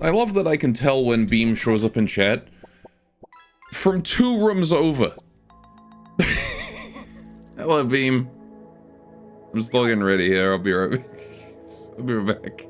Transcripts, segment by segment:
I love that I can tell when Beam shows up in chat from 2 rooms over. Hello, Beam. I'm still getting ready here. I'll be right back. I'll be right back.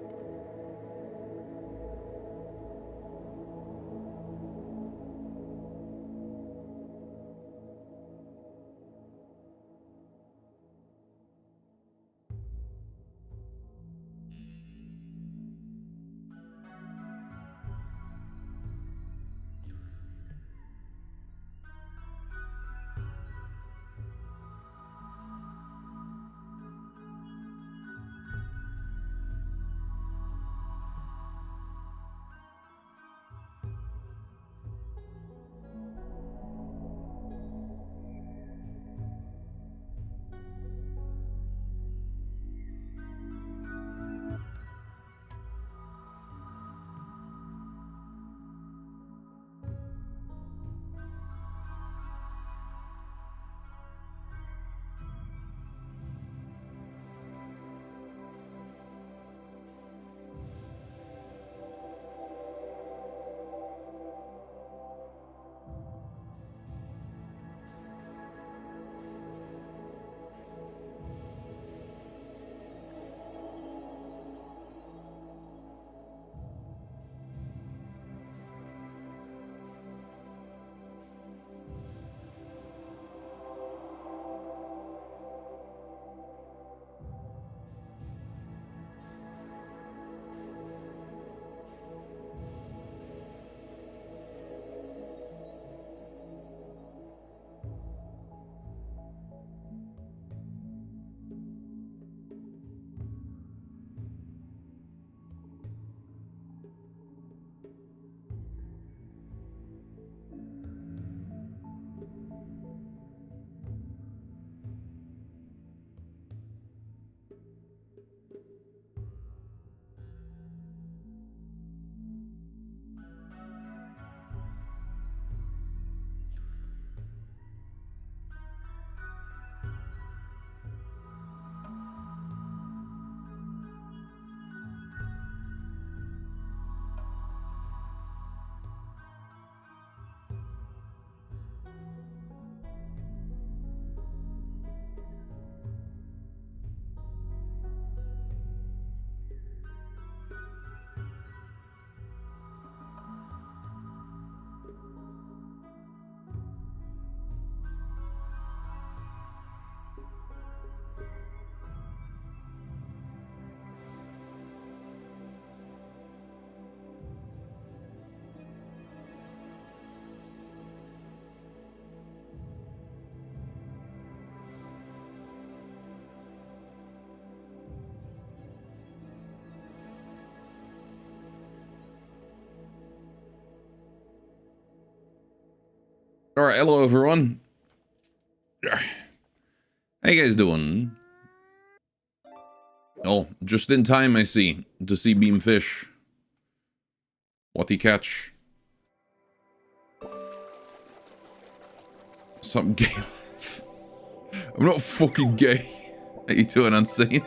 Alright, hello everyone. How you guys doing? Oh, just in time I see, to see Beam fish. What he catch? Something gay. I'm not fucking gay. How you doing, Unseen?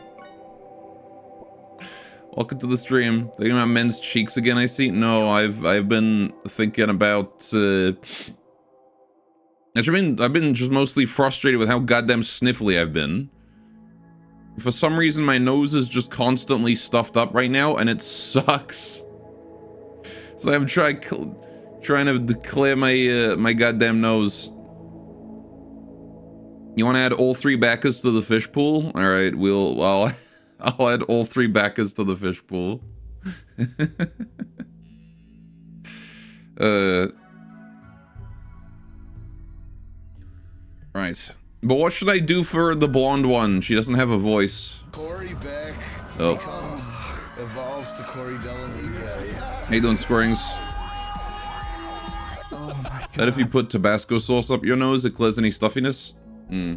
Welcome to the stream. Thinking about men's cheeks again, I see? No, I've been thinking about Actually, I've been just mostly frustrated with how goddamn sniffly I've been. For some reason, my nose is just constantly stuffed up right now, and it sucks. So I'm trying to clear my my goddamn nose. You want to add all 3 backers to the fish pool? All right, I'll add all 3 backers to the fish pool. Right. But what should I do for the blonde one? She doesn't have a voice. Corey Beck evolves to Corey Delaney. How you doing, Squirings? Oh my god. That if you put Tabasco sauce up your nose, it clears any stuffiness? Hmm.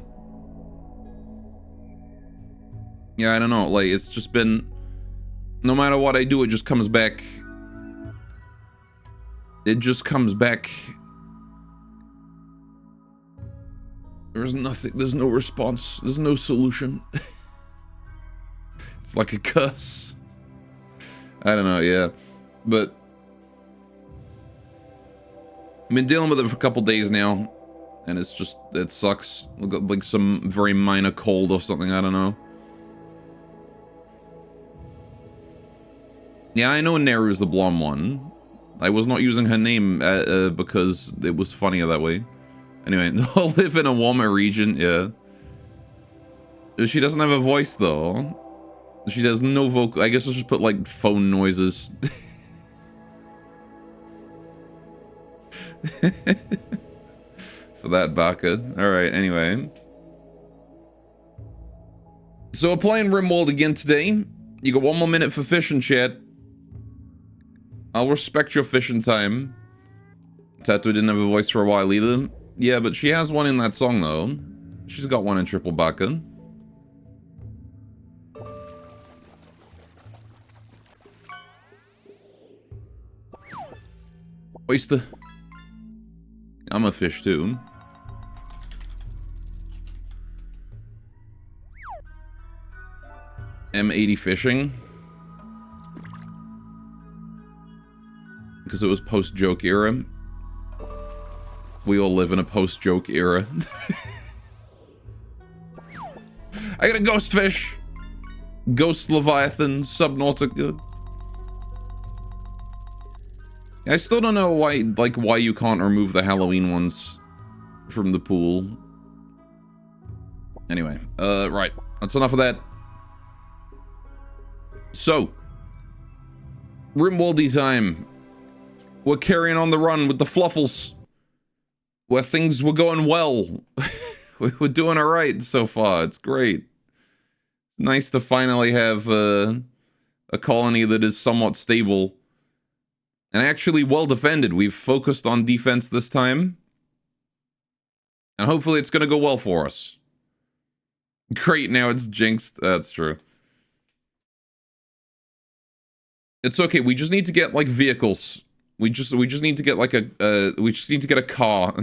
Yeah, I don't know. Like, it's just been... No matter what I do, it just comes back... It just comes back There's nothing, there's no response, there's no solution. It's like a curse. I don't know, yeah. But I've been dealing with it for a couple days now, and it's just, it sucks. I've got like some very minor cold or something, I don't know. Yeah, I know Neru's the blonde one. I was not using her name because it was funnier that way. Anyway, they'll live in a warmer region, yeah. She doesn't have a voice, though. She does no vocal. I guess I'll just put, like, phone noises. For that baka. Alright, anyway. So we're playing Rimworld again today. You got 1 more minute for fishing, chat. I'll respect your fishing time. Tattoo didn't have a voice for a while either. Yeah, but she has one in that song, though. She's got one in Triple Baka. Oyster. I'm a fish, too. M80 fishing. Because it was post-joke era. We all live in a post-joke era. I got a ghost fish! Ghost Leviathan, Subnautica. I still don't know why you can't remove the Halloween ones from the pool. Anyway, right. That's enough of that. So, Rimworldy time. We're carrying on the run with the Fluffles. Where things were going well. We're doing alright so far. It's great. Nice to finally have a colony that is somewhat stable. And actually well defended. We've focused on defense this time. And hopefully it's going to go well for us. Great, now it's jinxed. That's true. It's okay. We just need to get, like, vehicles. We just need to get, like, we just need to get a car.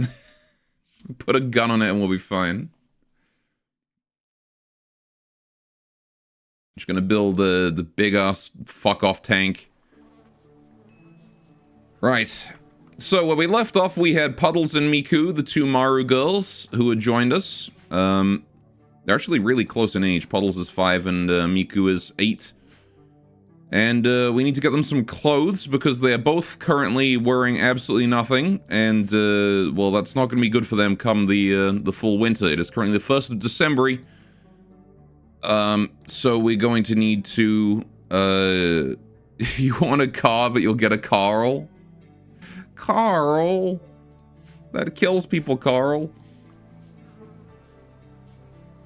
Put a gun on it and we'll be fine. Just gonna build the big-ass fuck-off tank. Right. So, where we left off, we had Puddles and Miku, the two Maru girls, who had joined us. They're actually really close in age. Puddles is 5 and Miku is 8. And we need to get them some clothes because they are both currently wearing absolutely nothing. And, well, that's not going to be good for them come the full winter. It is currently the 1st of December. So we're going to need to, you want a car, but you'll get a Carl? Carl! That kills people, Carl.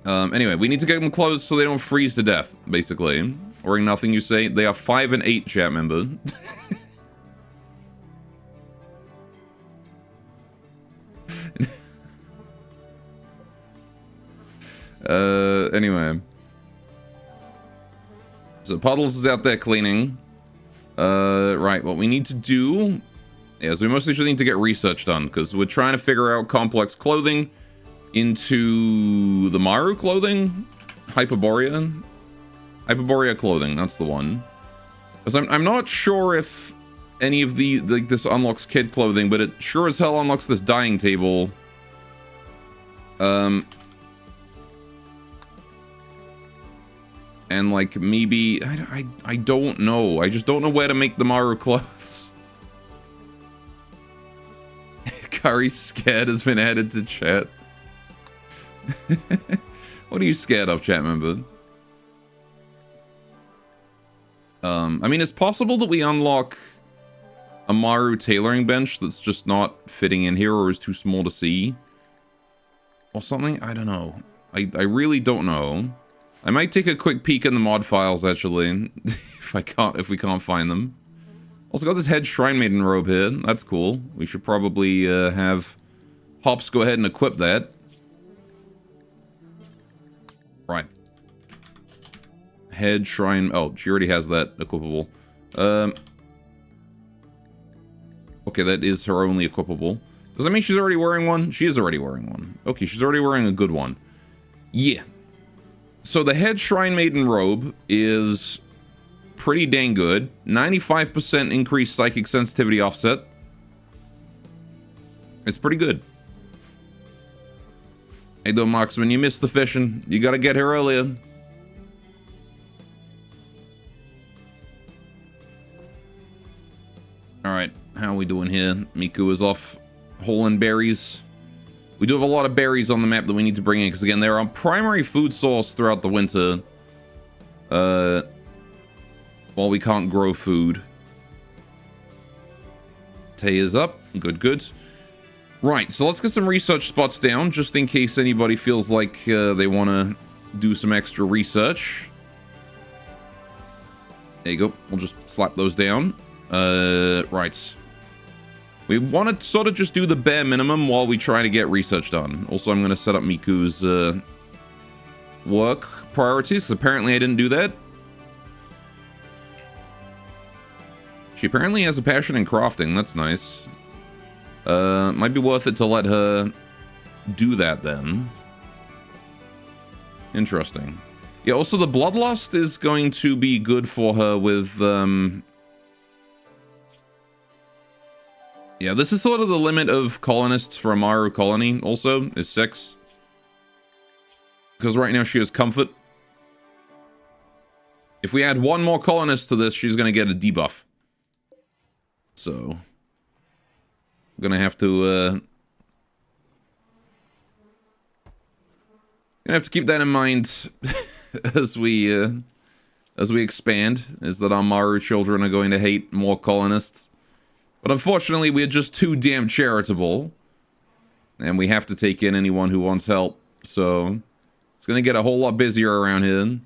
Anyway, we need to get them clothes so they don't freeze to death, basically. Wearing nothing, you say? They are 5 and 8, chat member. Anyway. So Puddles is out there cleaning. Right, what we need to do is we mostly just need to get research done, because we're trying to figure out complex clothing into the Maru clothing? Hyperborea? Hyperborea clothing, that's the one. Because I'm not sure if any of the, like, this unlocks kid clothing, but it sure as hell unlocks this dyeing table. And, like, maybe... I don't know. I just don't know where to make the Maru clothes. Curry scared has been added to chat. What are you scared of, chat member? I mean, it's possible that we unlock a Maru tailoring bench that's just not fitting in here or is too small to see. Or something? I don't know. I really don't know. I might take a quick peek in the mod files, actually, if we can't find them. Also got this head Shrine Maiden robe here. That's cool. We should probably have Hops go ahead and equip that. Right. Head Shrine... Oh, she already has that equipable. Okay, that is her only equipable. Does that mean she's already wearing one? She is already wearing one. Okay, she's already wearing a good one. Yeah. So the head Shrine Maiden robe is pretty dang good. 95% increased psychic sensitivity offset. It's pretty good. Hey, though, Marksman, you missed the fishing. You gotta get here earlier. Alright, how are we doing here? Miku is off hauling berries. We do have a lot of berries on the map that we need to bring in, because again, they're our primary food source throughout the winter. While we can't grow food. Tay is up. Good, good. Right, so let's get some research spots down, just in case anybody feels like they want to do some extra research. There you go. We'll just slap those down. Right. We want to sort of just do the bare minimum while we try to get research done. Also, I'm going to set up Miku's work priorities, because apparently I didn't do that. She apparently has a passion in crafting. That's nice. Might be worth it to let her do that then. Interesting. Yeah, also the bloodlust is going to be good for her with... Yeah, this is sort of the limit of colonists for a Maru colony also, is 6. Because right now she has comfort. If we add one more colonist to this, she's going to get a debuff. So... gonna have to keep that in mind as we expand, is that our Maru children are going to hate more colonists. But unfortunately, we're just too damn charitable, and we have to take in anyone who wants help. So it's gonna get a whole lot busier around here.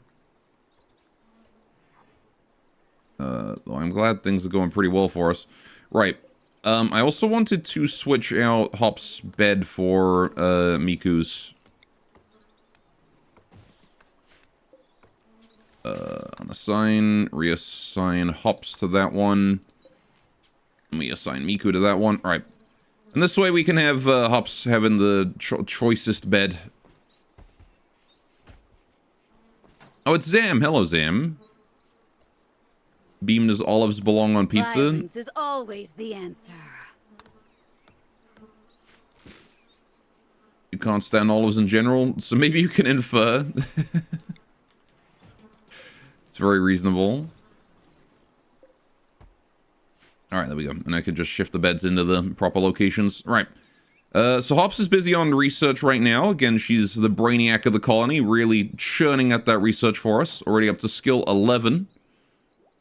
Though I'm glad things are going pretty well for us. Right. I also wanted to switch out Hop's bed for Miku's. Unassign, reassign Hops to that one. And we assign Miku to that one. Alright. And this way we can have Hops having the choicest bed. Oh, it's Zam. Hello, Zam. Beam, does olives belong on pizza? Violence is always the answer. You can't stand olives in general, so maybe you can infer. It's very reasonable. Alright, there we go. And I can just shift the beds into the proper locations. Right. So Hops is busy on research right now. Again, she's the brainiac of the colony, really churning at that research for us. Already up to skill 11.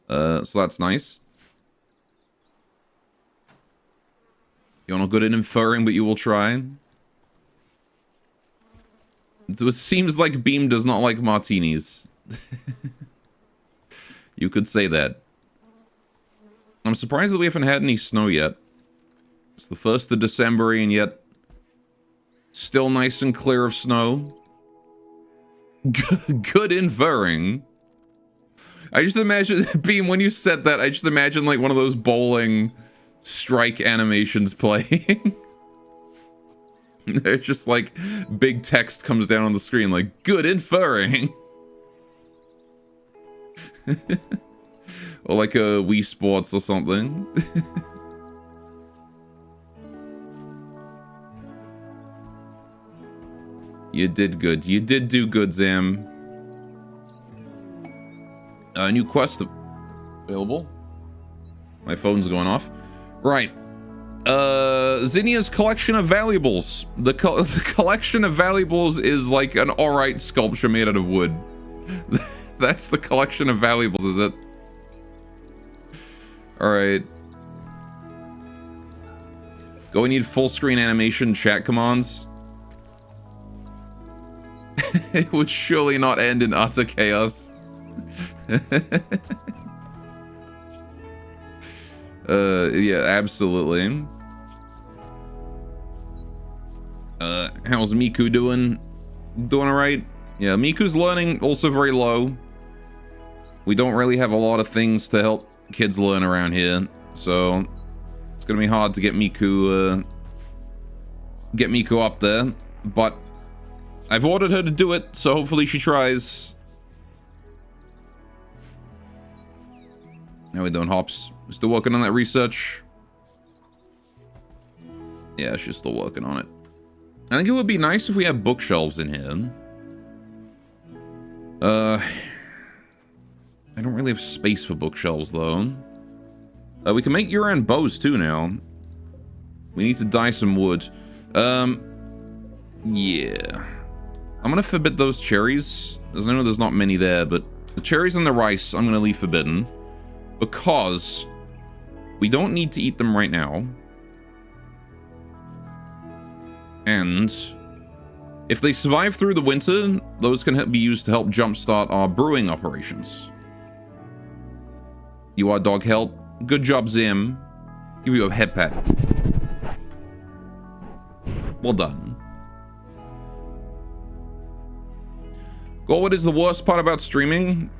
So that's nice. You're not good at inferring, but you will try. So it seems like Beam does not like martinis. You could say that. I'm surprised that we haven't had any snow yet. It's the 1st of December, and yet still nice and clear of snow. Good inferring. I just imagine, Beam, when you said that, I just imagine like one of those bowling strike animations playing. There's just like big text comes down on the screen like, good inferring. Or like a Wii Sports or something. You did good. You did do good, Zam. New quest available. My phone's going off. Right. Zinnia's collection of valuables. The collection of valuables is like an alright sculpture made out of wood. That's the collection of valuables, is it? Alright. Go, we need full screen animation chat commands. It would surely not end in utter chaos. Yeah, absolutely. How's Miku doing? Doing alright? Yeah, Miku's learning also very low. We don't really have a lot of things to help kids learn around here, so it's gonna be hard to get Miku get Miko up there, but I've ordered her to do it, so hopefully she tries. How we doing, Hops? Still working on that research? Yeah, she's still working on it. I think it would be nice if we had bookshelves in here. I don't really have space for bookshelves, though. We can make Yuran bows, too, now. We need to dye some wood. Yeah. I'm gonna forbid those cherries. I know there's not many there, but the cherries and the rice, I'm gonna leave forbidden. Because we don't need to eat them right now. And if they survive through the winter, those can be used to help jumpstart our brewing operations. You are dog help. Good job, Zim. Give you a head pat. Well done. Go, what is the worst part about streaming?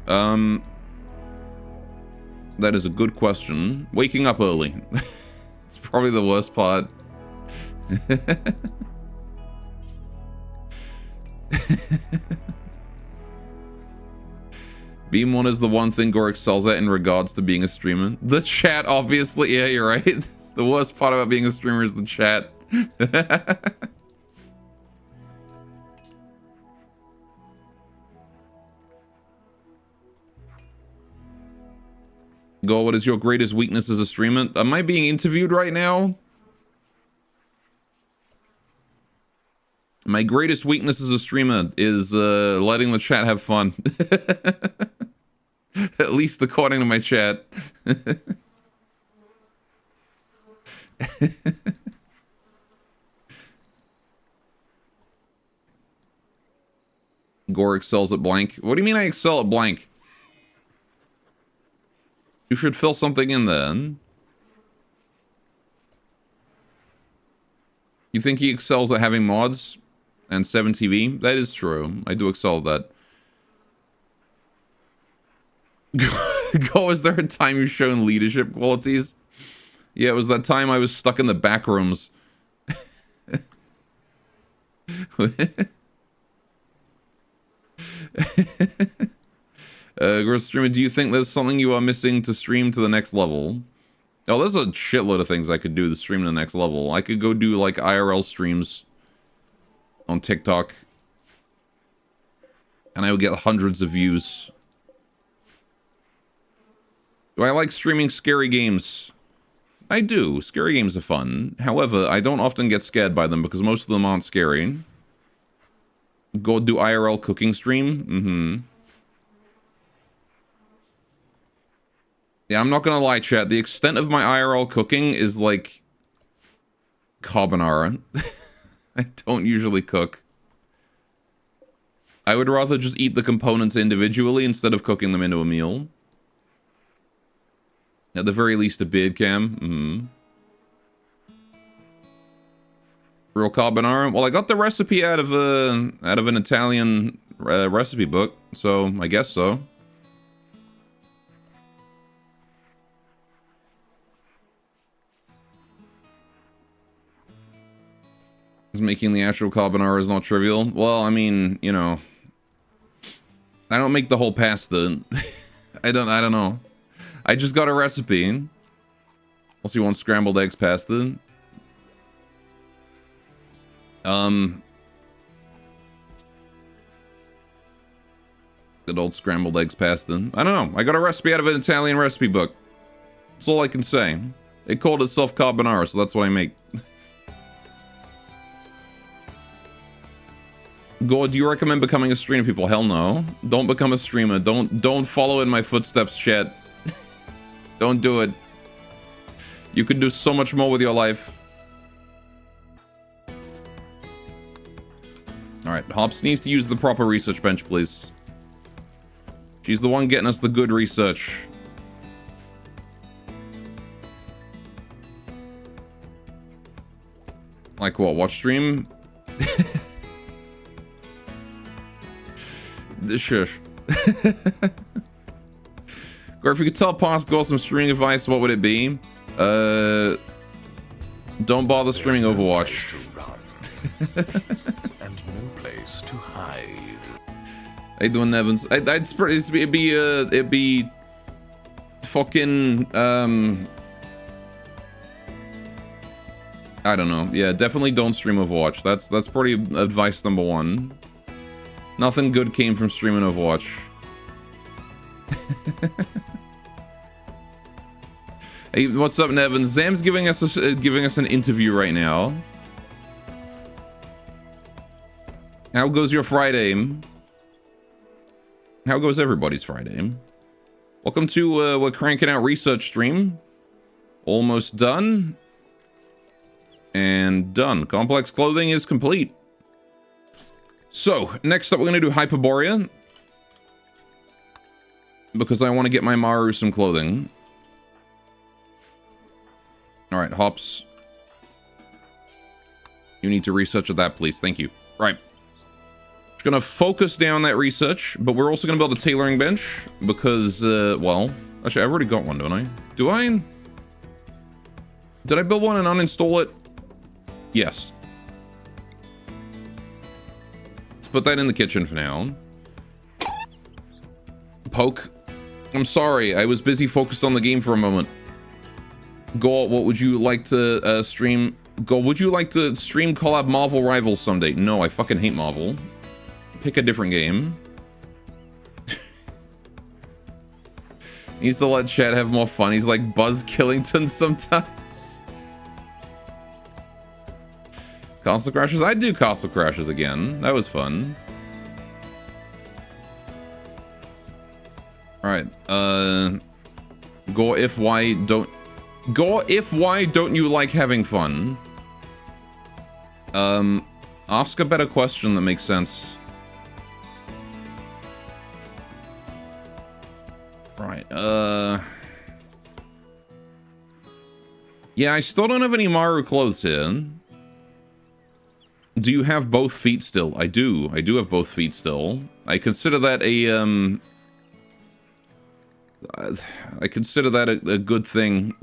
That is a good question. Waking up early. It's probably the worst part. Beam 1 is the one thing Gore excels at in regards to being a streamer. The chat, obviously. Yeah, you're right. The worst part about being a streamer is the chat. Go, what is your greatest weakness as a streamer? Am I being interviewed right now? My greatest weakness as a streamer is letting the chat have fun. At least according to my chat. Gore excels at blank. What do you mean I excel at blank? You should fill something in then. You think he excels at having mods and 7TV? That is true. I do excel at that. Go, is there a time you've shown leadership qualities? Yeah, it was that time I was stuck in the back rooms. Gross streamer, do you think there's something you are missing to stream to the next level? Oh, there's a shitload of things I could do to stream to the next level. I could go do, like, IRL streams on TikTok. And I would get hundreds of views. Do I like streaming scary games? I do. Scary games are fun. However, I don't often get scared by them because most of them aren't scary. Go do IRL cooking stream? Mm-hmm. Yeah, I'm not gonna lie, chat. The extent of my IRL cooking is like carbonara. I don't usually cook. I would rather just eat the components individually instead of cooking them into a meal. At the very least, a beard cam. Real carbonara. Well, I got the recipe out of an Italian recipe book, so I guess so. Making the actual carbonara is not trivial. Well, I mean, you know, I don't make the whole pasta. I don't know. I just got a recipe. Unless you want scrambled eggs pasta. Good old scrambled eggs pasta. I don't know. I got a recipe out of an Italian recipe book. That's all I can say. It called itself carbonara, so that's what I make. Gore, do you recommend becoming a streamer, people? Hell no. Don't become a streamer. Don't follow in my footsteps, chat. Don't do it. You could do so much more with your life. Alright, Hops needs to use the proper research bench, please. She's the one getting us the good research. Like what? Watch stream? Shush. Or if you could tell past Gore some streaming advice, what would it be? Don't bother streaming Overwatch. And no place to hide. Hey, doing Evans. It'd be fucking I don't know. Yeah, definitely don't stream Overwatch. That's pretty advice number one. Nothing good came from streaming Overwatch. Hey, what's up, Nevin? Zam's giving us an interview right now. How goes your Friday? How goes everybody's Friday? Welcome to we're cranking out research stream. Almost done. And done. Complex clothing is complete. So, next up we're going to do Hyperborea. Because I want to get my Maru some clothing. Alright, Hops. You need to research that, please. Thank you. Right. Just gonna focus down that research, but we're also gonna build a tailoring bench because, well, actually, I've already got one, don't I? Do I? Did I build one and uninstall it? Yes. Let's put that in the kitchen for now. Poke. I'm sorry, I was busy focused on the game for a moment. Gore, what would you like to stream? Gore, would you like to stream collab Marvel Rivals someday? No, I fucking hate Marvel. Pick a different game. He needs to let chat have more fun. He's like Buzz Killington sometimes. Castle Crashers? I'd do Castle Crashers again. That was fun. Alright, Gore, why don't you like having fun? Ask a better question that makes sense. Right, yeah, I still don't have any Maru clothes here. Do you have both feet still? I do have both feet still. I consider that a, I consider that a good thing.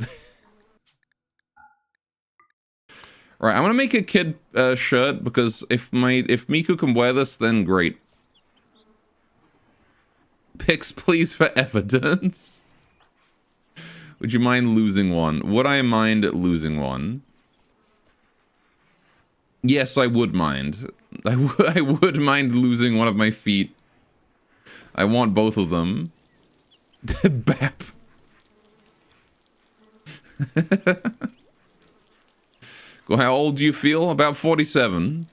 Right, I'm gonna make a kid shirt because if Miku can wear this, then great. Pics, please, for evidence. Would you mind losing one? Would I mind losing one? Yes, I would mind. I would mind losing one of my feet. I want both of them. Bap. Well, how old do you feel? About 47.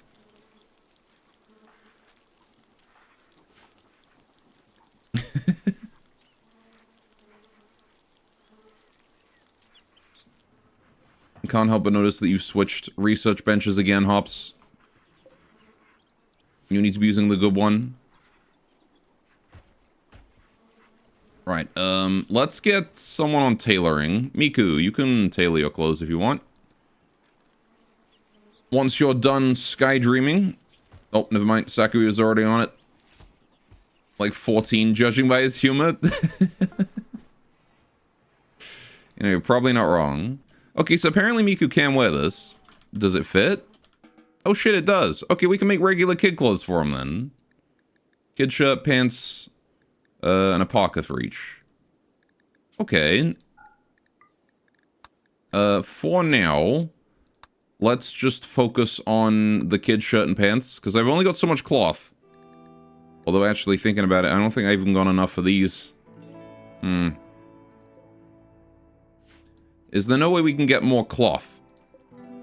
Can't help but notice that you've switched research benches again, Hops. You need to be using the good one. Right, let's get someone on tailoring. Miku, you can tailor your clothes if you want. Once you're done sky dreaming... Oh, never mind, Sakuya's already on it. Like 14, judging by his humor. You know, you're probably not wrong. Okay, so apparently Miku can wear this. Does it fit? Oh shit, it does. Okay, we can make regular kid clothes for him then. Kid shirt, pants, and a parka for each. Okay. For now, let's just focus on the kid shirt and pants, because I've only got so much cloth. Although actually thinking about it, I don't think I've even got enough for these. Is there no way we can get more cloth?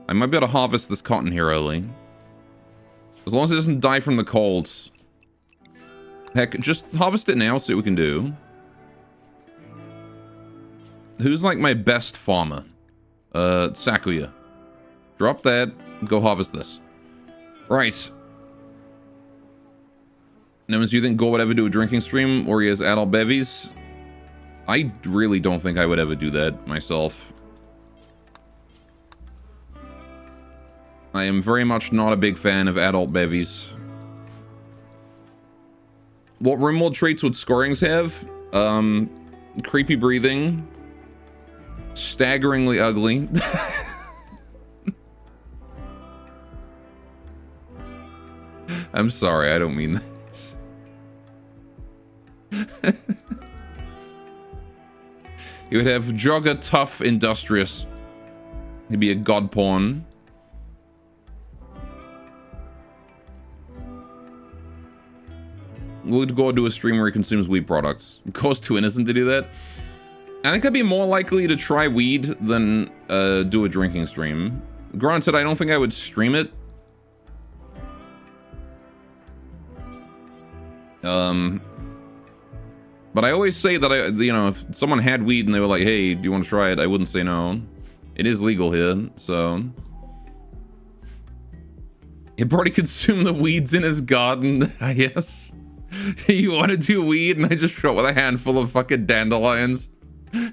I might be able to harvest this cotton here early. As long as it doesn't die from the cold. Heck, just harvest it now, see what we can do. Who's like my best farmer? Sakuya. Drop that, go harvest this. Right. Nevins, do you think Gore would ever do a drinking stream where he has adult bevies? I really don't think I would ever do that myself. I am very much not a big fan of adult bevies. What Rimworld traits would Scorings have? Creepy breathing. Staggeringly ugly. I'm sorry, I don't mean that. You would have jogger, tough, industrious. He'd be a god pawn. Would go do a stream where he consumes weed products. Of course, too innocent to do that. I think I'd be more likely to try weed than do a drinking stream. Granted, I don't think I would stream it. But I always say that if someone had weed and they were like, hey, do you want to try it? I wouldn't say no. It is legal here, so. He'd probably consume the weeds in his garden, I guess. You want to do weed? And I just show up with a handful of fucking dandelions. I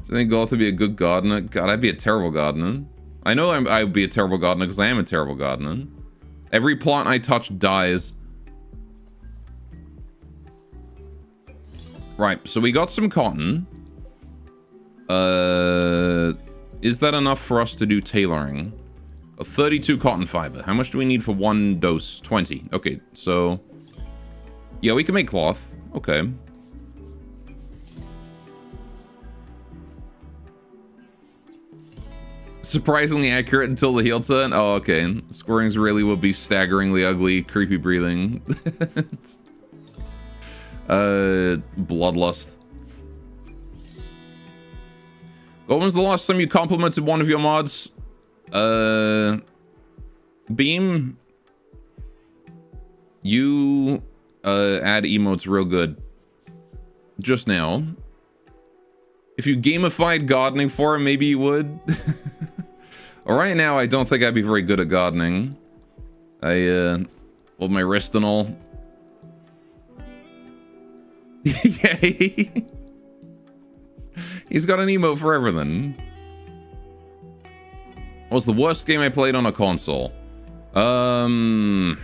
think Goth would be a good gardener. God, I'd be a terrible gardener. I know I would be a terrible gardener because I am a terrible gardener. Every plant I touch dies. Right, so we got some cotton. Is that enough for us to do tailoring? 32 cotton fiber. How much do we need for one dose? 20. Okay, so... yeah, we can make cloth. Okay. Surprisingly accurate until the heel turn. Oh, okay. Squirrings really would be staggeringly ugly, creepy breathing. Bloodlust. When was the last time you complimented one of your mods? Beam. You add emotes real good. Just now. If you gamified gardening for him, maybe you would. Right now, I don't think I'd be very good at gardening. Hold my wrist and all. Yay! He's got an emote for everything. What's the worst game I played on a console? That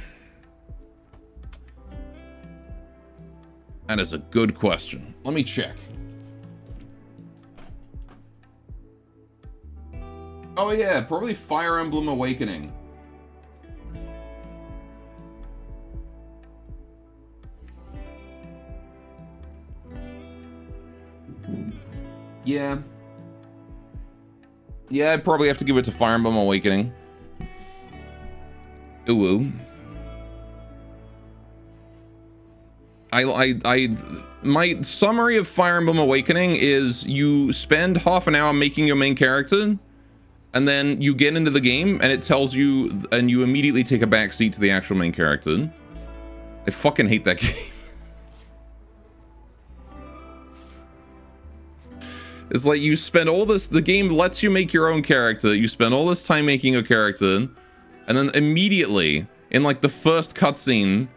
is a good question. Let me check. Oh yeah, probably Fire Emblem Awakening. Yeah. Yeah, I'd probably have to give it to Fire Emblem Awakening. Ooh. My summary of Fire Emblem Awakening is you spend half an hour making your main character, and then you get into the game, and it tells you, and you immediately take a backseat to the actual main character. I fucking hate that game. It's like you spend all this, the game lets you make your own character, you spend all this time making a character, and then immediately, in like the first cutscene,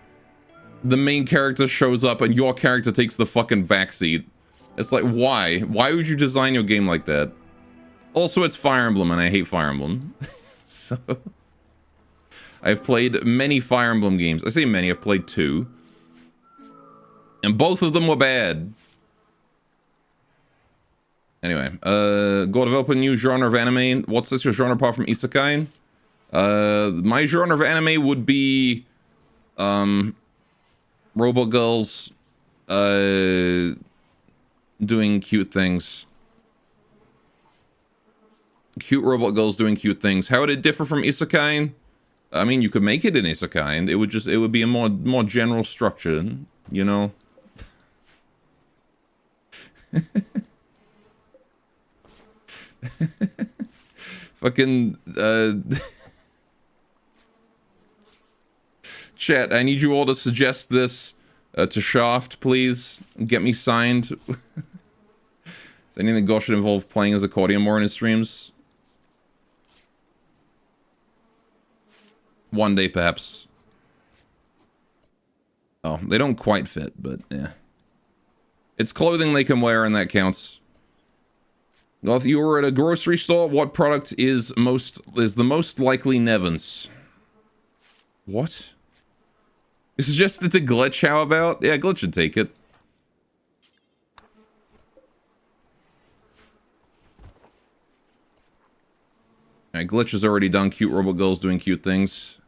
the main character shows up and your character takes the fucking backseat. It's like, why? Why would you design your game like that? Also, it's Fire Emblem, and I hate Fire Emblem. So, I've played many Fire Emblem games. I say many, I've played 2. And both of them were bad. Anyway, go develop a new genre of anime. What's this your genre apart from isekai? My genre of anime would be robot girls doing cute things. Cute robot girls doing cute things. How would it differ from isekai? I mean, you could make it an isekai, and it would be a more general structure, you know. Fucking chat, I need you all to suggest this to Shaft, please. Get me signed. Is anything God should involve playing his accordion more in his streams? One day, perhaps. Oh, they don't quite fit, but yeah. It's clothing they can wear, and that counts. Well, if you were at a grocery store, what product is the most likely Nevins? What? You suggested to Glitch, how about? Yeah, Glitch should take it. Alright, Glitch has already done cute robot girls doing cute things.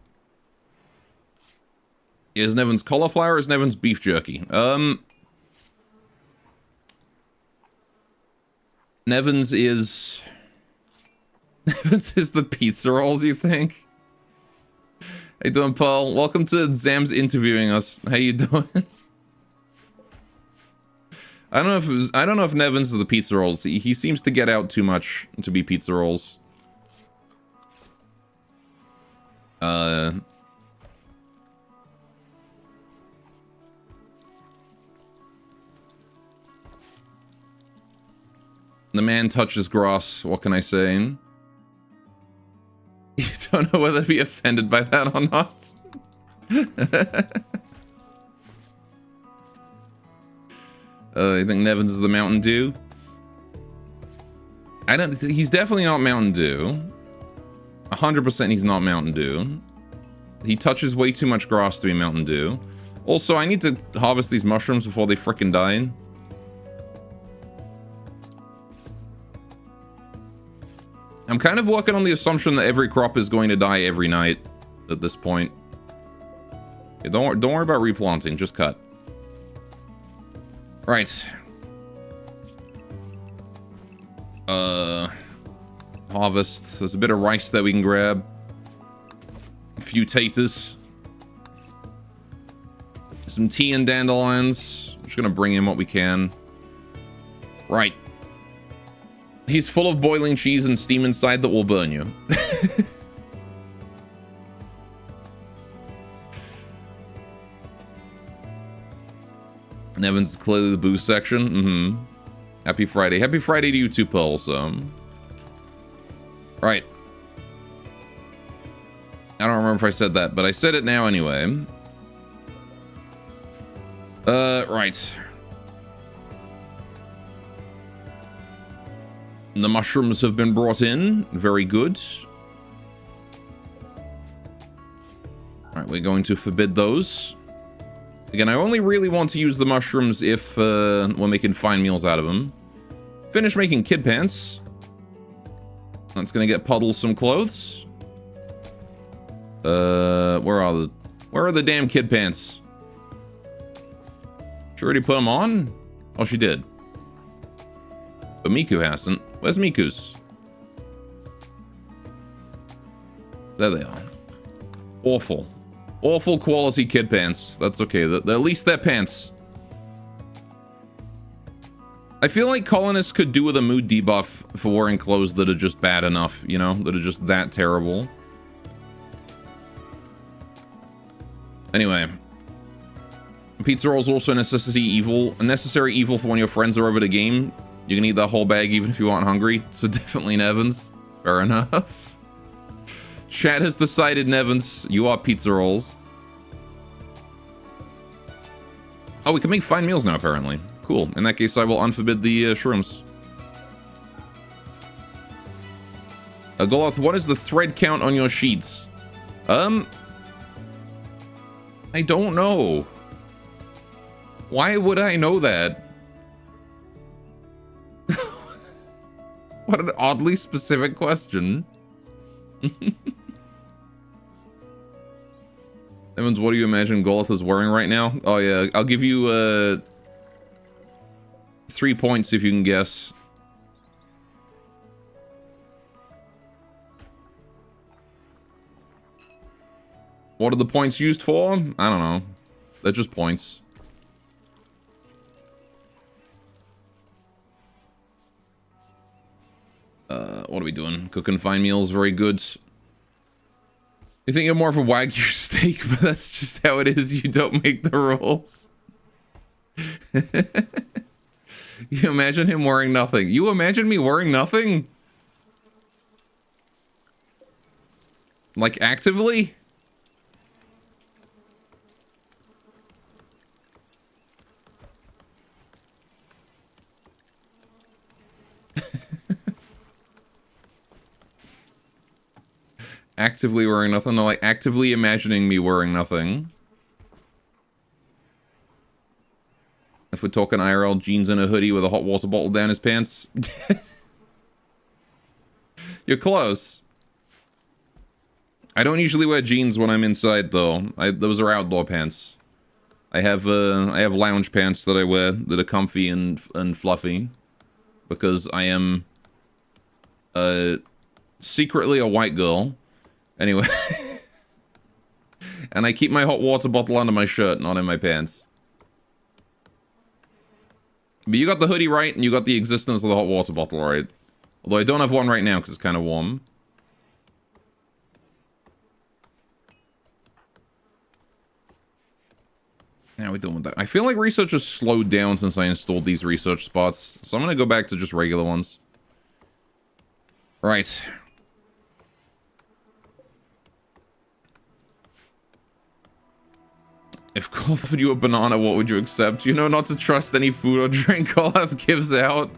Is Nevin's cauliflower or is Nevin's beef jerky? Nevin's is... Nevin's is the pizza rolls, you think? How you doing, Paul? Welcome to Zam's interviewing us. How you doing? I don't know if Nevin's is the pizza rolls. He seems to get out too much to be pizza rolls. The man touches grass. What can I say? You don't know whether to be offended by that or not. I think Nevin's is the Mountain Dew. He's definitely not Mountain Dew. 100% he's not Mountain Dew. He touches way too much grass to be Mountain Dew. Also, I need to harvest these mushrooms before they frickin' die. I'm kind of working on the assumption that every crop is going to die every night at this point. Okay, don't worry about replanting, just cut. Right. Harvest. There's a bit of rice that we can grab. A few taters. Some tea and dandelions. Just gonna bring in what we can. Right. He's full of boiling cheese and steam inside that will burn you. Nevin's is clearly the booze section. Mm-hmm. Happy Friday. Happy Friday to you too, Paul. Also. Right. I don't remember if I said that, but I said it now anyway. Right. The mushrooms have been brought in. Very good. Alright, we're going to forbid those. Again, I only really want to use the mushrooms if we're making fine meals out of them. Finish making kid pants. That's gonna get Puddles some clothes. Where are the damn kid pants? She already put them on? Oh, she did. But Miku hasn't. Where's Miku's? There they are. Awful. Awful quality kid pants. That's okay. At least they're pants. I feel like colonists could do with a mood debuff for wearing clothes that are just bad enough, you know? That are just that terrible. Anyway. Pizza roll's also a necessary evil for when your friends are over the game. You can eat that whole bag even if you aren't hungry. So definitely Nevins. Fair enough. Chat has decided, Nevins, you are pizza rolls. Oh, we can make fine meals now, apparently. Cool. In that case, I will unforbid the shrooms. Goloth, what is the thread count on your sheets? I don't know. Why would I know that? What an oddly specific question. Evans, what do you imagine Goloth is wearing right now? Oh yeah, I'll give you 3 points if you can guess. What are the points used for? I don't know. They're just points. What are we doing? Cooking fine meals, very good. You think you're more of a Wagyu steak, but that's just how it is. You don't make the rules. You imagine him wearing nothing. You imagine me wearing nothing? Like, actively? Actively wearing nothing? No, like, actively imagining me wearing nothing. If we're talking IRL, jeans and a hoodie with a hot water bottle down his pants. You're close. I don't usually wear jeans when I'm inside, though. Those are outdoor pants. I have lounge pants that I wear that are comfy and fluffy, because I am secretly a white girl. Anyway, and I keep my hot water bottle under my shirt, not in my pants. But you got the hoodie right, and you got the existence of the hot water bottle right. Although I don't have one right now because it's kind of warm. Now we're done with that. I feel like research has slowed down since I installed these research spots. So I'm going to go back to just regular ones. Right. If God offered you a banana, what would you accept? You know not to trust any food or drink God gives out.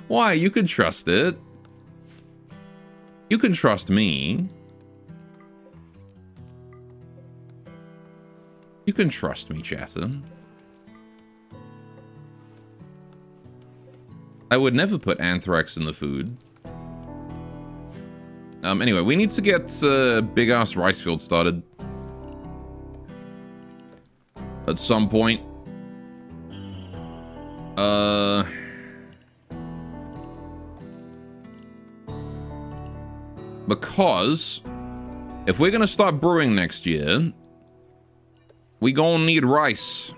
Why? You can trust it. You can trust me. You can trust me, Chasen. I would never put anthrax in the food. Anyway, we need to get big-ass rice field started. At some point. Because if we're gonna start brewing next year, we gonna need rice.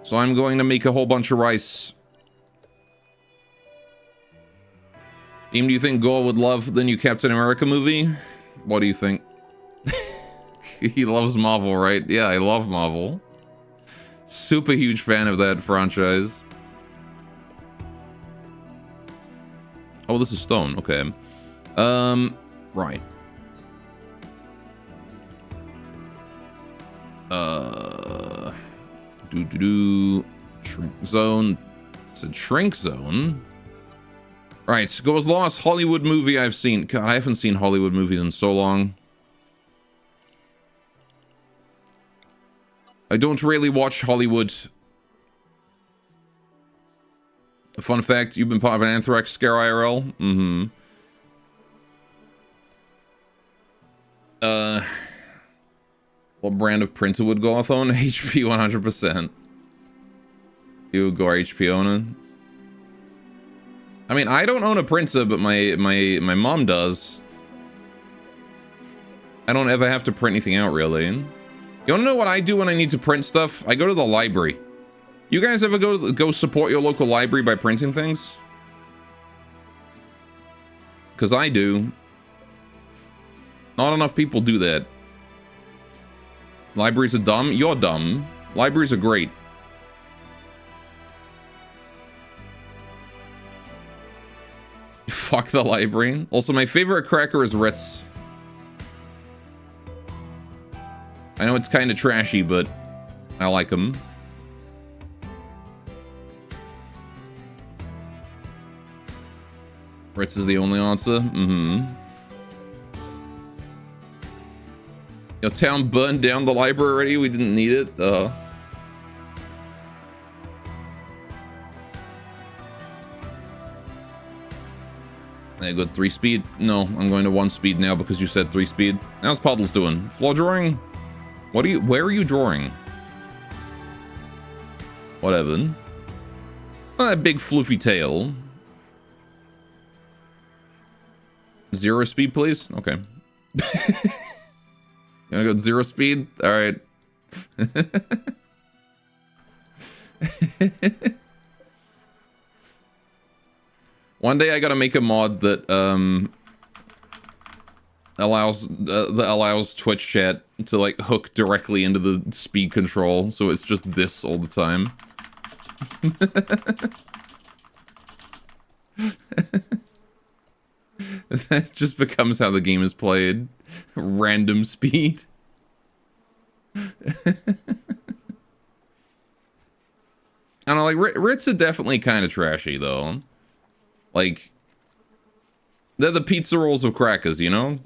So I'm going to make a whole bunch of rice. Team, do you think Gore would love the new Captain America movie? What do you think? He loves Marvel, right? Yeah, I love Marvel. Super huge fan of that franchise. Oh, this is stone. Okay. Right. Shrink zone. It's a shrink zone. Right. Goes last Hollywood movie I've seen. God, I haven't seen Hollywood movies in so long. I don't really watch Hollywood. A fun fact, you've been part of an anthrax scare IRL? Mm-hmm. What brand of printer would Goth own? HP 100%. You go HP owner. I mean, I don't own a printer, but my mom does. I don't ever have to print anything out, really. You wanna know what I do when I need to print stuff? I go to the library. You guys ever go support your local library by printing things? Because I do. Not enough people do that. Libraries are dumb? You're dumb. Libraries are great. Fuck the library. Also, my favorite cracker is Ritz. I know it's kind of trashy, but I like them. Ritz is the only answer? Mm-hmm. Your town burned down the library already? We didn't need it? I got 3 speed? No, I'm going to 1 speed now because you said 3 speed. How's Puddles doing? Floor drawing? Where are you drawing? Whatever. Oh, that big floofy tail. 0 speed, please? Okay. You wanna go 0 speed? Alright. One day I gotta make a mod that allows Twitch chat to like hook directly into the speed control, so it's just this all the time. That just becomes how the game is played. Random speed. I don't know, like, Ritz are definitely kind of trashy, though. Like, they're the pizza rolls of crackers, you know?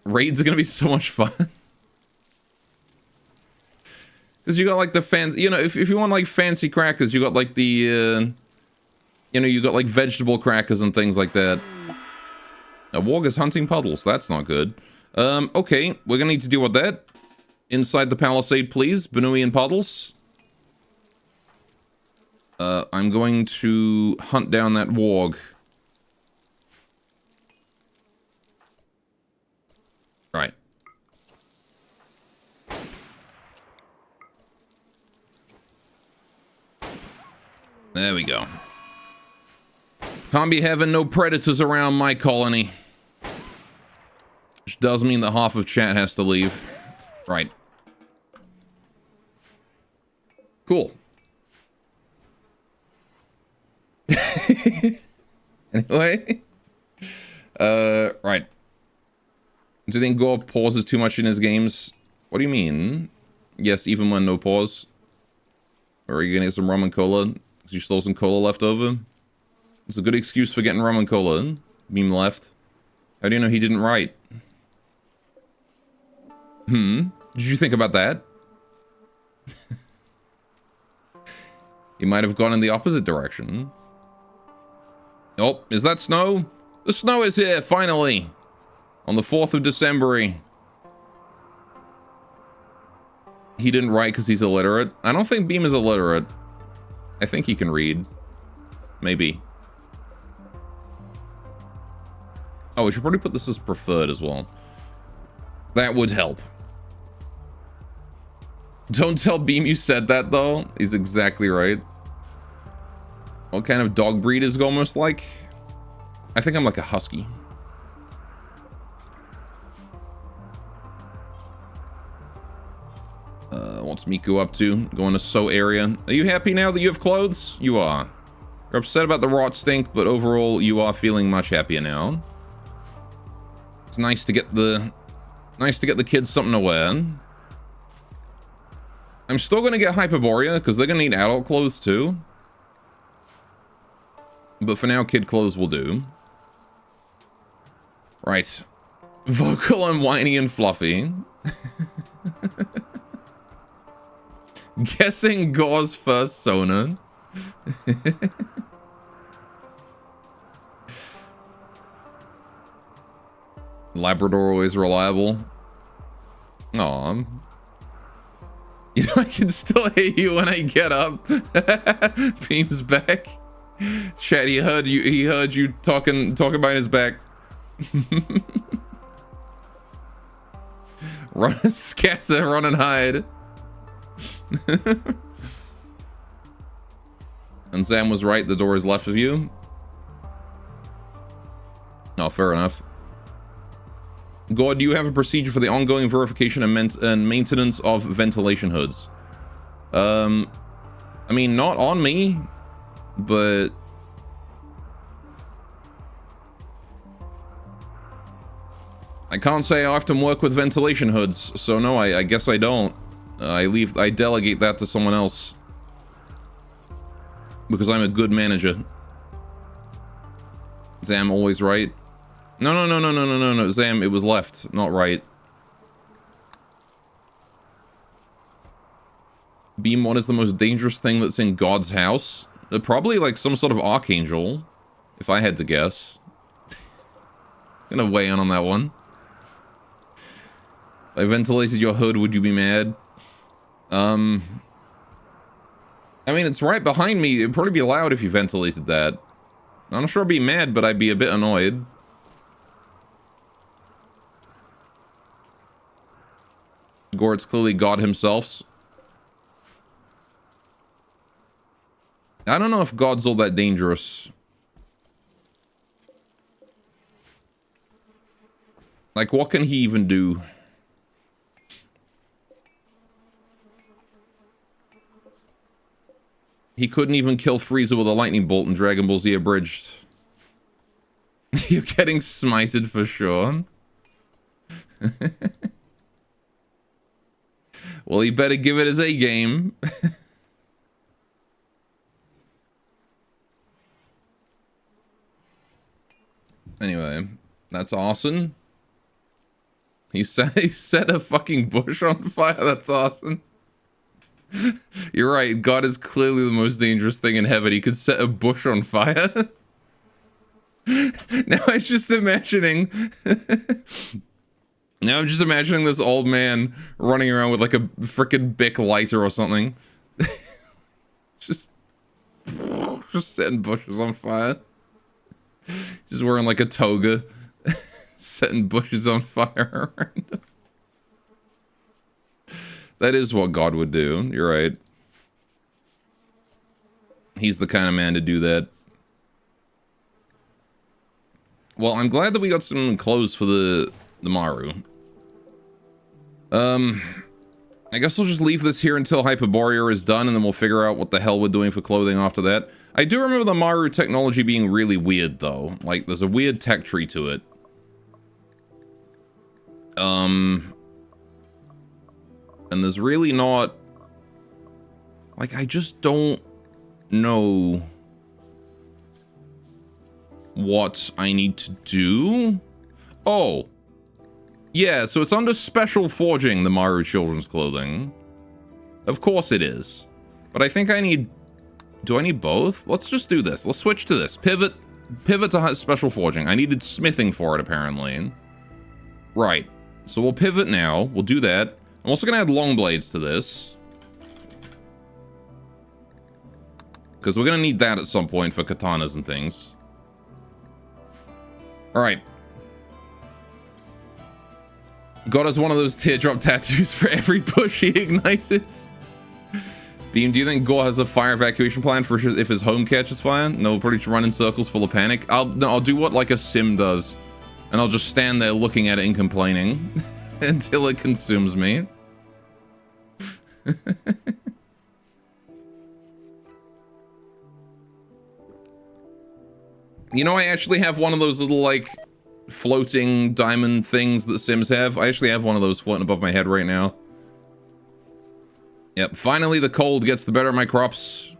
Raids are gonna be so much fun. Because you got, like, the fancy... You know, if you want, like, fancy crackers, you got, like, the You know, you got like vegetable crackers and things like that. A warg is hunting puddles. That's not good. Okay, we're gonna need to deal with that. Inside the palisade, please. Benui and puddles. I'm going to hunt down that warg. Right. There we go. Can't be having no predators around my colony. Which does mean that half of chat has to leave. Right. Cool. Anyway. Right. Do you think Gore pauses too much in his games? What do you mean? Yes, even when no pause. Or are you gonna get some rum and cola? Because you stole some cola left over? It's a good excuse for getting rum and cola. Meme left. How do you know he didn't write? Did you think about that? He might have gone in the opposite direction. Oh, is that snow? The snow is here, finally! On the 4th of December. He didn't write because he's illiterate. I don't think Beam is illiterate. I think he can read. Maybe. Oh, we should probably put this as preferred as well. That would help. Don't tell Beam you said that, though. He's exactly right. What kind of dog breed is Gomos like? I think I'm like a husky. What's Miku up to? Going to So area. Are you happy now that you have clothes? You are. You're upset about the rot stink, but overall you are feeling much happier now. It's nice to get the kids something to wear. I'm still gonna get Hyperborea because they're gonna need adult clothes too. But for now, kid clothes will do. Right. Vocal and whiny and fluffy. Guessing Gore's first Sona. Labrador always reliable. Aw. You know, I can still hear you when I get up. Beam's back. Chat, he heard you talking behind his back. Run, scatter, run and hide. And Sam was right, the door is left of you. Oh, fair enough. God, do you have a procedure for the ongoing verification and maintenance of ventilation hoods? I mean, not on me, but I can't say I often work with ventilation hoods, so no, I guess I don't. I delegate that to someone else. Because I'm a good manager. Zam always right. No, Zam, it was left, not right. Beam, what is the most dangerous thing that's in God's house? Probably like some sort of archangel, if I had to guess. Gonna weigh in on that one. If I ventilated your hood, would you be mad? I mean, it's right behind me. It'd probably be loud if you ventilated that. I'm not sure I'd be mad, but I'd be a bit annoyed. Gore, it's clearly God himself. I don't know if God's all that dangerous. Like, what can he even do? He couldn't even kill Frieza with a lightning bolt in Dragon Ball Z Abridged. You're getting smited for sure. Well, he better give it his A game. Anyway, that's awesome. He set a fucking bush on fire. That's awesome. You're right. God is clearly the most dangerous thing in heaven. He could set a bush on fire. Now I'm just imagining. Now I'm just imagining this old man running around with like a freaking Bic lighter or something. just setting bushes on fire. Just wearing like a toga. Setting bushes on fire around him. That is what God would do. You're right. He's the kind of man to do that. Well, I'm glad that we got some clothes for the Maru. I guess we'll just leave this here until Hyperborea is done, and then we'll figure out what the hell we're doing for clothing after that. I do remember the Maru technology being really weird, though. Like, there's a weird tech tree to it. And there's really not... Like, I just don't know what I need to do. Oh. Yeah, so it's under special forging, the Maru children's clothing. Of course it is. But I think I need... Do I need both? Let's just do this. Let's switch to this. Pivot to special forging. I needed smithing for it, apparently. Right. So we'll pivot now. We'll do that. I'm also going to add long blades to this. Because we're going to need that at some point for katanas and things. Alright. God has one of those teardrop tattoos for every bush he ignited. Beam, do you think Gore has a fire evacuation plan for if his home catches fire? No, pretty much run in circles full of panic. I'll do what like a sim does. And I'll just stand there looking at it and complaining. Until it consumes me. You know, I actually have one of those little, like, floating diamond things that Sims have. I actually have one of those floating above my head right now. Yep, finally the cold gets the better of my crops.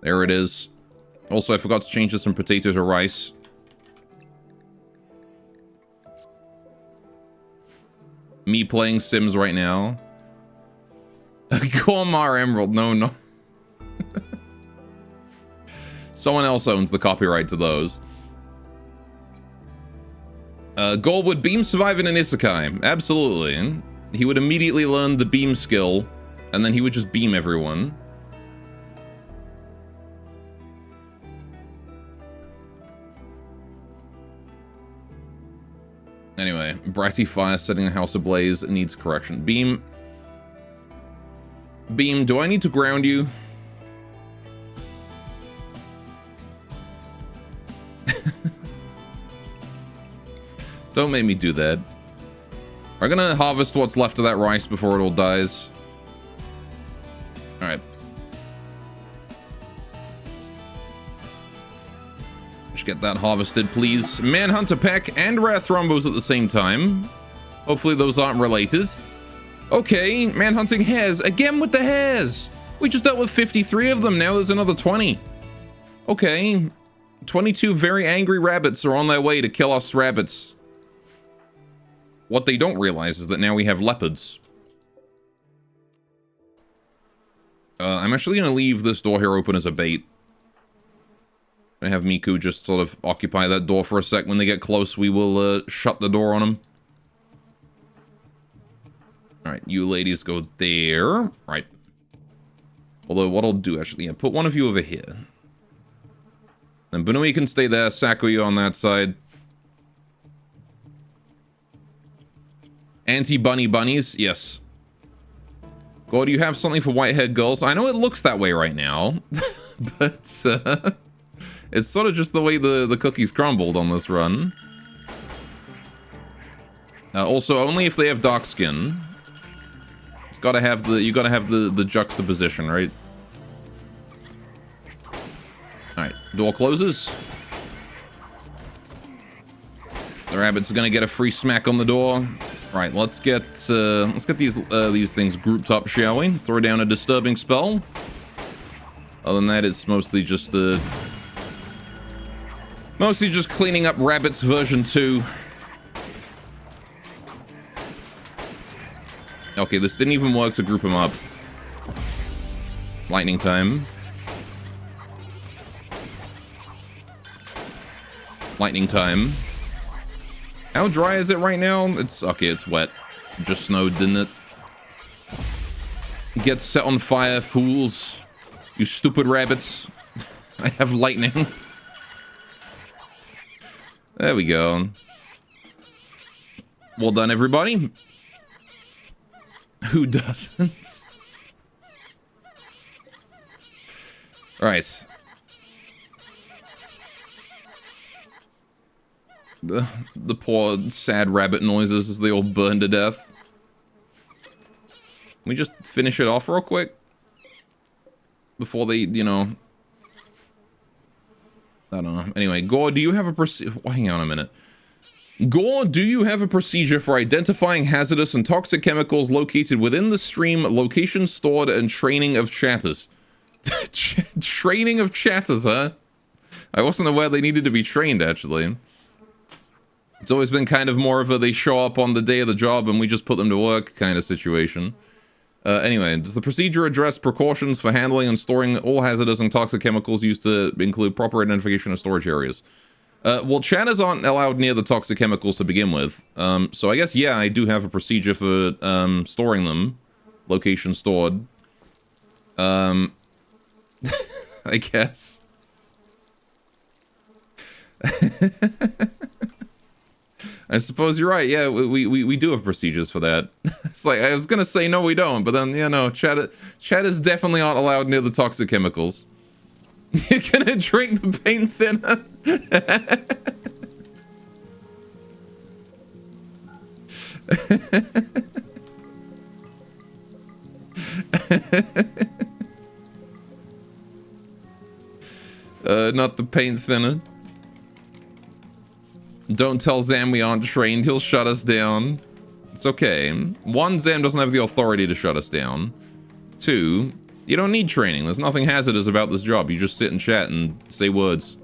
There it is. Also, I forgot to change this from potato to rice. Me playing Sims right now. Gormar Emerald. No, no. Someone else owns the copyright to those. Gold, would Beam survive in an isekai? Absolutely. He would immediately learn the beam skill, and then he would just beam everyone. Anyway, Bratty Fire setting a house ablaze needs correction. Beam, do I need to ground you? Don't make me do that. We're gonna harvest what's left of that rice before it all dies. Alright. Just get that harvested, please. Manhunter Peck and Rare Thrombos at the same time. Hopefully those aren't related. Okay, manhunting hares. Again with the hares! We just dealt with 53 of them, now there's another 20. Okay. 22 very angry rabbits are on their way to kill us rabbits. What they don't realize is that now we have leopards. I'm actually going to leave this door here open as a bait. I have Miku just sort of occupy that door for a sec. When they get close, we will shut the door on them. Alright, you ladies go there. Right. Although, what I'll do, actually, yeah, put one of you over here. And Bunui can stay there, Sakuya on that side. Anti-bunny bunnies, yes. God, do you have something for white-haired girls? I know it looks that way right now, but it's sort of just the way the cookies crumbled on this run. Also, only if they have dark skin. It's gotta have you gotta have the juxtaposition, right? Alright, door closes. The rabbit's gonna get a free smack on the door. Right, let's get these things grouped up, shall we? Throw down a disturbing spell. Other than that, it's mostly just cleaning up Rabbits version 2. Okay, this didn't even work to group them up. Lightning time. Lightning time. How dry is it right now? It's okay, it's wet. It just snowed, didn't it? Get set on fire, fools. You stupid rabbits. I have lightning. There we go. Well done, everybody. Who doesn't? Right. The poor, sad rabbit noises as they all burn to death. Can we just finish it off real quick? Before they, you know... I don't know. Anyway, Gore, do you have a procedure... Hang on a minute. Gore, do you have a procedure for identifying hazardous and toxic chemicals located within the stream, location stored, and training of chatters? Training of chatters, huh? I wasn't aware they needed to be trained, actually. It's always been kind of more of a they show up on the day of the job and we just put them to work kind of situation. Anyway, does the procedure address precautions for handling and storing all hazardous and toxic chemicals used to include proper identification of storage areas? Well, chatters aren't allowed near the toxic chemicals to begin with. So I guess, yeah, I do have a procedure for storing them. Location stored. I guess. I suppose you're right. Yeah, we do have procedures for that. It's like, I was gonna say no, we don't, but then, yeah, no, chatters definitely aren't allowed near the toxic chemicals. You're gonna drink the paint thinner? Not the paint thinner. Don't tell Zam we aren't trained, he'll shut us down. It's okay. One, Zam doesn't have the authority to shut us down. Two, you don't need training. There's nothing hazardous about this job. You just sit and chat and say words.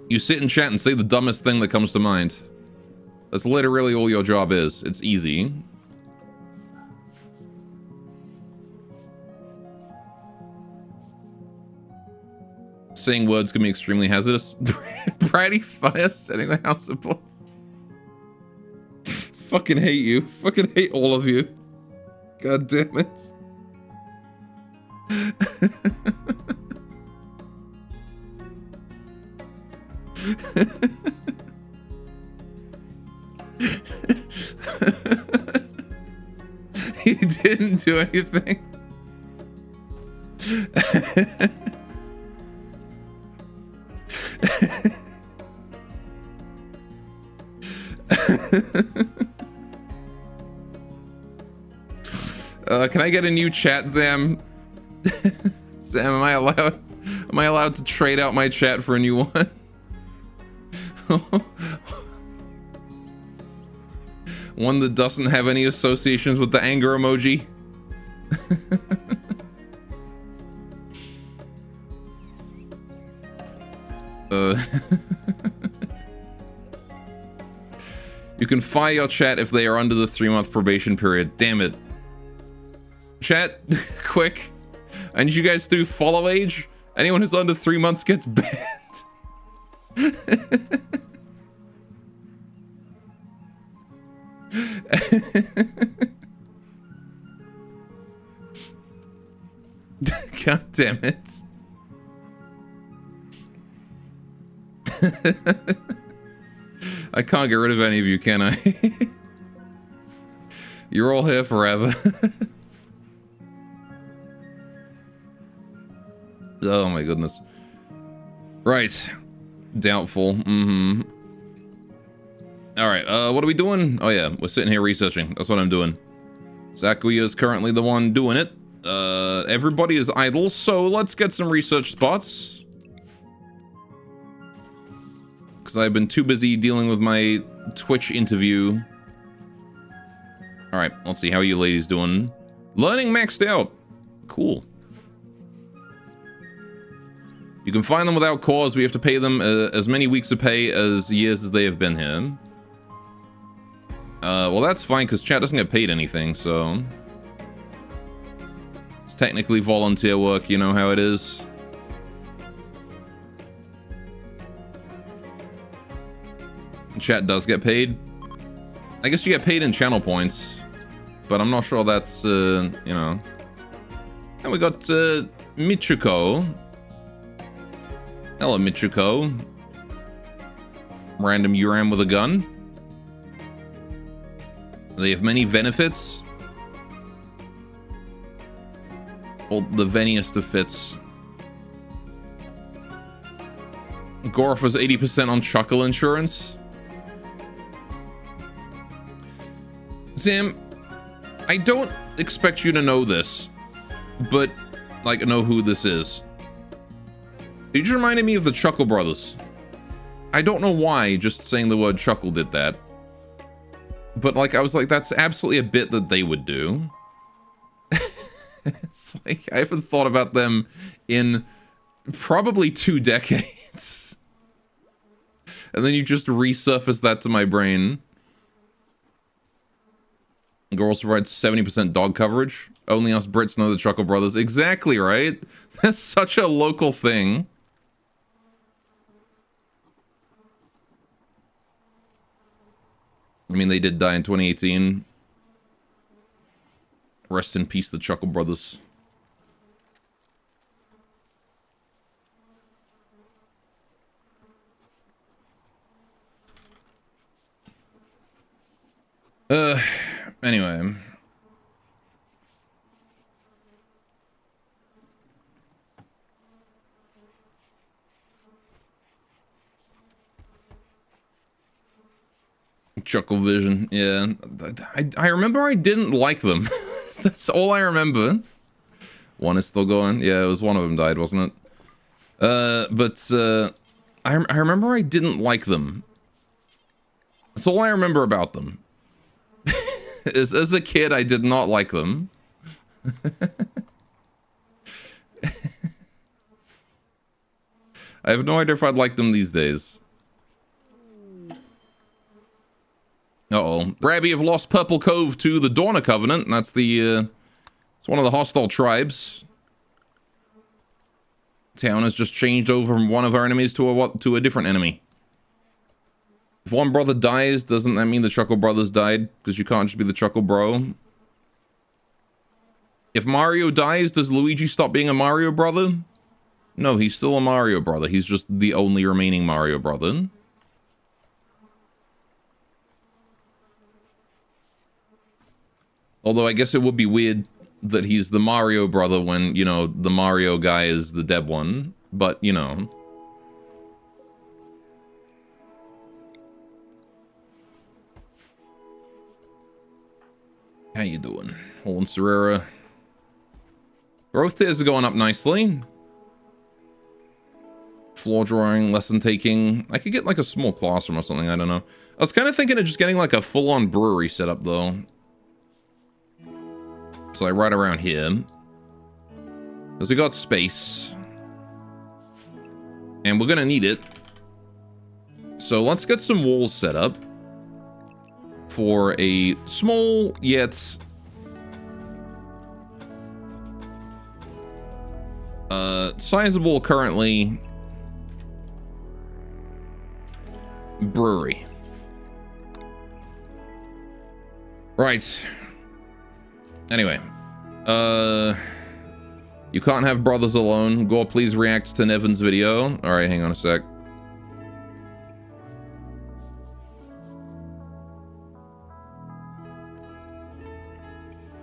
You sit and chat and say the dumbest thing that comes to mind. That's literally all your job is. It's easy. Saying words can be extremely hazardous. Bratty fire setting the house ablaze. Fucking hate you. Fucking hate all of you. God damn it. He didn't do anything. Can I get a new chat, Zam? Zam, am I allowed to trade out my chat for a new one? One that doesn't have any associations with the anger emoji? You can fire your chat if they are under the 3-month probation period. Damn it. Chat, quick. I need you guys to follow age. Anyone who's under 3 months gets banned. God damn it. I can't get rid of any of you, can I? You're all here forever. Oh my goodness. Right. Doubtful. Mm-hmm. Alright, what are we doing? Oh yeah, we're sitting here researching. That's what I'm doing. Zakuya is currently the one doing it. Everybody is idle, so let's get some research spots. Because I've been too busy dealing with my Twitch interview. Alright, let's see. How are you ladies doing? Learning maxed out. Cool. You can find them without cause. We have to pay them as many weeks of pay as years as they have been here. Well, that's fine, because chat doesn't get paid anything, so... It's technically volunteer work, you know how it is. Chat does get paid. I guess you get paid in channel points, but I'm not sure that's, you know. And we got Michuko. Hello, Michuko. Random Yuran with a gun. They have many benefits. Well, the veniest of fits. Goroth was 80% on Chuckle insurance. Sam, I don't expect you to know this, but, like, know who this is. You just reminded me of the Chuckle Brothers. I don't know why just saying the word Chuckle did that. But, like, I was like, that's absolutely a bit that they would do. It's like, I haven't thought about them in probably 2 decades. And then you just resurface that to my brain. Girls provides 70% dog coverage. Only us Brits know the Chuckle Brothers. Exactly, right? That's such a local thing. I mean, they did die in 2018. Rest in peace, the Chuckle Brothers. Anyway. Chuckle Vision, yeah. I remember I didn't like them. That's all I remember. One is still going. Yeah, it was one of them died, wasn't it? I remember I didn't like them. That's all I remember about them. As a kid, I did not like them. I have no idea if I'd like them these days. Uh-oh. Brabby have lost Purple Cove to the Dorna Covenant. That's the, it's one of the hostile tribes. Town has just changed over from one of our enemies to a different enemy. If one brother dies, doesn't that mean the Chuckle Brothers died? Because you can't just be the Chuckle Bro. If Mario dies, does Luigi stop being a Mario brother? No, he's still a Mario brother. He's just the only remaining Mario brother. Although I guess it would be weird that he's the Mario brother when, you know, the Mario guy is the dead one. But, you know. How you doing? Holland Serrera. Growth is going up nicely. Floor drawing, lesson taking. I could get like a small classroom or something, I don't know. I was kind of thinking of just getting like a full-on brewery setup though. So like right around here. Because we got space. And we're gonna need it. So let's get some walls set up. For a small yet sizable currently brewery. Right. Anyway, you can't have brothers alone. Gore, please react to Nevin's video. All right, hang on a sec.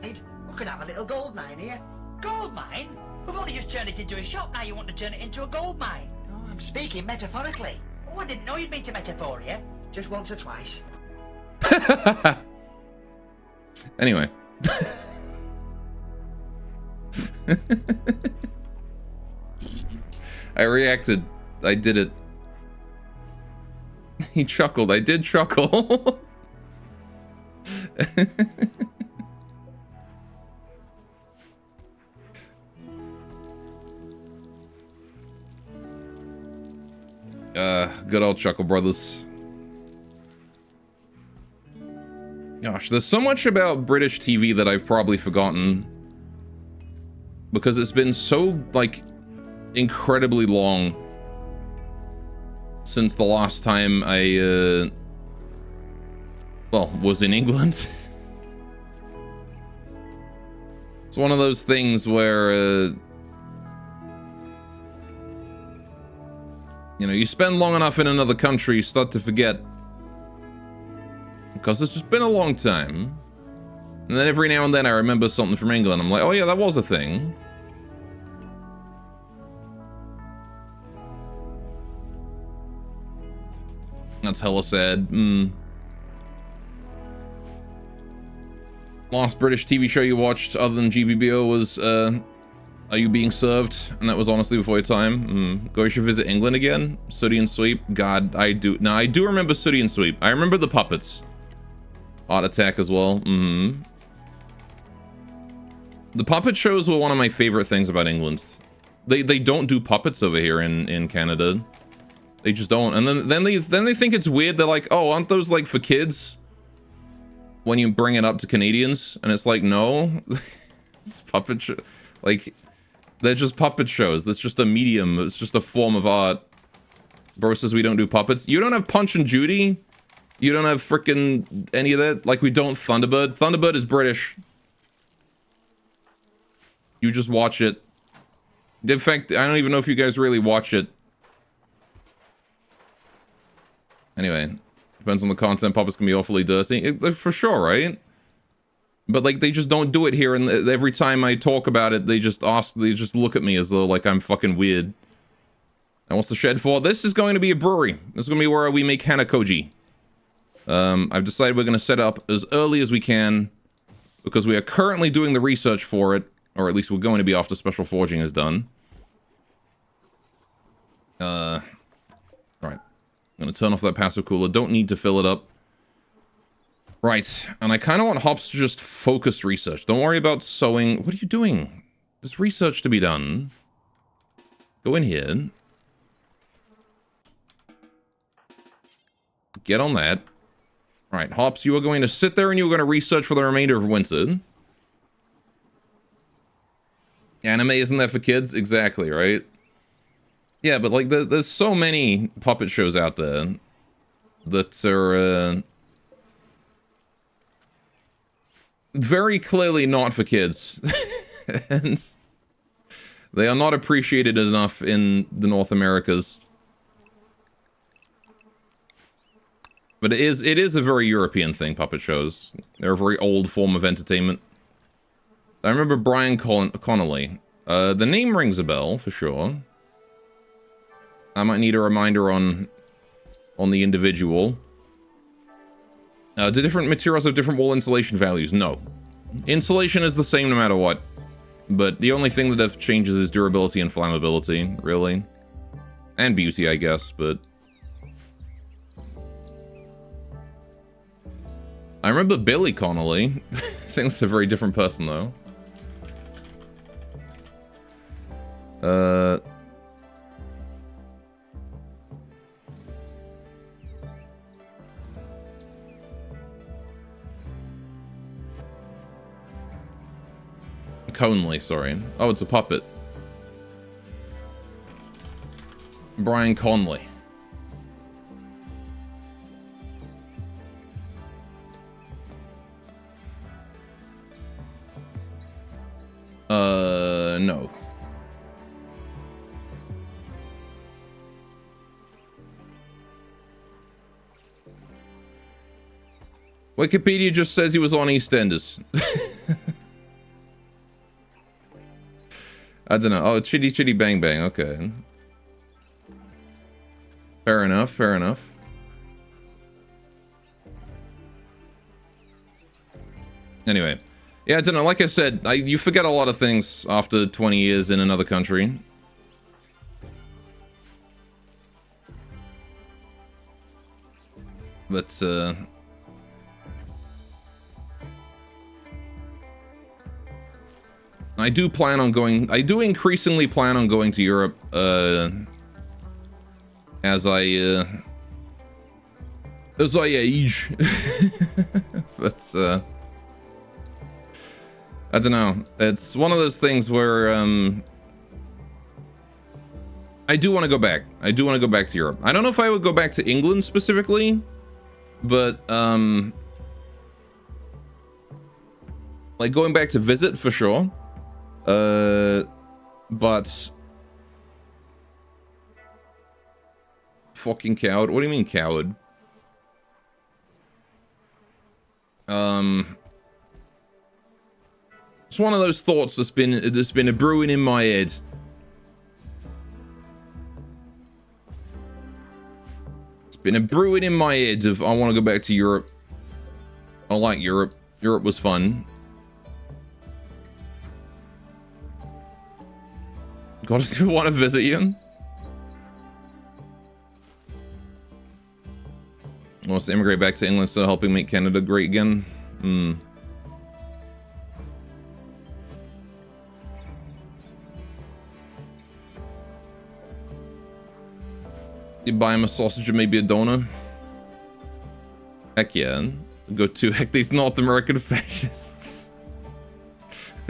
We could have a little gold mine here. Gold mine? We've only just turned it into a shop. Now you want to turn it into a gold mine? Oh, I'm speaking metaphorically. Oh, I didn't know you'd mean to metaphor here. Just once or twice. Anyway. I reacted. I did it. He chuckled. I did chuckle. Good old Chuckle Brothers. Gosh, there's so much about British TV that I've probably forgotten. because it's been so, like, incredibly long since the last time I, well, was in England. It's one of those things where, you know, you spend long enough in another country, you start to forget. Because it's just been a long time. And then every now and then I remember something from England. I'm like, oh yeah, that was a thing. That's hella sad. Last British TV show you watched other than GBBO was Are You Being Served? And that was honestly before your time. Go, you should visit England again. Sooty and Sweep. God, I do. No, I do remember Sooty and Sweep. I remember the puppets. Art Attack as well. The puppet shows were one of my favorite things about England. They don't do puppets over here in Canada. They just don't. And then they think it's weird. They're like, oh, aren't those like for kids? When you bring it up to Canadians, and it's like, no, it's puppet show. Like, they're just puppet shows. That's just a medium. It's just a form of art. Bro says we don't do puppets. You don't have Punch and Judy. You don't have frickin' any of that. Like, we don't Thunderbird. Thunderbird is British. You just watch it. In fact, I don't even know if you guys really watch it. Anyway. Depends on the content. Puppets can be awfully dirty. For sure, right? But, like, they just don't do it here. And every time I talk about it, they just look at me as though, like, I'm fucking weird. And what's the shed for? This is going to be a brewery. This is going to be where we make Hanakoji. I've decided we're going to set up as early as we can. Because we are currently doing the research for it. Or at least we're going to be after Special Forging is done. Right. I'm going to turn off that passive cooler. Don't need to fill it up. Right. And I kind of want Hops to just focus research. Don't worry about sewing. What are you doing? There's research to be done. Go in here. Get on that. Right. Hops, you are going to sit there and you are going to research for the remainder of winter. Anime, isn't that for kids? Exactly, right? Yeah, but like there's so many puppet shows out there that are very clearly not for kids. And they are not appreciated enough in the North Americas. But it is a very European thing, puppet shows. They're a very old form of entertainment. I remember Brian Connolly. The name rings a bell, for sure. I might need a reminder on the individual. Do different materials have different wall insulation values? No. Insulation is the same no matter what. But the only thing that changes is durability and flammability, really. And beauty, I guess, but... I remember Billy Connolly. I think that's a very different person, though. Conley, sorry. Oh, it's a puppet. Brian Conley. No. Wikipedia just says he was on EastEnders. I don't know. Oh, Chitty Chitty Bang Bang. Okay. Fair enough. Fair enough. Anyway. Yeah, I don't know. Like I said, you forget a lot of things after 20 years in another country. But, I do increasingly plan on going to Europe, as I age. But, I don't know. It's one of those things where I do want to go back. I do want to go back to Europe. I don't know if I would go back to England specifically, but like going back to visit for sure. But fucking coward. What do you mean coward? It's one of those thoughts that's been a brewing in my head. It's been a brewing in my head of I want to go back to Europe. I like Europe. Europe was fun. God, do you want to visit you? Wants to immigrate back to England instead of helping make Canada great again. You buy him a sausage and maybe a donut. Heck yeah. Go to heck these North American fascists.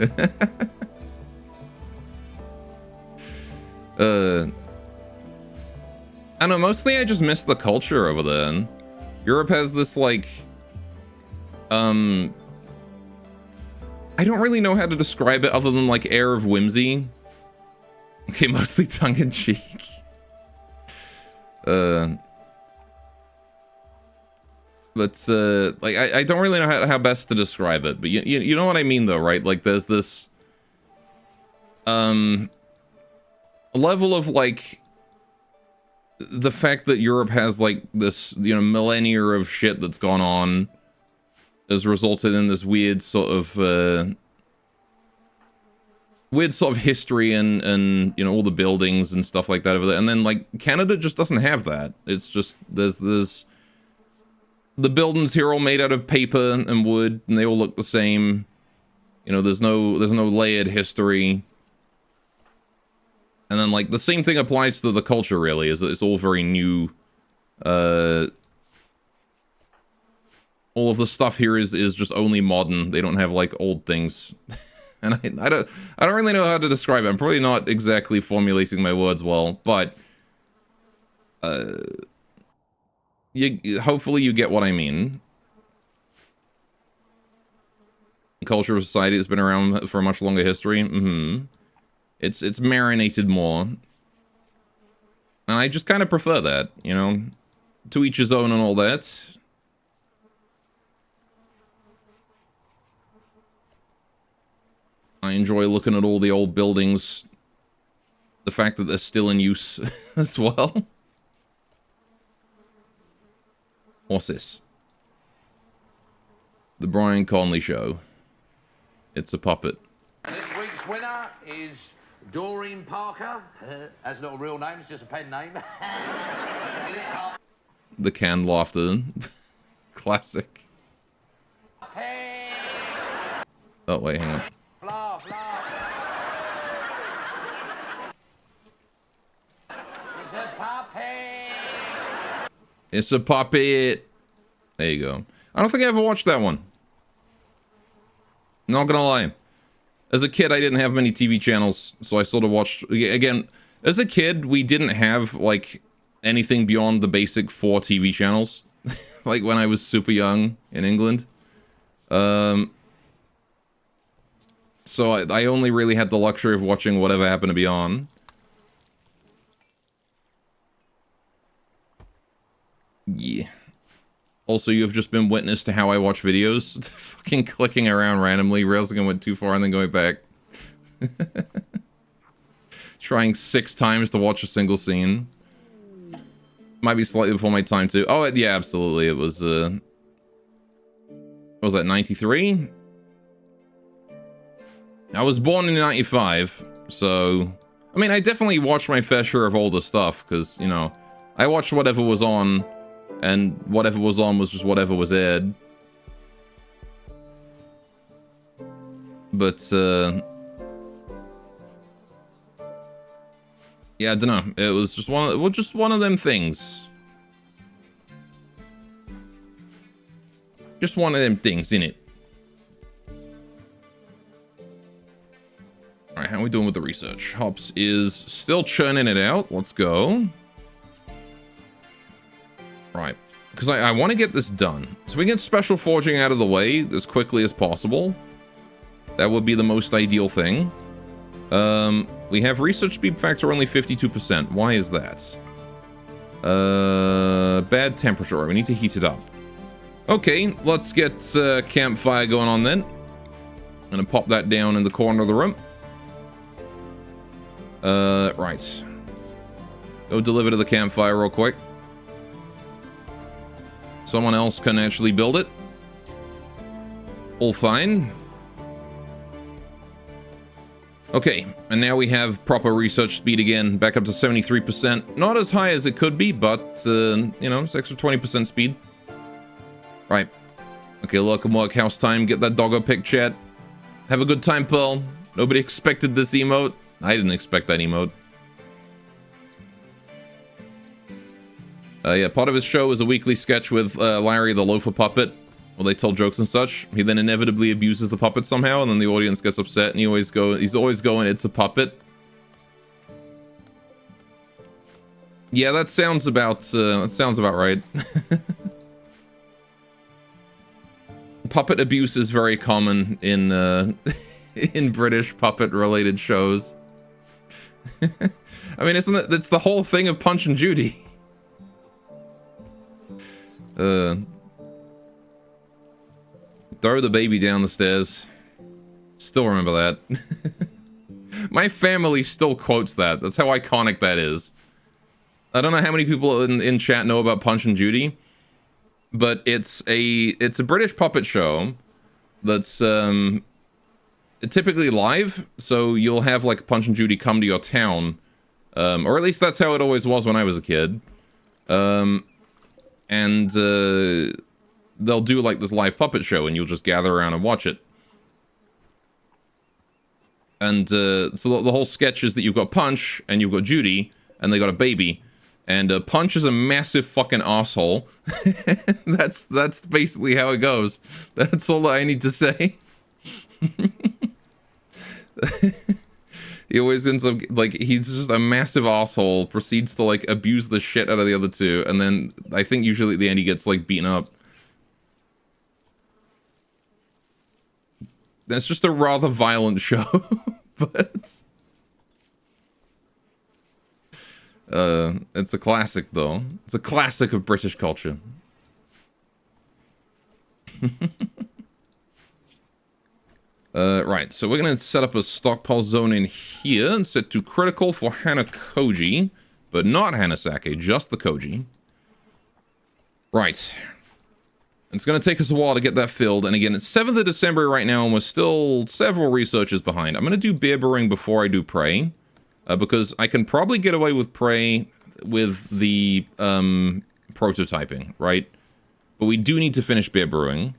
I don't know, mostly I just miss the culture over there. Europe has this like I don't really know how to describe it other than like air of whimsy. Okay, mostly tongue-in-cheek. But like I don't really know how best to describe it, but you know what I mean though, right? Like there's this level of like the fact that Europe has like this, you know, millennia of shit that's gone on has resulted in this weird sort of history and you know, all the buildings and stuff like that over there. And then like Canada just doesn't have that. It's just there's the buildings here are all made out of paper and wood and they all look the same. You know, there's no layered history. And then like the same thing applies to the culture really, is it's all very new. All of the stuff here is just only modern. They don't have like old things. And I don't really know how to describe it. I'm probably not exactly formulating my words well, but hopefully you get what I mean. Culture of society has been around for a much longer history. It's marinated more. And I just kind of prefer that, you know? To each his own and all that. I enjoy looking at all the old buildings. The fact that they're still in use as well. What's this? The Brian Conley Show. It's a puppet. This week's winner is Doreen Parker. That's not a real name, it's just a pen name. The canned laughter. Classic. Hey. Oh, wait, hang on. Laugh, laugh. It's a puppet. It's a puppet. There you go. I don't think I ever watched that one. Not gonna lie. As a kid, I didn't have many TV channels, so I sort of watched... Again, as a kid, we didn't have, like, anything beyond the basic 4 TV channels. Like, when I was super young in England. So I only really had the luxury of watching whatever happened to be on. Yeah. Also, you have just been witness to how I watch videos. Fucking clicking around randomly, realizing I went too far and then going back. Trying 6 times to watch a single scene. Might be slightly before my time too. Oh, yeah, absolutely. It was, what was that, 93? I was born in 95, so... I mean, I definitely watched my fair share of older stuff, because, you know, I watched whatever was on, and whatever was on was just whatever was aired. But, yeah, I don't know. It was just one of them things. Just one of them things, innit? how are we doing with the research? Hops is still churning it out. Let's go. Right. Because I want to get this done. So we get special forging out of the way as quickly as possible. That would be the most ideal thing. We have research speed factor only 52%. Why is that? Bad temperature. We need to heat it up. Okay, let's get campfire going on then. I'm gonna pop that down in the corner of the room. Right. Go deliver to the campfire real quick. Someone else can actually build it. All fine. Okay, and now we have proper research speed again, back up to 73%. Not as high as it could be, but, you know, it's extra 20% speed. Right. Okay, look and work, house time. Get that doggo pic, chat. Have a good time, Pearl. Nobody expected this emote. I didn't expect that emote. Yeah, part of his show is a weekly sketch with Larry the Loafer Puppet, where they tell jokes and such. He then inevitably abuses the puppet somehow, and then the audience gets upset, and he's always going, it's a puppet. Yeah, that sounds about right. Puppet abuse is very common in in British puppet-related shows. I mean, that's the whole thing of Punch and Judy. Throw the baby down the stairs. Still remember that. My family still quotes that. That's how iconic that is. I don't know how many people in chat know about Punch and Judy, but it's a British puppet show that's typically live. So you'll have like Punch and Judy come to your town, or at least that's how it always was when I was a kid. And they'll do like this live puppet show, and you'll just gather around and watch it. And so the whole sketch is that you've got Punch and you've got Judy, and they got a baby. And Punch is a massive fucking asshole. That's basically how it goes. That's all I need to say. He always ends up like, he's just a massive asshole, proceeds to like abuse the shit out of the other two, and then I think usually at the end he gets like beaten up. That's just a rather violent show, but it's a classic though. It's a classic of British culture. Right, so we're gonna set up a stockpile zone in here and set to critical for Hanakoji, but not Hanasake, just the Koji. Right. It's gonna take us a while to get that filled, and again, it's 7th of December right now, and we're still several researches behind. I'm gonna do beer brewing before I do Prey, because I can probably get away with Prey with the prototyping, right? But we do need to finish beer brewing.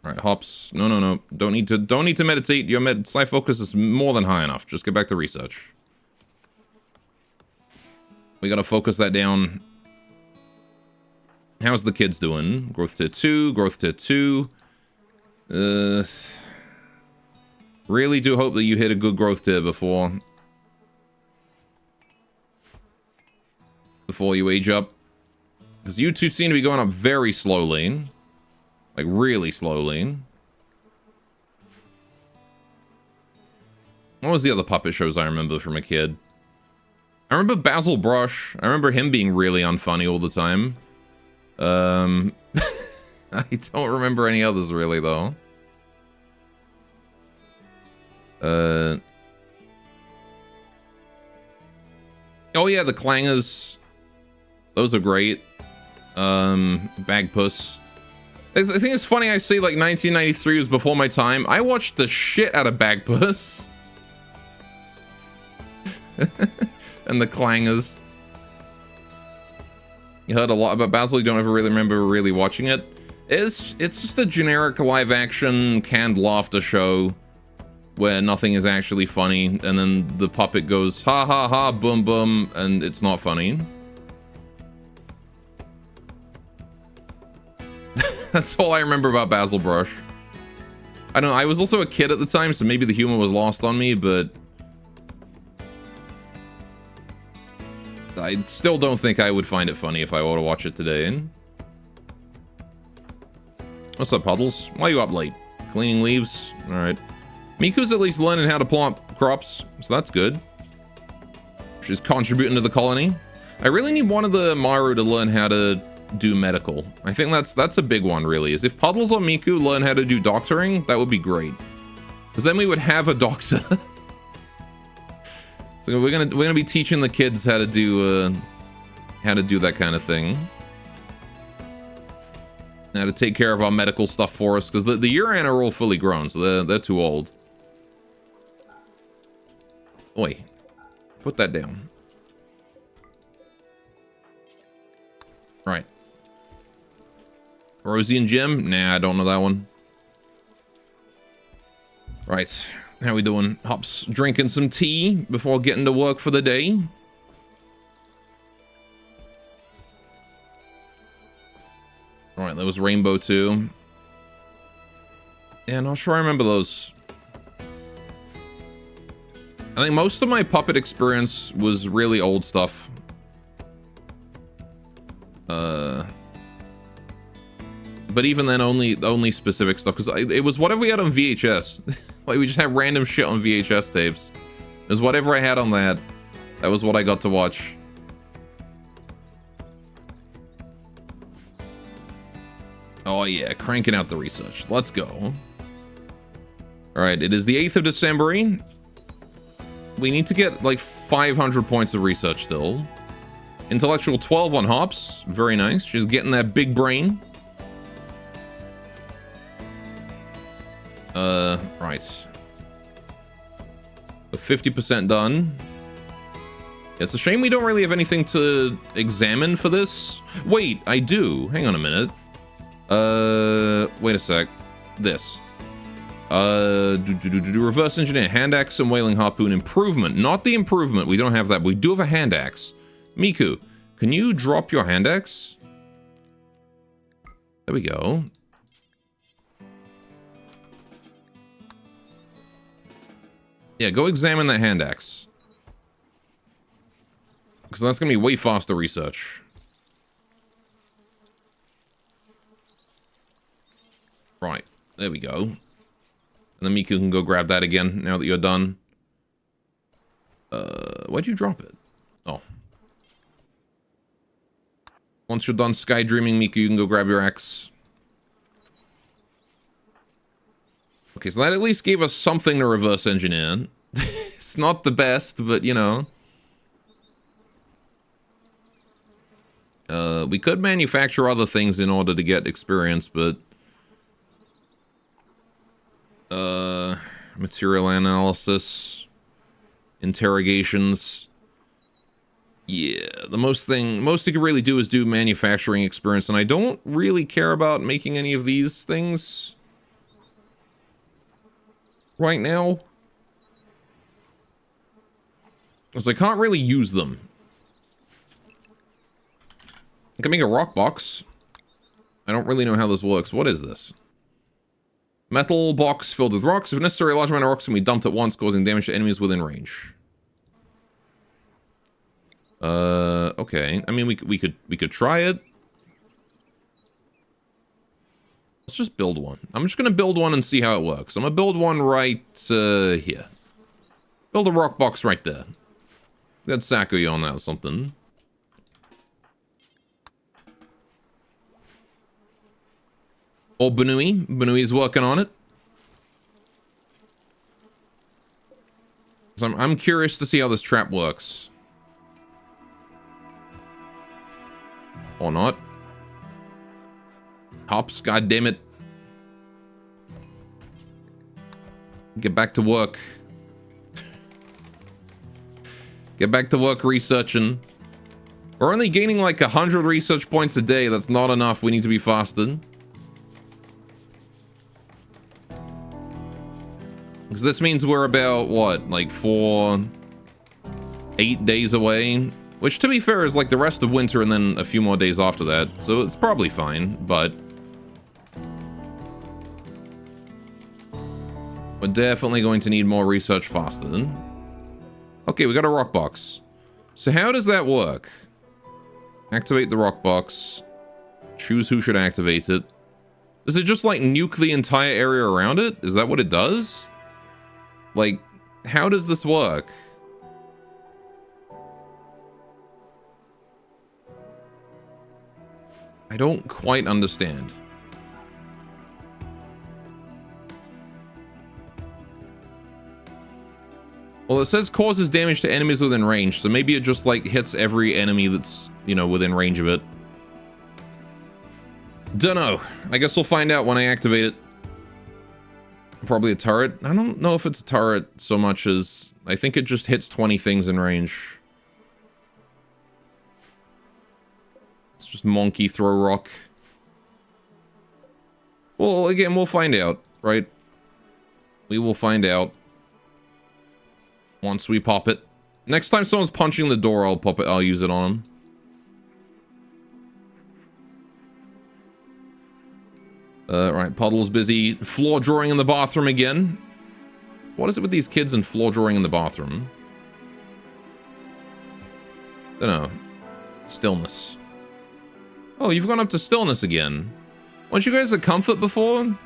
Alright, Hops. No. Don't need to meditate. Your psi focus is more than high enough. Just get back to research. We gotta focus that down. How's the kids doing? Growth tier 2, growth tier 2. Really do hope that you hit a good growth tier before you age up. Because you two seem to be going up very slowly. Like, really slowly. What was the other puppet shows I remember from a kid? I remember Basil Brush. I remember him being really unfunny all the time. I don't remember any others, really, though. Oh, yeah, the Clangers. Those are great. Bagpuss. I think it's funny I say like 1993 was before my time. I watched the shit out of Bagpuss. And the Clangers. You heard a lot about Basil, you don't ever really remember really watching it. It's just a generic live action canned laughter show where nothing is actually funny, and then the puppet goes ha ha ha boom boom, and it's not funny. That's all I remember about Basil Brush. I don't know, I was also a kid at the time, so maybe the humor was lost on me, but I still don't think I would find it funny if I were to watch it today. What's up, Puddles? Why are you up late? Cleaning leaves? Alright. Miku's at least learning how to plant crops, so that's good. She's contributing to the colony. I really need one of the Maru to learn how to do medical. I think that's a big one, really, is if Puddles or Miku learn how to do doctoring, that would be great. Because then we would have a doctor. So we're gonna be teaching the kids how to do that kind of thing. How to take care of our medical stuff for us, because the Yuran are all fully grown, so they're too old. Oi, put that down. Right. Rosie and Jim? Nah, I don't know that one. Right. How we doing? Hops drinking some tea before getting to work for the day. Alright, that was Rainbow 2. Yeah, not sure I remember those. I think most of my puppet experience was really old stuff. But even then, only specific stuff, because it was whatever we had on VHS. Like, we just had random shit on VHS tapes. It was whatever I had on that. That was what I got to watch. Oh yeah, cranking out the research. Let's go. Alright, it is the 8th of December. We need to get like 500 points of research still. Intellectual 12 on Hops. Very nice. She's getting that big brain. Right. The 50% done. It's a shame we don't really have anything to examine for this. Wait, I do. Hang on a minute. Wait a sec. This. Reverse engineer, hand axe and whaling harpoon improvement. Not the improvement. We don't have that. But we do have a hand axe. Miku, can you drop your hand axe? There we go. Yeah, go examine that hand axe. Because that's going to be way faster research. Right, there we go. And then Miku can go grab that again now that you're done. Why'd you drop it? Oh. Once you're done sky dreaming, Miku, you can go grab your axe. Okay, so that at least gave us something to reverse engineer. It's not the best, but you know. We could manufacture other things in order to get experience, but... material analysis. Interrogations. Yeah, the most you can really do is do manufacturing experience, and I don't really care about making any of these things right now, because I can't really use them. I can make a rock box. I don't really know how this works. What is this? Metal box filled with rocks. If necessary, a large amount of rocks can be dumped at once, causing damage to enemies within range. Okay. I mean, we could try it. Let's just build one. I'm just gonna build one and see how it works. I'm gonna build one right here. Build a rock box right there. Got Sakuya on that or something. Or Benui. Benui's working on it. So I'm curious to see how this trap works. Or not. Hops, goddammit. Get back to work. Get back to work researching. We're only gaining like 100 research points a day. That's not enough. We need to be faster. Because this means we're about, what, like 8 days away? Which, to be fair, is like the rest of winter and then a few more days after that. So it's probably fine, but... We're definitely going to need more research faster then. Okay, we got a rock box. So how does that work? Activate the rock box. Choose who should activate it. Does it just like nuke the entire area around it? Is that what it does? Like, how does this work? I don't quite understand. Well, it says causes damage to enemies within range, so maybe it just like hits every enemy that's, you know, within range of it. Dunno. I guess we'll find out when I activate it. Probably a turret. I don't know if it's a turret so much as I think it just hits 20 things in range. It's just monkey throw rock. Well, again, we'll find out, right? We will find out once we pop it. Next time someone's punching the door, I'll pop it. I'll use it on them. Right, Puddle's busy floor drawing in the bathroom again. What is it with these kids and floor drawing in the bathroom? Dunno. Stillness. Oh, you've gone up to stillness again. Weren't you guys at comfort before?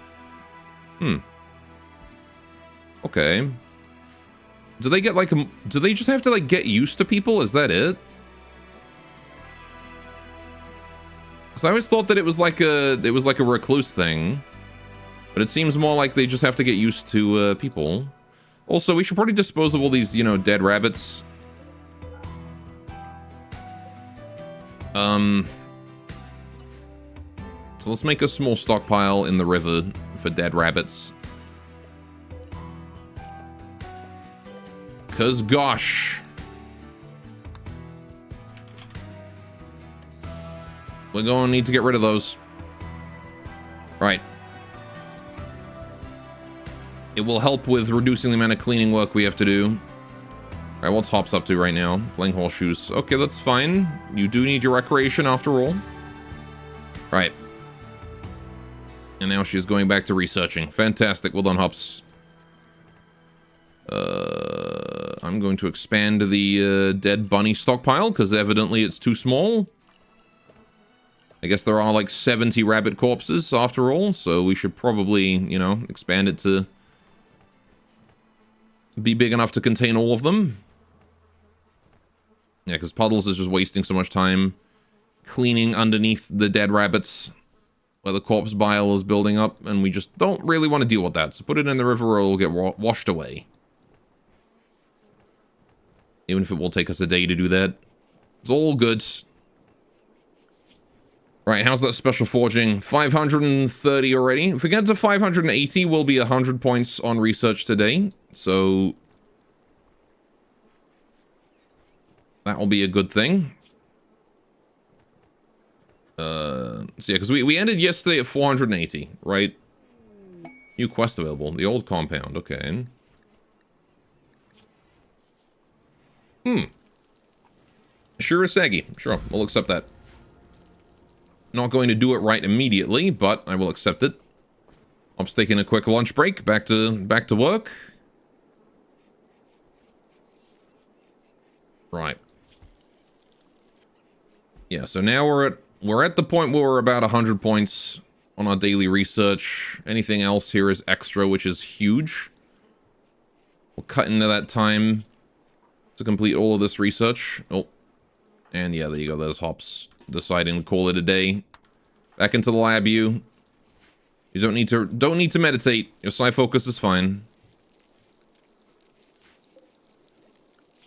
Okay. Do they get like a... Do they just have to like get used to people? Is that it? Because I always thought that it was like a recluse thing. But it seems more like they just have to get used to people. Also, we should probably dispose of all these, you know, dead rabbits. So let's make a small stockpile in the river for dead rabbits. Cause gosh. We're going to need to get rid of those. Right. It will help with reducing the amount of cleaning work we have to do. Alright, what's Hops up to right now? Playing horseshoes. Okay, that's fine. You do need your recreation after all. Right. And now she's going back to researching. Fantastic. Well done, Hops. I'm going to expand the dead bunny stockpile, because evidently it's too small. I guess there are like 70 rabbit corpses after all, so we should probably, you know, expand it to be big enough to contain all of them. Yeah, because Puddles is just wasting so much time cleaning underneath the dead rabbits where the corpse bile is building up, and we just don't really want to deal with that. So put it in the river or it'll get washed away. Even if it will take us a day to do that. It's all good. Right, how's that special forging? 530 already. If we get to 580, we'll be 100 points on research today. So that will be a good thing. So yeah, because we ended yesterday at 480, right? New quest available. The old compound, okay. Shirasagi. Sure, we'll accept that. Not going to do it right immediately, but I will accept it. I'm just taking a quick lunch break. Back to work. Right. Yeah, so now we're at the point where we're about 100 points on our daily research. Anything else here is extra, which is huge. We'll cut into that time to complete all of this research. Oh. And yeah, there you go. There's Hops deciding to call it a day. Back into the lab, you. You don't need to meditate. Your psi focus is fine.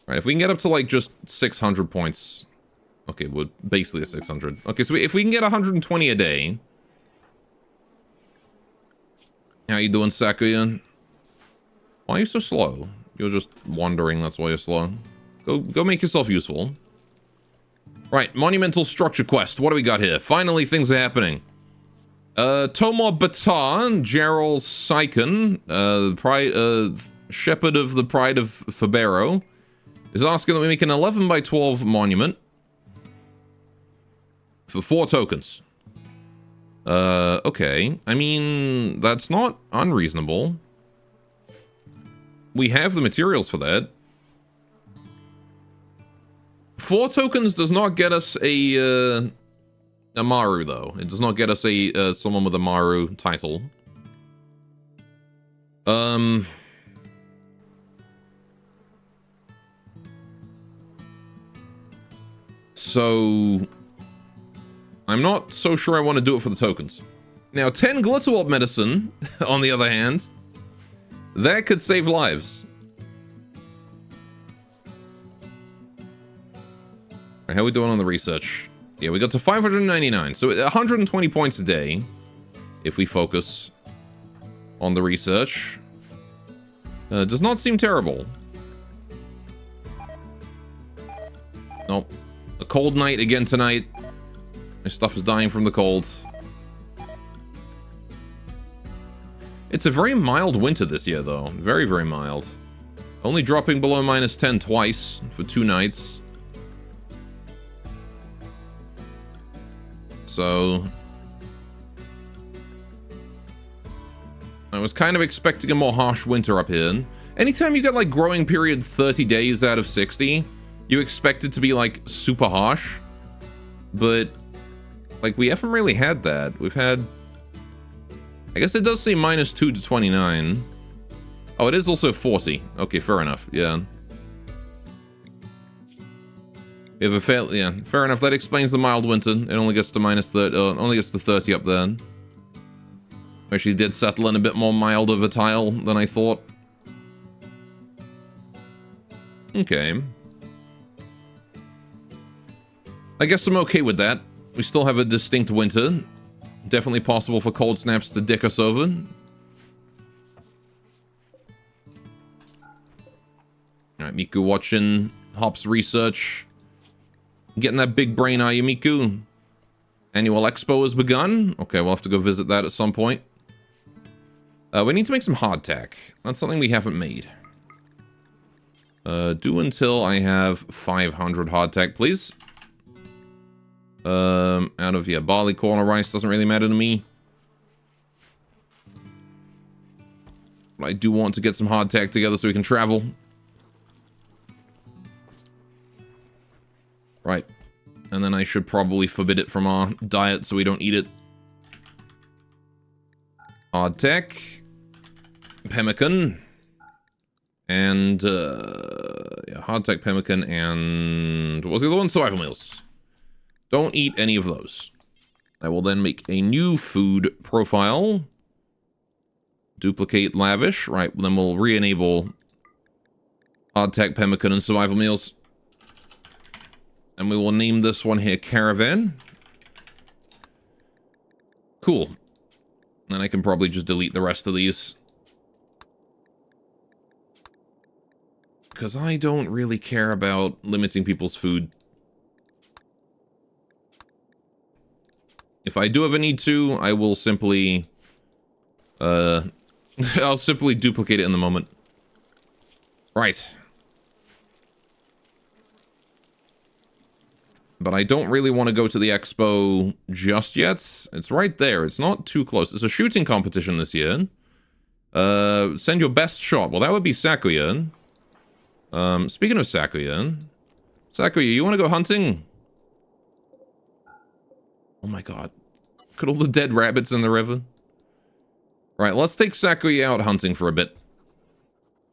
Alright, if we can get up to like just 600 points. Okay, we're basically at 600. Okay, so if we can get 120 a day. How you doing, Sakuya? Why are you so slow? You're just wandering, that's why you're slow. Go make yourself useful. Right, monumental structure quest. What do we got here? Finally, things are happening. Tomor Batan, Gerald Syken, Shepherd of the Pride of Fabero, is asking that we make an 11 by 12 monument for 4 tokens. Okay. I mean, that's not unreasonable. we have the materials for that. 4 tokens does not get us a Maru, though. It does not get us a someone with a Maru title. So I'm not so sure I want to do it for the tokens. Now, 10 Glitterwort medicine, on the other hand, that could save lives. Right, how are we doing on the research? Yeah, we got to 599, so 120 points a day if we focus on the research. Does not seem terrible. Nope. A cold night again tonight. My stuff is dying from the cold. It's a very mild winter this year, though. Very, very mild. Only dropping below -10 twice for 2 nights. So I was kind of expecting a more harsh winter up here. Anytime you get, like, growing period 30 days out of 60, you expect it to be, like, super harsh. But, like, we haven't really had that. We've had... I guess it does say -2 to 29. Oh, it is also 40. Okay, fair enough. Yeah. We have a fair... Yeah, fair enough. That explains the mild winter. It only gets to -30... only gets to 30 up there. Actually did settle in a bit more mild of a tile than I thought. Okay. I guess I'm okay with that. We still have a distinct winter. Definitely possible for cold snaps to dick us over. Alright, Miku watching Hop's research. Getting that big brain, are you, Miku? Annual Expo has begun. Okay, we'll have to go visit that at some point. We need to make some hardtack. That's something we haven't made. Do until I have 500 hardtack, please. Out of, yeah, barley, corn, or rice doesn't really matter to me. But I do want to get some hardtack together so we can travel. Right. And then I should probably forbid it from our diet so we don't eat it. Hardtack. Pemmican. And, yeah, hardtack, pemmican, and... what was the other one? Survival meals. Don't eat any of those. I will then make a new food profile. Duplicate lavish. Right, then we'll re-enable hardtack, pemmican, and survival meals. And we will name this one here Caravan. Cool. Then I can probably just delete the rest of these. Because I don't really care about limiting people's food. If I do ever need to, I will simply... I'll simply duplicate it in the moment. Right. But I don't really want to go to the expo just yet. It's right there. It's not too close. It's a shooting competition this year. Send your best shot. Well, that would be Sakuya. Speaking of Sakuya... Sakuya, you want to go hunting? Oh my god. Look at all the dead rabbits in the river. Right, let's take Sakuya out hunting for a bit.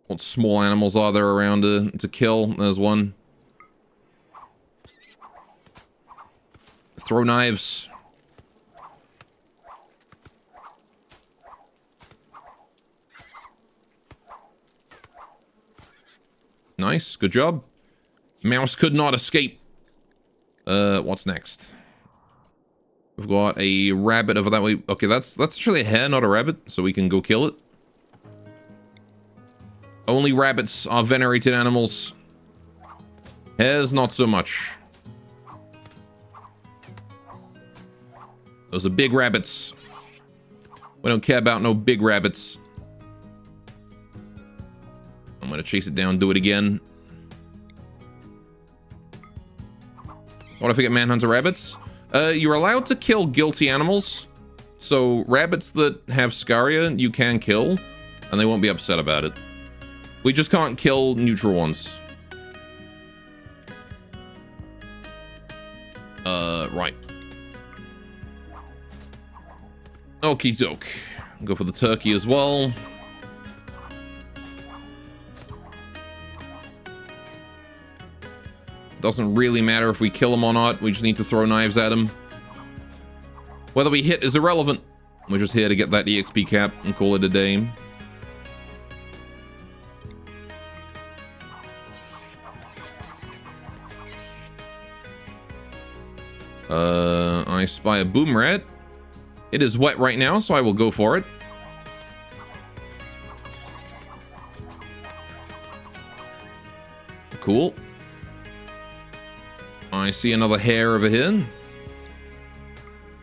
What small animals are there around to kill? There's one. Throw knives. Nice, good job. Mouse could not escape. What's next? We've got a rabbit over that way. Okay, that's actually a hare, not a rabbit, so we can go kill it. Only rabbits are venerated animals. Hares, not so much. Those are big rabbits. We don't care about no big rabbits. I'm gonna chase it down, do it again. What if I get manhunter rabbits? You're allowed to kill guilty animals. So rabbits that have scaria, you can kill, and they won't be upset about it. We just can't kill neutral ones. Right. Okie doke. Go for the turkey as well. Doesn't really matter if we kill him or not. We just need to throw knives at him. Whether we hit is irrelevant. We're just here to get that EXP cap and call it a day. I spy a boom rat. It is wet right now, so I will go for it. Cool. I see another hare over here.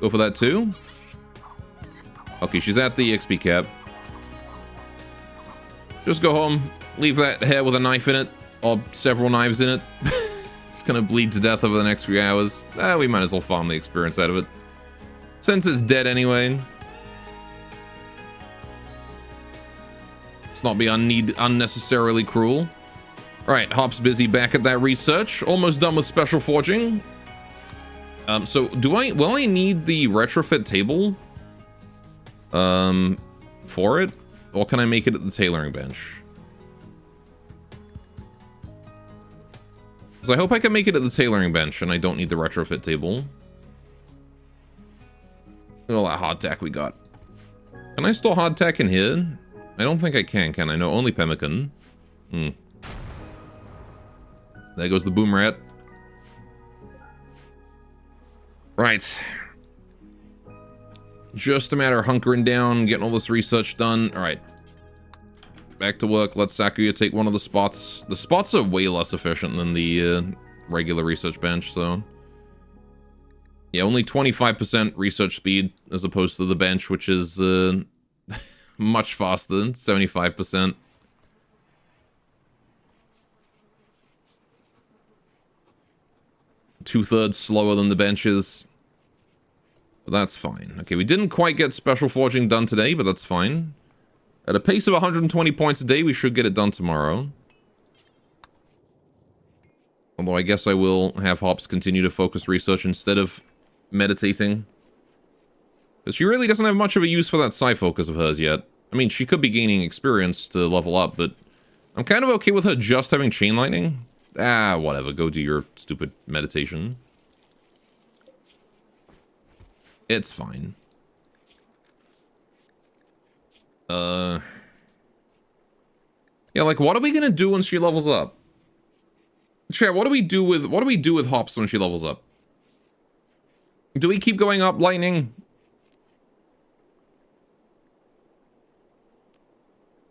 Go for that too. Okay, she's at the EXP cap. Just go home. Leave that hare with a knife in it, or several knives in it. It's gonna bleed to death over the next few hours. We might as well farm the experience out of it. Since it's dead anyway. Let's not be unnecessarily cruel. Alright, Hop's busy back at that research. Almost done with special forging. So will I need the retrofit table? For it? Or can I make it at the tailoring bench? Because I hope I can make it at the tailoring bench and I don't need the retrofit table. Look at all that hardtack we got. Can I store hardtack in here? I don't think I can I? No, only pemmican. There goes the boom rat. Right. Just a matter of hunkering down, getting all this research done. Alright. Back to work. Let Sakuya take one of the spots. The spots are way less efficient than the regular research bench, so... Yeah, only 25% research speed as opposed to the bench, which is much faster, 75%. Two-thirds slower than the benches. But that's fine. Okay, we didn't quite get special forging done today, but that's fine. At a pace of 120 points a day, we should get it done tomorrow. Although I guess I will have Hops continue to focus research instead of meditating. Because she really doesn't have much of a use for that psi focus of hers yet. I mean, she could be gaining experience to level up, but I'm kind of okay with her just having chain lightning. Whatever. Go do your stupid meditation. It's fine. Yeah, like, what are we gonna do when she levels up? Chat, what do we do with Hops when she levels up? Do we keep going up lightning?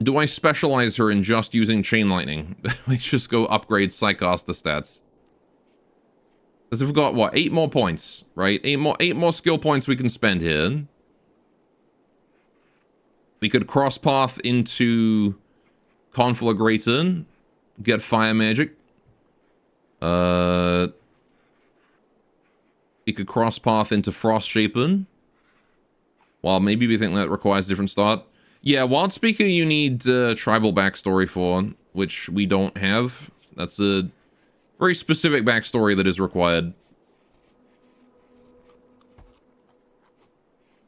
Do I specialize her in just using chain lightning? We just go upgrade Psychosta stats. Because we've got, what, 8 more points, right? 8 more skill points we can spend here. We could cross path into Conflagrator, get fire magic. We could cross path into Frost Shapen. Well, maybe we think that requires a different start. Yeah, Wild Speaker you need tribal backstory for, which we don't have. That's a very specific backstory that is required.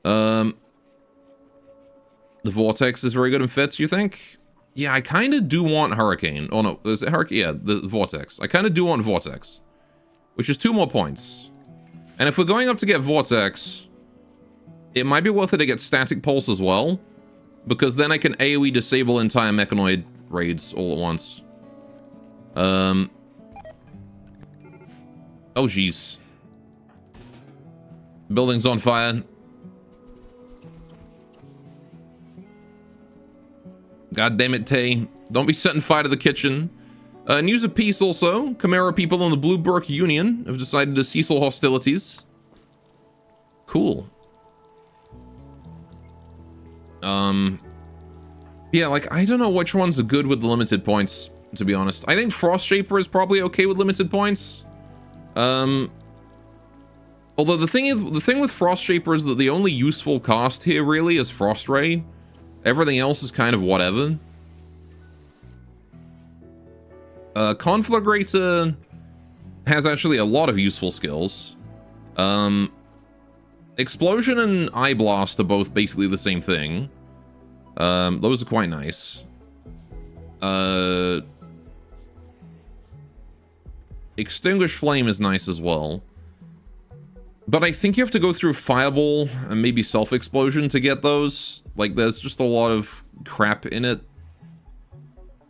The Vortex is very good in fits, you think? Yeah, I kind of do want Hurricane. Oh no, is it Hurricane? Yeah, the Vortex. I kind of do want Vortex, which is 2 more points. And if we're going up to get Vortex, it might be worth it to get Static Pulse as well, because then I can AoE disable entire Mechanoid raids all at once. Oh, jeez. Building's on fire. God damn it, Tay. Don't be setting fire to the kitchen. News of peace also. Chimera people in the Bluebrook Union have decided to cease all hostilities. Cool. Yeah, like, I don't know which ones are good with the limited points, to be honest. I think Frost Shaper is probably okay with limited points. Although the thing with Frost Shaper is that the only useful cast here really is Frost Ray. Everything else is kind of whatever. Conflagrator has actually a lot of useful skills. Explosion and Eye Blast are both basically the same thing. Those are quite nice. Extinguish Flame is nice as well. But I think you have to go through Fireball and maybe Self-Explosion to get those. Like, there's just a lot of crap in it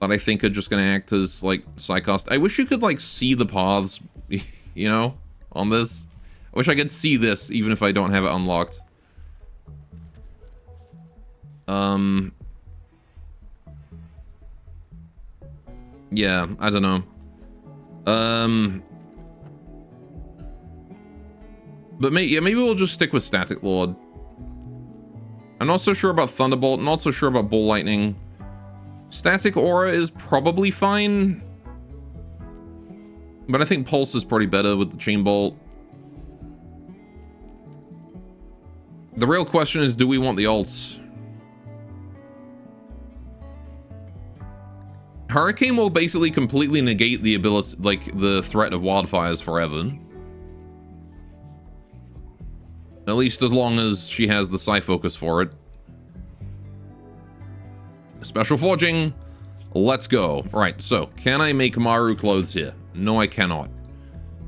that I think are just going to act as, like, Psychost. I wish you could, like, see the paths, you know, on this. I wish I could see this, even if I don't have it unlocked. Yeah, I don't know. But maybe we'll just stick with Static Lord. I'm not so sure about Thunderbolt, not so sure about Ball Lightning. Static Aura is probably fine. But I think Pulse is probably better with the Chain Bolt. The real question is, do we want the ults? Hurricane will basically completely negate the ability, like, the threat of wildfires forever. At least as long as she has the Psi Focus for it. Special Forging. Let's go. Alright, so, can I make Maru clothes here? No, I cannot.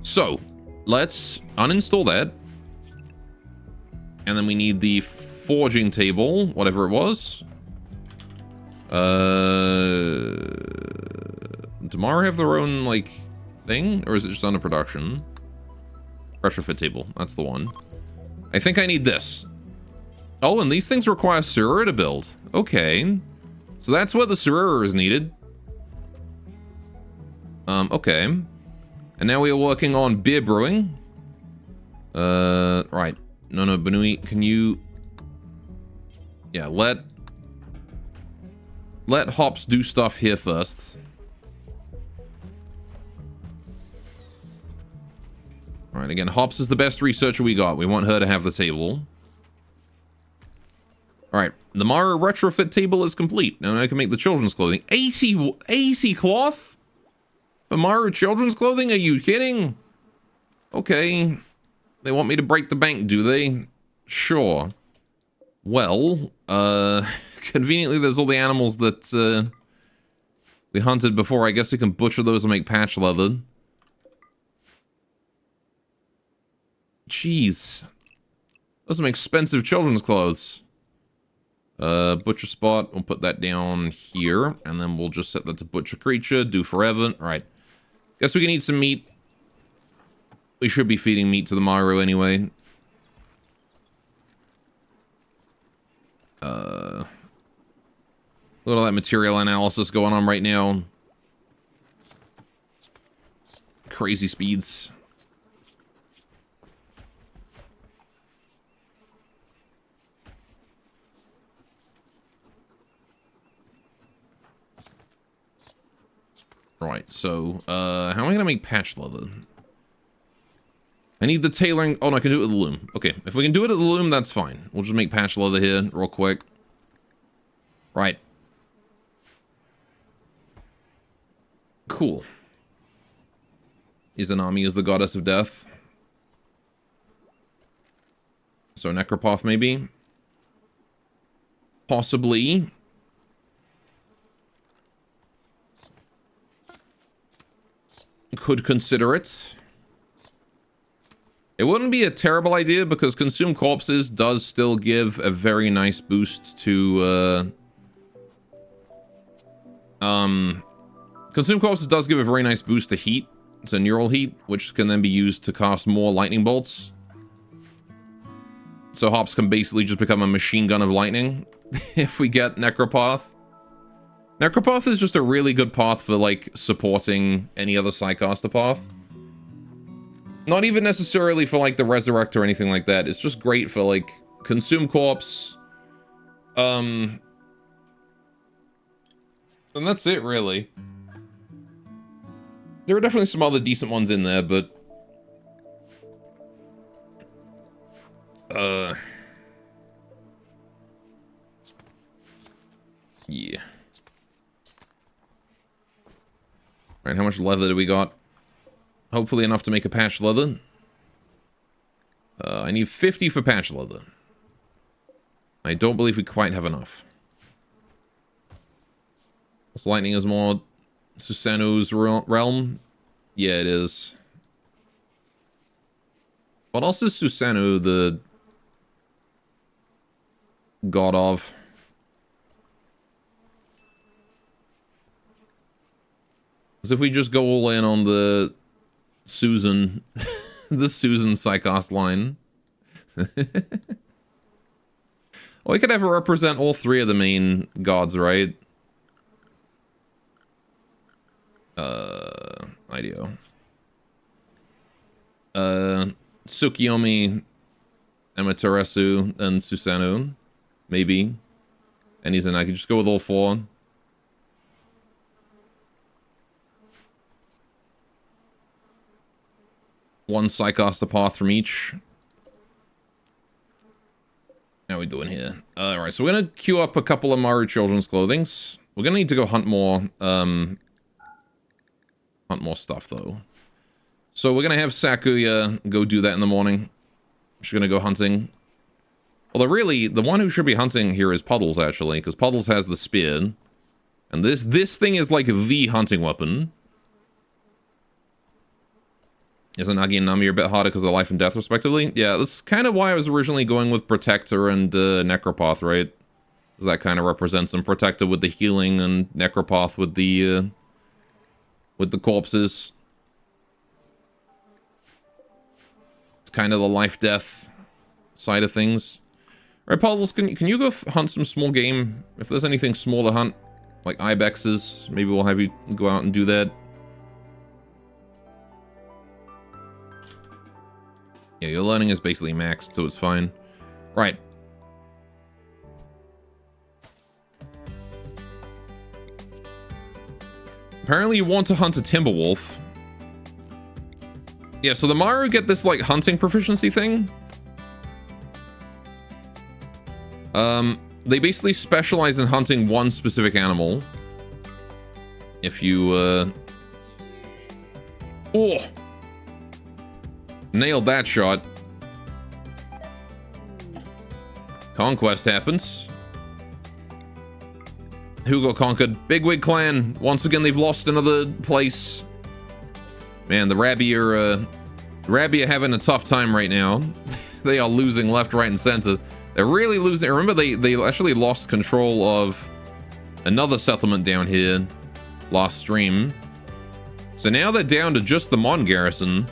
So, let's uninstall that. And then we need the forging table, whatever it was. Do Maru have their own, like, thing? Or is it just under production? Pressure fit table, that's the one. I think I need this. Oh, and these things require Surur to build. Okay. So that's what the Surur is needed. Okay. And now we are working on beer brewing. Right. No, Benui, can you... Yeah, let Hops do stuff here first. Alright, again, Hops is the best researcher we got. We want her to have the table. Alright, the Maru retrofit table is complete. Now I can make the children's clothing. 80 cloth? For Maru children's clothing? Are you kidding? Okay. They want me to break the bank, do they? Sure. Well, conveniently there's all the animals that we hunted before. I guess we can butcher those and make patch leather. Jeez. Those are some expensive children's clothes. Butcher spot. We'll put that down here. And then we'll just set that to butcher creature. Do forever. Alright. Guess we can eat some meat. We should be feeding meat to the Maru anyway. Look at all that material analysis going on right now. Crazy speeds. Right, so, how am I gonna make patch leather? I need the tailoring. Oh, no, I can do it with the loom. Okay, if we can do it at the loom, that's fine. We'll just make patch leather here real quick. Right. Cool. Izanami is the goddess of death. So Necropoth, maybe? Possibly. Could consider it. It wouldn't be a terrible idea because Consume Corpses does still give a very nice boost to, Consume Corpses does give a very nice boost to heat, to neural heat, which can then be used to cast more lightning bolts. So Hops can basically just become a machine gun of lightning if we get Necropoth. Necropoth is just a really good path for, like, supporting any other Psycaster path. Not even necessarily for, like, the Resurrect or anything like that. It's just great for, like, Consume Corpse. And that's it, really. There are definitely some other decent ones in there, but... yeah. Alright, how much leather do we got? Hopefully enough to make a patch leather. I need 50 for patch leather. I don't believe we quite have enough. This lightning is more Susanoo's realm. Yeah, it is. What else is Susanoo the god of? Because if we just go all in on the Susan, the Susan Psychos line. Well, we could have her represent all three of the main gods, right? Ideo. Tsukiyomi, Amaterasu, and Susanoo. Maybe. And I could just go with all four. One Psychostopath from each. How are we doing here? Alright, so we're gonna queue up a couple of Maru children's clothings. We're gonna need to go hunt more stuff, though. So we're gonna have Sakuya go do that in the morning. She's gonna go hunting. Although really, the one who should be hunting here is Puddles, actually, because Puddles has the spear. And this thing is like the hunting weapon. Isn't Nagi and Nami a bit harder because of life and death, respectively? Yeah, that's kind of why I was originally going with Protector and Necropath, right? Because that kind of represents them. Protector with the healing and Necropath with the corpses. It's kind of the life-death side of things. Alright, Puddles, can you go hunt some small game? If there's anything small to hunt, like ibexes, maybe we'll have you go out and do that. Yeah, your learning is basically maxed, so it's fine. Right. Apparently you want to hunt a Timberwolf. Yeah, so the Maru get this, like, hunting proficiency thing. They basically specialize in hunting one specific animal. If you, Oh! Nailed that shot. Conquest happens. Who got conquered? Bigwig clan. Once again, they've lost another place. Man, the Rabbi are having a tough time right now. They are losing left, right, and center. They're really losing. Remember, they actually lost control of another settlement down here last stream. So now they're down to just the Mon garrison.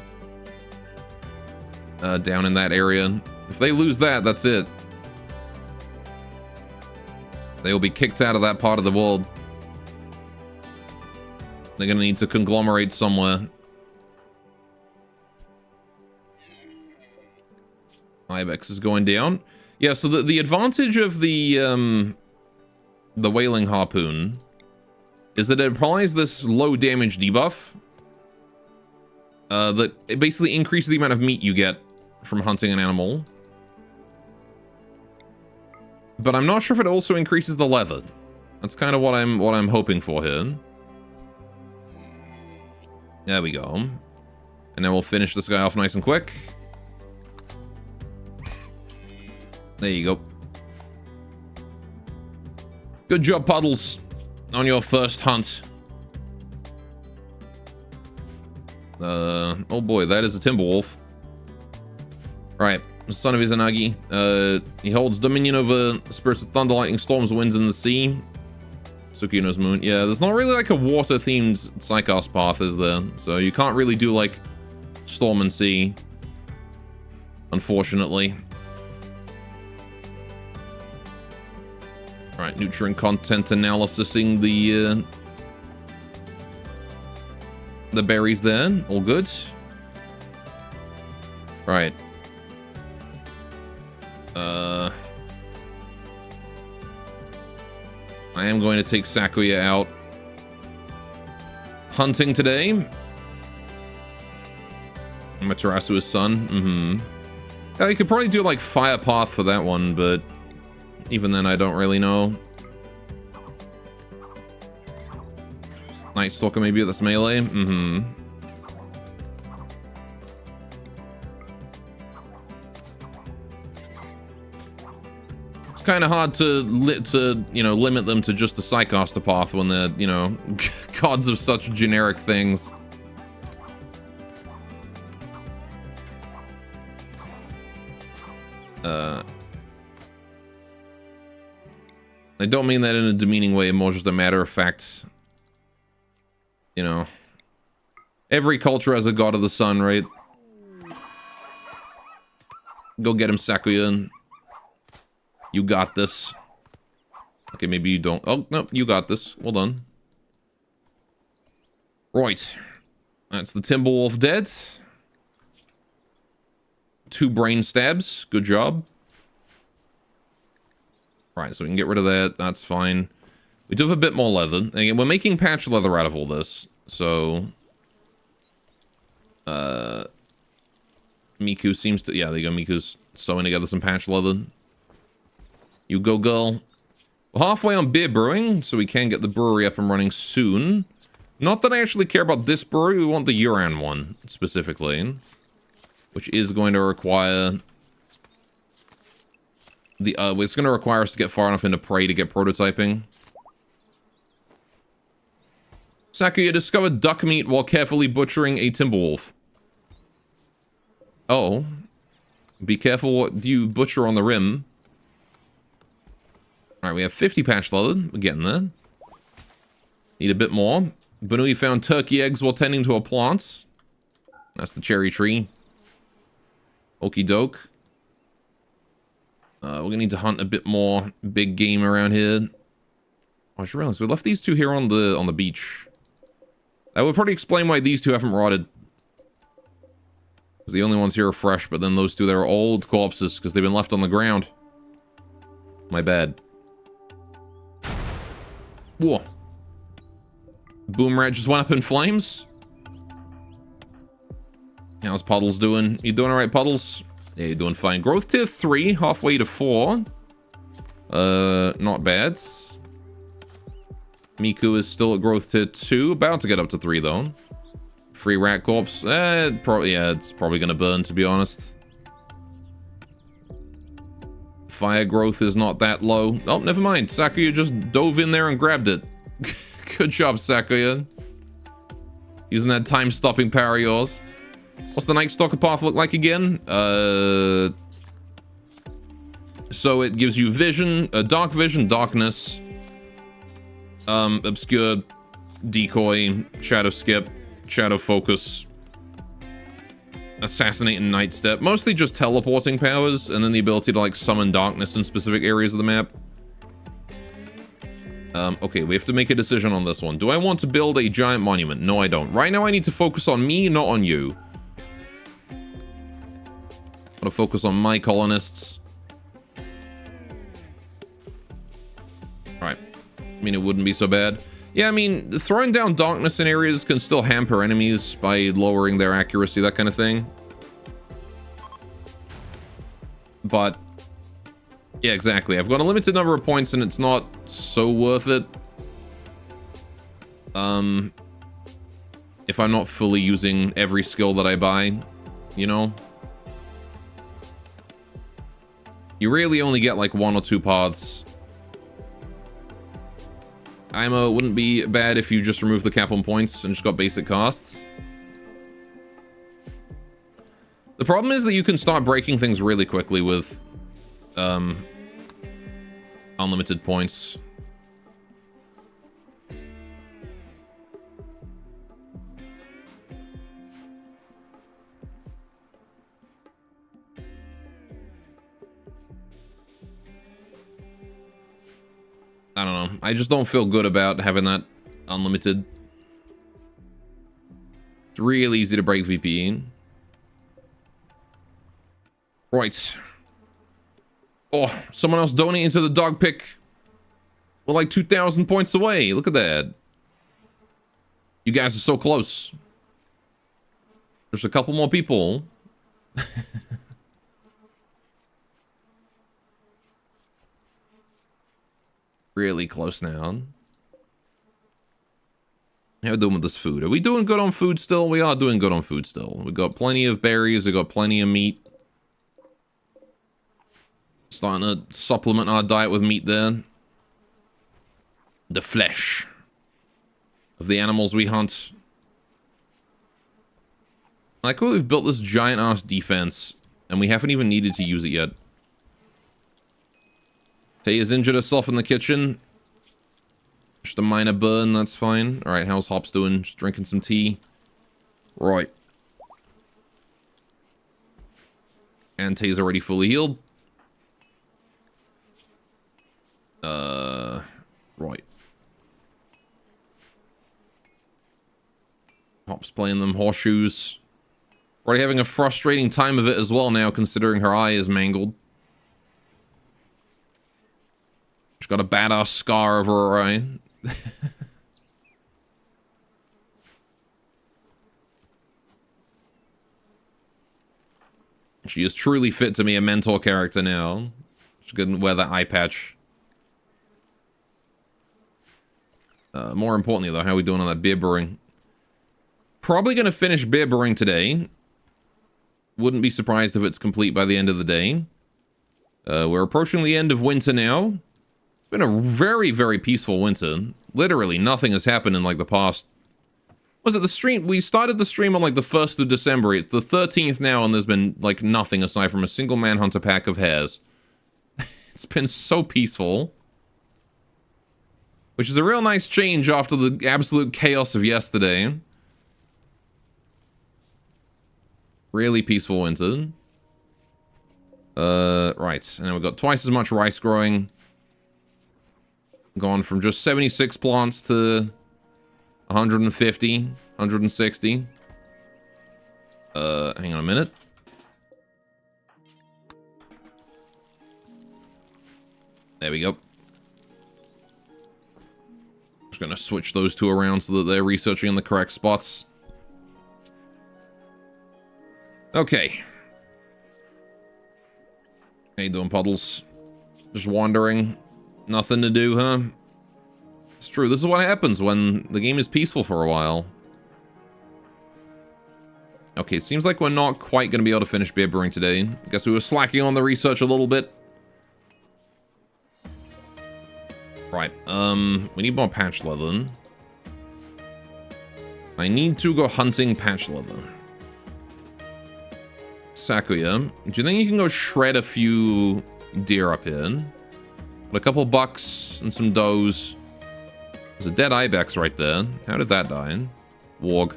Down in that area. If they lose that, that's it. They will be kicked out of that part of the world. They're gonna need to conglomerate somewhere. Ibex is going down. Yeah, so the advantage of the Wailing Harpoon is that it applies this low damage debuff. That it basically increases the amount of meat you get from hunting an animal. But I'm not sure if it also increases the leather. That's kind of what I'm hoping for here. There we go. And then we'll finish this guy off nice and quick. There you go. Good job, Puddles, on your first hunt. Oh boy, that is a Timberwolf. Right, son of Izanagi. He holds dominion over spirits of thunder, lightning, storms, winds, and the sea. Tsukino's moon. Yeah, there's not really like a water-themed Psychos path, is there? So you can't really do like storm and sea, unfortunately. Right, nutrient content analysising the berries there. All good. Right. I am going to take Sakuya out hunting today. Amaterasu, his son. Yeah, you could probably do like fire path for that one, but even then I don't really know. Night Stalker maybe that's melee. Mm-hmm. It's kind of hard to limit them to just the Psychoster path when they're, you know, gods of such generic things. I don't mean that in a demeaning way, more just a matter of fact. You know, every culture has a god of the sun, right? Go get him, Sakuya. You got this. Okay, maybe you don't. Oh, no, you got this. Well done. Right. That's the Timberwolf dead. 2 brain stabs. Good job. Right, so we can get rid of that. That's fine. We do have a bit more leather. Again, we're making patch leather out of all this. So... Miku seems to... Yeah, there you go. Miku's sewing together some patch leather. You go, girl. We're halfway on beer brewing, so we can get the brewery up and running soon. Not that I actually care about this brewery. We want the Yuran one, specifically. Which is going to require... it's going to require us to get far enough into Prey to get prototyping. Sakuya discovered duck meat while carefully butchering a Timberwolf. Oh. Be careful what you butcher on the rim. Alright, we have 50 patch leather. We're getting there. Need a bit more. Banui found turkey eggs while tending to a plant. That's the cherry tree. Okie doke. We're gonna need to hunt a bit more big game around here. Oh, I just realized we left these 2 here on the beach. That would probably explain why these 2 haven't rotted. Because the only ones here are fresh, but then those 2 there are old corpses because they've been left on the ground. My bad. Whoa. Boom rat just went up in flames. How's Puddles doing? You doing alright, Puddles? Yeah, you're doing fine. Growth tier 3, halfway to 4. Not bad. Miku is still at growth tier 2, about to get up to 3 though. Free rat corpse. Yeah, it's probably gonna burn, to be honest. Fire growth is not that low. Oh, never mind. Sakuya just dove in there and grabbed it. Good job, Sakuya. Using that time-stopping power of yours. What's the Night Stalker path look like again? So it gives you vision, dark vision, darkness, obscure, decoy, shadow skip, shadow focus, assassinate and night step. Mostly just teleporting powers, and then the ability to like summon darkness in specific areas of the map. Okay, we have to make a decision on this one. Do I want to build a giant monument? No, I don't. Right now I need to focus on me, not on you. I want to focus on my colonists. Alright. I mean, it wouldn't be so bad. Yeah, I mean, throwing down darkness in areas can still hamper enemies by lowering their accuracy, that kind of thing. But, yeah, exactly. I've got a limited number of points and it's not so worth it. If I'm not fully using every skill that I buy, you know? You really only get like 1 or 2 paths. IMO wouldn't be bad if you just remove the cap on points and just got basic costs. The problem is that you can start breaking things really quickly with unlimited points. I don't know. I just don't feel good about having that unlimited. It's real easy to break VPN. Right. Oh, someone else donating to the dog pick. We're like 2,000 points away. Look at that. You guys are so close. There's a couple more people. Really close now. How we doing with this food? Are we doing good on food still? We are doing good on food still. We got plenty of berries. We got plenty of meat. Starting to supplement our diet with meat there. The flesh of the animals we hunt. I like how we've built this giant ass defense and we haven't even needed to use it yet. Taya's injured herself in the kitchen. Just a minor burn, that's fine. Alright, how's Hops doing? Just drinking some tea. Right. And Taya's already fully healed. Right. Hops playing them horseshoes. Already having a frustrating time of it as well now, considering her eye is mangled. She's got a badass scar over her eye. She is truly fit to be a mentor character now. She couldn't wear that eye patch. More importantly, though, how are we doing on that beer brewing? Probably going to finish beer brewing today. Wouldn't be surprised if it's complete by the end of the day. We're approaching the end of winter now. It's been a very, very peaceful winter. Literally, nothing has happened in, like, the past... Was it the stream? We started the stream on, like, the 1st of December. It's the 13th now, and there's been, like, nothing aside from a single manhunter pack of hares. It's been so peaceful. Which is a real nice change after the absolute chaos of yesterday. Really peaceful winter. Right. And then we've got twice as much rice growing. Gone from just 76 plants to 150, 160. Hang on a minute. There we go. Just gonna switch those two around so that they're researching in the correct spots. Okay. How you doing, Puddles? Just wandering. Nothing to do, huh? It's true. This is what happens when the game is peaceful for a while. Okay, it seems like we're not quite going to be able to finish beer brewing today. I guess we were slacking on the research a little bit. Right, we need more patch leather. I need to go hunting patch leather. Sakuya, do you think you can go shred a few deer up here? Got a couple bucks and some does. There's a dead ibex right there. How did that die? Warg.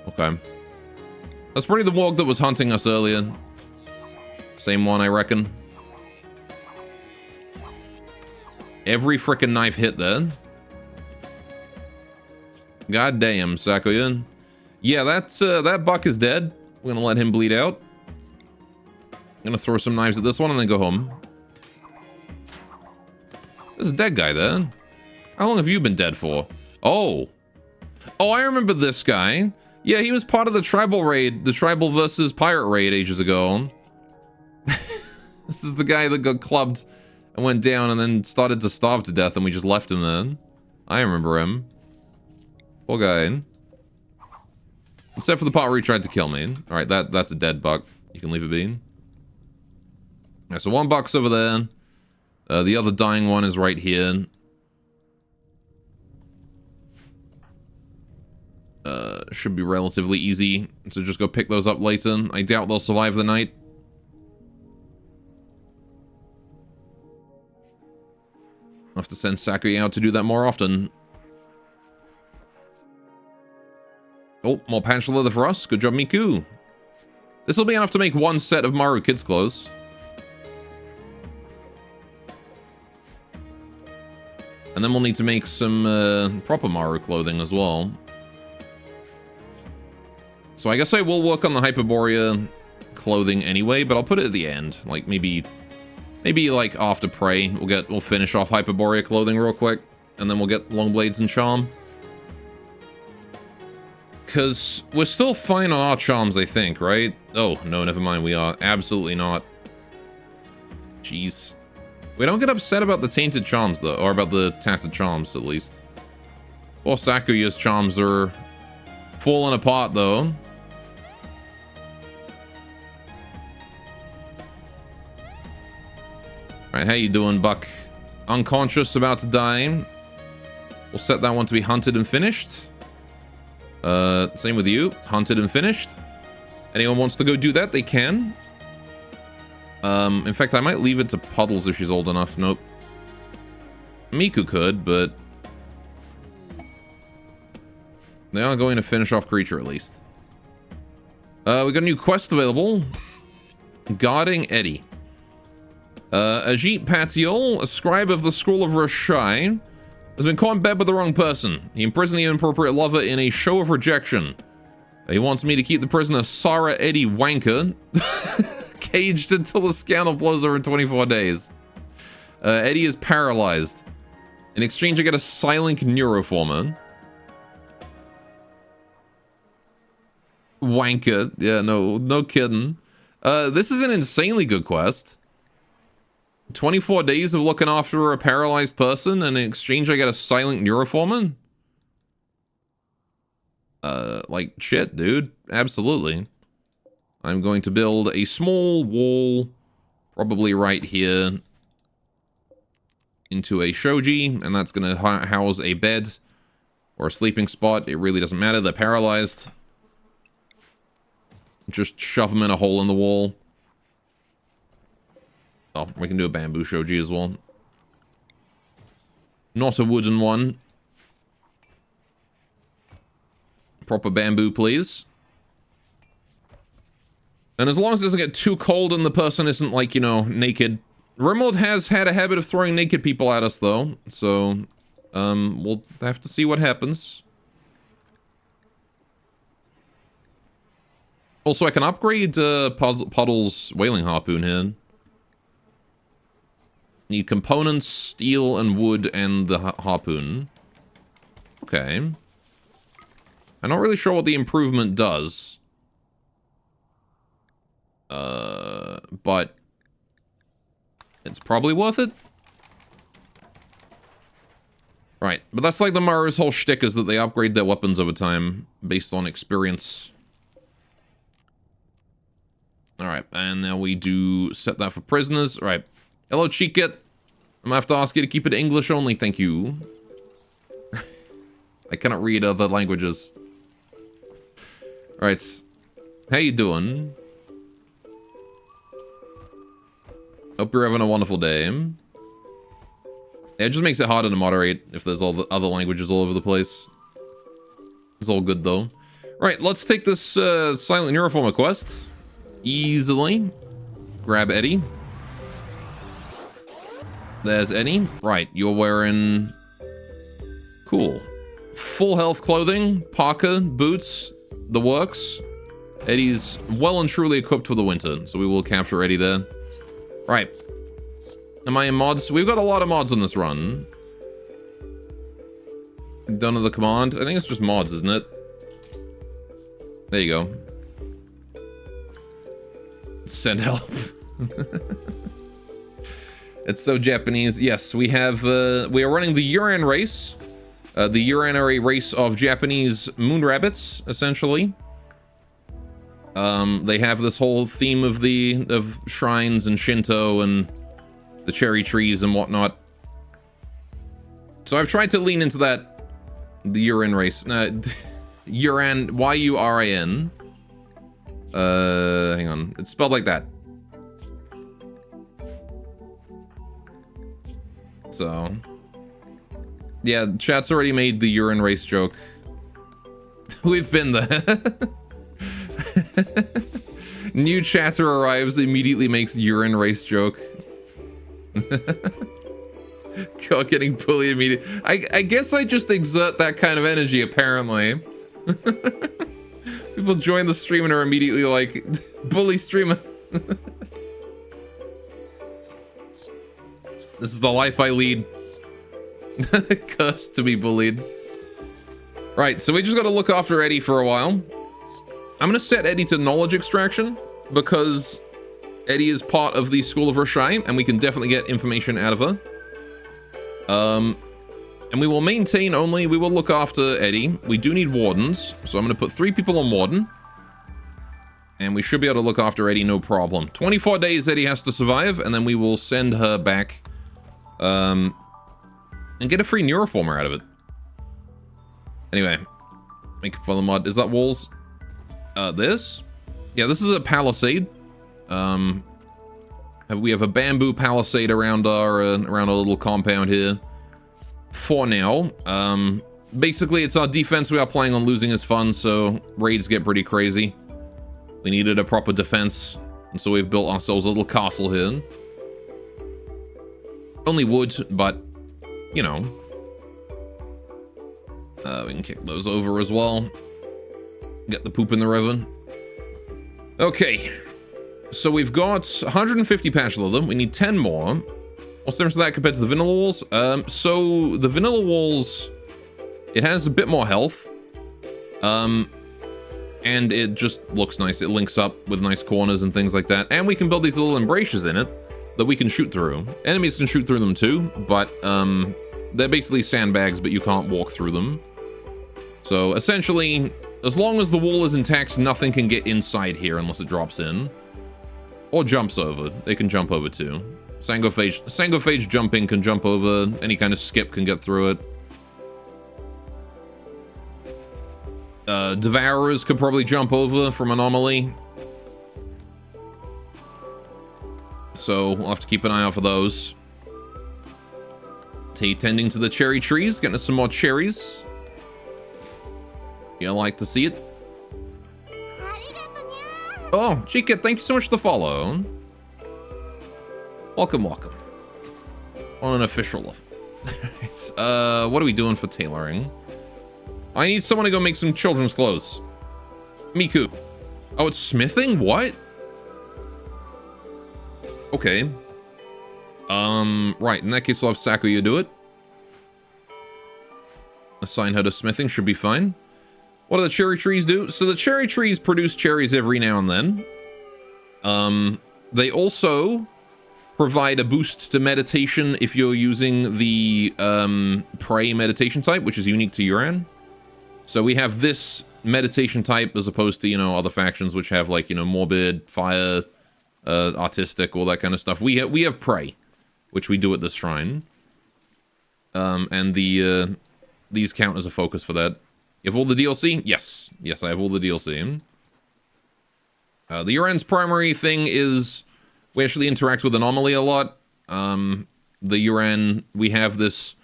Okay. That's probably the warg that was hunting us earlier. Same one, I reckon. Every frickin' knife hit there. God damn, Sakuya. Yeah, that buck is dead. We're gonna let him bleed out. I'm gonna throw some knives at this one and then go home. There's a dead guy there. How long have you been dead for? Oh. Oh, I remember this guy. Yeah, he was part of the tribal raid, the tribal versus pirate raid ages ago. This is the guy that got clubbed and went down and then started to starve to death and we just left him there. I remember him. Poor guy. Except for the part where he tried to kill me. Alright, that's a dead buck. You can leave it be. Alright, so one buck's over there. The other dying one is right here. Should be relatively easy. So just go pick those up later. I doubt they'll survive the night. I'll have to send Sakuya out to do that more often. Oh, more patch leather for us. Good job, Miku. This will be enough to make one set of Maru kids' clothes. And then we'll need to make some proper Maru clothing as well. So I guess I will work on the Hyperborea clothing anyway, but I'll put it at the end. Like maybe like after Prey, we'll finish off Hyperborea clothing real quick, and then we'll get Long Blades and Charm. Because we're still fine on our charms, I think, right? Oh, no, never mind. We are absolutely not. Jeez. We don't get upset about the tainted charms, though. Or about the tattered charms, at least. Poor Sakuya's charms are falling apart, though. Alright, how you doing, Buck? Unconscious, about to die. We'll set that one to be hunted and finished. Same with you. Hunted and finished. Anyone wants to go do that, they can. In fact, I might leave it to Puddles if she's old enough. Nope. Miku could, but... they are going to finish off Creature, at least. We got a new quest available. Guarding Eddie. Ajit Patiol, a scribe of the Scroll of Rashai, has been caught in bed with the wrong person. He imprisoned the inappropriate lover in a show of rejection. He wants me to keep the prisoner Sarah Eddie Wanker caged until the scandal blows over in 24 days. Eddie is paralyzed. In exchange, I get a Silent Neuroformer. Wanker. Yeah, no kidding. This is an insanely good quest. 24 days of looking after a paralyzed person, and in exchange I get a Silent Neuroformer? Like, shit, dude. Absolutely. I'm going to build a small wall, probably right here, into a shoji, and that's going to house a bed or a sleeping spot. It really doesn't matter. They're paralyzed. Just shove them in a hole in the wall. Oh, we can do a bamboo shoji as well. Not a wooden one. Proper bamboo, please. And as long as it doesn't get too cold and the person isn't, like, you know, naked. Rimworld has had a habit of throwing naked people at us, though. So, we'll have to see what happens. Also, I can upgrade Puddle's Whaling Harpoon here. Need components, steel and wood, and the harpoon. Okay. I'm not really sure what the improvement does. But it's probably worth it. Right, but that's like the Mara's whole shtick, is that they upgrade their weapons over time based on experience. Alright, and now we do set that for prisoners. Alright. Hello, Cheekit. I'm gonna have to ask you to keep it English only, thank you. I cannot read other languages. Alright. How you doing? Hope you're having a wonderful day. Yeah, it just makes it harder to moderate if there's all the other languages all over the place. It's all good, though. Right, let's take this Silent Neuroformer quest. Easily. Grab Eddie. There's Eddie. Right, you're wearing... cool. Full health clothing, parka, boots, the works. Eddie's well and truly equipped for the winter, so we will capture Eddie there. Right. Am I in mods? We've got a lot of mods on this run. Done with the command. I think it's just mods, isn't it? There you go. Send help. It's so Japanese. Yes, we have, we are running the Yuran race. The Yuran are a race of Japanese moon rabbits, essentially. They have this whole theme of shrines and Shinto and the cherry trees and whatnot. So I've tried to lean into that, the Yuran race. Yuran, Y-U-R-A-N. Hang on. It's spelled like that. So, yeah, chat's already made the Yuran race joke. We've been there. New chatter arrives, immediately makes Yuran race joke. God, getting bullied immediately. I guess I just exert that kind of energy, apparently. People join the stream and are immediately like, bully streamer. This is the life I lead. Cursed to be bullied. Right, so we just gotta look after Eddie for a while. I'm gonna set Eddie to knowledge extraction because Eddie is part of the School of Rashai and we can definitely get information out of her. And we will maintain only, we will look after Eddie. We do need wardens, so I'm going to put 3 people on warden. And we should be able to look after Eddie, no problem. 24 days Eddie has to survive, and then we will send her back. And get a free neuroformer out of it. Anyway. Make it for the mod. Is that walls? This? Yeah, this is a palisade. We have a bamboo palisade around our little compound here. For now. Basically, it's our defense. We are playing on losing is fun, so raids get pretty crazy. We needed a proper defense, and so we've built ourselves a little castle here. Only wood, but, you know. We can kick those over as well. Get the poop in the river. Okay. So we've got 150 patch leather. We need 10 more. What's the difference of that compared to the vanilla walls? So the vanilla walls, it has a bit more health. And it just looks nice. It links up with nice corners and things like that. And we can build these little embrasures in it that we can shoot through. Enemies can shoot through them too, but they're basically sandbags, but you can't walk through them. So essentially, as long as the wall is intact, nothing can get inside here unless it drops in. Or jumps over. They can jump over too. Sangophage jumping can jump over. Any kind of skip can get through it. Devourers could probably jump over from Anomaly. So we'll have to keep an eye out for those. Tending to the cherry trees, getting us some more cherries. You like to see it? Oh, Chica, thank you so much for the follow. Welcome, welcome. On an official level. What are we doing for tailoring? I need someone to go make some children's clothes. Miku. Oh, it's smithing? What? Okay. Right. In that case, I'll have Sakuya do it. Assign her to smithing. Should be fine. What do the cherry trees do? So the cherry trees produce cherries every now and then. They also provide a boost to meditation if you're using the prey meditation type, which is unique to Yuran. So we have this meditation type as opposed to, you know, other factions which have like, you know, morbid, fire, artistic, all that kind of stuff. We have prey, which we do at this shrine. And these count as a focus for that. You have all the DLC? Yes. Yes, I have all the DLC. The Yuran's primary thing is we actually interact with Anomaly a lot. The Yuran, we have this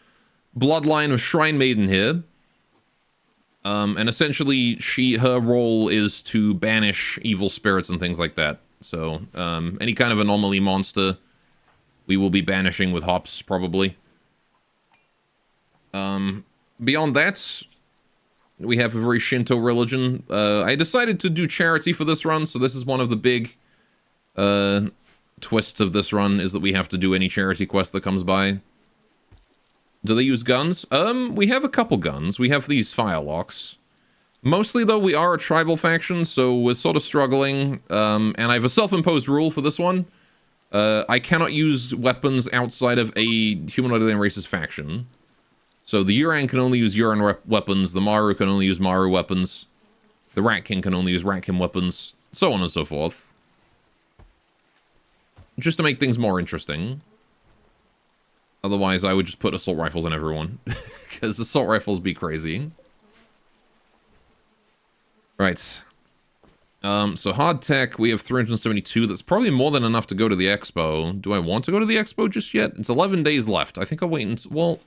bloodline of Shrine Maiden here. And essentially, her role is to banish evil spirits and things like that. So, any kind of anomaly monster, we will be banishing with hops, probably. Beyond that, we have a very Shinto religion. I decided to do charity for this run, so this is one of the big twists of this run, is that we have to do any charity quest that comes by. Do they use guns? We have a couple guns. We have these firelocks. Mostly, though, we are a tribal faction, so we're sort of struggling. And I have a self-imposed rule for this one. I cannot use weapons outside of a humanoid alien race's faction. So the Yuran can only use Yuran weapons, the Maru can only use Maru weapons, the Rat King can only use Rat King weapons, so on and so forth. Just to make things more interesting. Otherwise, I would just put assault rifles on everyone. Because assault rifles be crazy. Right. So hard tech, we have 372. That's probably more than enough to go to the expo. Do I want to go to the expo just yet? It's 11 days left. I think I'll wait until... Well...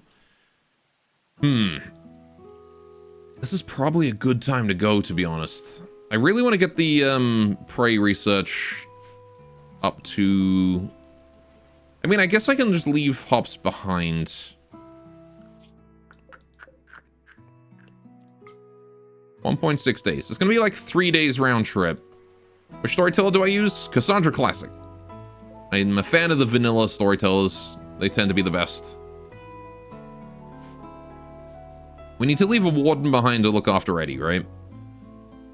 This is probably a good time to go, to be honest. I really want to get the prey research up to... I mean, I guess I can just leave hops behind. .6 days. It's going to be like 3 days round trip. Which storyteller do I use? Cassandra Classic. I'm a fan of the vanilla storytellers. They tend to be the best. We need to leave a warden behind to look after Eddie, right?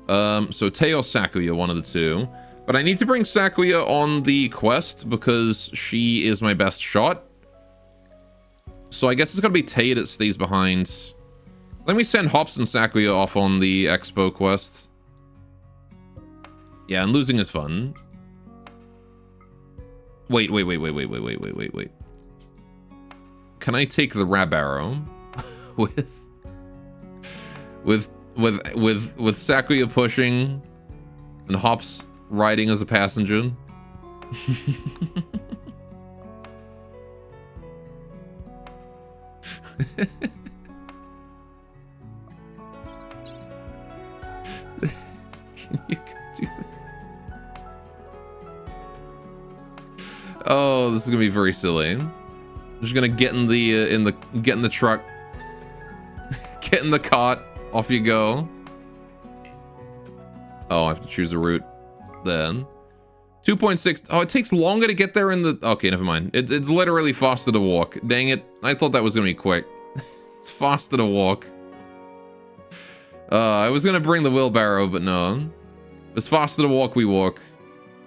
So Tei or Sakuya, one of the two. But I need to bring Sakuya on the quest because she is my best shot. So I guess it's gonna be Tay that stays behind. Let me send Hops and Sakuya off on the Expo quest. Yeah, and losing is fun. Wait. Can I take the Rabarrow with Sakuya pushing and Hops riding as a passenger? Can you do that? Oh, this is gonna be very silly. I'm just gonna get in the truck, get in the cart, off you go. Oh, I have to choose a route then. 2.6. Oh, it takes longer to get there in the... Okay, never mind. It's literally faster to walk. Dang it. I thought that was going to be quick. It's faster to walk. I was going to bring the wheelbarrow, but no. If it's faster to walk, we walk.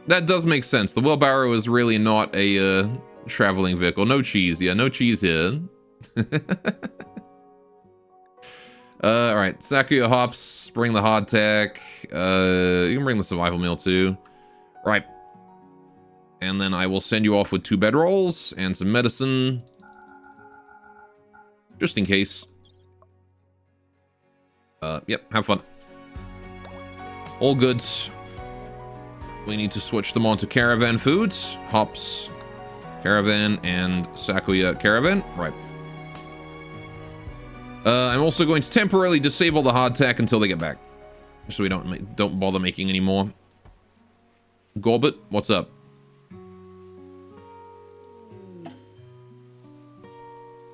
That does make sense. The wheelbarrow is really not a traveling vehicle. No cheese. Yeah, no cheese here. Alright. Sakuya Hops. Bring the hardtack. You can bring the survival meal too. Right. And then I will send you off with 2 bedrolls and some medicine. Just in case. Yep, have fun. All good. We need to switch them on to caravan foods. Hops, caravan, and Sakuya caravan. Right. I'm also going to temporarily disable the hardtack until they get back. So we don't bother making any more. Gorbit, what's up?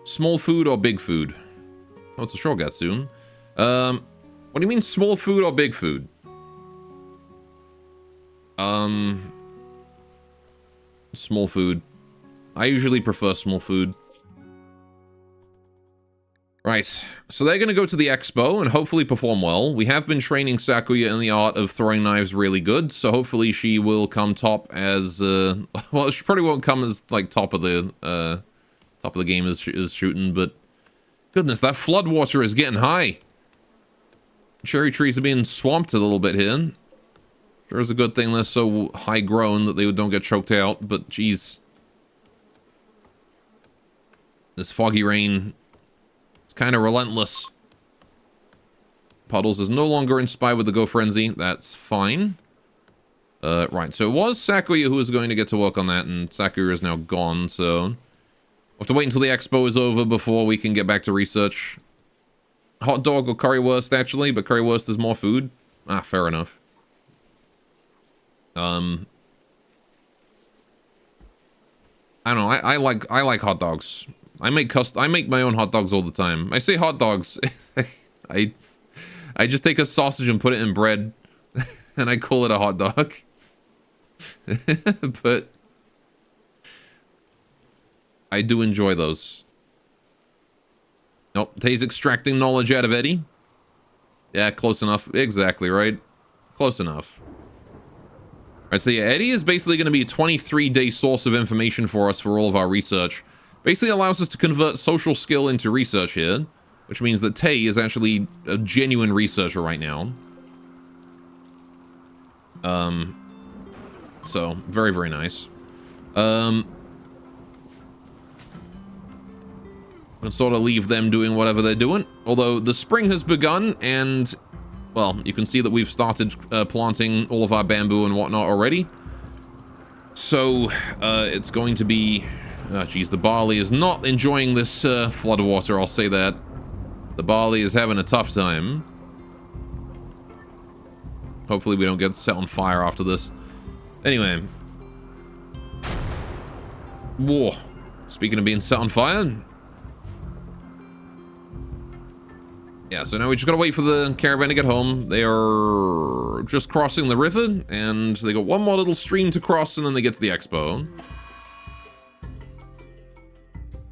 Small food or big food? Oh, it's a Shogatsu. What do you mean small food or big food? Small food. I usually prefer small food. Right, so they're going to go to the expo and hopefully perform well. We have been training Sakuya in the art of throwing knives really good, so hopefully she will come top as, well, she probably won't come as, like, top of the game as shooting, but goodness, that flood water is getting high. Cherry trees are being swamped a little bit here. Sure is a good thing they're so high grown that they don't get choked out, but geez. This foggy rain... It's kind of relentless. Puddles is no longer inspired with the Go Frenzy. That's fine. Right, so it was Sakuya who was going to get to work on that, and Sakuya is now gone, so... We'll have to wait until the expo is over before we can get back to research. Hot dog or currywurst, actually, but currywurst is more food. Ah, fair enough. I don't know, I like hot dogs. I make my own hot dogs all the time. I say hot dogs. I just take a sausage and put it in bread and I call it a hot dog. But I do enjoy those. Nope, Tay's extracting knowledge out of Eddie. Yeah, close enough. Exactly, right? Close enough. Alright, so yeah, Eddie is basically going to be a 23-day source of information for us for all of our research. Basically allows us to convert social skill into research here, which means that Tay is actually a genuine researcher right now. So, very, very nice. I'll sort of leave them doing whatever they're doing. Although, the spring has begun, and, well, you can see that we've started planting all of our bamboo and whatnot already. So, it's going to be... Oh, geez, the barley is not enjoying this flood water, I'll say that. The barley is having a tough time. Hopefully we don't get set on fire after this. Anyway. Whoa. Speaking of being set on fire. Yeah, so now we just gotta wait for the caravan to get home. They are just crossing the river, and they got one more little stream to cross, and then they get to the expo.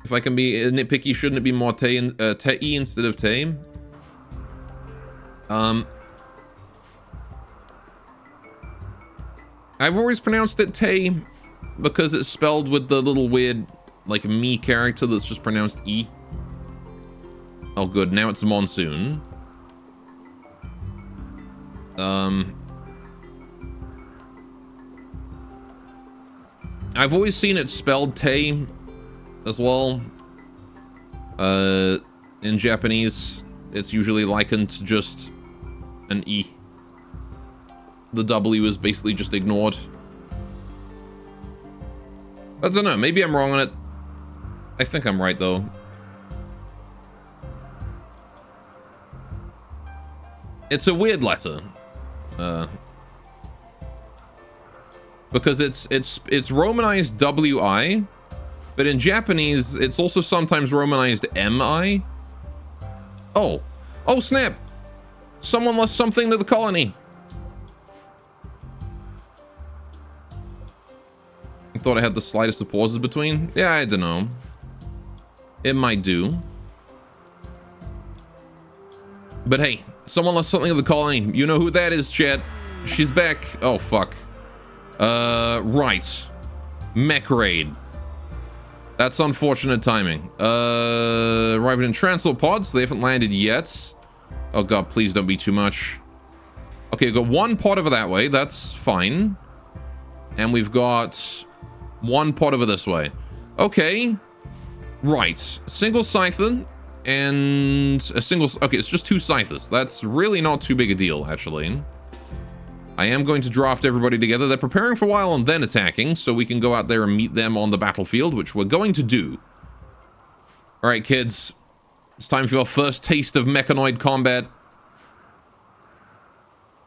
If I can be nitpicky, shouldn't it be more Tay instead of Tay? I've always pronounced it Tay because it's spelled with the little weird like me character that's just pronounced E. Oh, good. Now it's monsoon. I've always seen it spelled Tay as well. In Japanese, it's usually likened to just an E. The W is basically just ignored. I don't know. Maybe I'm wrong on it. I think I'm right, though. It's a weird letter. Because it's romanized WI, but in Japanese, it's also sometimes romanized MI. Oh. Oh, snap! Someone lost something to the colony. I thought I had the slightest of pauses between. Yeah, I don't know. It might do. But hey, someone lost something to the colony. You know who that is, chat. She's back. Oh, fuck. Right. Mech raid. That's unfortunate timing. Arriving in transport pods. They haven't landed yet. Oh god, please don't be too much. Okay, we've got one pod over that way. That's fine. And we've got one pod over this way. Okay. Right. Single Scyther and a single... Okay, it's just two Scythers. That's really not too big a deal, actually. I am going to draft everybody together. They're preparing for a while and then attacking, so we can go out there and meet them on the battlefield, which we're going to do. All right, kids. It's time for your first taste of mechanoid combat.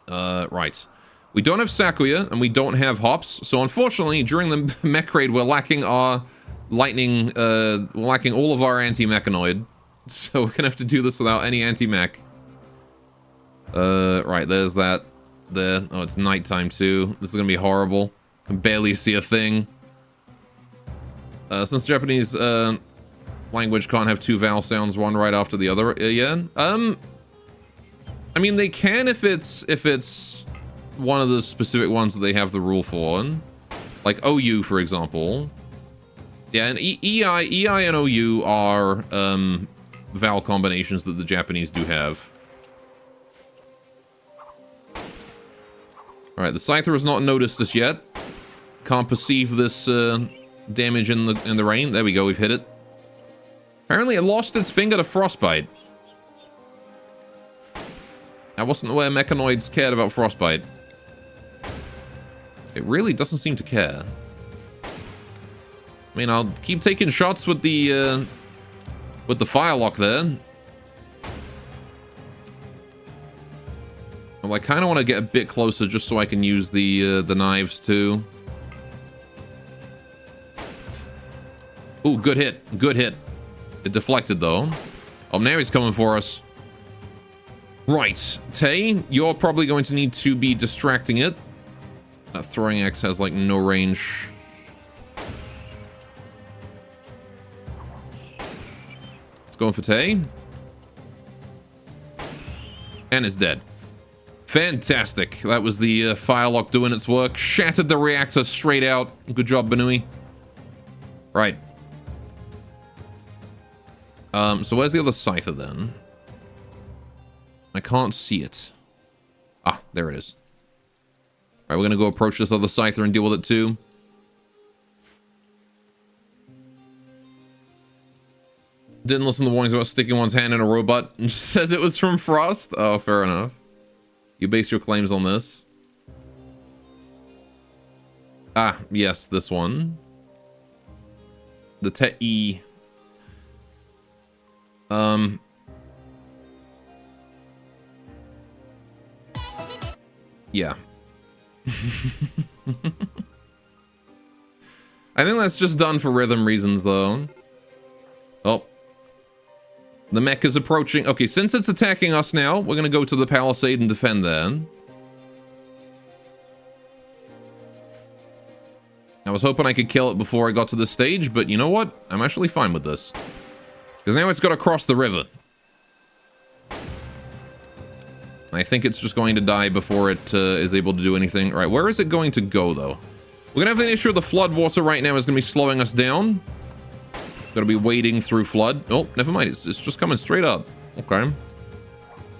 Right. We don't have Sakuya, and we don't have Hops, so unfortunately, during the mech raid, we're lacking our lightning, we're lacking all of our anti-mechanoid. So we're gonna have to do this without any anti-mech. Right, there's that. There. Oh, it's nighttime too. This is gonna be horrible. I can barely see a thing. Since Japanese language can't have two vowel sounds, one right after the other. Yeah. I mean, they can if it's one of the specific ones that they have the rule for, like OU, for example. Yeah, and EI and OU are vowel combinations that the Japanese do have. All right, the Scyther has not noticed this yet. Can't perceive this damage in the rain. There we go. We've hit it. Apparently, it lost its finger to frostbite. I wasn't aware mechanoids cared about frostbite. It really doesn't seem to care. I mean, I'll keep taking shots with the firelock there. Well, I kind of want to get a bit closer just so I can use the knives too. Ooh, good hit. Good hit. It deflected though. Oh, now he's coming for us. Right. Tay, you're probably going to need to be distracting it. That throwing axe has like no range. It's going for Tay. And it's dead. Fantastic. That was the firelock doing its work. Shattered the reactor straight out. Good job, Banui. Right. So where's the other Scyther then? I can't see it. Ah, there it is. Alright, we're gonna go approach this other Scyther and deal with it too. Didn't listen to the warnings about sticking one's hand in a robot and just says it was from Frost. Oh, fair enough. You base your claims on this. Ah, yes, this one. The Te-E. Yeah. I think that's just done for rhythm reasons, though. Oh. The mech is approaching. Okay, since it's attacking us now, we're going to go to the palisade and defend then. I was hoping I could kill it before I got to this stage, but you know what? I'm actually fine with this. Because now it's got to cross the river. I think it's just going to die before it is able to do anything. All right, where is it going to go, though? We're going to have an issue with the flood water right now is going to be slowing us down. Gotta be wading through flood. Oh, never mind. It's just coming straight up. Okay.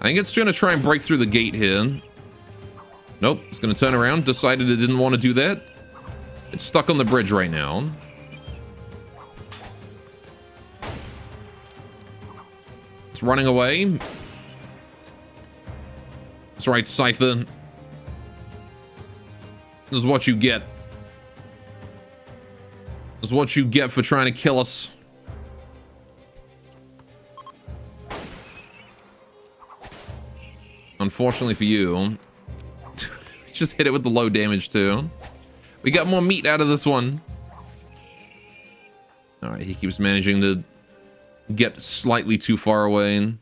I think it's gonna try and break through the gate here. Nope. It's gonna turn around. Decided it didn't want to do that. It's stuck on the bridge right now. It's running away. That's right, Scyther. This is what you get. This is what you get for trying to kill us. Unfortunately for you, just hit it with the low damage too. We got more meat out of this one. All right, he keeps managing to get slightly too far away.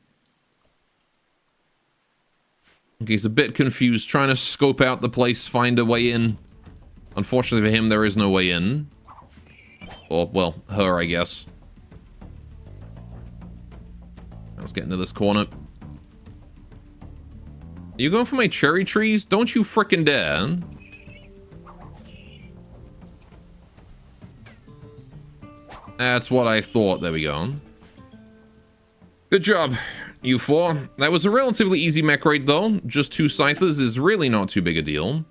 Okay, he's a bit confused, trying to scope out the place, find a way in. Unfortunately for him, there is no way in. Or, well, her, I guess. Let's get into this corner. Are you going for my cherry trees? Don't you frickin' dare. That's what I thought. There we go. Good job, you four. That was a relatively easy mech raid, though. Just 2 Scythers is really not too big a deal.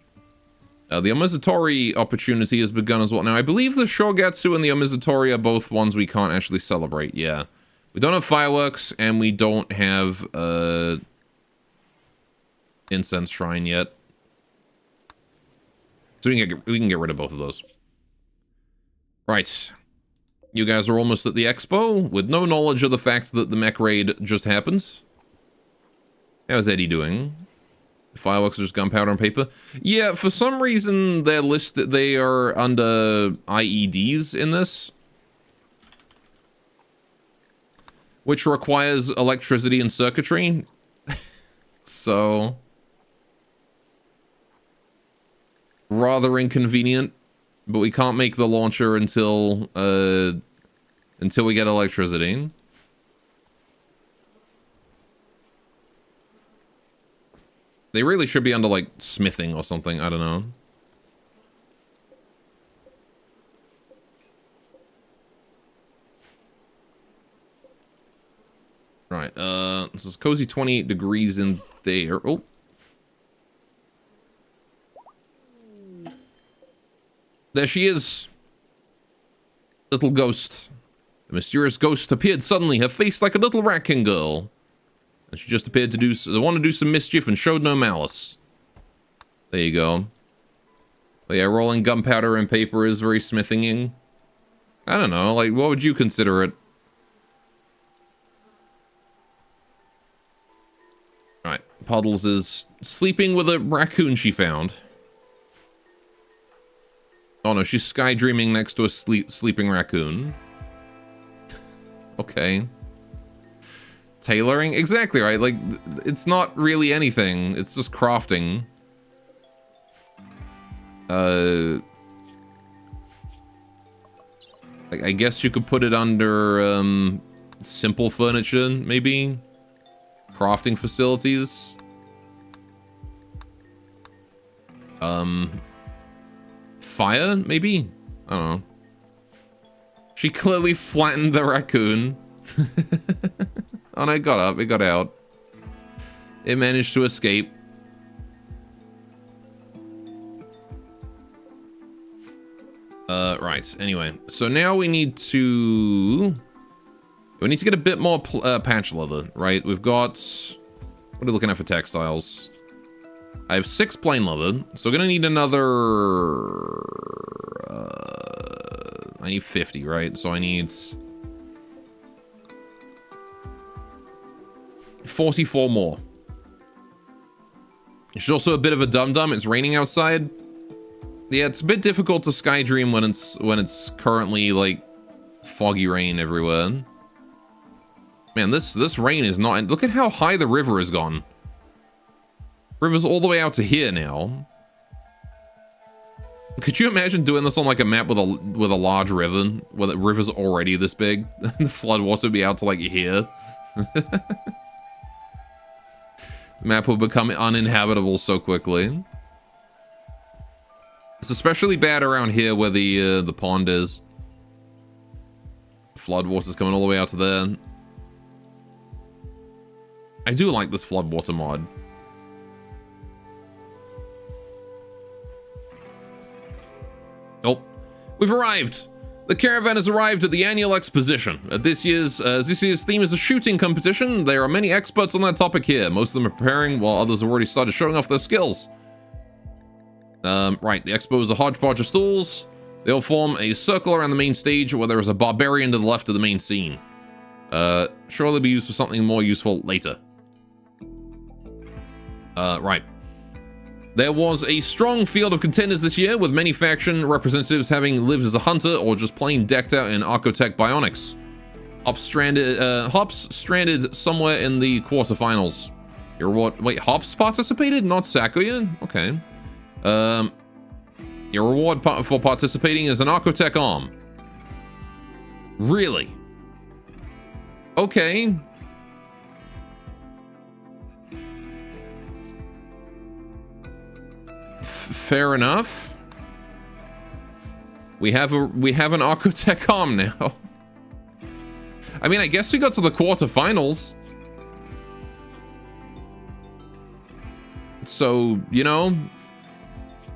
The Omizatori opportunity has begun as well. Now, I believe the Shogatsu and the Omizatori are both ones we can't actually celebrate. Yeah. We don't have fireworks, and we don't have incense shrine yet. So we can get rid of both of those. Right. You guys are almost at the expo with no knowledge of the fact that the mech raid just happened. How's Eddie doing? Fireworks are just gunpowder and paper. Yeah, for some reason they're listed. They are under IEDs in this, which requires electricity and circuitry. So rather inconvenient. But we can't make the launcher until we get electricity. They really should be under, like, smithing or something. I don't know. Right, this is cozy 28 degrees in there. Oh. There she is. Little ghost. The mysterious ghost appeared suddenly, her face like a little raccoon girl. And she just appeared to want to do some mischief and showed no malice. There you go. But yeah, rolling gunpowder and paper is very smithing-ing. I don't know, like, what would you consider it? Right, Puddles is sleeping with a raccoon she found. Oh no, she's sky dreaming next to a sleeping raccoon. Okay. Tailoring? Exactly right. Like, it's not really anything. It's just crafting. Like, I guess you could put it under, simple furniture, maybe? Crafting facilities? Fire, maybe? I don't know. She clearly flattened the raccoon. Oh, no, it got up. It got out. It managed to escape. Right. Anyway, so now we need to get a bit more patch leather, right? We've got... What are we looking at for textiles? I have 6 plain leather, so we're gonna need another... I need 50, right? So I need 44 more. She's also a bit of a dum-dum. It's raining outside. Yeah, it's a bit difficult to sky dream when it's currently like foggy rain everywhere. Man, this rain is not... Look at how high the river has gone. River's all the way out to here now. Could you imagine doing this on like a map with a large river, where the river's already this big? The flood water would be out to like here. The map would become uninhabitable so quickly. It's especially bad around here where the pond is. Floodwater's coming all the way out to there. I do like this floodwater mod. Oh, we've arrived. The caravan has arrived at the annual exposition. This year's theme is a shooting competition. There are many experts on that topic here. Most of them are preparing, while others have already started showing off their skills. Right, the expo is a hodgepodge of stalls. They'll form a circle around the main stage where there is a barbarian to the left of the main scene. Sure, they'll be used for something more useful later. Right. There was a strong field of contenders this year, with many faction representatives having lived as a hunter or just plain decked out in Archotech bionics. Hops stranded somewhere in the quarterfinals. Your reward... Wait, Hops participated? Not Sakuya? Okay. Your reward for participating is an Archotech arm. Really? Okay. Fair enough. We have an Archotech arm now. I mean, I guess we got to the quarterfinals. So, you know,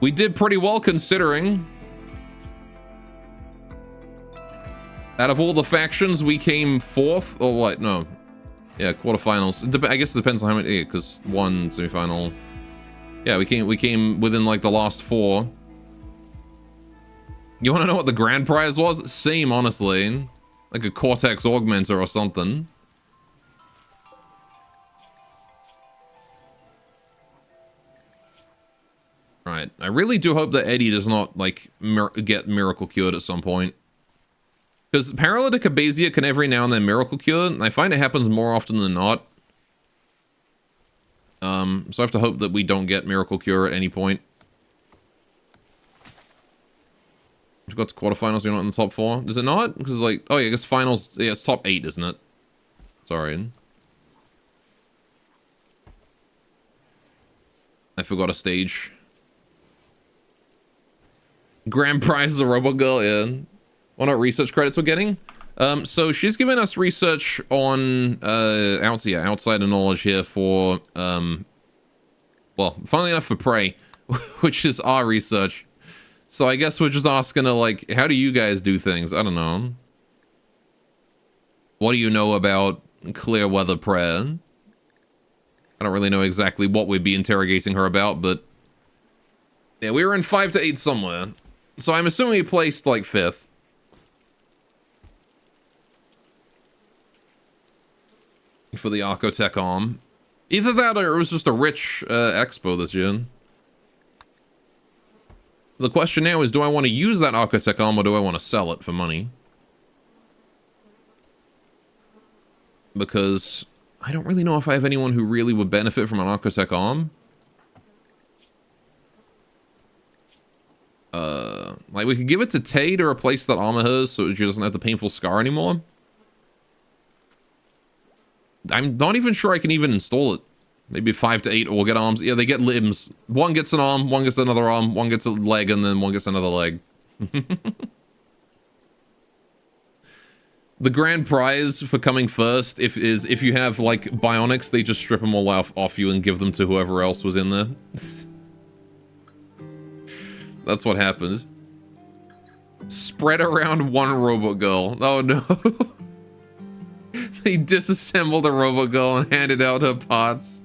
we did pretty well considering. Out of all the factions, we came fourth, or what? No. Yeah, quarterfinals. I guess it depends on how many, because one semifinal. Yeah, we came within like the last 4. You want to know what the grand prize was? Same, honestly. Like a Cortex Augmenter or something. Right. I really do hope that Eddie does not, like, get Miracle Cured at some point. Because Paralytic Abasia can every now and then Miracle Cure, and I find it happens more often than not. So I have to hope that we don't get Miracle Cure at any point. We've got to quarterfinals, we're not in the top 4. Is it not? Because, like, oh yeah, I guess finals, yeah, it's top 8, isn't it? Sorry. I forgot a stage. Grand prize is a robot girl, yeah. What not research credits we're getting? So she's given us research on outsider knowledge here for well, funnily enough for Prey, which is our research. So I guess we're just asking her, like, how do you guys do things? I don't know. What do you know about clear weather prayer? I don't really know exactly what we'd be interrogating her about, but yeah, we were in 5 to 8 somewhere. So I'm assuming we placed like 5th. For the Archotech arm. Either that or it was just a rich expo this year. The question now is, do I want to use that Archotech arm or do I want to sell it for money? Because I don't really know if I have anyone who really would benefit from an Archotech arm. Like, we could give it to Tay to replace that armor hers so she doesn't have the painful scar anymore. I'm not even sure I can even install it. Maybe 5 to 8 will get arms. Yeah, they get limbs. One gets an arm, one gets another arm, one gets a leg, and then one gets another leg. The grand prize for coming first is if you have, like, bionics, they just strip them all off you and give them to whoever else was in there. That's what happened. Spread around one robot girl. Oh no. They disassembled a robot girl and handed out her parts.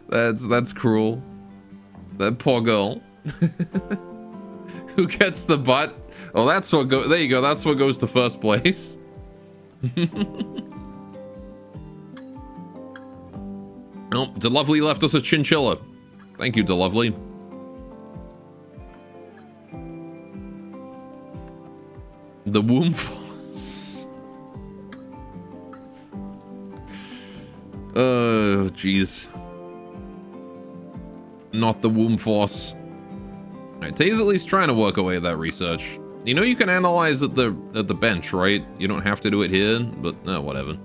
That's cruel. That poor girl. Who gets the butt? Oh, that's what go. There you go. That's what goes to first place. Oh, DeLovely left us a chinchilla. Thank you, DeLovely. The womb force. Oh, jeez. Not the womb force. Alright, Tay's at least trying to work away at that research. You know you can analyze at the bench, right? You don't have to do it here, but whatever.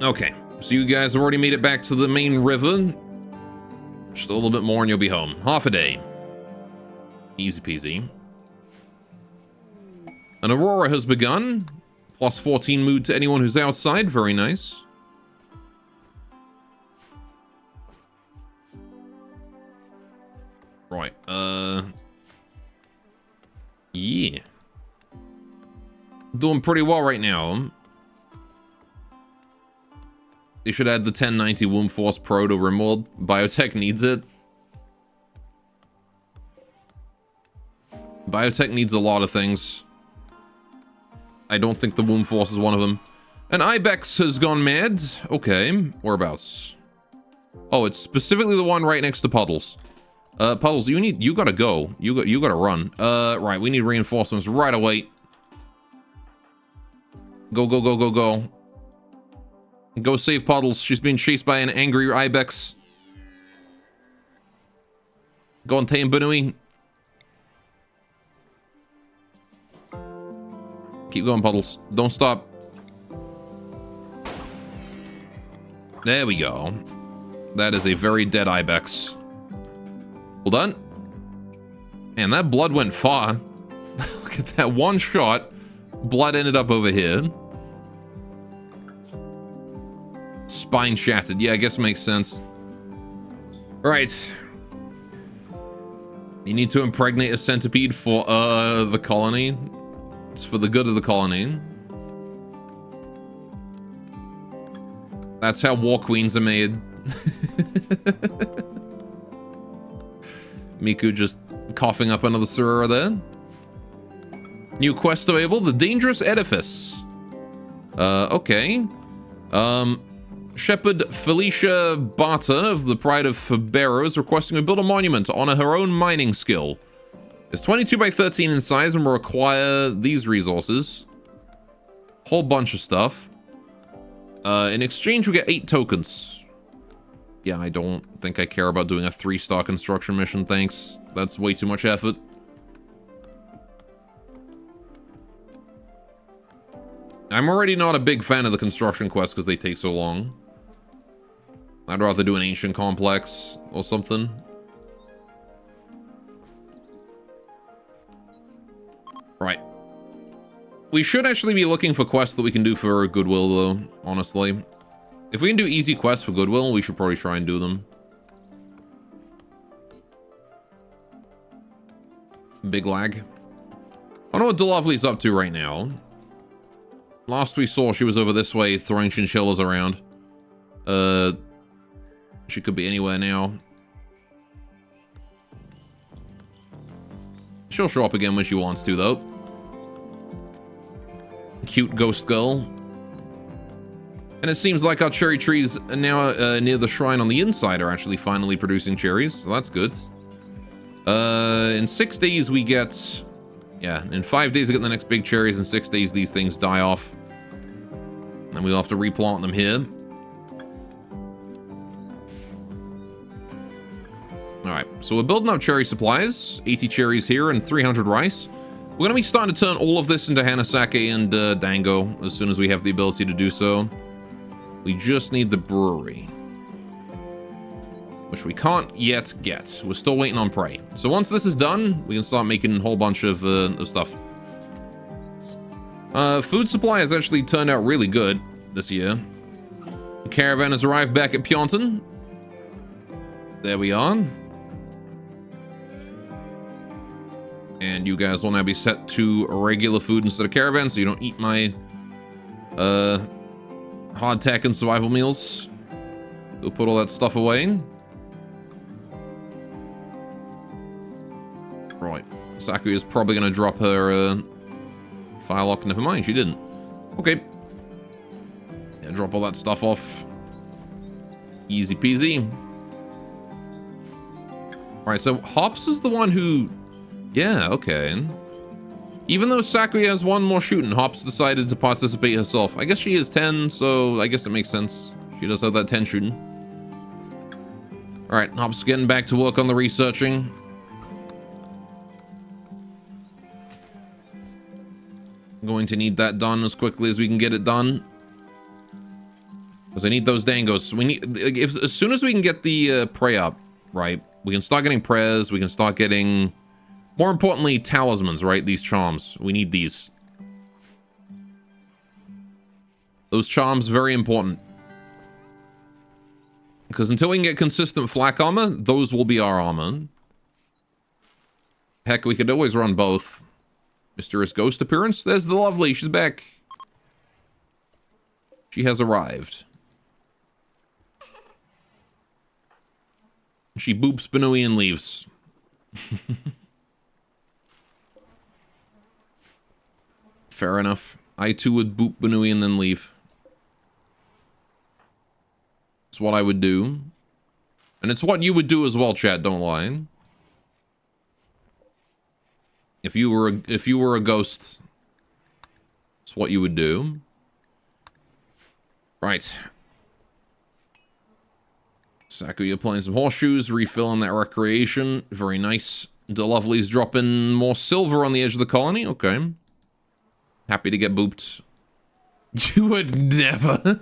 Okay. So you guys have already made it back to the main river. Just a little bit more and you'll be home. Half a day. Easy peasy. An aurora has begun. Plus 14 mood to anyone who's outside. Very nice. Right, yeah. Doing pretty well right now. They should add the 1090 Womb Force Pro to Rimworld. Biotech needs it. Biotech needs a lot of things. I don't think the Womb Force is one of them. An Ibex has gone mad. Okay, whereabouts? Oh, it's specifically the one right next to Puddles. Puddles, you gotta go. You gotta run. Right, we need reinforcements right away. Go, go, go, go, go. Go save Puddles. She's being chased by an angry Ibex. Go on, tame Bunui. Keep going, Puddles. Don't stop. There we go. That is a very dead Ibex. Well done. Man, that blood went far. Look at that one shot. Blood ended up over here. Spine shattered. Yeah, I guess it makes sense. Right. You need to impregnate a centipede for the colony. It's for the good of the colony. That's how war queens are made. Miku just coughing up another Surura there. New quest available, the Dangerous Edifice. Okay. Shepherd Felicia Barter of the Pride of Fabero is requesting we build a monument to honor her own mining skill. It's 22 by 13 in size and will require these resources. Whole bunch of stuff. In exchange, we get 8 tokens. Yeah, I don't think I care about doing a 3-star construction mission, thanks. That's way too much effort. I'm already not a big fan of the construction quests because they take so long. I'd rather do an ancient complex or something. Right. We should actually be looking for quests that we can do for Goodwill, though, honestly. If we can do easy quests for Goodwill, we should probably try and do them. Big lag. I don't know what Delovely's up to right now. Last we saw, she was over this way throwing chinchillas around. She could be anywhere now. She'll show up again when she wants to, though. Cute ghost girl. And it seems like our cherry trees are now near the shrine on the inside are actually finally producing cherries, so that's good. In 6 days we get... Yeah, in 5 days I get the next big cherries. In 6 days these things die off. And we'll have to replant them here. Alright, so we're building up cherry supplies. 80 cherries here and 300 rice. We're going to be starting to turn all of this into Hanasake and Dango as soon as we have the ability to do so. We just need the brewery, which we can't yet get. We're still waiting on prey. So once this is done, we can start making a whole bunch of stuff. Food supply has actually turned out really good this year. The caravan has arrived back at Pyeongtaen. There we are. And you guys will now be set to regular food instead of caravan, so you don't eat my hardtack and survival meals. We'll put all that stuff away. Right. Saku is probably going to drop her file lock. Never mind, she didn't. Okay. Yeah, drop all that stuff off. Easy peasy. Alright, so Hops is the one who... Yeah, okay. Even though Sakuya has one more shooting, Hops decided to participate herself. I guess she is 10, so I guess it makes sense. She does have that 10 shooting. Alright, Hops getting back to work on the researching. Going to need that done as quickly as we can get it done. Because I need those dangos. We need, as soon as we can get the prey up, right? We can start getting prayers. We can start getting, more importantly, talismans, right? These charms. We need these. Those charms, very important. Because until we can get consistent flak armor, those will be our armor. Heck, we could always run both. Mysterious ghost appearance. There's the lovely. She's back. She has arrived. She boops Benui and leaves. Fair enough. I too would boop Benui and then leave. It's what I would do. And it's what you would do as well, chat, don't lie. If you were a ghost, it's what you would do. Right. Sakuya playing some horseshoes, refilling that recreation. Very nice. The Lovely's dropping more silver on the edge of the colony. Okay. Happy to get booped. You would never.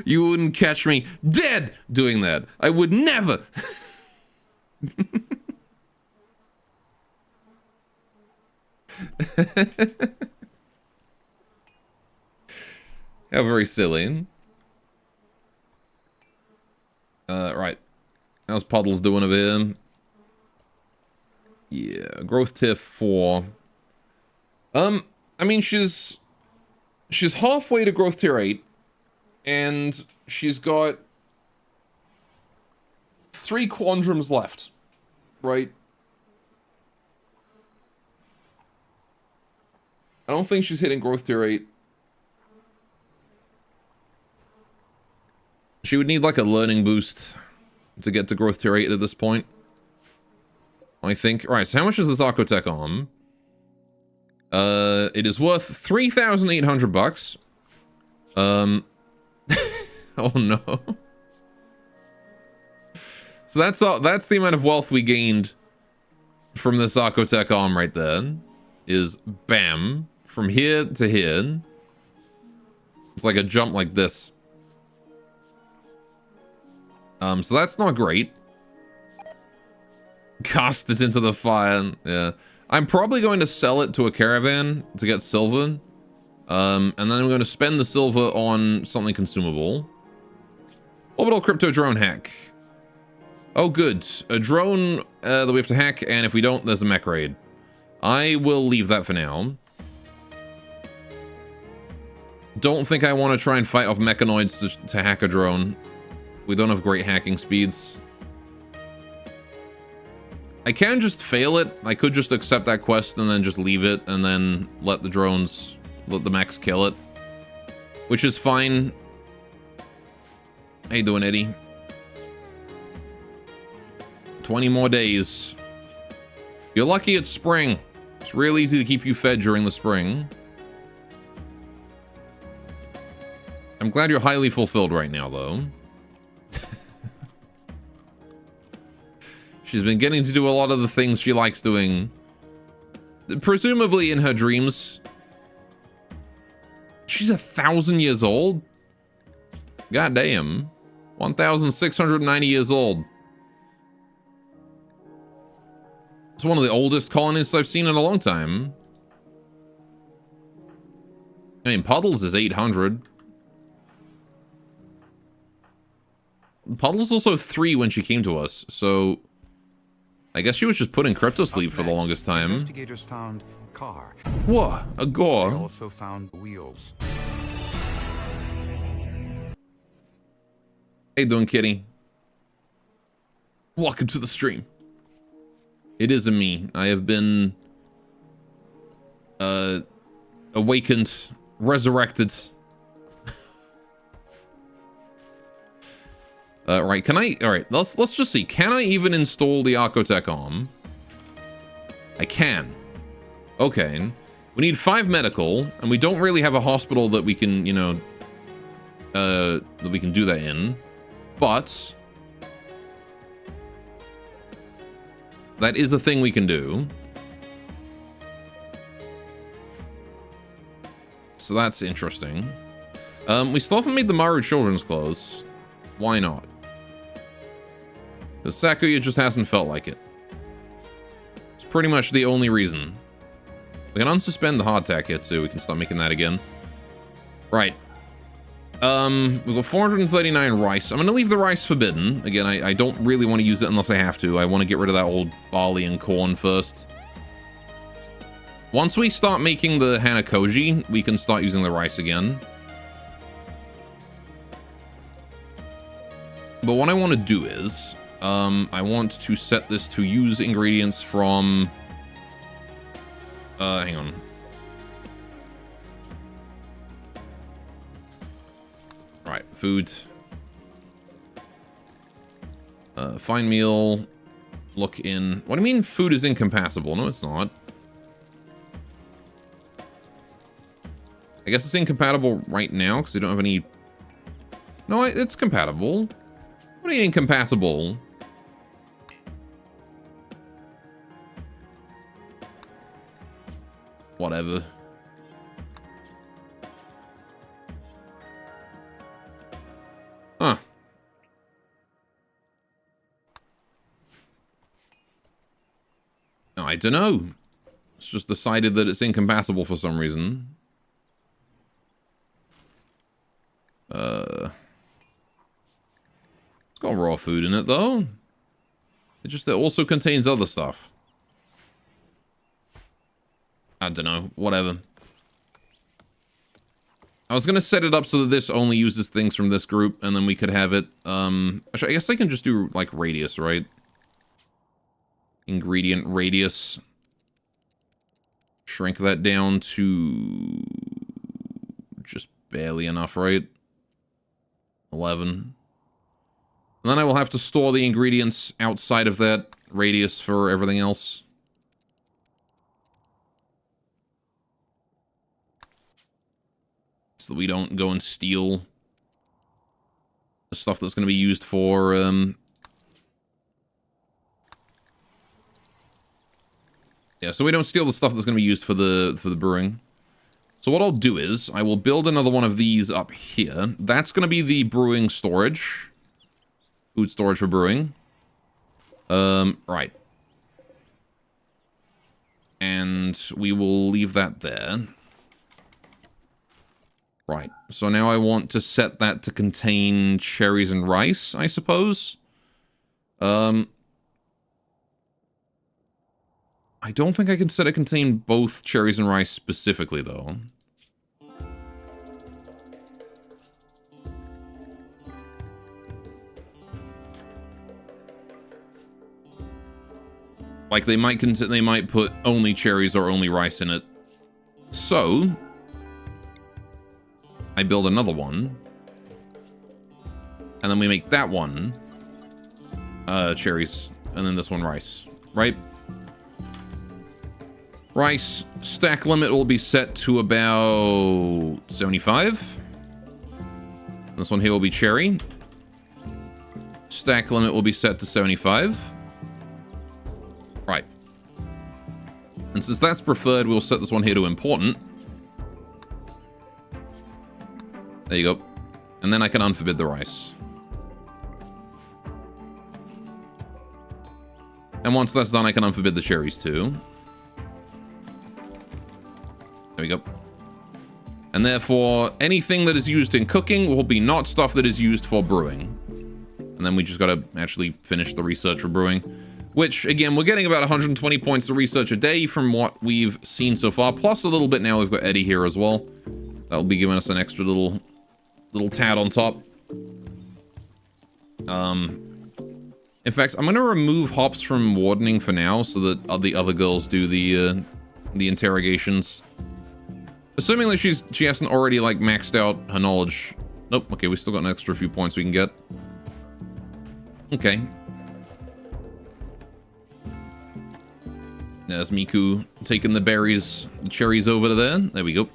You wouldn't catch me dead doing that. I would never. How very silly. Right. How's Puddles doing over here? Yeah, growth tier 4. I mean, she's halfway to growth tier 8, and she's got 3 quandrums left, right? I don't think she's hitting growth tier 8. She would need like a learning boost to get to growth tier 8 at this point, I think. Right, so how much is this Archotech arm? It is worth 3,800 bucks. Oh no. So that's the amount of wealth we gained from this Archotech arm right there. Is bam, from here to here. It's like a jump like this. So that's not great. Cast it into the fire. Yeah. I'm probably going to sell it to a caravan to get silver. And then I'm going to spend the silver on something consumable. Orbital crypto drone hack. Oh, good. A drone that we have to hack, and if we don't, there's a mech raid. I will leave that for now. Don't think I want to try and fight off mechanoids to hack a drone. We don't have great hacking speeds. I can just fail it. I could just accept that quest and then just leave it and then let the mechs kill it. Which is fine. How you doing, Eddie? 20 more days. You're lucky it's spring. It's real easy to keep you fed during the spring. I'm glad you're highly fulfilled right now, though. She's been getting to do a lot of the things she likes doing. Presumably in her dreams. She's 1,000 years old? God damn. 1,690 years old. It's one of the oldest colonists I've seen in a long time. I mean, Puddles is 800. Puddles also 3 when she came to us, so I guess she was just put in crypto sleep for the longest time. Investigators found a car. Whoa, a gore. They also found wheels. How you doing, kitty? Welcome to the stream. It is a me. I have been awakened, resurrected. Right, can I... Alright, let's just see. Can I even install the Archotech arm? I can. Okay. We need 5 medical, and we don't really have a hospital that we can, you know... that we can do that in. But... that is a thing we can do. so that's interesting. We still haven't made the Maru children's clothes. Why not? Because Sakuya just hasn't felt like it. It's pretty much the only reason. We can unsuspend the hardtack here too. We can start making that again. Right. We've got 439 rice. I'm going to leave the rice forbidden. Again, I don't really want to use it unless I have to. I want to get rid of that old barley and corn first. Once we start making the Hanakoji, we can start using the rice again. But what I want to do is, I want to set this to use ingredients from... hang on. Right, food. Fine meal. Look in... What do you mean food is incompatible? No, it's not. I guess it's incompatible right now because we don't have any... No, it's compatible. What do you mean incompatible? Whatever. Huh. I don't know. It's just decided that it's incompatible for some reason. It's got raw food in it, though. It also contains other stuff. I don't know. Whatever. I was going to set it up so that this only uses things from this group, and then we could have it... Actually, I guess I can just do, like, radius, right? Ingredient radius. Shrink that down to... just barely enough, right? 11. And then I will have to store the ingredients outside of that radius for everything else. So that we don't go and steal the stuff that's going to be used for, yeah, so we don't steal the stuff that's going to be used for the brewing. So what I'll do is, I will build another one of these up here. That's going to be the brewing storage. Food storage for brewing. Right. And we will leave that there. Right. So now I want to set that to contain cherries and rice, I suppose. I don't think I can set it to contain both cherries and rice specifically, though. Like, they might put only cherries or only rice in it. So, I build another one. And then we make that one cherries. And then this one rice. Right? Rice stack limit will be set to about 75. This one here will be cherry. Stack limit will be set to 75. Right. And since that's preferred, we'll set this one here to important. There you go. And then I can unforbid the rice. And once that's done, I can unforbid the cherries too. There we go. And therefore, anything that is used in cooking will be not stuff that is used for brewing. And then we just gotta actually finish the research for brewing. Which, again, we're getting about 120 points of research a day from what we've seen so far. Plus a little bit now we've got Eddie here as well. That'll be giving us an extra little tad on top. In fact, I'm gonna remove hops from wardening for now so that the other girls do the interrogations. Assuming that she hasn't already, like, maxed out her knowledge. Nope, okay, we still got an extra few points we can get. Okay. There's Miku taking the cherries over to there. There we go.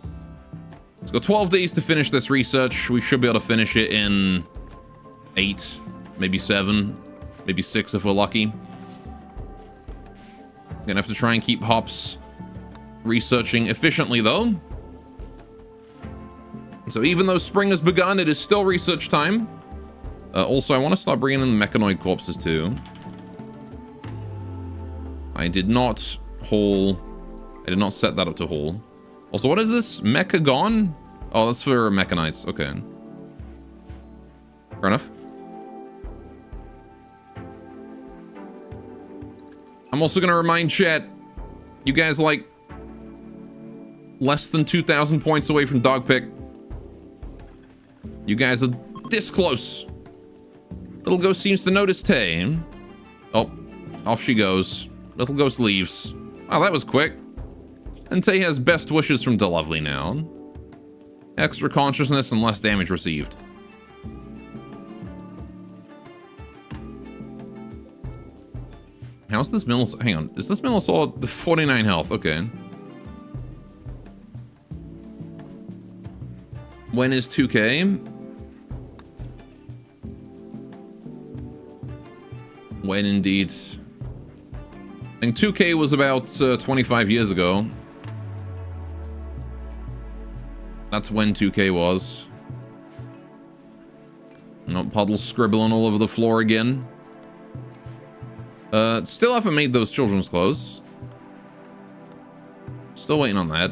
It's got 12 days to finish this research. We should be able to finish it in 8, maybe 7, maybe 6 if we're lucky. Gonna have to try and keep hops researching efficiently, though. So even though spring has begun, it is still research time. Also, I want to start bringing in the mechanoid corpses too. I did not set that up to haul. Also, what is this? Mechagon? Oh, that's for mechanites. Okay. Fair enough. I'm also going to remind chat, you guys like less than 2,000 points away from Dogpick. You guys are this close. Little Ghost seems to notice Tay. Oh, off she goes. Little Ghost leaves. Wow, that was quick. And Tay has best wishes from DeLovely now. Extra consciousness and less damage received. How's this Millis? Hang on. Is this Millis 49 health? Okay. When is 2K? When indeed. I think 2K was about 25 years ago. That's when 2K was. No, puddles scribbling all over the floor again. Still haven't made those children's clothes. Still waiting on that.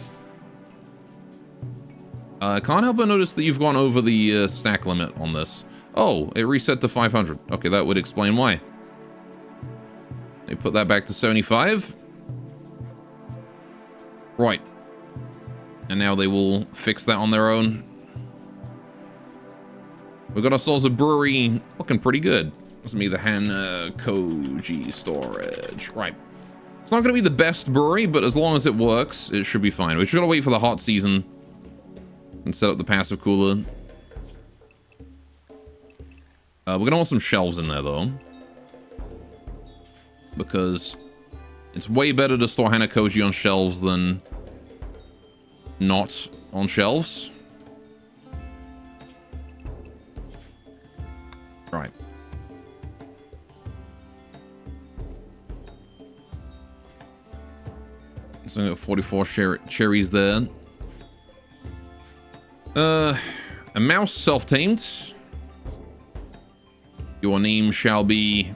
Can't help but notice that you've gone over the stack limit on this. Oh, it reset to 500. Okay, that would explain why. They put that back to 75. Right. And now they will fix that on their own. We got ourselves a brewery looking pretty good. This is me, the Koji storage. Right. It's not going to be the best brewery, but as long as it works, it should be fine. We should gotta wait for the hot season and set up the passive cooler. We're going to want some shelves in there, though. Because it's way better to store Hanakoji on shelves than not on shelves. Right. So I got 44 cherries there. A mouse self-tamed. Your name shall be...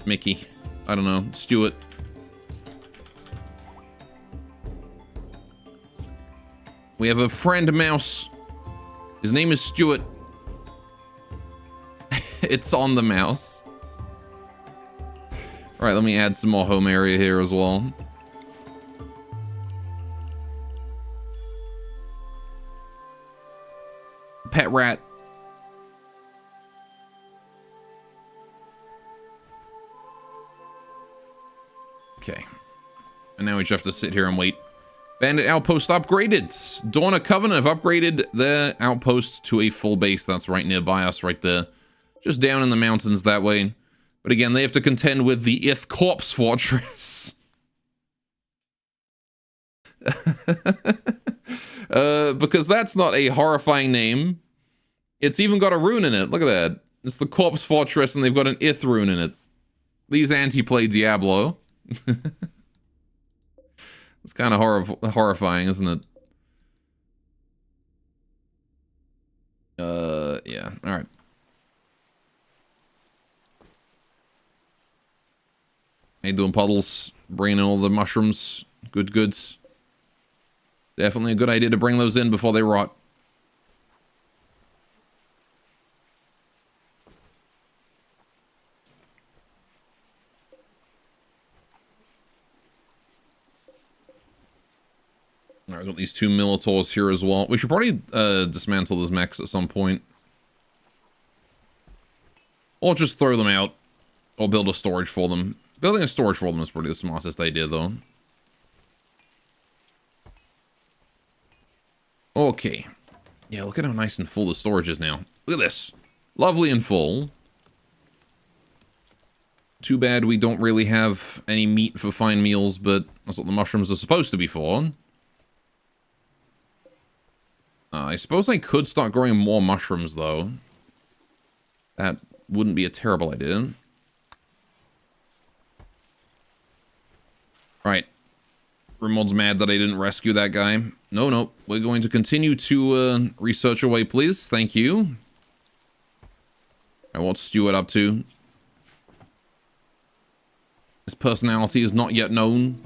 Mickey. I don't know. Stuart. We have a friend mouse. His name is Stuart. It's on the mouse. Alright, let me add some more home area here as well. Pet rat. Okay. And now we just have to sit here and wait. Bandit Outpost upgraded. Dawn of Covenant have upgraded their outpost to a full base. That's right nearby us, right there. Just down in the mountains that way. But again, they have to contend with the Ith Corpse Fortress. Because that's not a horrifying name. It's even got a rune in it. Look at that. It's the Corpse Fortress and they've got an Ith rune in it. These anti-play Diablo. It's kind of horrifying, isn't it? Yeah. All right. How you doing, Puddles? Bringing in all the mushrooms. Good goods. Definitely a good idea to bring those in before they rot. Alright, we've got these two Militaurs here as well. We should probably dismantle those mechs at some point. Or just throw them out. Or build a storage for them. Building a storage for them is probably the smartest idea, though. Okay. Yeah, look at how nice and full the storage is now. Look at this. Lovely and full. Too bad we don't really have any meat for fine meals, but that's what the mushrooms are supposed to be for. I suppose I could start growing more mushrooms, though. That wouldn't be a terrible idea. Right. Rimworld's mad that I didn't rescue that guy. No. We're going to continue to research away, please. Thank you. And what's Stuart up to? His personality is not yet known.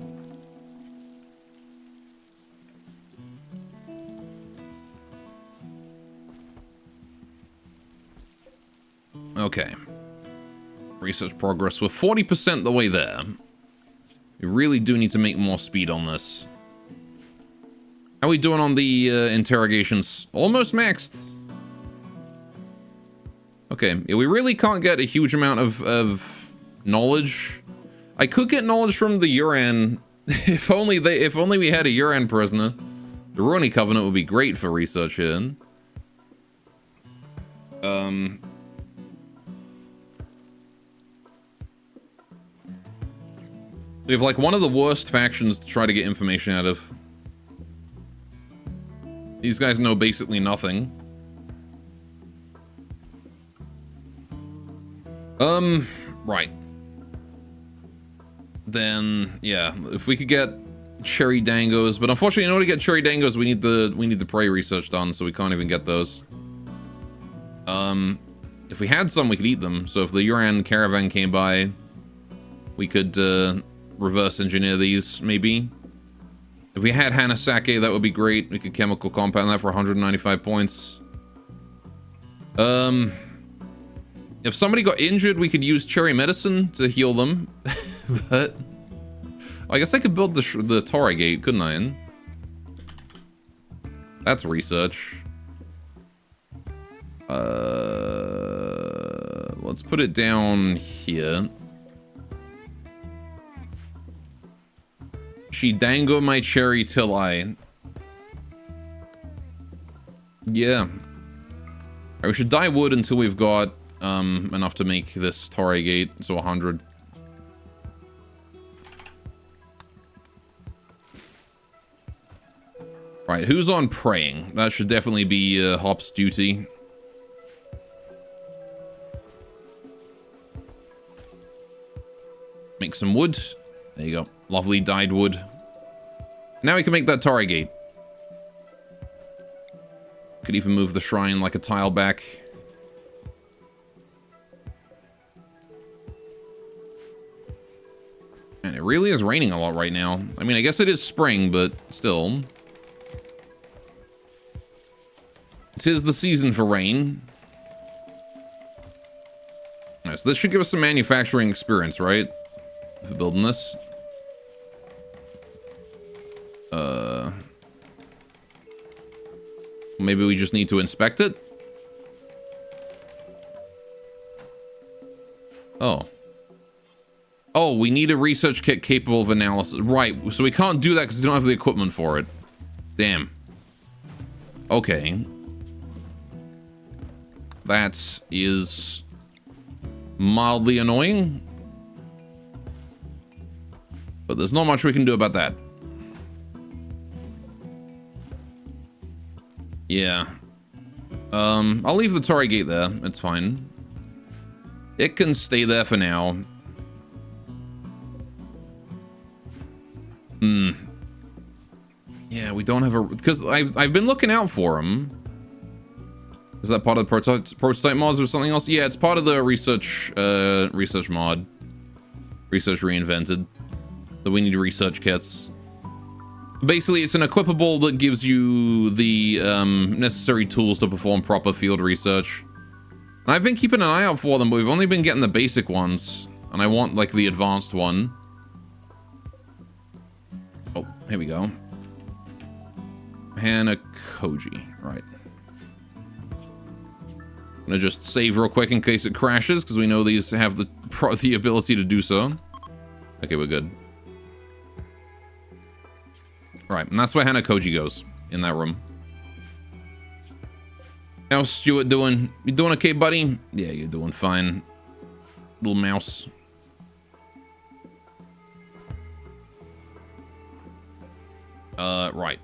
Okay. Research progress. We're 40% the way there. We really do need to make more speed on this. How are we doing on the interrogations? Almost maxed. Okay, yeah, we really can't get a huge amount of knowledge. I could get knowledge from the Yuran. If only we had a Yuran prisoner. The Rooney Covenant would be great for research here. We have like one of the worst factions to try to get information out of. These guys know basically nothing. Right. Then, yeah, if we could get cherry dangos, but unfortunately in order to get cherry dangos, we need the prey research done, so we can't even get those. If we had some, we could eat them. So if the Yuran caravan came by, we could reverse engineer these, maybe. If we had Hanasake, that would be great. We could chemical compound that for 195 points. If somebody got injured, we could use cherry medicine to heal them. But I guess I could build the Torah gate, couldn't I? That's research. Let's put it down here. She dango my cherry till I... Yeah. Right, we should dye wood until we've got enough to make this Torah gate, so 100. Right, who's on praying? That should definitely be Hop's duty. Make some wood. There you go. Lovely dyed wood. Now we can make that Torah gate. Could even move the shrine like a tile back. And it really is raining a lot right now. I mean, I guess it is spring, but still. It is the season for rain. Alright, so this should give us some manufacturing experience, right? For building this. Maybe we just need to inspect it? Oh. Oh, we need a research kit capable of analysis. Right, so we can't do that because we don't have the equipment for it. Damn. Okay. That is mildly annoying. But there's not much we can do about that. Yeah. I'll leave the Torah gate there. It's fine. It can stay there for now. Yeah, we don't have a... Because I've been looking out for them. Is that part of the prototype mods or something else? Yeah, it's part of the research mod. Research reinvented. So we need research kits. Basically, it's an equipable that gives you the necessary tools to perform proper field research. And I've been keeping an eye out for them, but we've only been getting the basic ones. And I want, like, the advanced one. Oh, here we go. Hanakoji, right. I'm gonna just save real quick in case it crashes, because we know these have the ability to do so. Okay, we're good. Right, and that's where Hanakoji goes, in that room. How's Stuart doing? You doing okay, buddy? Yeah, you're doing fine. Little mouse. Right.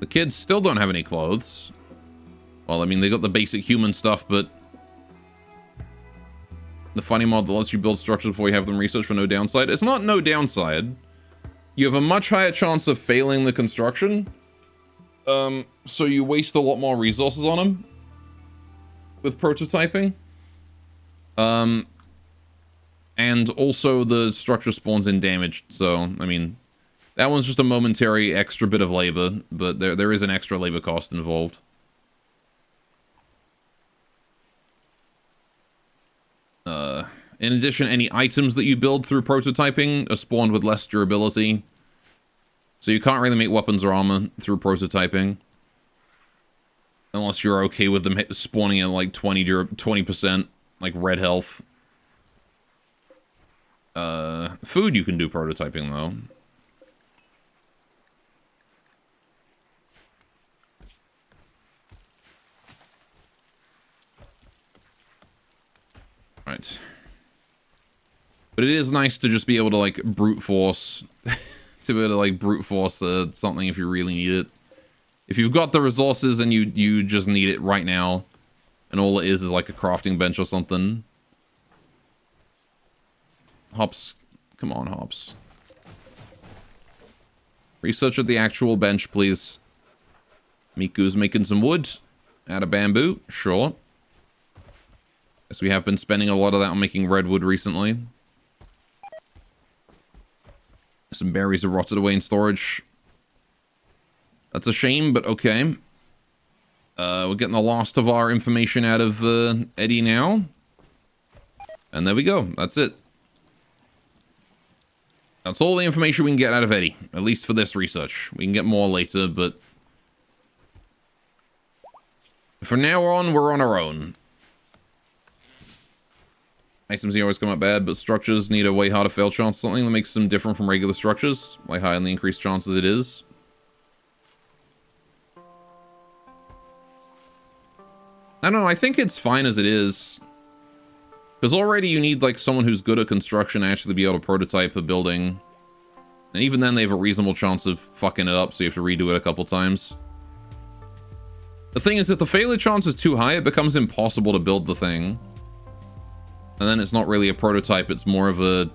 The kids still don't have any clothes. Well, I mean, they got the basic human stuff, but... The funny mod that lets you build structures before you have them researched for no downside. It's not no downside. you have a much higher chance of failing the construction. So you waste a lot more resources on them with prototyping. And also the structure spawns in damaged, so, I mean, that one's just a momentary extra bit of labor, but there is an extra labor cost involved. In addition, any items that you build through prototyping are spawned with less durability. So you can't really make weapons or armor through prototyping. Unless you're okay with them spawning at like 20%, like red health. Food you can do prototyping though. Right. But it is nice to just be able to like brute force to be able to like brute force something if you really need it. If you've got the resources and you just need it right now, and all it is like a crafting bench or something. Hops, come on, Hops. Research at the actual bench, please. Miku's making some wood out of bamboo, sure. Guess we have been spending a lot of that on making redwood recently. Some berries are rotted away in storage. That's a shame, but okay. We're getting the last of our information out of Eddie now. And there we go. That's it. That's all the information we can get out of Eddie. At least for this research. We can get more later, but... from now on, we're on our own. Items always come out bad, but structures need a way harder fail chance. Something that makes them different from regular structures. Like high on the increased chances it is. I don't know, I think it's fine as it is. Because already you need like someone who's good at construction to actually be able to prototype a building. And even then they have a reasonable chance of fucking it up, so you have to redo it a couple times. The thing is, if the failure chance is too high, it becomes impossible to build the thing. And then it's not really a prototype, it's more of a...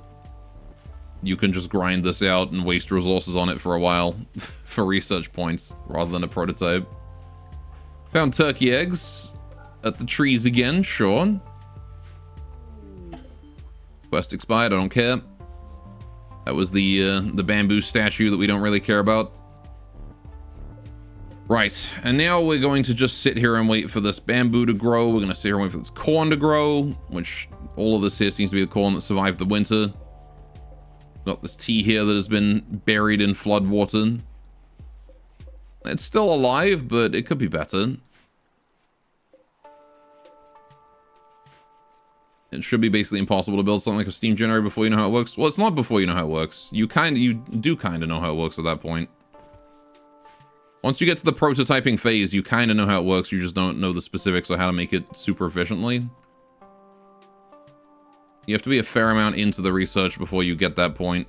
you can just grind this out and waste resources on it for a while for research points, rather than a prototype. Found turkey eggs at the trees again, sure. Quest expired, I don't care. That was the bamboo statue that we don't really care about. Right, and now we're going to just sit here and wait for this bamboo to grow. We're going to sit here and wait for this corn to grow, which all of this here seems to be the corn that survived the winter. Got this tea here that has been buried in flood water. It's still alive, but it could be better. It should be basically impossible to build something like a steam generator before you know how it works. Well, it's not before you know how it works. You do kind of know how it works at that point. Once you get to the prototyping phase, you kind of know how it works. You just don't know the specifics of how to make it super efficiently. You have to be a fair amount into the research before you get that point.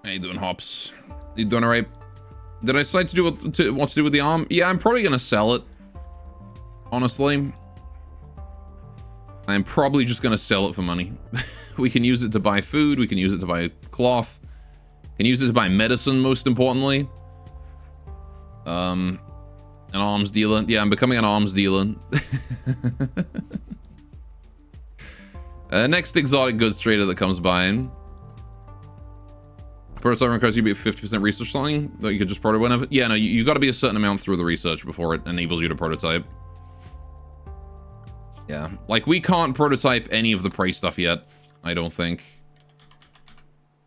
How you doing, Hops? You doing alright? Did I decide to do what to do with the arm? Yeah, I'm probably gonna sell it. Honestly. I'm probably just gonna sell it for money. We can use it to buy food, we can use it to buy cloth. Can use it to buy medicine, most importantly. An arms dealer. Yeah, I'm becoming an arms dealer. Next exotic goods trader that comes by in. Prototype requires you to be 50% research something that you could just prototype whenever. Yeah, no, you got to be a certain amount through the research before it enables you to prototype. Yeah, like we can't prototype any of the prey stuff yet, I don't think.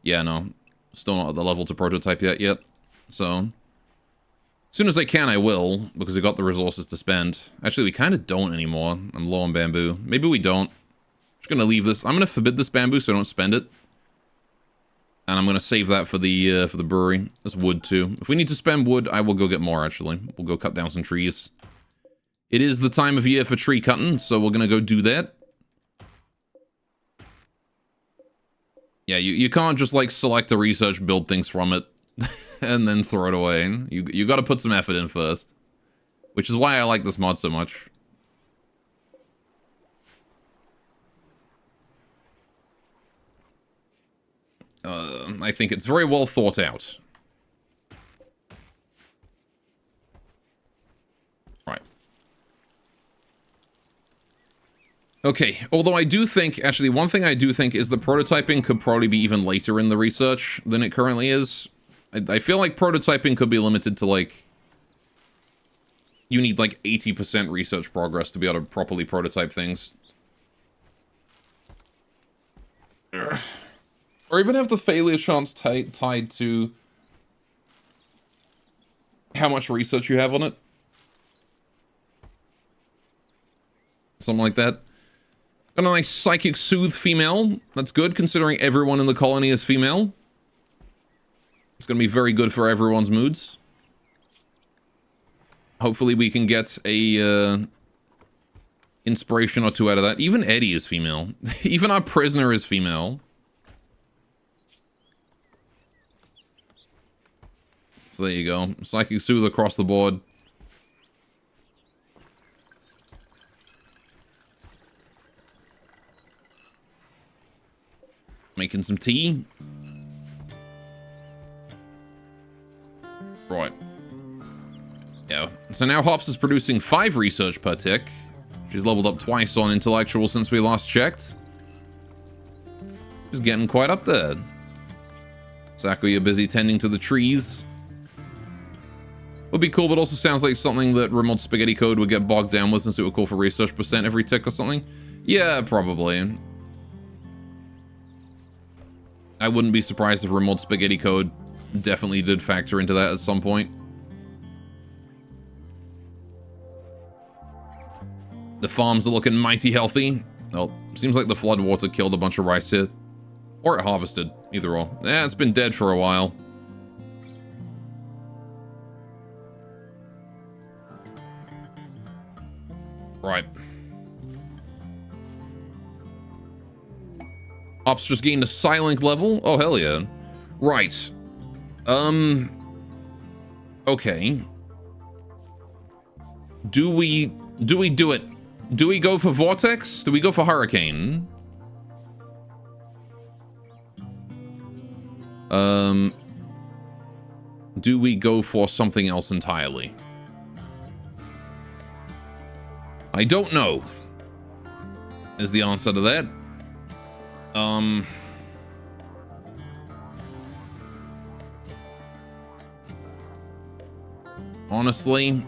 Yeah, no, still not at the level to prototype yet. So, as soon as I can, I will, because I got the resources to spend. Actually, we kind of don't anymore. I'm low on bamboo. Maybe we don't. Just gonna leave this. I'm gonna forbid this bamboo so I don't spend it. And I'm going to save that for the brewery. There's wood, too. If we need to spend wood, I will go get more, actually. We'll go cut down some trees. It is the time of year for tree cutting, so we're going to go do that. Yeah, you can't just like select a research, build things from it, and then throw it away. You got to put some effort in first, which is why I like this mod so much. I think it's very well thought out. Right. Okay, although I do think, actually, one thing I do think is the prototyping could probably be even later in the research than it currently is. I feel like prototyping could be limited to, like, you need, like, 80% research progress to be able to properly prototype things. Or even have the failure chance tied to how much research you have on it. Something like that. Got a nice psychic soothe female. That's good, considering everyone in the colony is female. It's going to be very good for everyone's moods. Hopefully we can get a inspiration or two out of that. Even Eddie is female. Even our prisoner is female. So there you go. Psychic soothe across the board. Making some tea. Right. Yeah. So now Hops is producing 5 research per tick. She's leveled up twice on intellectual since we last checked. She's getting quite up there. Sako, you're busy tending to the trees. Would be cool, but also sounds like something that Rimworld Spaghetti Code would get bogged down with, since it would call for research percent every tick or something. Yeah, probably. I wouldn't be surprised if Rimworld Spaghetti Code definitely did factor into that at some point. The farms are looking mighty healthy. Well, seems like the floodwater killed a bunch of rice here. Or it harvested, either or. Yeah, it's been dead for a while. Right. Ops just gained a silent level. Oh, hell yeah. Right. Okay. Do we do it? Do we go for Vortex? Do we go for Hurricane? Do we go for something else entirely? I don't know, is the answer to that. Honestly,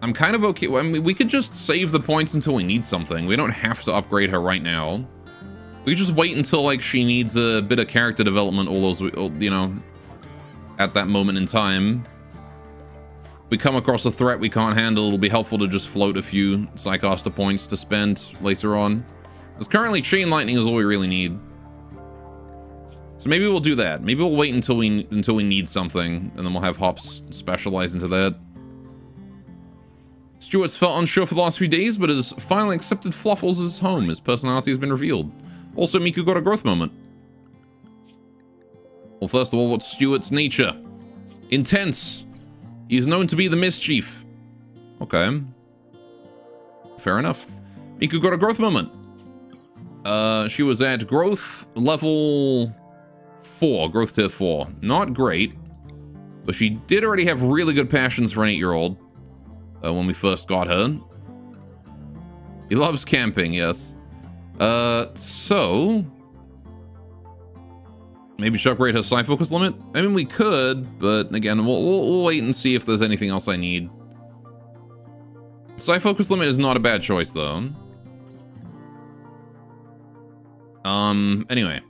I'm kind of okay. I mean, we could just save the points until we need something. We don't have to upgrade her right now. We just wait until, like, she needs a bit of character development, all those, you know, at that moment in time. We come across a threat we can't handle, it'll be helpful to just float a few Psychoster points to spend later on. Because currently Chain Lightning is all we really need. So maybe we'll do that. Maybe we'll wait until we need something, and then we'll have Hops specialize into that. Stuart's felt unsure for the last few days, but has finally accepted Fluffles as home. His personality has been revealed. Also, Miku got a growth moment. Well, first of all, what's Stuart's nature? Intense. He is known to be the mischief. Okay. Fair enough. Miku got a growth moment. She was at growth level 4, growth tier 4. Not great, but she did already have really good passions for an 8-year-old when we first got her. He loves camping, yes. So maybe should upgrade her Psi Focus limit? I mean, we could, but again, we'll wait and see if there's anything else I need. Psi Focus limit is not a bad choice, though. Anyway.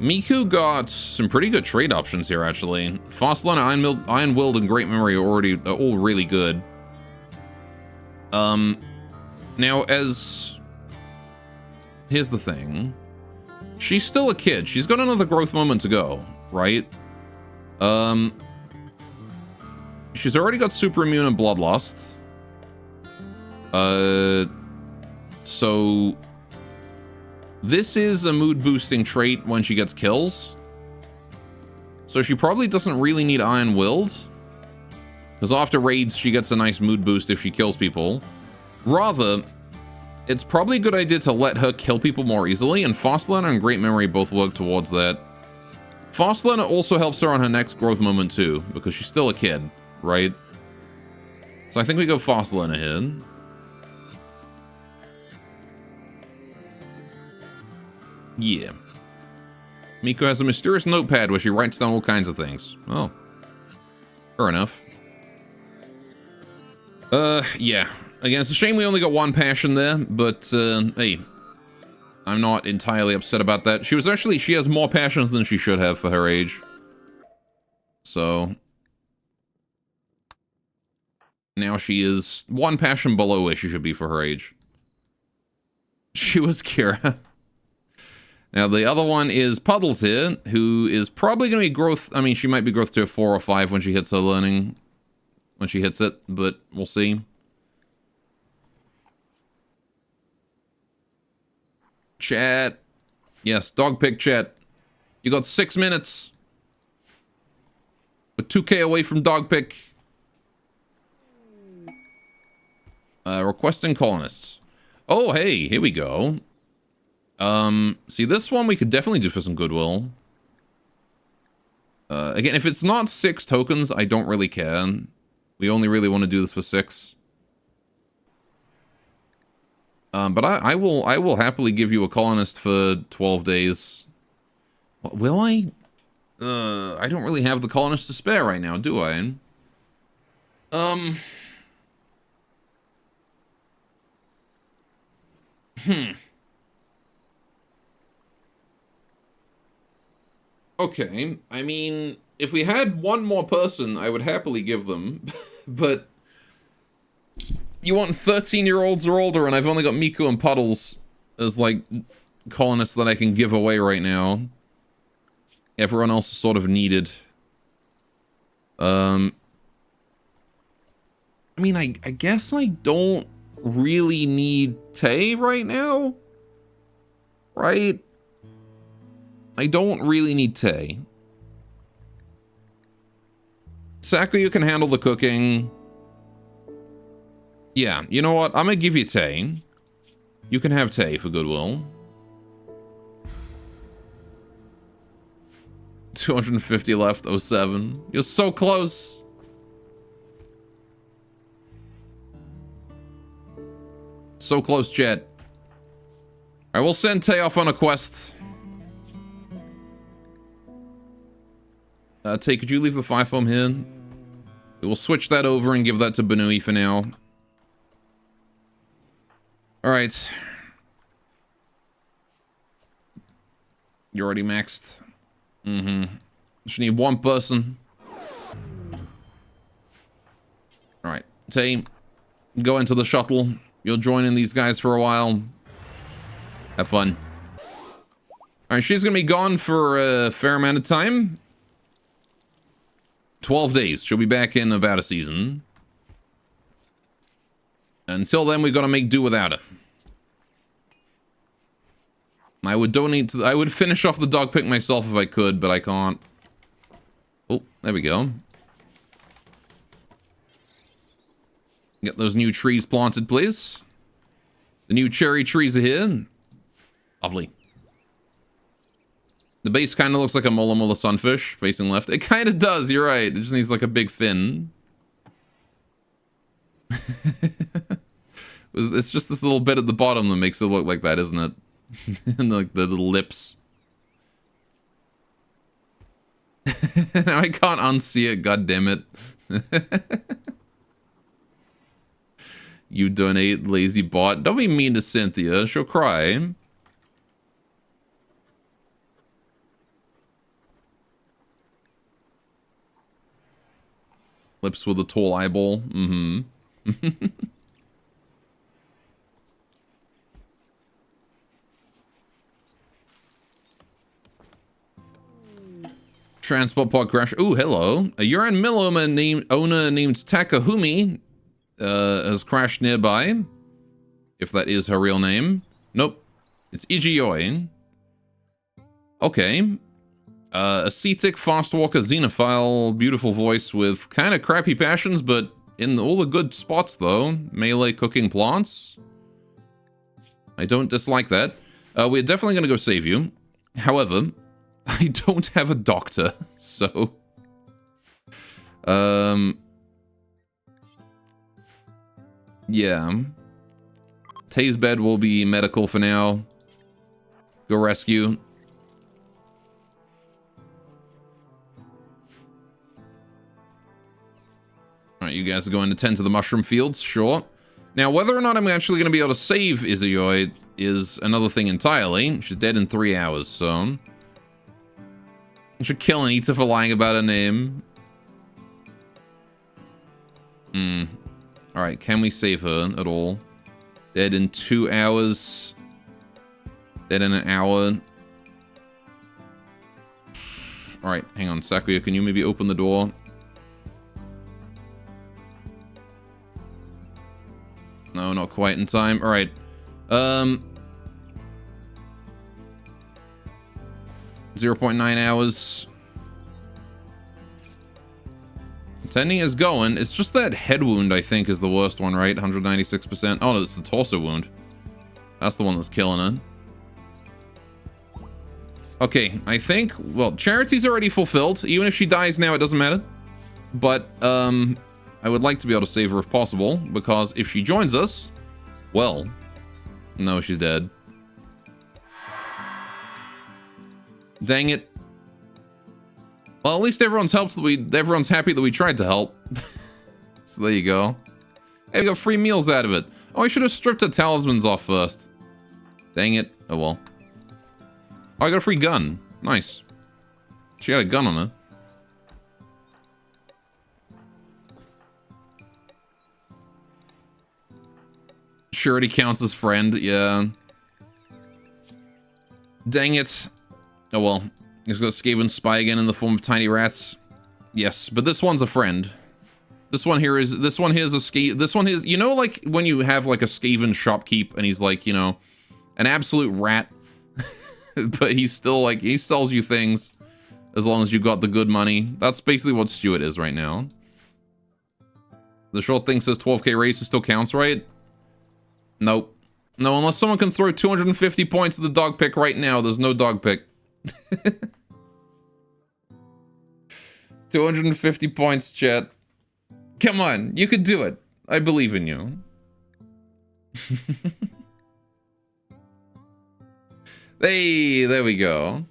Miku got some pretty good trade options here, actually. Fast Learner, Iron Willed, and Great Memory are all really good. Now, here's the thing. She's still a kid. She's got another growth moment to go, right? She's already got Super Immune and Bloodlust. So This is a mood boosting trait when she gets kills. So she probably doesn't really need Iron Willed. Because after raids, she gets a nice mood boost if she kills people. Rather, it's probably a good idea to let her kill people more easily, and Fast Learner and Great Memory both work towards that. Fast Learner also helps her on her next growth moment too, because she's still a kid, right? So I think we go Fast Learner here. Yeah. Miko has a mysterious notepad where she writes down all kinds of things. Oh. Fair enough. Yeah. Again, it's a shame we only got one passion there, but, hey. I'm not entirely upset about that. She has more passions than she should have for her age. So. Now she is one passion below where she should be for her age. She was Kira. Now, the other one is Puddles here, who is probably going to be growth... I mean, she might be growth to 4 or 5 when she hits her learning. When she hits it, but we'll see. Chat. Yes, dog pick chat. You got 6 minutes. We're 2K away from dog pick. Requesting colonists. Oh, hey, here we go. See, this one we could definitely do for some goodwill. Again, if it's not 6 tokens, I don't really care. We only really want to do this for 6. But I will happily give you a colonist for 12 days. Will I? I don't really have the colonist to spare right now, do I? Okay, I mean, if we had one more person, I would happily give them, but you want 13-year-olds or older, and I've only got Miku and Puddles as, like, colonists that I can give away right now. Everyone else is sort of needed. I mean, I guess I don't really need Tay right now, right? I don't really need Tay. Saku can handle the cooking. Yeah, you know what? I'm gonna give you Tay. You can have Tay for goodwill. 250 left, 07. You're so close. So close, Jet. I will send Tay off on a quest. Tay, could you leave the 5 foam here? We'll switch that over and give that to Banui for now. Alright. You're already maxed. Just need one person. Alright. Tay, go into the shuttle. You'll join in these guys for a while. Have fun. Alright, she's gonna be gone for a fair amount of time. 12 days. She'll be back in about a season. Until then, we've got to make do without her. I would donate to... I would finish off the dog pick myself if I could, but I can't. Oh, there we go. Get those new trees planted, please. The new cherry trees are here. Lovely. The base kind of looks like a Mola Mola sunfish facing left. It kind of does, you're right. It just needs like a big fin. It's just this little bit at the bottom that makes it look like that, isn't it? And like the little lips. Now I can't unsee it, god damn it. You donate, lazy bot. Don't be mean to Cynthia, she'll cry. Lips with a tall eyeball. Transport pod crash. Ooh, hello. A Yuran mill owner named Takahumi has crashed nearby. If that is her real name. Nope. It's Ijioi. Okay. Ascetic, fast walker, xenophile, beautiful voice with kind of crappy passions, but in all the good spots though. Melee, cooking plants. I don't dislike that. We're definitely going to go save you. However, I don't have a doctor, so... Yeah. Tay's bed will be medical for now. Go rescue. Alright, you guys are going to tend to the mushroom fields, sure. Now, whether or not I'm actually going to be able to save Izuyoi is another thing entirely. She's dead in 3 hours, so... I should kill Anita for lying about her name. Alright, can we save her at all? Dead in 2 hours. Dead in an hour. Alright, hang on. Sakuya, can you maybe open the door? No, not quite in time. Alright. 0.9 hours. Tending is going. It's just that head wound, I think, is the worst one, right? 196%. Oh, no, it's the torso wound. That's the one that's killing her. Okay, I think... Well, Charity's already fulfilled. Even if she dies now, it doesn't matter. But, I would like to be able to save her if possible, because if she joins us... Well... No, she's dead. Dang it. Well, at least everyone's happy that we tried to help. So there you go. Hey, we got free meals out of it. Oh, I should have stripped her talismans off first. Dang it. Oh well. Oh, I got a free gun. Nice. She had a gun on her. Surety counts as friend, yeah. Dang it. Oh well. He's got Skaven spy again in the form of tiny rats. Yes, but this one's a friend. This one here is a Skaven. This one is, you know, like when you have like a Skaven shopkeep and he's like, you know, an absolute rat, but he's still like, he sells you things as long as you got the good money. That's basically what Stuart is right now. The short thing says 12k race still counts, right? Nope. No, unless someone can throw 250 points at the dog pick right now, there's no dog pick. 250 points, chat. Come on, you could do it. I believe in you. Hey, there we go.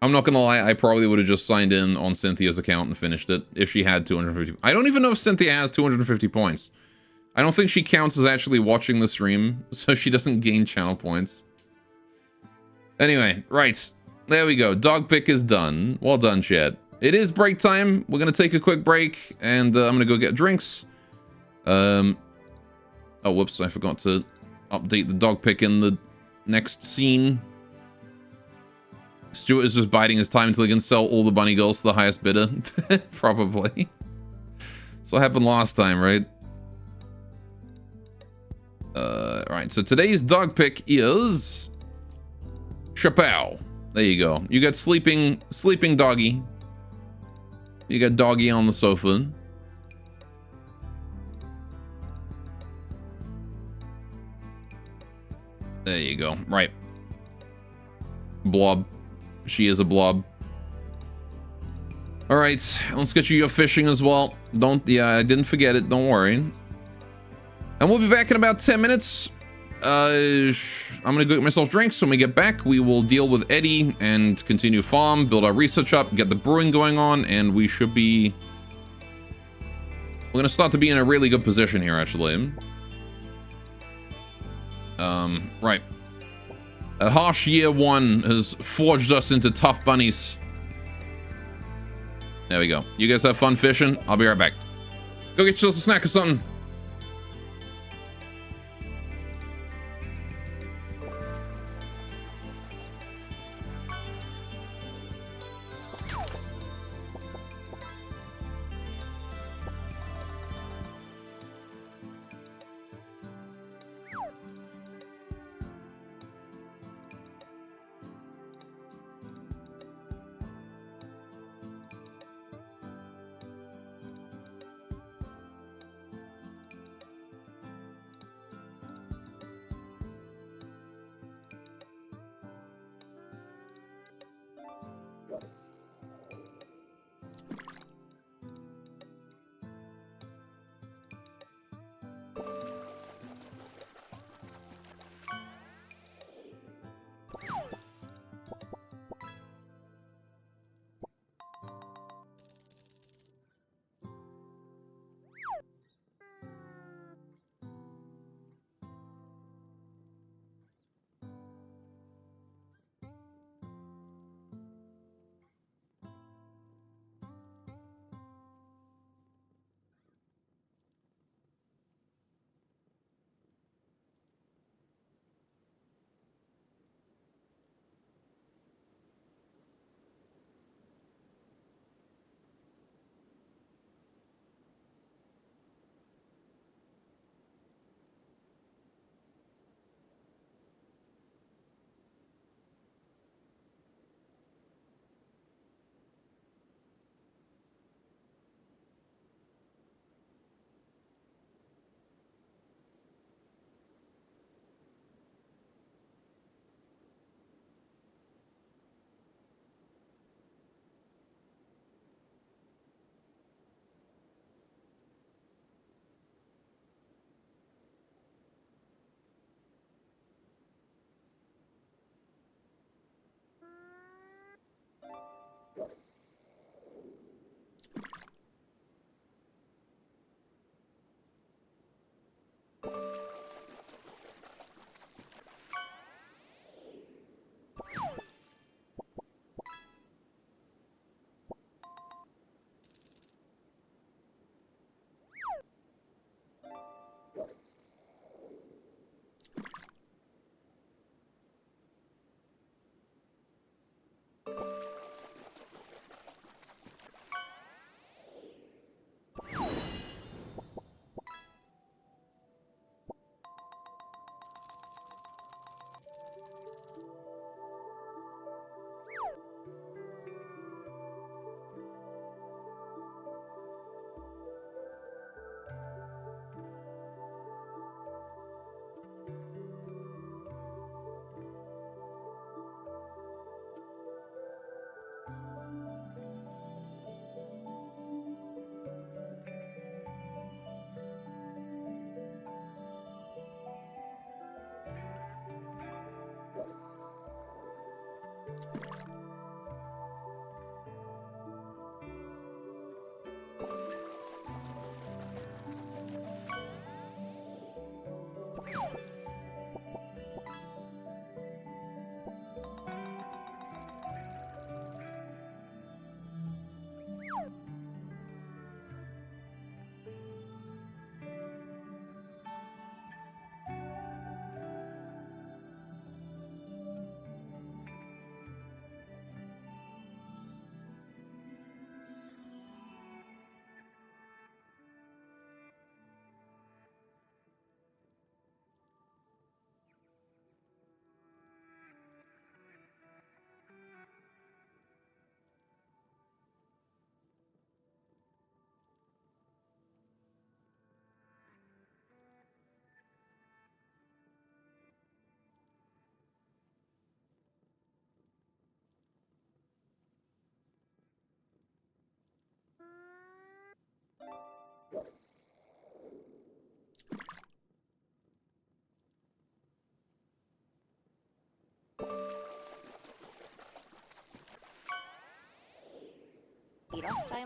I'm not gonna lie, I probably would have just signed in on Cynthia's account and finished it if she had 250. I don't even know if Cynthia has 250 points. I don't think she counts as actually watching the stream, so she doesn't gain channel points. Anyway, right. There we go. Dog pick is done. Well done, chat. It is break time. We're going to take a quick break, and I'm going to go get drinks. Oh, whoops. I forgot to update the dog pick in the next scene. Stuart is just biding his time until he can sell all the bunny girls to the highest bidder. Probably. That's what happened last time, right? Alright, so today's dog pick is... Chappelle. There you go. You got sleeping doggy. You got doggy on the sofa. There you go. Right. Blob. She is a blob. Alright, let's get you your fishing as well. Yeah, I didn't forget it. Don't worry. And we'll be back in about 10 minutes. I'm gonna go get myself drinks. When we get back, we will deal with Eddie and continue farm, build our research up, get the brewing going on, and we should be... We're gonna start to be in a really good position here, actually. Right. A harsh year one has forged us into tough bunnies. There we go. You guys have fun fishing. I'll be right back. Go get yourself a snack or something.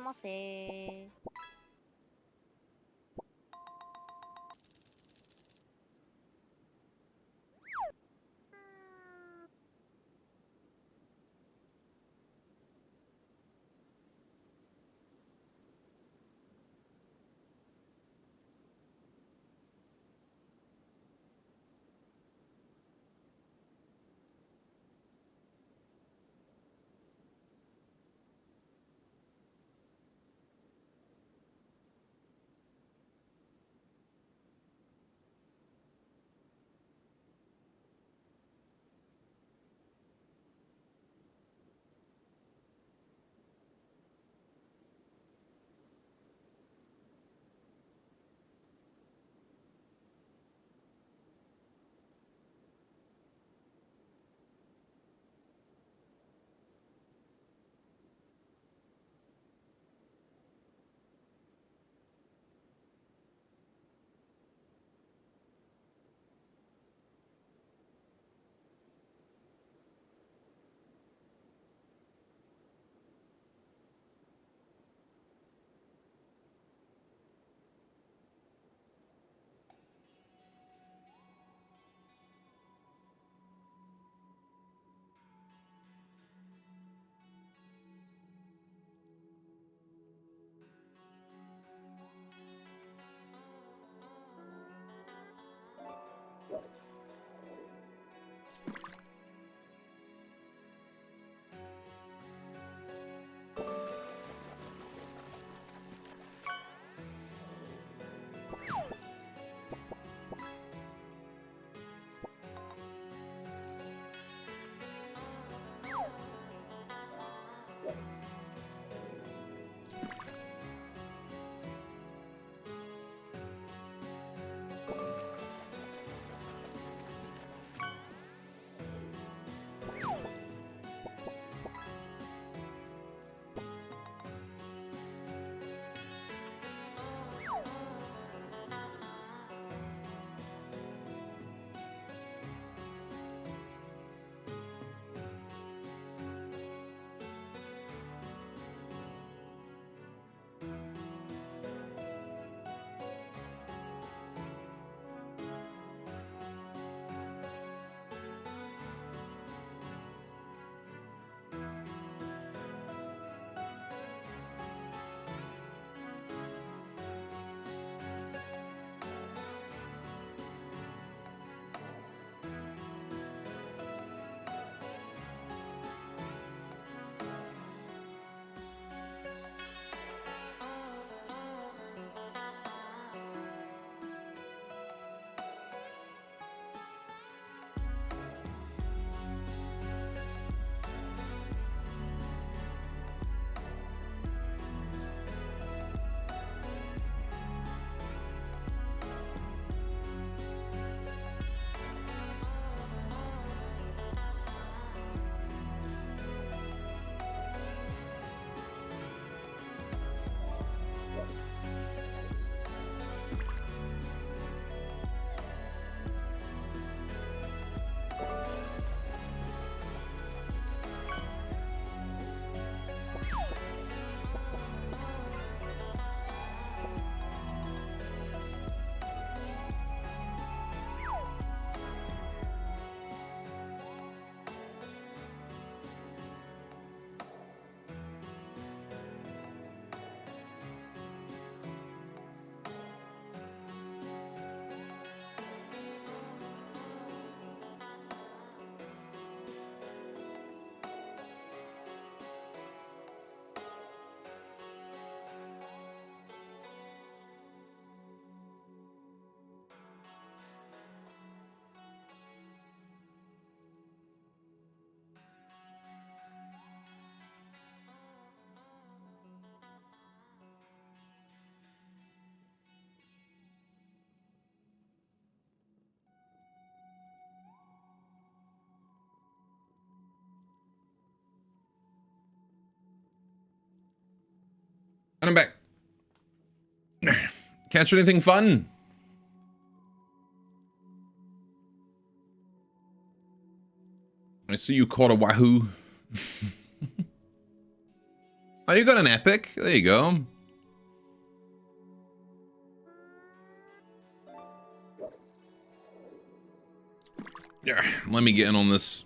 ませ。And I'm back. Catch anything fun? I see you caught a wahoo. Oh, you got an epic? There you go. Yeah, let me get in on this.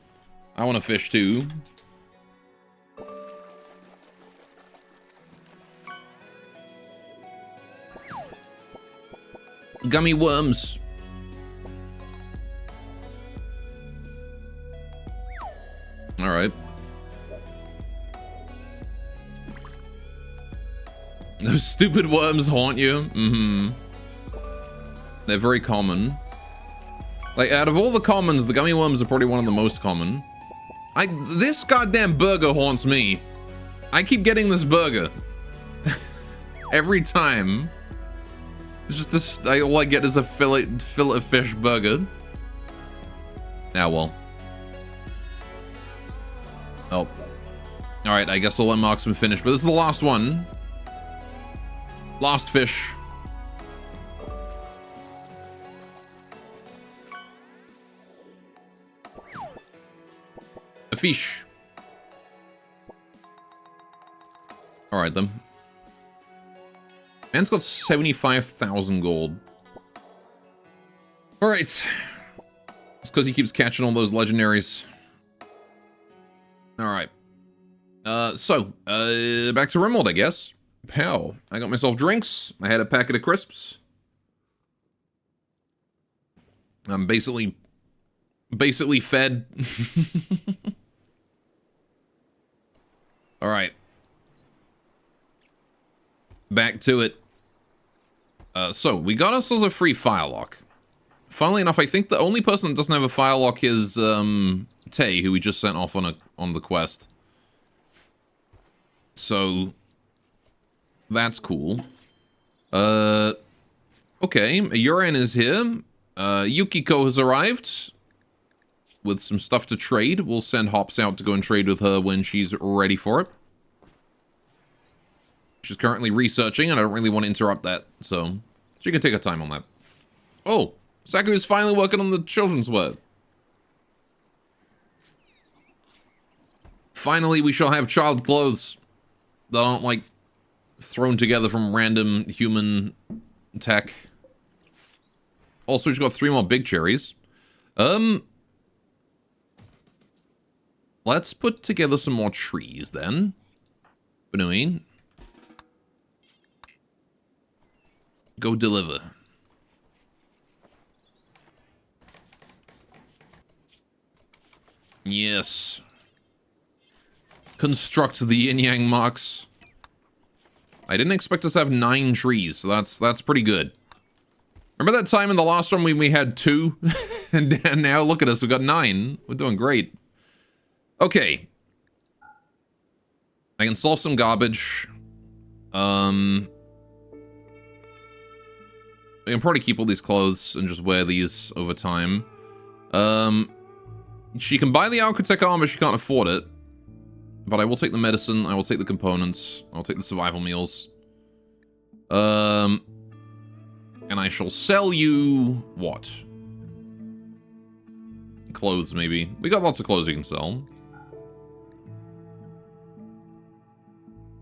I want to fish too. Gummy worms. All right. Those stupid worms haunt you. Mm-hmm. They're very common. Like, out of all the commons, the gummy worms are probably one of the most common. This goddamn burger haunts me. I keep getting this burger. Every time. It's just this, all I get is a fillet of fish burger. Ah, well. Oh. Alright, I guess I'll let Marksman finish, but this is the last one. Last fish. A fish. Alright then. Man's got 75,000 gold. Alright. It's because he keeps catching all those legendaries. Alright. Back to Rimworld, I guess. Pow. I got myself drinks. I had a packet of crisps. I'm basically fed. Alright. Back to it. So, we got ourselves a free firelock. Funnily enough, I think the only person that doesn't have a firelock is, Tay, who we just sent off on the quest. So, that's cool. Okay, Yuran is here. Yukiko has arrived with some stuff to trade. We'll send Hops out to go and trade with her when she's ready for it. She's currently researching, and I don't really want to interrupt that, so she can take her time on that. Oh, Saku is finally working on the children's word. Finally, we shall have child clothes that aren't, like, thrown together from random human tech. Also, she's got 3 more big cherries. Let's put together some more trees, then. What do you mean? Go deliver. Yes. Construct the yin-yang marks. I didn't expect us to have 9 trees, so that's pretty good. Remember that time in the last one when we had 2? and now look at us, we got 9. We're doing great. Okay. I can solve some garbage. I can probably keep all these clothes and just wear these over time. She can buy the Architect armor, she can't afford it. But I will take the medicine, I will take the components, I'll take the survival meals. And I shall sell you... what? Clothes, maybe. We got lots of clothes we can sell.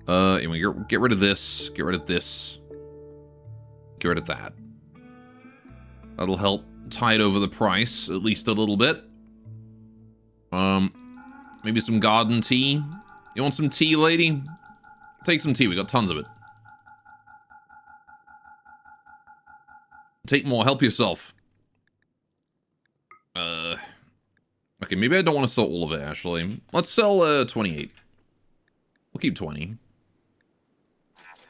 Anyway, get rid of this, get rid of this. Get rid of that. That'll help tide over the price, at least a little bit. Maybe some garden tea. You want some tea, lady? Take some tea, we got tons of it. Take more, help yourself. Okay, maybe I don't want to sell all of it, actually. Let's sell, 28. We'll keep 20.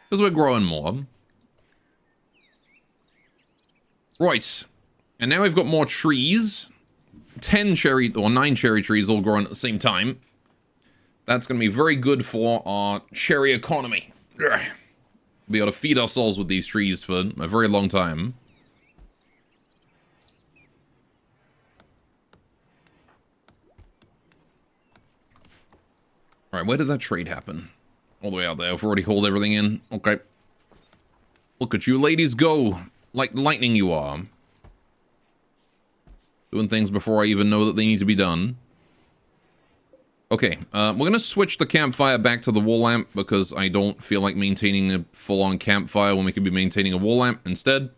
Because we're growing more. Right. And now we've got more trees. 9 cherry trees all growing at the same time. That's going to be very good for our cherry economy. Ugh. We'll be able to feed ourselves with these trees for a very long time. Alright, where did that trade happen? All the way out there. I've already hauled everything in. Okay. Look at you ladies go. Like lightning you are. Doing things before I even know that they need to be done. Okay, we're gonna switch the campfire back to the wall lamp because I don't feel like maintaining a full-on campfire when we could be maintaining a wall lamp instead.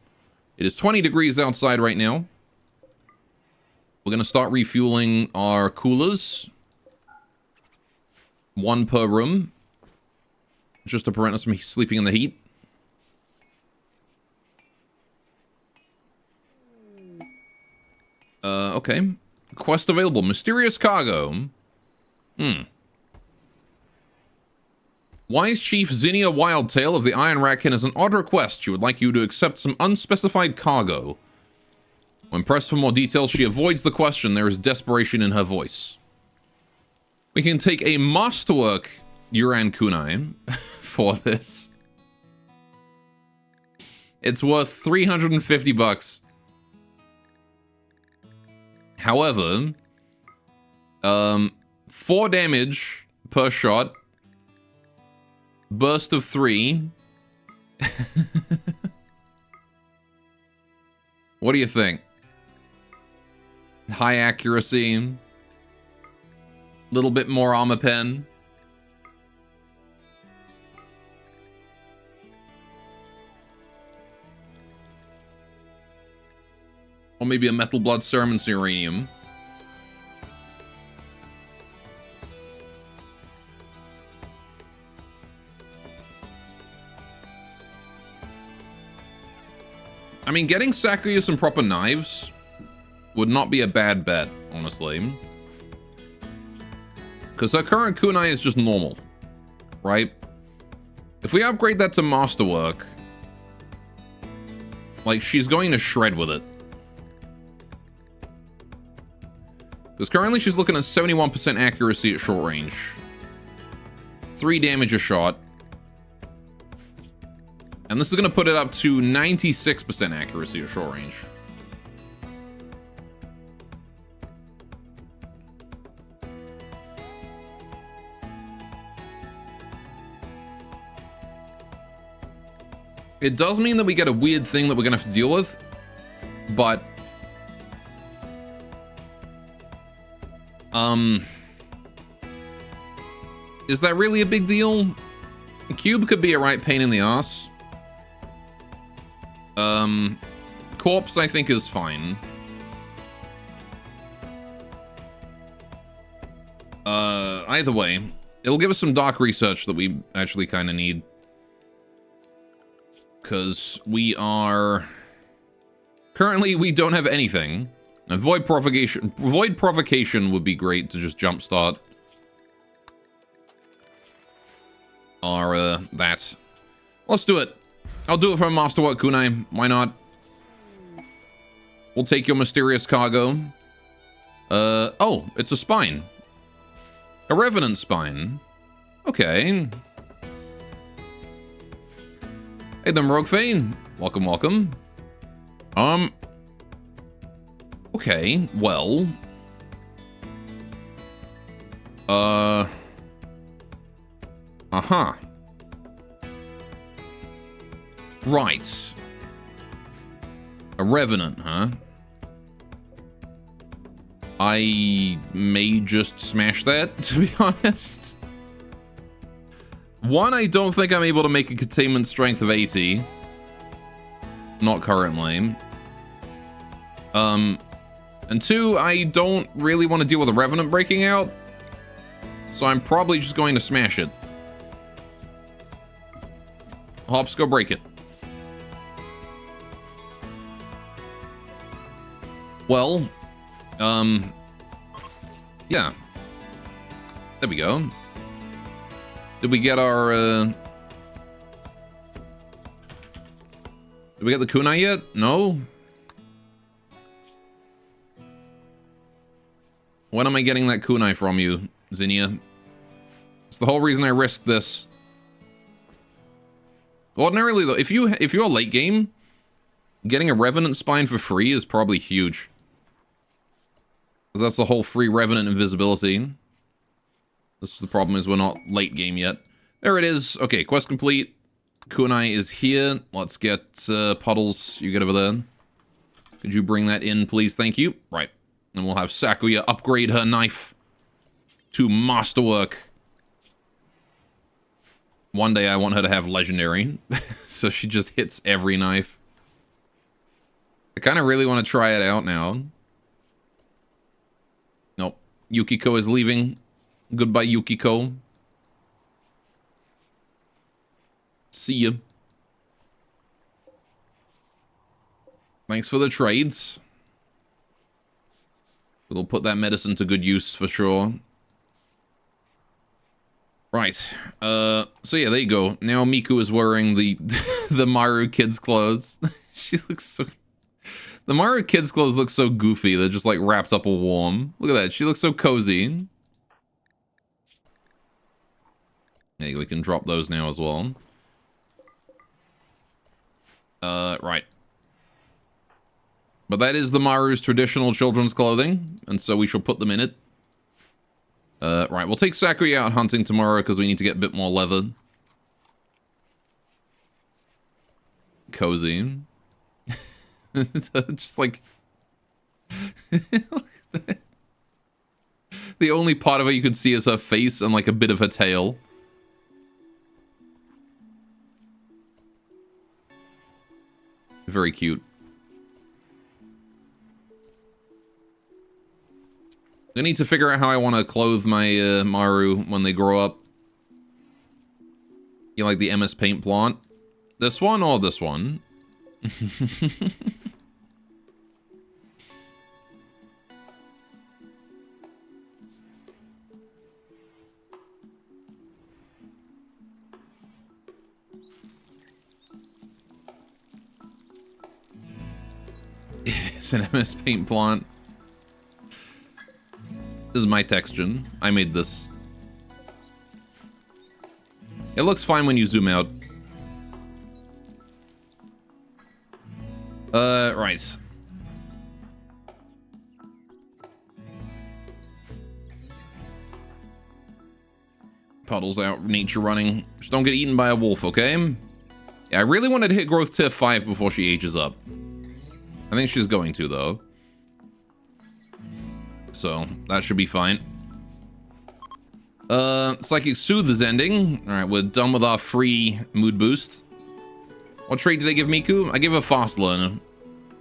It is 20 degrees outside right now. We're gonna start refueling our coolers. 1 per room. Just to prevent us from sleeping in the heat. Okay. Quest available. Mysterious cargo. Wise Chief Zinnia Wildtail of the Iron Ratkin has an odd request. She would like you to accept some unspecified cargo. When pressed for more details, she avoids the question. There is desperation in her voice. We can take a masterwork Yuran kunai for this. It's worth 350 bucks. However, 4 damage per shot. Burst of 3. What do you think? High accuracy. Little bit more armor pen. Or maybe a metal blood serum and uranium. I mean, getting Sakuya some proper knives would not be a bad bet, honestly. Because her current kunai is just normal, right? If we upgrade that to masterwork, like, she's going to shred with it. Because currently she's looking at 71% accuracy at short range. 3 damage a shot. And this is going to put it up to 96% accuracy at short range. It does mean that we get a weird thing that we're going to have to deal with. But... is that really a big deal? Cube could be a right pain in the ass. Corpse, I think, is fine. Either way, it'll give us some dark research that we actually kind of need. Because we are... currently, we don't have anything. And Void Provocation would be great to just jumpstart. Or, that. Let's do it. I'll do it for a Masterwork kunai. Why not? We'll take your mysterious cargo. Oh, it's a spine. A Revenant spine. Okay. Hey then, Rogue Fane. Welcome, welcome. Okay, well. Uh-huh. Right. A Revenant, huh? I may just smash that, to be honest. One, I don't think I'm able to make a containment strength of 80. Not currently. And 2, I don't really want to deal with a Revenant breaking out. So I'm probably just going to smash it. Hops, go break it. Well, yeah. There we go. Did we get our, did we get the kunai yet? No? When am I getting that kunai from you, Zinnia? It's the whole reason I risked this. Ordinarily, though, if you're late game, getting a Revenant spine for free is probably huge. Because that's the whole free Revenant invisibility. The problem is we're not late game yet. There it is. Okay, quest complete. Kunai is here. Let's get Puddles. You get over there. Could you bring that in, please? Thank you. Right. And we'll have Sakuya upgrade her knife. to masterwork. One day I want her to have legendary, so she just hits every knife. I kind of really want to try it out now. Nope. Yukiko is leaving. Goodbye, Yukiko. See ya. Thanks for the trades. We'll put that medicine to good use for sure. Right. So yeah, there you go. Now Miku is wearing the the Maru kids clothes. She looks so... The Maru kids clothes look so goofy. They're just like wrapped up all warm. Look at that. She looks so cozy. Hey, we can drop those now as well. Right. But that is the Maru's traditional children's clothing, and so we shall put them in it. Right, we'll take Sakuya out hunting tomorrow because we need to get a bit more leather. Cozy. Just like... The only part of her you could see is her face and like a bit of her tail. Very cute. I need to figure out how I want to clothe my Maru when they grow up. You like the MS Paint plant? This one or this one? It's an MS Paint plant. This is my texture. I made this. It looks fine when you zoom out. Right. Puddles out, nature running. Just don't get eaten by a wolf, okay? Yeah, I really wanted to hit growth tier 5 before she ages up. I think she's going to, though. So, that should be fine. Psychic Soothe is ending. Alright, we're done with our free mood boost. What trait did I give Miku? I gave her Fast Learner.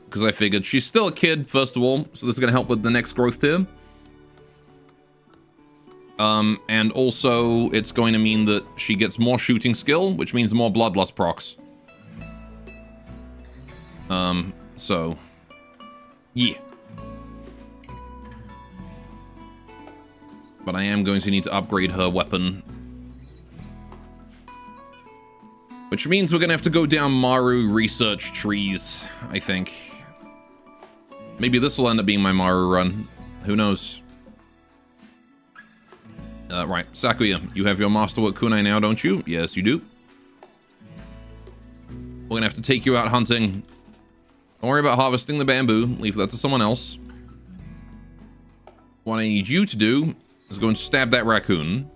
Because I figured she's still a kid, first of all. So this is going to help with the next growth tier. And also, it's going to mean that she gets more shooting skill, which means more Bloodlust procs. So, yeah. But I am going to need to upgrade her weapon. Which means we're going to have to go down Maru research trees, I think. Maybe this will end up being my Maru run. Who knows? Right, Sakuya, you have your Masterwork Kunai now, don't you? Yes, you do. We're going to have to take you out hunting. Don't worry about harvesting the bamboo. Leave that to someone else. What I need you to do is go and stab that raccoon.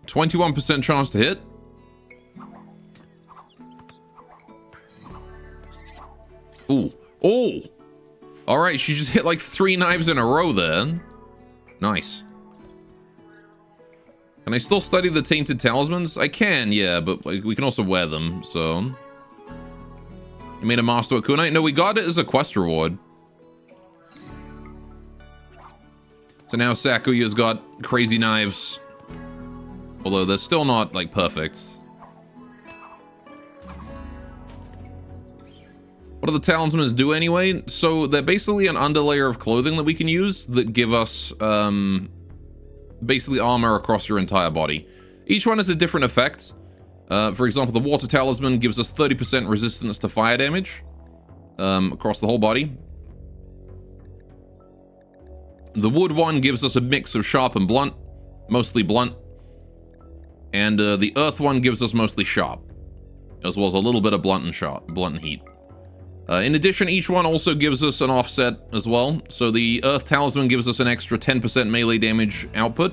21% chance to hit. Ooh. Oh! Alright, she just hit like 3 knives in a row there. Nice. Can I still study the Tainted Talismans? I can, yeah, but like, we can also wear them, so... You made a Masterwork Kunai? No, we got it as a quest reward. So now Sakuya's got crazy knives. Although they're still not, like, perfect. What do the talismans do anyway? So they're basically an underlayer of clothing that we can use that give us, basically armor across your entire body. Each one has a different effect. For example, the water talisman gives us 30% resistance to fire damage across the whole body. The wood one gives us a mix of sharp and blunt, mostly blunt. And the earth one gives us mostly sharp, as well as a little bit of blunt and sharp, blunt and heat. In addition, each one also gives us an offset as well. So the earth talisman gives us an extra 10% melee damage output.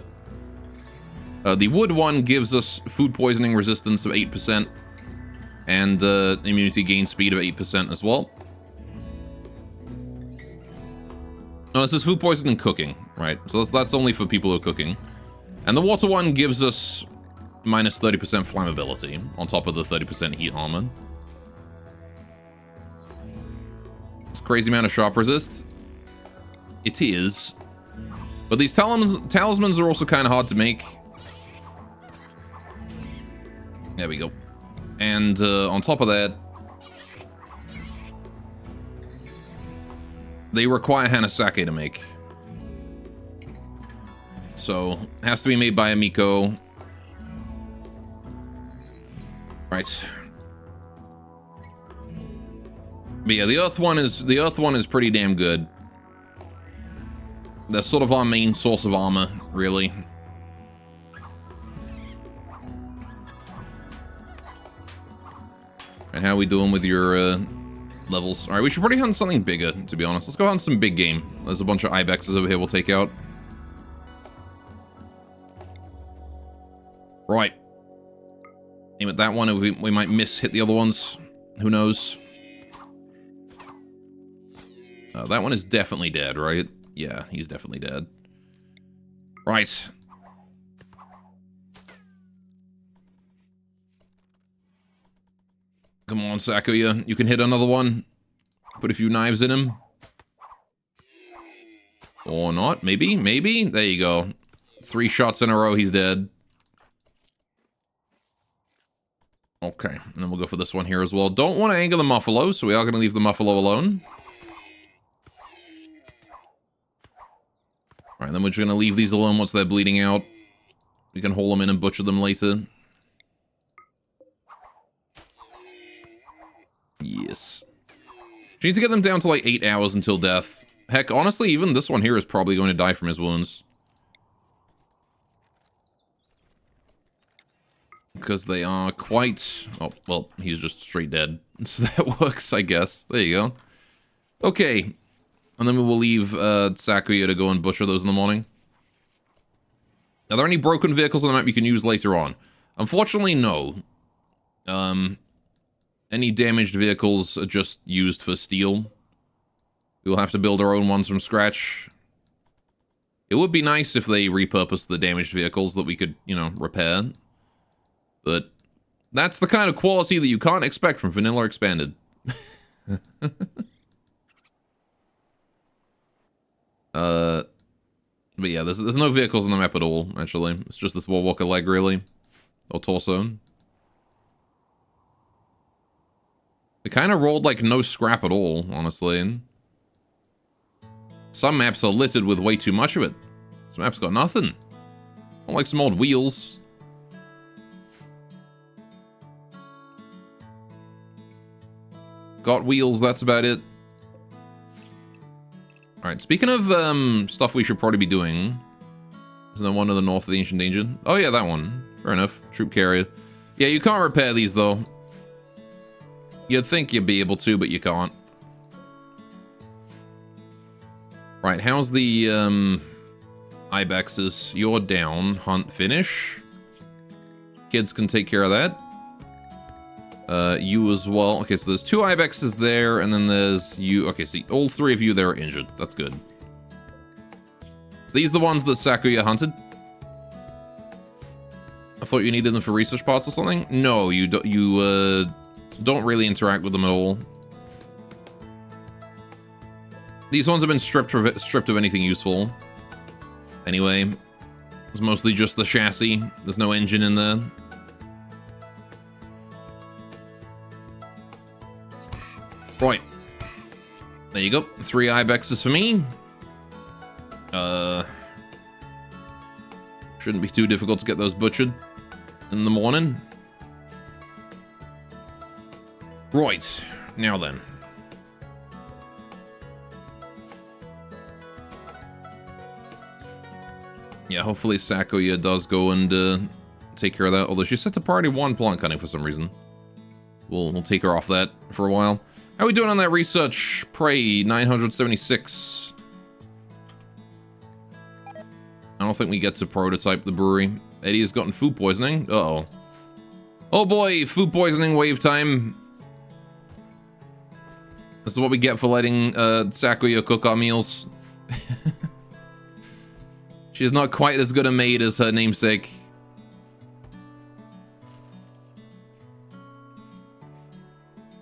The wood one gives us food poisoning resistance of 8% and immunity gain speed of 8% as well. No, this is food poisoning cooking, right? So that's only for people who are cooking. And the water one gives us minus 30% flammability on top of the 30% heat armor. It's a crazy amount of sharp resist. It is. But these talismans are also kind of hard to make. There we go. And on top of that, they require Hanasake to make. So, it has to be made by a Miko. Right. But yeah, the earth one is pretty damn good. That's sort of our main source of armor, really. And how are we doing with your levels? Alright, we should probably hunt something bigger, to be honest. Let's go hunt some big game. There's a bunch of ibexes over here we'll take out. Right. Aim at that one, we might hit the other ones. Who knows? That one is definitely dead, right? Yeah, he's definitely dead. Right. Come on, Sakuya. You can hit another one. Put a few knives in him. Or not. Maybe. Maybe. There you go. 3 shots in a row. He's dead. Okay. And then we'll go for this one here as well. Don't want to anger the Muffalo, so we are going to leave the Muffalo alone. Alright, then we're just going to leave these alone once they're bleeding out. We can haul them in and butcher them later. Yes. You need to get them down to like 8 hours until death. Heck, honestly, even this one here is probably going to die from his wounds. Because they are quite... Oh, well, he's just straight dead. So that works, I guess. There you go. Okay. And then we will leave Sakuya to go and butcher those in the morning. Are there any broken vehicles on the map you can use later on? Unfortunately, no. Any damaged vehicles are just used for steel. We'll have to build our own ones from scratch. It would be nice if they repurposed the damaged vehicles that we could, you know, repair. But that's the kind of quality that you can't expect from Vanilla Expanded. But yeah, there's no vehicles on the map at all, actually. It's just this Warwalker leg, really. Or torso. It kind of rolled like no scrap at all, honestly. Some maps are littered with way too much of it. This map's got nothing. Not like some old wheels. Got wheels, that's about it. Alright, speaking of stuff we should probably be doing. Isn't there one to the north of the Ancient Danger? Oh yeah, that one. Fair enough. Troop carrier. Yeah, you can't repair these though. You'd think you'd be able to, but you can't. Right, how's the ibexes? You're down. Hunt finish. Kids can take care of that. You as well. Okay, so there's 2 ibexes there, and then there's you. Okay, so all 3 of you there are injured. That's good. So these are the ones that Sakuya hunted? I thought you needed them for research parts or something? No, you don't really interact with them at all. These ones have been stripped of anything useful. Anyway, it's mostly just the chassis. There's no engine in there. Right. There you go. 3 ibexes for me. Shouldn't be too difficult to get those butchered in the morning. Right. Now then. Yeah, hopefully Sakuya does go and take care of that. Although she set to priority 1 plant cutting for some reason. We'll take her off that for a while. How are we doing on that research? Prey, 976. I don't think we get to prototype the brewery. Eddie has gotten food poisoning. Uh-oh. Oh boy, food poisoning wave time. This is what we get for letting Sakuya cook our meals. She is not quite as good a maid as her namesake.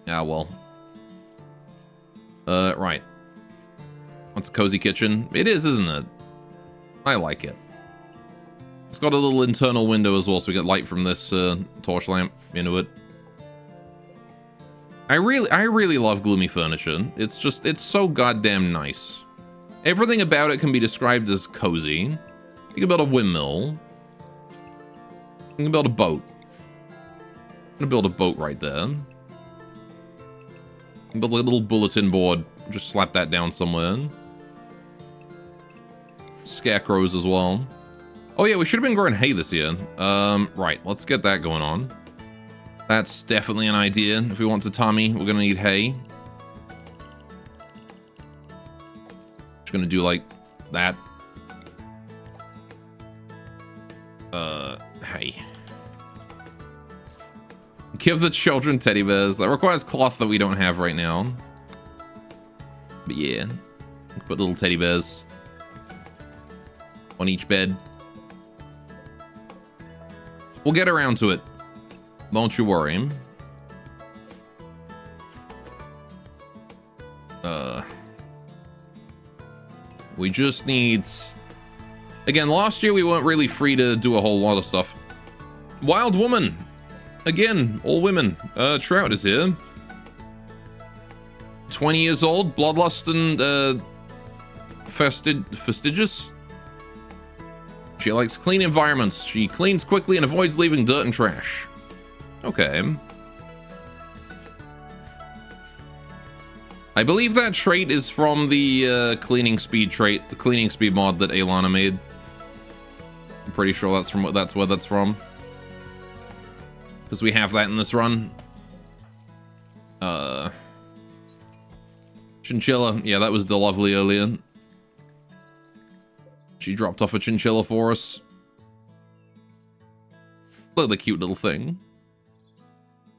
Ah, well. Right. What's a cozy kitchen? It is, isn't it? I like it. It's got a little internal window as well, so we get light from this torch lamp into it. I really love gloomy furniture. It's so goddamn nice. Everything about it can be described as cozy. You can build a windmill. You can build a boat. I'm gonna build a boat right there. You can build a little bulletin board. Just slap that down somewhere. Scarecrows as well. Oh yeah, we should have been growing hay this year. Right, let's get that going on. That's definitely an idea. If we want to Tommy, we're gonna need hay. Just gonna do like that. Hay. Give the children teddy bears. That requires cloth that we don't have right now. But yeah, put little teddy bears on each bed. We'll get around to it. Don't you worry. We just need... Again, last year we weren't really free to do a whole lot of stuff. Wild woman! Again, all women. Trout is here. 20 years old, bloodlust and fastidious. She likes clean environments. She cleans quickly and avoids leaving dirt and trash. Okay. I believe that trait is from the cleaning speed trait, the cleaning speed mod that Alana made. I'm pretty sure that's from where that's from. Because we have that in this run. Chinchilla. Yeah, that was the lovely earlier. She dropped off a chinchilla for us. Look at the cute little thing.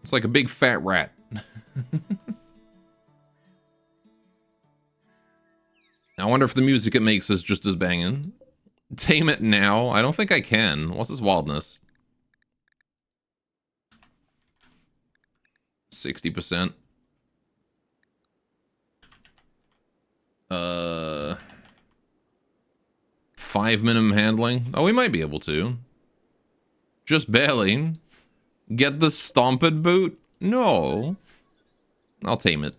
It's like a big fat rat. I wonder if the music it makes is just as banging. Tame it now? I don't think I can. What's this wildness? 60%. 5 minimum handling. Oh, we might be able to. Just barely. Get the stomped boot? No. I'll tame it.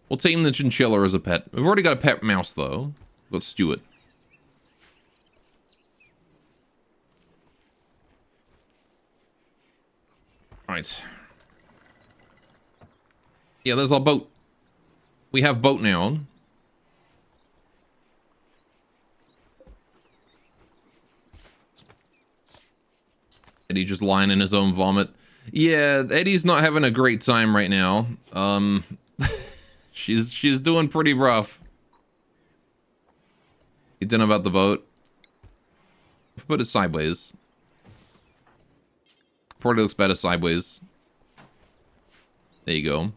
We'll tame the chinchilla as a pet. We've already got a pet mouse, though. Let's stew it. Alright. Yeah, there's our boat. We have boat now. Eddie just lying in his own vomit. Yeah, Eddie's not having a great time right now. She's doing pretty rough. You didn't know about the boat? Put it sideways. Probably looks better sideways. There you go.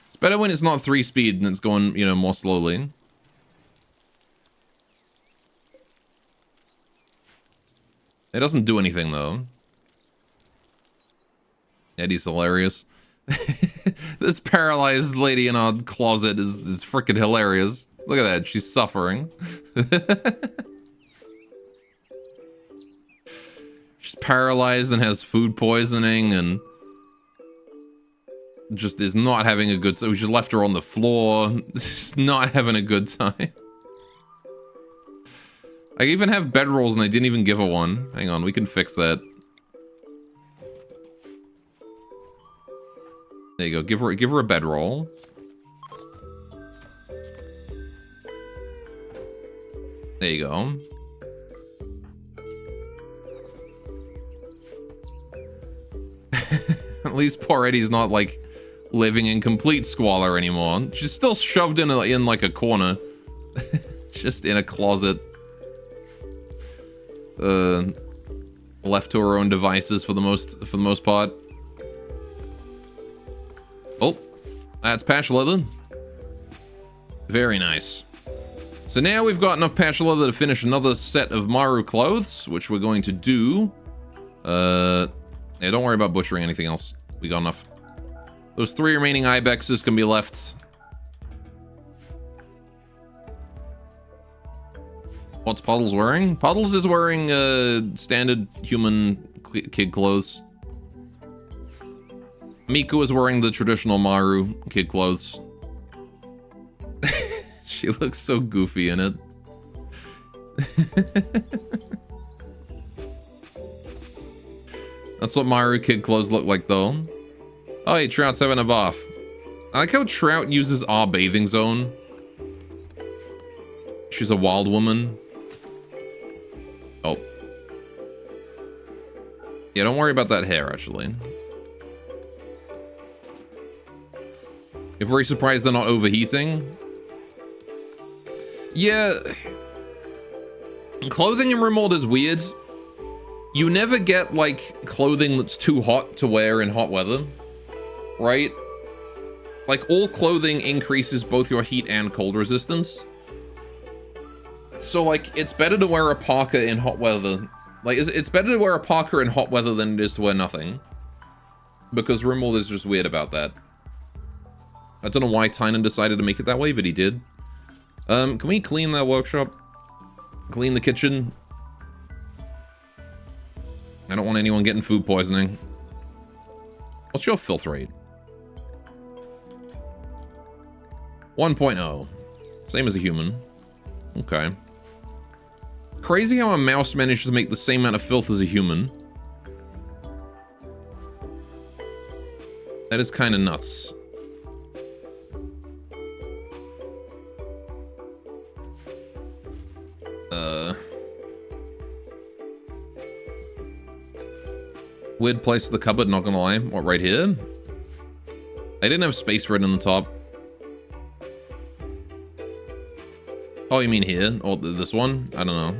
It's better when it's not 3-speed and it's going, you know, more slowly. It doesn't do anything, though. Eddie's hilarious. This paralyzed lady in our closet is freaking hilarious. Look at that. She's suffering. She's paralyzed and has food poisoning and just is not having a good time. We just left her on the floor. Just not having a good time. I even have bedrolls and I didn't even give her one. Hang on, we can fix that. There you go. Give her a bedroll. There you go. At least poor Eddie's not like living in complete squalor anymore. She's still shoved in like a corner. Just in a closet. Left to her own devices for the most part. Oh, That's patch leather. Very nice. So now we've got enough patch leather to finish another set of Maru clothes, which we're going to do. Yeah, don't worry about butchering anything else. We got enough. Those 3 remaining ibexes can be left. What's Puddles wearing? Puddles is wearing standard human kid clothes. Miku is wearing the traditional Maru kid clothes. She looks so goofy in it. That's what Maru kid clothes look like, though. Oh, hey, Trout's having a bath. I like how Trout uses our bathing zone. She's a wild woman. Oh. Yeah, don't worry about that hair, actually. You're very surprised they're not overheating. Yeah. Clothing in Rimworld is weird. You never get, like, clothing that's too hot to wear in hot weather. Right? Like, all clothing increases both your heat and cold resistance. So, like, it's better to wear a parka in hot weather. Like, it's better to wear a parka in hot weather than it is to wear nothing. Because Rimworld is just weird about that. I don't know why Tynan decided to make it that way, but he did. Can we clean that workshop? Clean the kitchen? I don't want anyone getting food poisoning. What's your filth rate? 1.0. Same as a human. Okay. Crazy how a mouse managed to make the same amount of filth as a human. That is kind of nuts. Weird place for the cupboard, not gonna lie. What, right here? I didn't have space for it in the top. Oh, you mean here? Or this one? I don't know.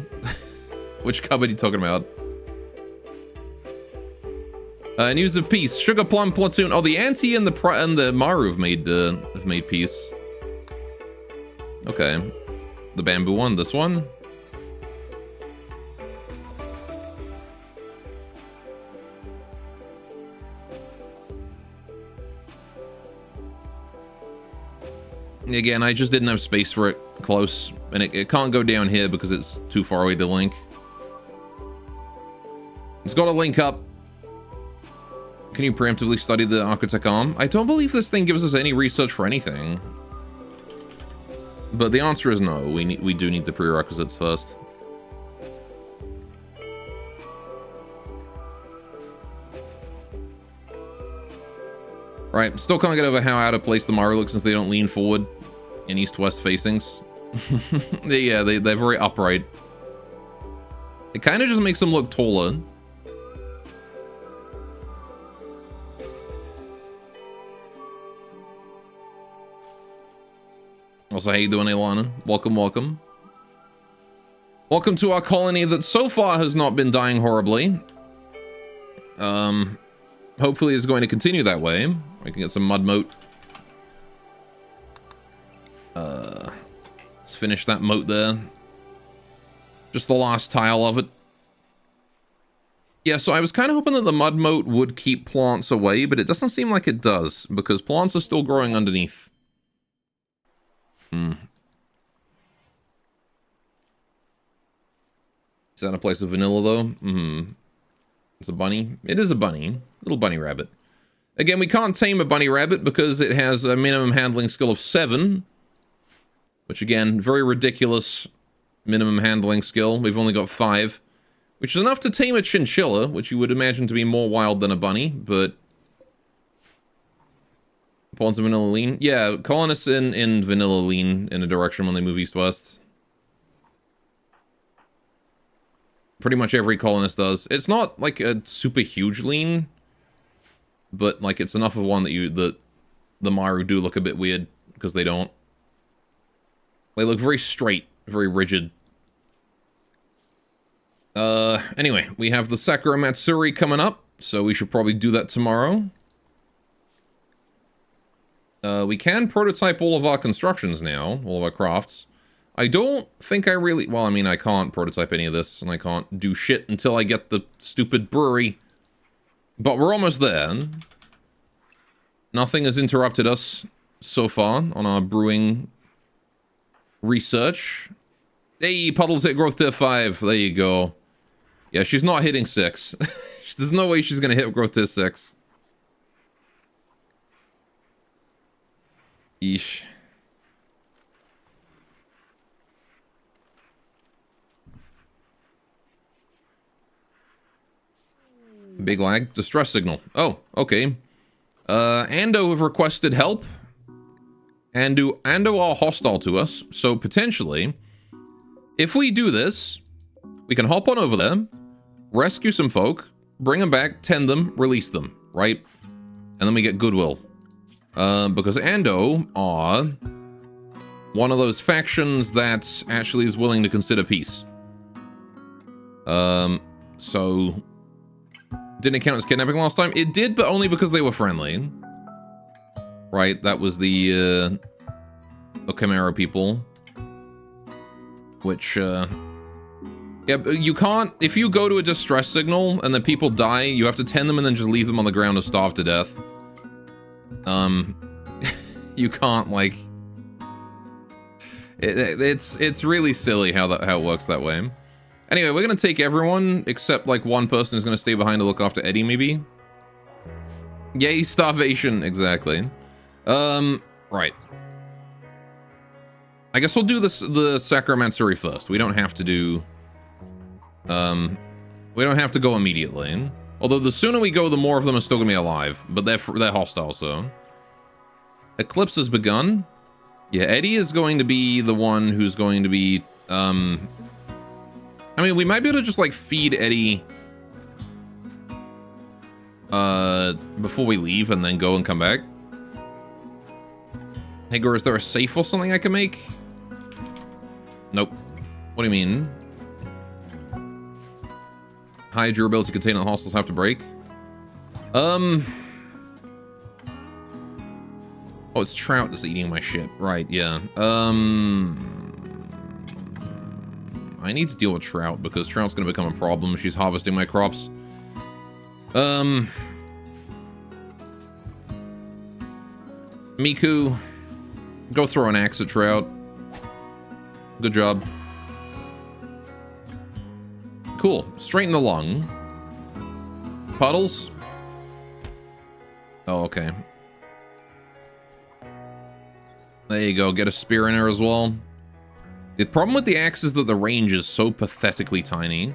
Which cupboard are you talking about? News of peace. Sugar Plum Platoon. Oh, the Auntie and the Maru have made peace. Okay. The bamboo one. This one. Again, I just didn't have space for it close, and it can't go down here because it's too far away to link. It's got to link up. Can you preemptively study the Architect arm? I don't believe this thing gives us any research for anything. But the answer is no. We do need the prerequisites first. Right, still can't get over how out of place the Maru looks since they don't lean forward in east-west facings. Yeah, they're very upright. It kind of just makes them look taller. Also, how you doing, Ilana? Welcome, welcome. Welcome to our colony that so far has not been dying horribly. Hopefully is going to continue that way. We can get some mud moat. Let's finish that moat there. Just the last tile of it. Yeah, so I was kind of hoping that the mud moat would keep plants away, but it doesn't seem like it does, because plants are still growing underneath. Is that a place of vanilla, though? It's a bunny. It is a bunny. Little bunny rabbit. Again, we can't tame a bunny rabbit because it has a minimum handling skill of 7. Which, again, very ridiculous minimum handling skill. We've only got 5. Which is enough to tame a chinchilla, which you would imagine to be more wild than a bunny, but... Pawns and vanilla lean? Yeah, colonists in vanilla lean in a direction when they move east-west. Pretty much every colonist does. It's not, like, a super huge lean, but, like, it's enough of one that the Maru do look a bit weird, because they don't. They look very straight, very rigid. Anyway, we have the Sakura Matsuri coming up, so we should probably do that tomorrow. We can prototype all of our constructions now, all of our crafts. I don't think I really... Well, I mean, I can't prototype any of this, and I can't do shit until I get the stupid brewery. But we're almost there. Nothing has interrupted us so far on our brewing research. Hey, Puddles hit growth tier 5. There you go. Yeah, she's not hitting 6. There's no way she's going to hit growth tier 6. Yeesh. Big lag. Distress signal. Oh, okay. Ando have requested help. Ando are hostile to us, so potentially, if we do this, we can hop on over there, rescue some folk, bring them back, tend them, release them, right? And then we get goodwill. Because Ando are one of those factions that actually is willing to consider peace. So... Didn't it count as kidnapping last time? It did, but only because they were friendly. Right, that was the Camaro people. Which, yeah, you can't... If you go to a distress signal and then people die, you have to tend them and then just leave them on the ground to starve to death. You can't, like... It's really silly how it works that way. Anyway, we're gonna take everyone, except, like, one person who's gonna stay behind to look after Eddie, maybe? Yay, starvation, exactly. Right. I guess we'll do this, the Sacramentory first. We don't have to do... we don't have to go immediately. Although, the sooner we go, the more of them are still gonna be alive. But they're hostile, so... Eclipse has begun. Yeah, Eddie is going to be the one who's going to be, I mean, we might be able to just, like, feed Eddie before we leave and then go and come back. Hey, Gore, is there a safe or something I can make? Nope. What do you mean? High durability container hostiles have to break? Oh, it's Trout that's eating my shit. Right, yeah. I need to deal with Trout because Trout's gonna become a problem. She's harvesting my crops. Miku, go throw an axe at Trout. Good job. Cool. Straighten the lung. Puddles. Oh, okay. There you go. Get a spear in her as well. The problem with the axe is that the range is so pathetically tiny.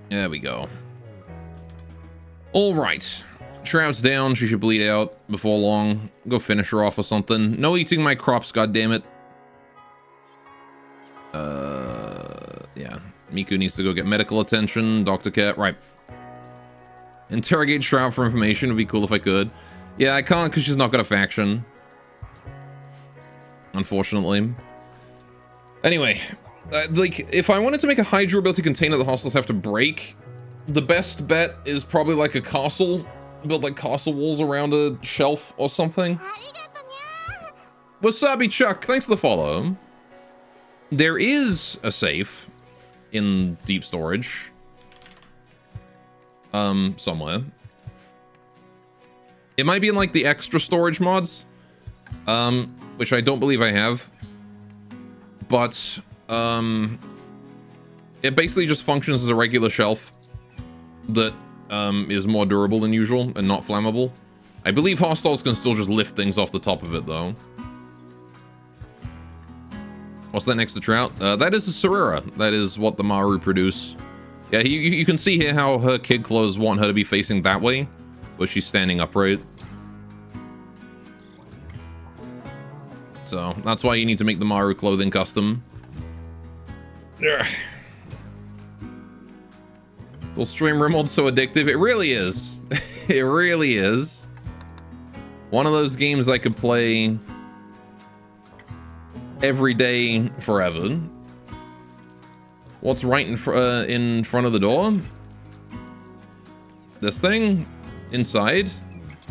There we go. All right. Trout's down. She should bleed out before long. Go finish her off or something. No eating my crops, goddammit. Yeah. Miku needs to go get medical attention. Dr. Cat. Right. Interrogate Trout for information. Would be cool if I could. Yeah, I can't because she's not got a faction. Unfortunately. Anyway, like, if I wanted to make a high durability container the hostiles have to break, the best bet is probably like a castle. Build like castle walls around a shelf or something. Wasabi Chuck, thanks for the follow. There is a safe in deep storage. Somewhere. It might be in, like, the extra storage mods, which I don't believe I have. But, it basically just functions as a regular shelf that, is more durable than usual and not flammable. I believe hostiles can still just lift things off the top of it, though. What's that next to Trout? That is a Serera. That is what the Maru produce. Yeah, you can see here how her kid clothes want her to be facing that way, but she's standing upright. So, that's why you need to make the Maru clothing custom. Ugh. Will stream Rimworld so addictive? It really is. It really is. One of those games I could play every day forever. What's right in front of the door? this thing inside.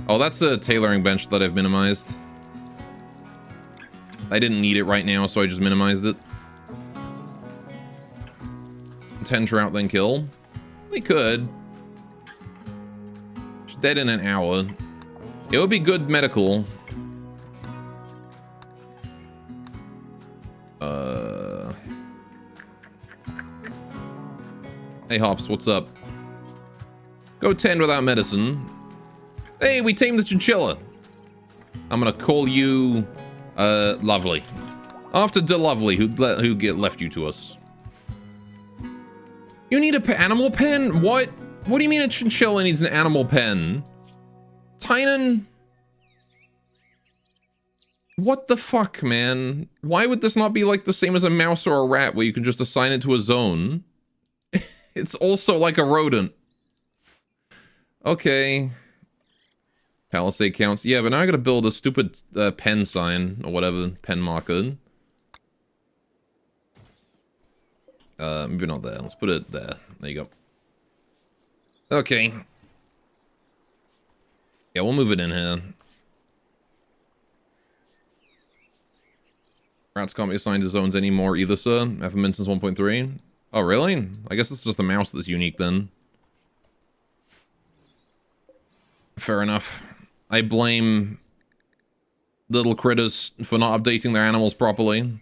Oh, that's a tailoring bench that I've minimized. I didn't need it right now, so I just minimized it. 10 trout, then kill. We could. She's dead in an hour. It would be good medical. Hey, Hops, what's up? Go 10 without medicine. Hey, we tamed the chinchilla. I'm gonna call you, Lovely. After DeLovely, who left you to us. You need a animal pen? What? What do you mean a chinchilla needs an animal pen? Tynan? What the fuck, man? Why would this not be like the same as a mouse or a rat where you can just assign it to a zone? It's also like a rodent. Okay. Palisade counts. Yeah, but now I gotta build a stupid pen sign or whatever, pen marker. Maybe not there. Let's put it there. There you go. Okay. Yeah, we'll move it in here. Rats can't be assigned to zones anymore either, sir. Haven't been since 1.3. Oh, really? I guess it's just the mouse that's unique then. Fair enough. I blame little critters for not updating their animals properly.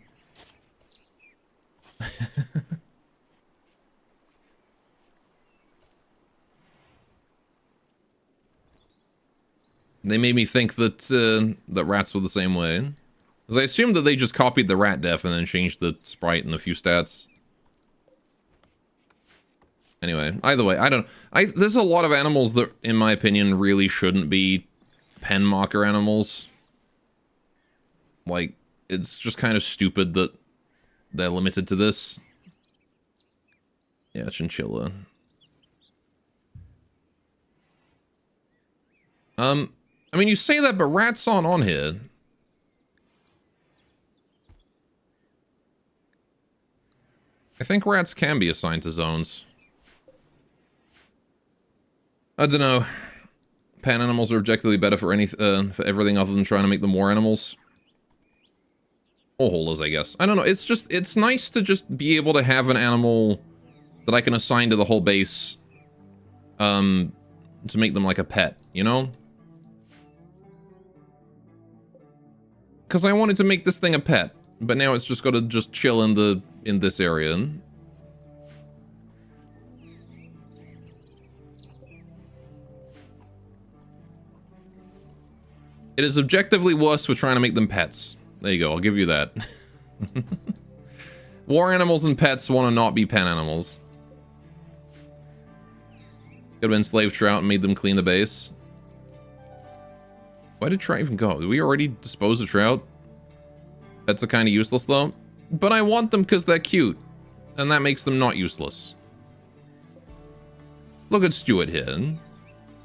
They made me think that that rats were the same way. Because I assumed that they just copied the rat def and then changed the sprite and a few stats. Anyway, either way, there's a lot of animals that, in my opinion, really shouldn't be pen marker animals. Like, it's just kind of stupid that they're limited to this. Yeah, chinchilla. I mean, you say that, but rats aren't on here. I think rats can be assigned to zones. I don't know. Pen animals are objectively better for for everything other than trying to make them war animals. Or haulers, I guess. I don't know. It's just, it's nice to just be able to have an animal that I can assign to the whole base. To make them like a pet, you know? Because I wanted to make this thing a pet, but now it's just got to just chill in this area. It is objectively worse for trying to make them pets. There you go, I'll give you that. War animals and pets want to not be pen animals. Could have been slave trout and made them clean the base. Why did trout even go? Did we already dispose of trout? Pets are kind of useless though. But I want them because they're cute. And that makes them not useless. Look at Stuart here.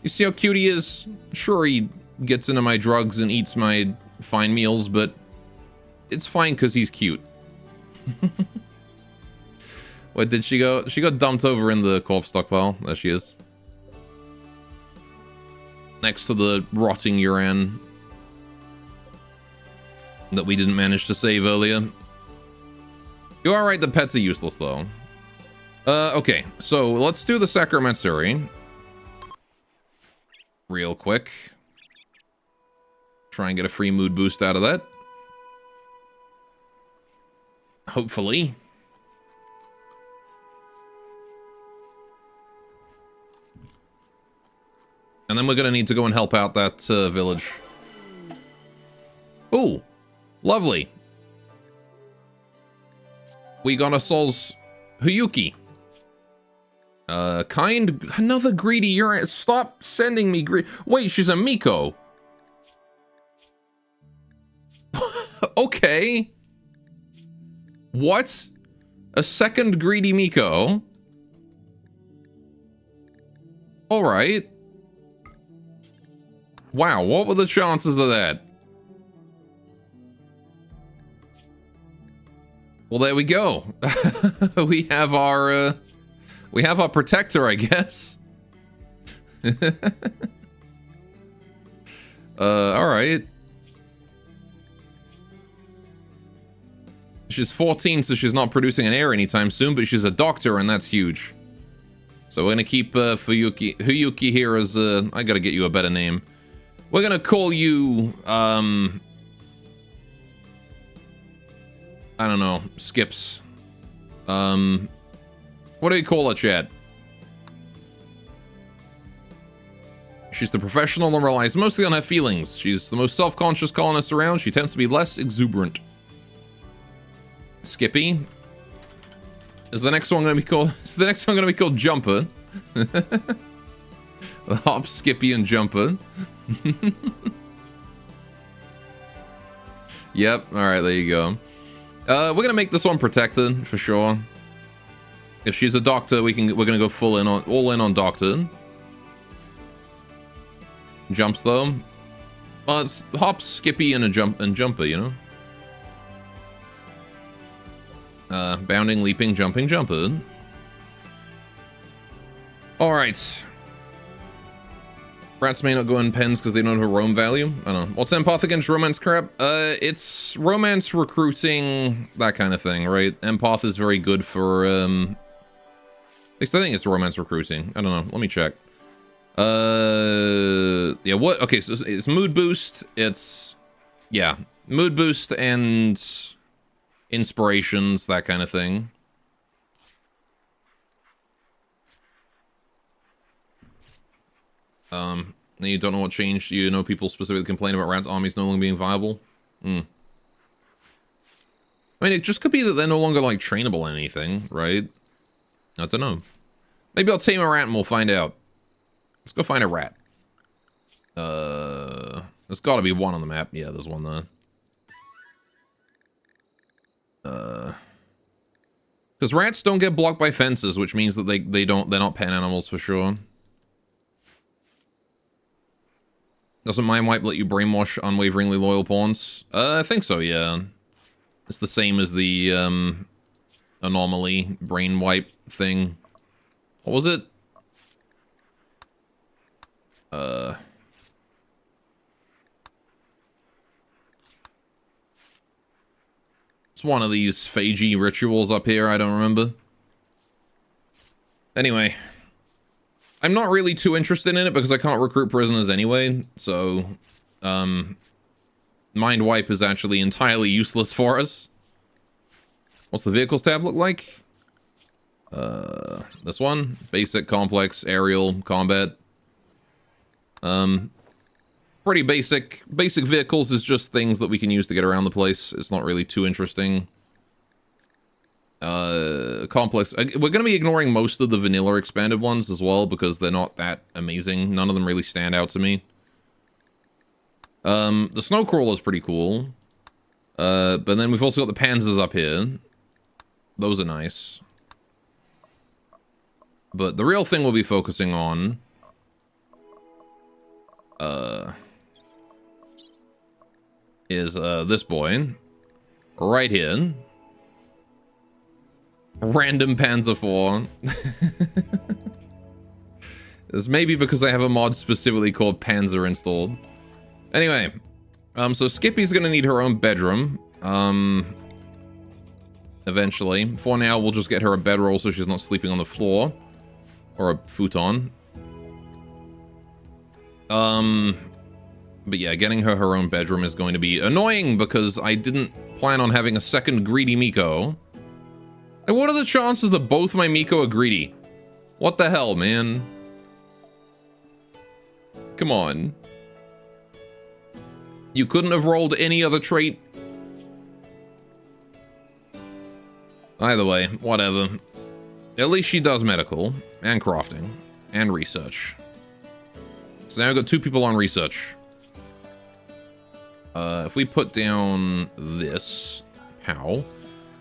You see how cute he is? Sure, he gets into my drugs and eats my fine meals, but it's fine because he's cute. What did she go? She got dumped over in the corpse stockpile. There she is. Next to the rotting Yuran that we didn't manage to save earlier. You are right, the pets are useless though. Okay, so let's do the Sacramentsuri real quick. Try and get a free mood boost out of that. Hopefully. And then we're gonna need to go and help out that village. Oh, lovely. We got ourselves Huyuki. Another greedy Yuran. Stop sending me Wait, she's a Miko. Okay. What? A second greedy Miko? Alright. Wow, what were the chances of that? Well, there we go. we have our protector, I guess. Alright. She's 14, so she's not producing an heir anytime soon, but she's a doctor, and that's huge. So we're gonna keep Huyuki here as I gotta get you a better name. We're gonna call you I don't know, Skips. What do you call her, Chad? She's the professional that relies mostly on her feelings. She's the most self-conscious colonist around. She tends to be less exuberant. Skippy. Is the next one gonna be called? Is the next one gonna be called Jumper? Hop, Skippy, and Jumper. Yep. All right, there you go. We're gonna make this one protected for sure. If she's a doctor, we're gonna go all in on doctor. Jumps though. Well, it's Hop, Skippy, and Jumper, you know. Bounding, leaping, jumping, jumper. Alright. Rats may not go in pens because they don't have a roam value. I don't know. What's Empath against romance crap? It's romance recruiting, that kind of thing, right? Empath is very good for, at least I think it's romance recruiting. I don't know. Let me check. Yeah, what? Okay, so it's mood boost. It's, yeah, mood boost and inspirations, that kind of thing. You don't know what changed. You know people specifically complain about rats armies no longer being viable. I mean, it just could be that they're no longer, like, trainable in anything, right? I don't know. Maybe I'll tame a rat and we'll find out. Let's go find a rat. There's gotta be one on the map. Yeah, there's one there. Because rats don't get blocked by fences, which means that they're not pet animals for sure. Doesn't Mind Wipe let you brainwash unwaveringly loyal pawns? I think so, yeah. It's the same as the anomaly brain wipe thing. What was it? It's one of these Feiji rituals up here, I don't remember. Anyway. I'm not really too interested in it because I can't recruit prisoners anyway, so Mind Wipe is actually entirely useless for us. What's the vehicles tab look like? This one? Basic, complex, aerial, combat. Pretty basic. Basic vehicles is just things that we can use to get around the place. It's not really too interesting. Complex. We're going to be ignoring most of the vanilla expanded ones as well because they're not that amazing. None of them really stand out to me. The Snowcrawler is pretty cool. But then we've also got the Panzers up here. Those are nice. But the real thing we'll be focusing on is this boy right here. Random Panzer IV. This may be because I have a mod specifically called Panzer installed. Anyway, so Skippy's gonna need her own bedroom. Eventually. For now, we'll just get her a bedroll so she's not sleeping on the floor. Or a futon. But yeah, getting her own bedroom is going to be annoying because I didn't plan on having a second greedy Miko. And what are the chances that both my Miko are greedy? What the hell, man? Come on. You couldn't have rolled any other trait? Either way, whatever. At least she does medical, and crafting, and research. So now I've got 2 people on research. If we put down this... Pow.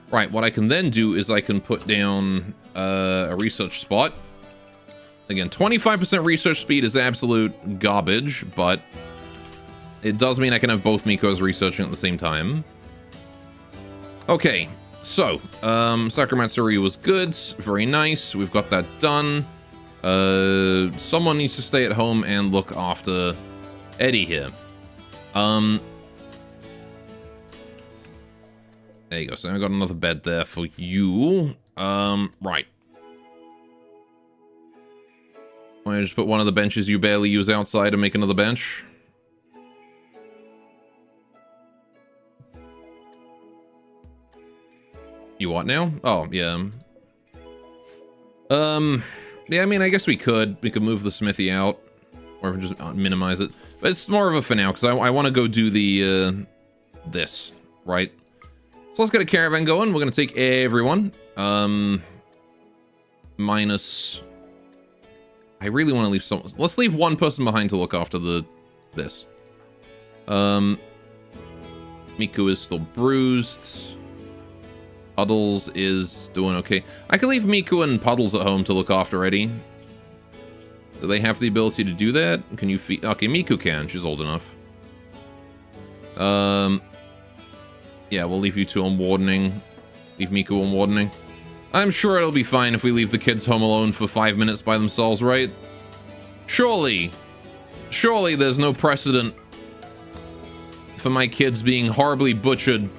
Right, what I can then do is I can put down a research spot. Again, 25% research speed is absolute garbage, but it does mean I can have both Mikos researching at the same time. Okay, so, Sakura Matsuri was good. Very nice. We've got that done. Someone needs to stay at home and look after Eddie here. There you go. So I got another bed there for you. Right. Why don't I just put one of the benches you barely use outside and make another bench? You what now? Oh, yeah. Yeah, I mean, I guess we could. We could move the smithy out. Or just minimize it. But it's more of a for now, because I want to go do the, this, right? So let's get a caravan going. We're going to take everyone. Minus... I really want to leave some... Let's leave one person behind to look after this. Miku is still bruised. Puddles is doing okay. I can leave Miku and Puddles at home to look after Eddie. Do they have the ability to do that? Can you feed... Okay, Miku can. She's old enough. Yeah, we'll leave you two on wardening. Leave Miku on wardening. I'm sure it'll be fine if we leave the kids home alone for 5 minutes by themselves, right? Surely there's no precedent for my kids being horribly butchered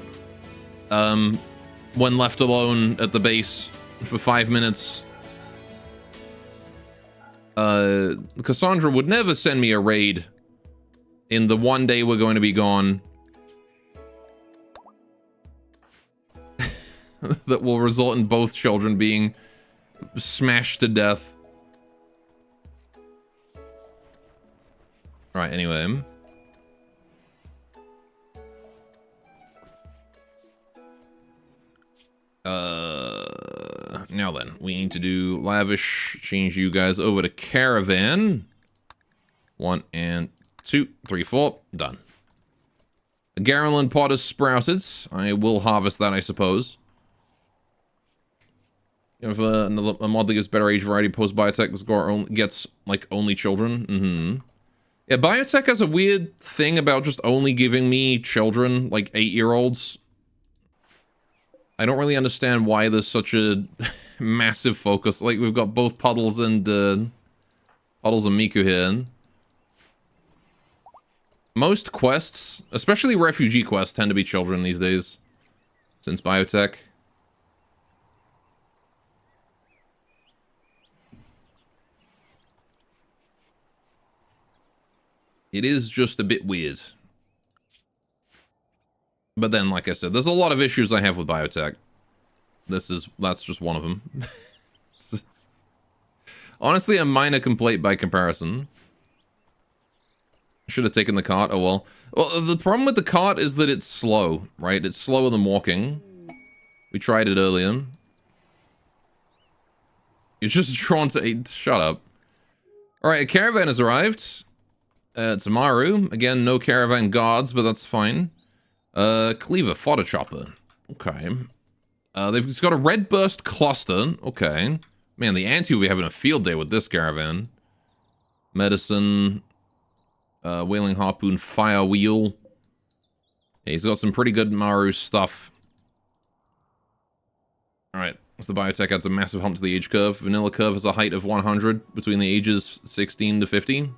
when left alone at the base for 5 minutes. Cassandra would never send me a raid in the one day we're going to be gone that will result in both children being smashed to death. Right, anyway. Now then, we need to do lavish, change you guys over to caravan. 1 and 2, 3, 4, done. A Garland pot has sprouted. I will harvest that, I suppose. If a mod that gives better age variety post biotech, the score gets like only children. Yeah, biotech has a weird thing about just only giving me children, like 8-year-olds. I don't really understand why there's such a massive focus. Like, we've got both Puddles and Miku here. Most quests, especially refugee quests, tend to be children these days. Since biotech. It is just a bit weird. But then, like I said, there's a lot of issues I have with biotech. That's just one of them. Honestly, a minor complaint by comparison. Should have taken the cart. Oh well. Well, the problem with the cart is that it's slow, right? It's slower than walking. We tried it earlier. You're just drawn to 8. Shut up. Alright, a caravan has arrived. It's Amaru. Again, no caravan guards, but that's fine. Cleaver, fodder chopper. Okay. They've got a red burst cluster. Okay. Man, the Auntie will be having a field day with this caravan. Medicine. Whaling harpoon, fire wheel. Yeah, he's got some pretty good Maru stuff. Alright. So the biotech adds a massive hump to the age curve. Vanilla curve has a height of 100 between the ages 16 to 50.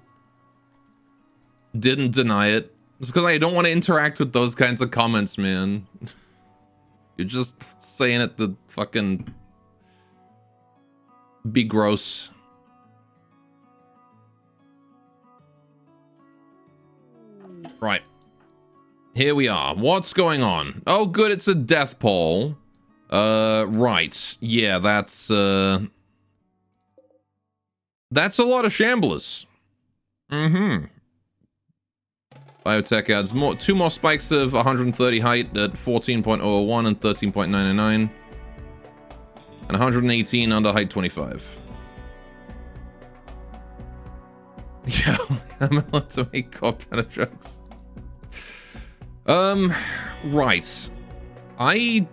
Didn't deny it. It's because I don't want to interact with those kinds of comments, man. You're just saying it to fucking be gross. Right. Here we are. What's going on? Oh, good, it's a death poll. Right. Yeah, that's a lot of shamblers. Biotech adds 2 more spikes of 130 height at 14.001 and 13.999. And 118 under height 25. Yeah, I'm allowed to make cop jokes. Right. I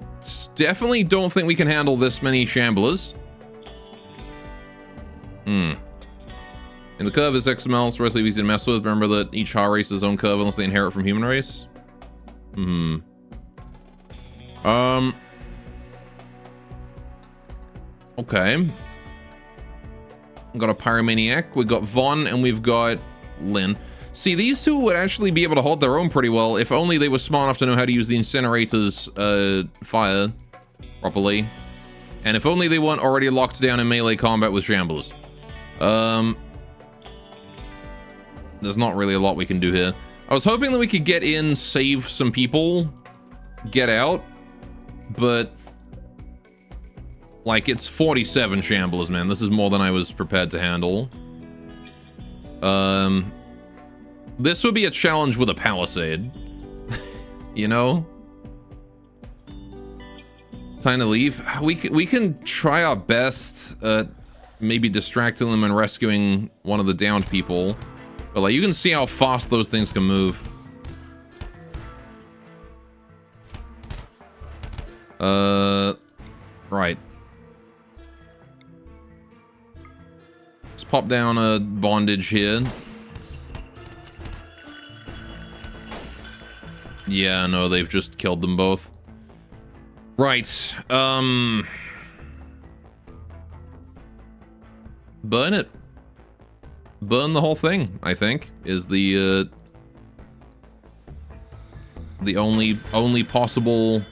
definitely don't think we can handle this many shamblers. And the curve is XML, so relatively easy to mess with. Remember that each Ha race has its own curve unless they inherit from human race. Okay. We've got a Pyromaniac, we've got Vaughn, and we've got Lynn. See, these two would actually be able to hold their own pretty well if only they were smart enough to know how to use the Incinerator's fire properly. And if only they weren't already locked down in melee combat with Shamblers. There's not really a lot we can do here. I was hoping that we could get in, save some people, get out, but like it's 47 Shamblers, man. This is more than I was prepared to handle. This would be a challenge with a palisade, you know? Time to leave. We can try our best at maybe distracting them and rescuing one of the downed people. But like, you can see how fast those things can move. Right. Let's pop down a bondage here. Yeah, no, they've just killed them both. Right. Burn it. Burn the whole thing, I think, is the only possible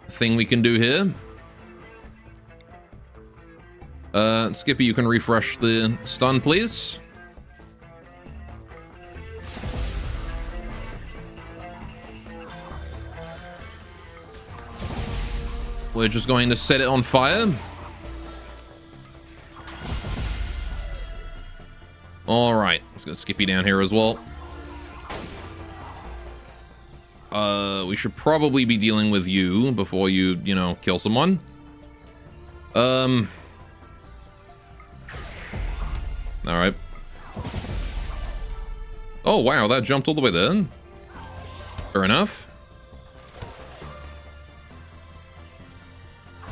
thing we can do here. Skippy, you can refresh the stun, please. We're just going to set it on fire. All right, let's get Skippy down here as well. We should probably be dealing with you before you know, kill someone. All right. Oh, wow, that jumped all the way there. Fair enough.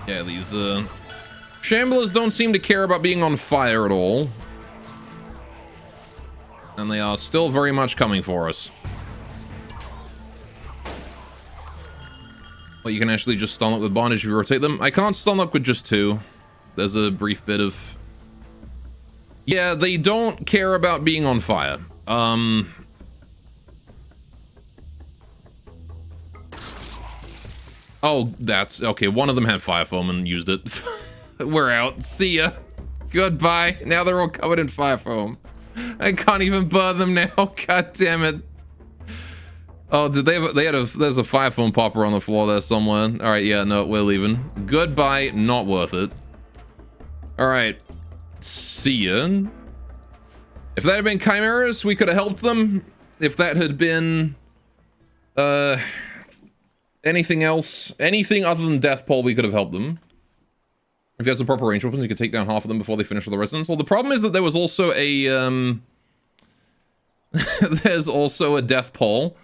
Yeah, these Shamblers don't seem to care about being on fire at all. And they are still very much coming for us. Well, you can actually just stun up with bondage if you rotate them. I can't stun up with just two. There's a brief bit of... Yeah, they don't care about being on fire. Oh, that's... Okay, one of them had fire foam and used it. We're out. See ya. Goodbye. Now they're all covered in fire foam. I can't even burn them now. God damn it. Oh, did they have... There's a fire foam popper on the floor there somewhere. All right, yeah, no, we're leaving. Goodbye. Not worth it. All right. See ya. If that had been chimeras, we could have helped them. If that had been... anything else, anything other than Death Pole, we could have helped them. If you have some proper range weapons, you could take down half of them before they finish with the residents. Well, the problem is that there was also a, there's also a Death Pole.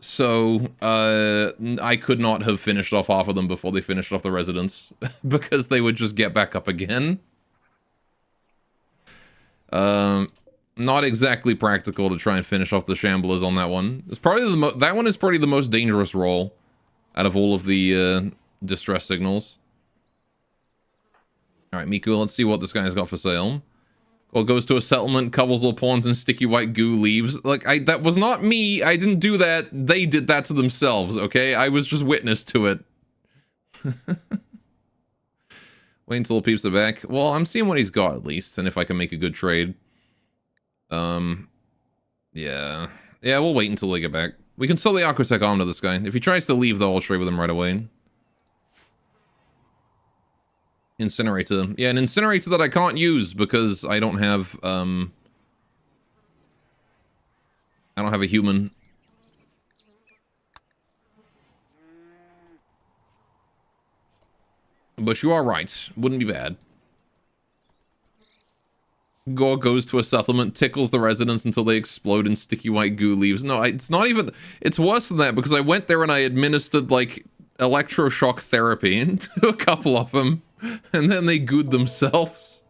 So, I could not have finished off half of them before they finished off the residents. Because they would just get back up again. Not exactly practical to try and finish off the Shamblers on that one. It's probably that one is probably the most dangerous role out of all of the distress signals. All right, Miku, let's see what this guy's got for sale. Well, goes to a settlement, covers all pawns in sticky white goo, leaves. Like, that was not me. I didn't do that. They did that to themselves, okay? I was just witness to it. Wait until the peeps are back. Well, I'm seeing what he's got at least, and if I can make a good trade. Yeah. Yeah, we'll wait until they get back. We can sell the Aquatech arm to this guy. If he tries to leave, though, I'll trade with him right away. Incinerator. Yeah, an incinerator that I can't use because I don't have, I don't have a human. But you are right. Wouldn't be bad. Gore goes to a settlement, tickles the residents until they explode in sticky white goo leaves. No, it's not even... It's worse than that because I went there and I administered, like, electroshock therapy to a couple of them. And then they gooed themselves.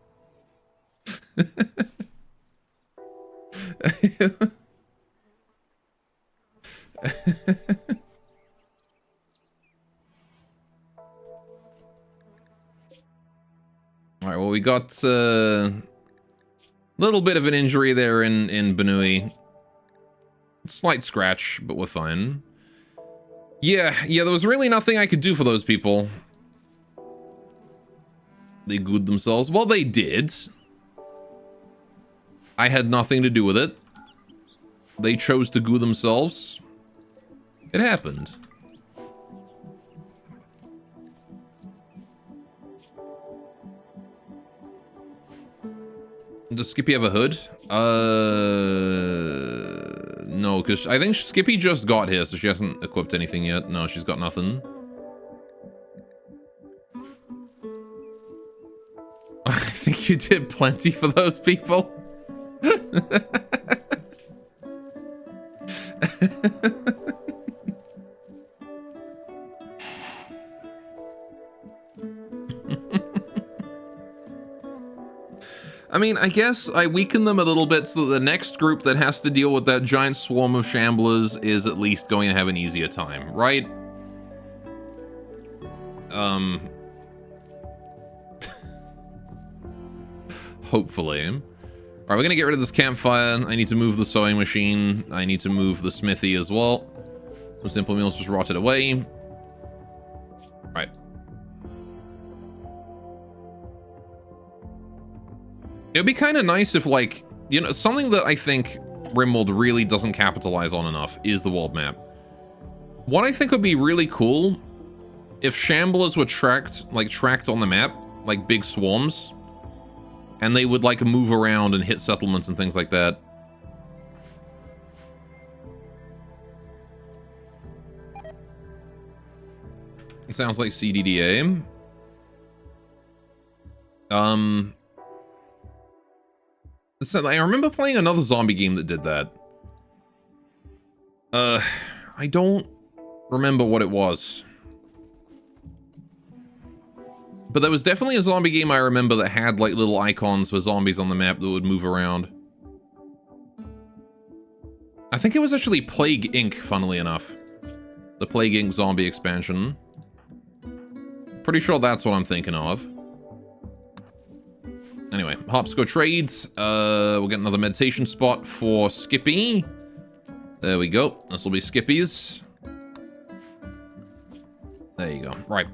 Alright, well, we got a little bit of an injury there in Benui. Slight scratch, but we're fine. Yeah, there was really nothing I could do for those people. They gooed themselves. Well, they did. I had nothing to do with it. They chose to goo themselves. It happened. Does Skippy have a hood? No, because I think Skippy just got here, so she hasn't equipped anything yet. No, she's got nothing. I think you did plenty for those people. I mean, I guess I weaken them a little bit so that the next group that has to deal with that giant swarm of shamblers is at least going to have an easier time, right? Hopefully. Alright, we're gonna get rid of this campfire. I need to move the sewing machine. I need to move the smithy as well. Some simple meals just rotted away. Right. It would be kind of nice if, like, you know, something that I think Rimworld really doesn't capitalize on enough is the world map. What I think would be really cool if shamblers were tracked on the map, like big swarms, and they would, like, move around and hit settlements and things like that. It sounds like CDDA. So I remember playing another zombie game that did that. I don't remember what it was. But there was definitely a zombie game I remember that had, like, little icons for zombies on the map that would move around. I think it was actually Plague Inc., funnily enough. The Plague Inc. zombie expansion. Pretty sure that's what I'm thinking of. Anyway, hops go trades. We'll get another meditation spot for Skippy. There we go. This will be Skippy's. There you go. Right.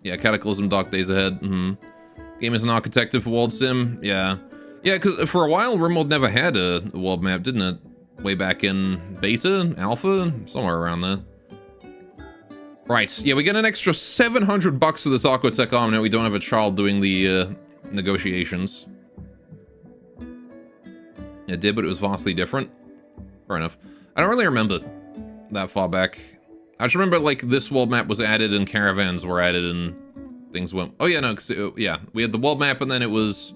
Yeah, Cataclysm, Dark Days Ahead. Game is an architected for World Sim. Yeah. Yeah, because for a while, Rimworld never had a world map, didn't it? Way back in beta, alpha, somewhere around there. Right. Yeah, we get an extra $700 for this Architect arm now. We don't have a child doing the negotiations. It did, but it was vastly different. Fair enough. I don't really remember that far back. I just remember, like, this world map was added and caravans were added and things went... Oh, yeah, no, cause yeah. We had the world map and then it was...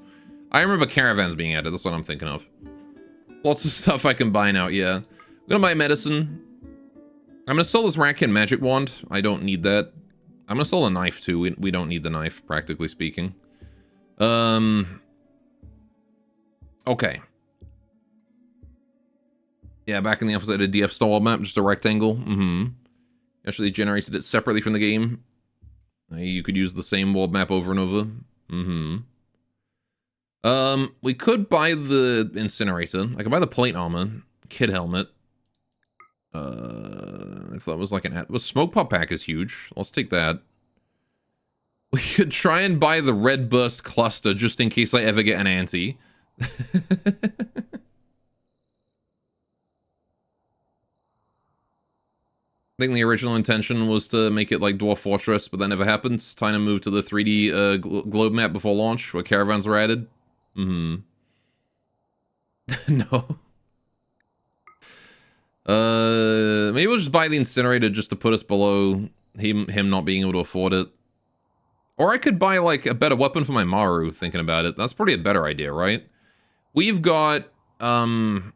I remember caravans being added. That's what I'm thinking of. Lots of stuff I can buy now, yeah. I'm gonna buy medicine. I'm gonna sell this Ratkin magic wand. I don't need that. I'm gonna sell a knife, too. We don't need the knife, practically speaking. Okay. Yeah, back in the office I did a DF stall map, just a rectangle. Actually generated it separately from the game. You could use the same world map over and over. We could buy the incinerator. I could buy the plate armor, kid helmet. If that was like an... Well, smoke pop pack is huge. Let's take that. We could try and buy the red burst cluster just in case I ever get an anti. I think the original intention was to make it like Dwarf Fortress, but that never happened. It's time to move to the 3D globe map before launch, where caravans were added. No. Maybe we'll just buy the incinerator just to put us below him not being able to afford it. Or I could buy, like, a better weapon for my Maru, thinking about it. That's probably a better idea, right? We've got, 2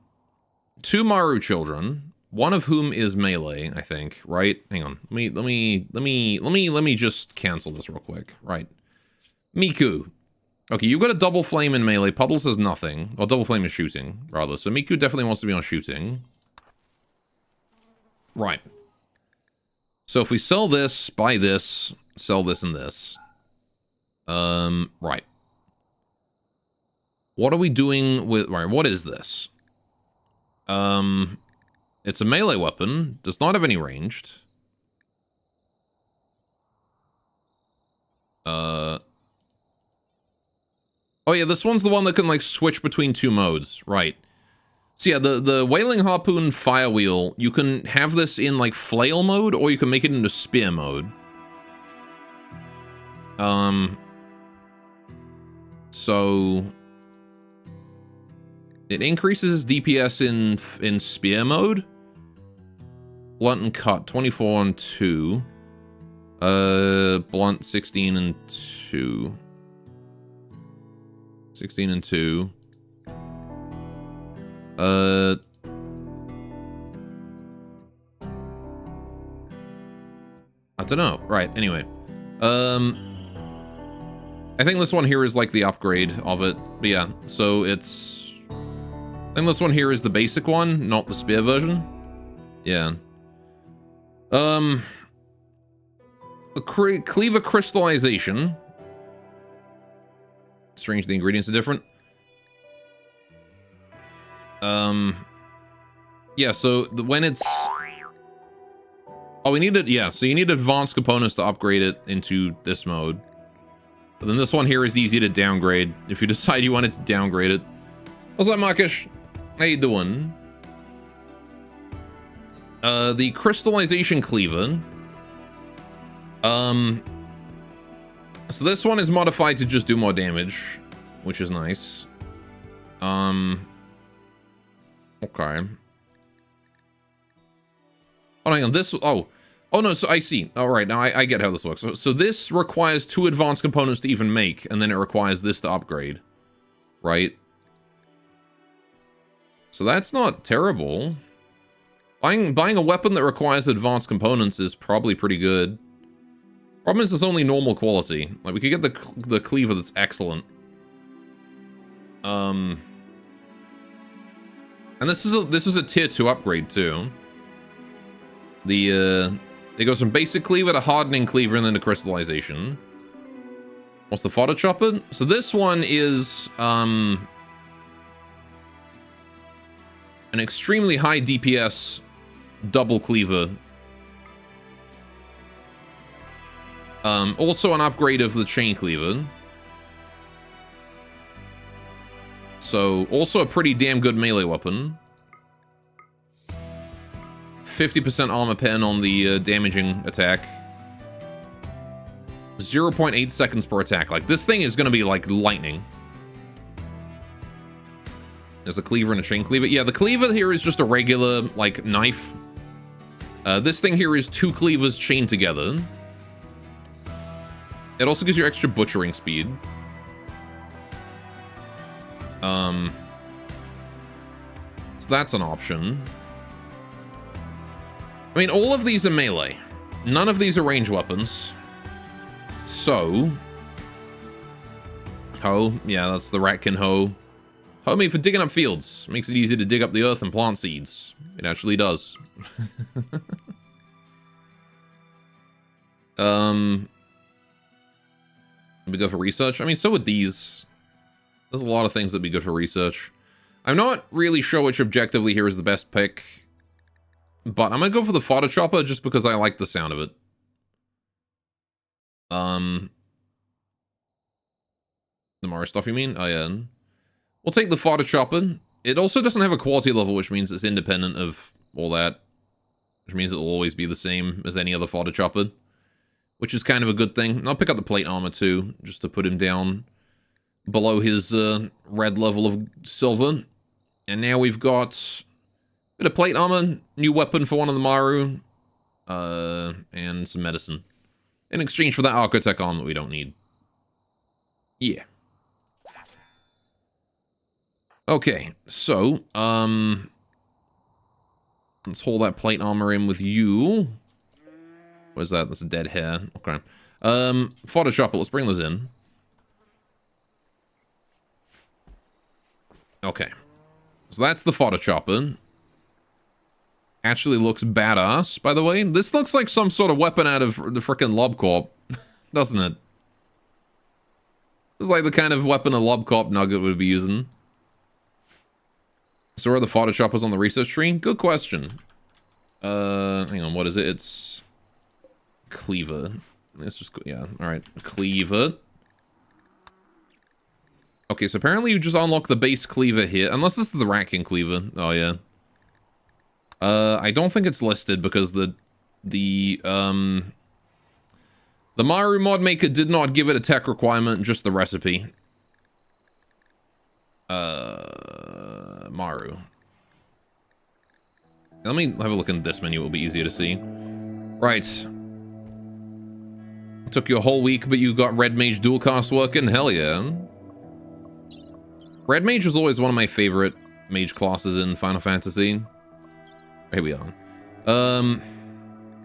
Maru children, one of whom is melee, I think, right? Hang on. Let me just cancel this real quick. Right. Miku. Okay, you've got a double flame in melee. Puddles has nothing. Or double flame is shooting, rather. So Miku definitely wants to be on shooting. Right. So if we sell this, buy this, sell this and this. Right. What are we doing with... Right, what is this? It's a melee weapon. Does not have any ranged. Oh yeah, this one's the one that can, like, switch between two modes. Right. So yeah, the Wailing Harpoon Firewheel, you can have this in, like, flail mode, or you can make it into spear mode. So... It increases DPS in spear mode. Blunt and cut, 24 and 2. Blunt, 16 and 2. 16 and 2. I don't know. Right, anyway. I think this one here is like the upgrade of it. But yeah, so it's... I think this one here is the basic one, not the spear version. Yeah. The Cleaver Crystallization. Strange, the ingredients are different. Yeah, so when it's... Oh, we need it, yeah, so you need advanced components to upgrade it into this mode. But then this one here is easy to downgrade if you decide you wanted to downgrade it. What's up, Markish? How you doing? The Crystallization Cleaver. So this one is modified to just do more damage, which is nice. Okay. Oh, hang on, this... Oh, no, so I see. All right, now I get how this works. So this requires 2 advanced components to even make, and then it requires this to upgrade. Right? So that's not terrible. Buying a weapon that requires advanced components is probably pretty good. Problem is it's only normal quality. Like, we could get the cleaver that's excellent. And this is a tier 2 upgrade too. It goes from basic cleaver to hardening cleaver and then to crystallization. What's the fodder chopper? So this one is an extremely high DPS double cleaver. Also an upgrade of the chain cleaver. So also a pretty damn good melee weapon. 50% armor pen on the damaging attack. 0.8 seconds per attack. Like, this thing is going to be like lightning. There's a cleaver and a chain cleaver. Yeah, the cleaver here is just a regular, like, knife. This thing here is 2 cleavers chained together. It also gives you extra butchering speed. So that's an option. I mean, all of these are melee. None of these are range weapons. So... Hoe. Yeah, that's the Ratkin hoe. Hoe made for digging up fields. Makes it easy to dig up the earth and plant seeds. It actually does. Would be good for research. I mean, so would these. There's a lot of things that'd be good for research. I'm not really sure which objectively here is the best pick. But I'm gonna go for the fodder chopper just because I like the sound of it. The Mara stuff, you mean? Oh, yeah. We'll take the fodder chopper. It also doesn't have a quality level, which means it's independent of all that. Which means it'll always be the same as any other fodder chopper. Which is kind of a good thing. And I'll pick up the plate armor too, just to put him down below his red level of silver. And now we've got a bit of plate armor, new weapon for one of the Maru, and some medicine. In exchange for that Architect arm that we don't need. Yeah. Okay, so, let's hold that plate armor in with you. What is that? That's a dead hair. Okay. Fodder chopper, let's bring those in. Okay. So that's the fodder chopper. Actually looks badass, by the way. This looks like some sort of weapon out of the frickin' LobCorp, doesn't it? It's like the kind of weapon a Lobcop Nugget would be using. So where are the fodder choppers on the research tree? Good question. Hang on, what is it? It's cleaver. Let's just go, yeah, alright. Cleaver. Okay, so apparently you just unlock the base cleaver here. Unless this is the racking cleaver. Oh, yeah. I don't think it's listed because the Maru mod maker did not give it a tech requirement, just the recipe. Maru. Let me have a look in this menu, it'll be easier to see. Right. Took you a whole week, but you got Red Mage dual cast working? Hell yeah. Red Mage was always one of my favorite mage classes in Final Fantasy. Here we are.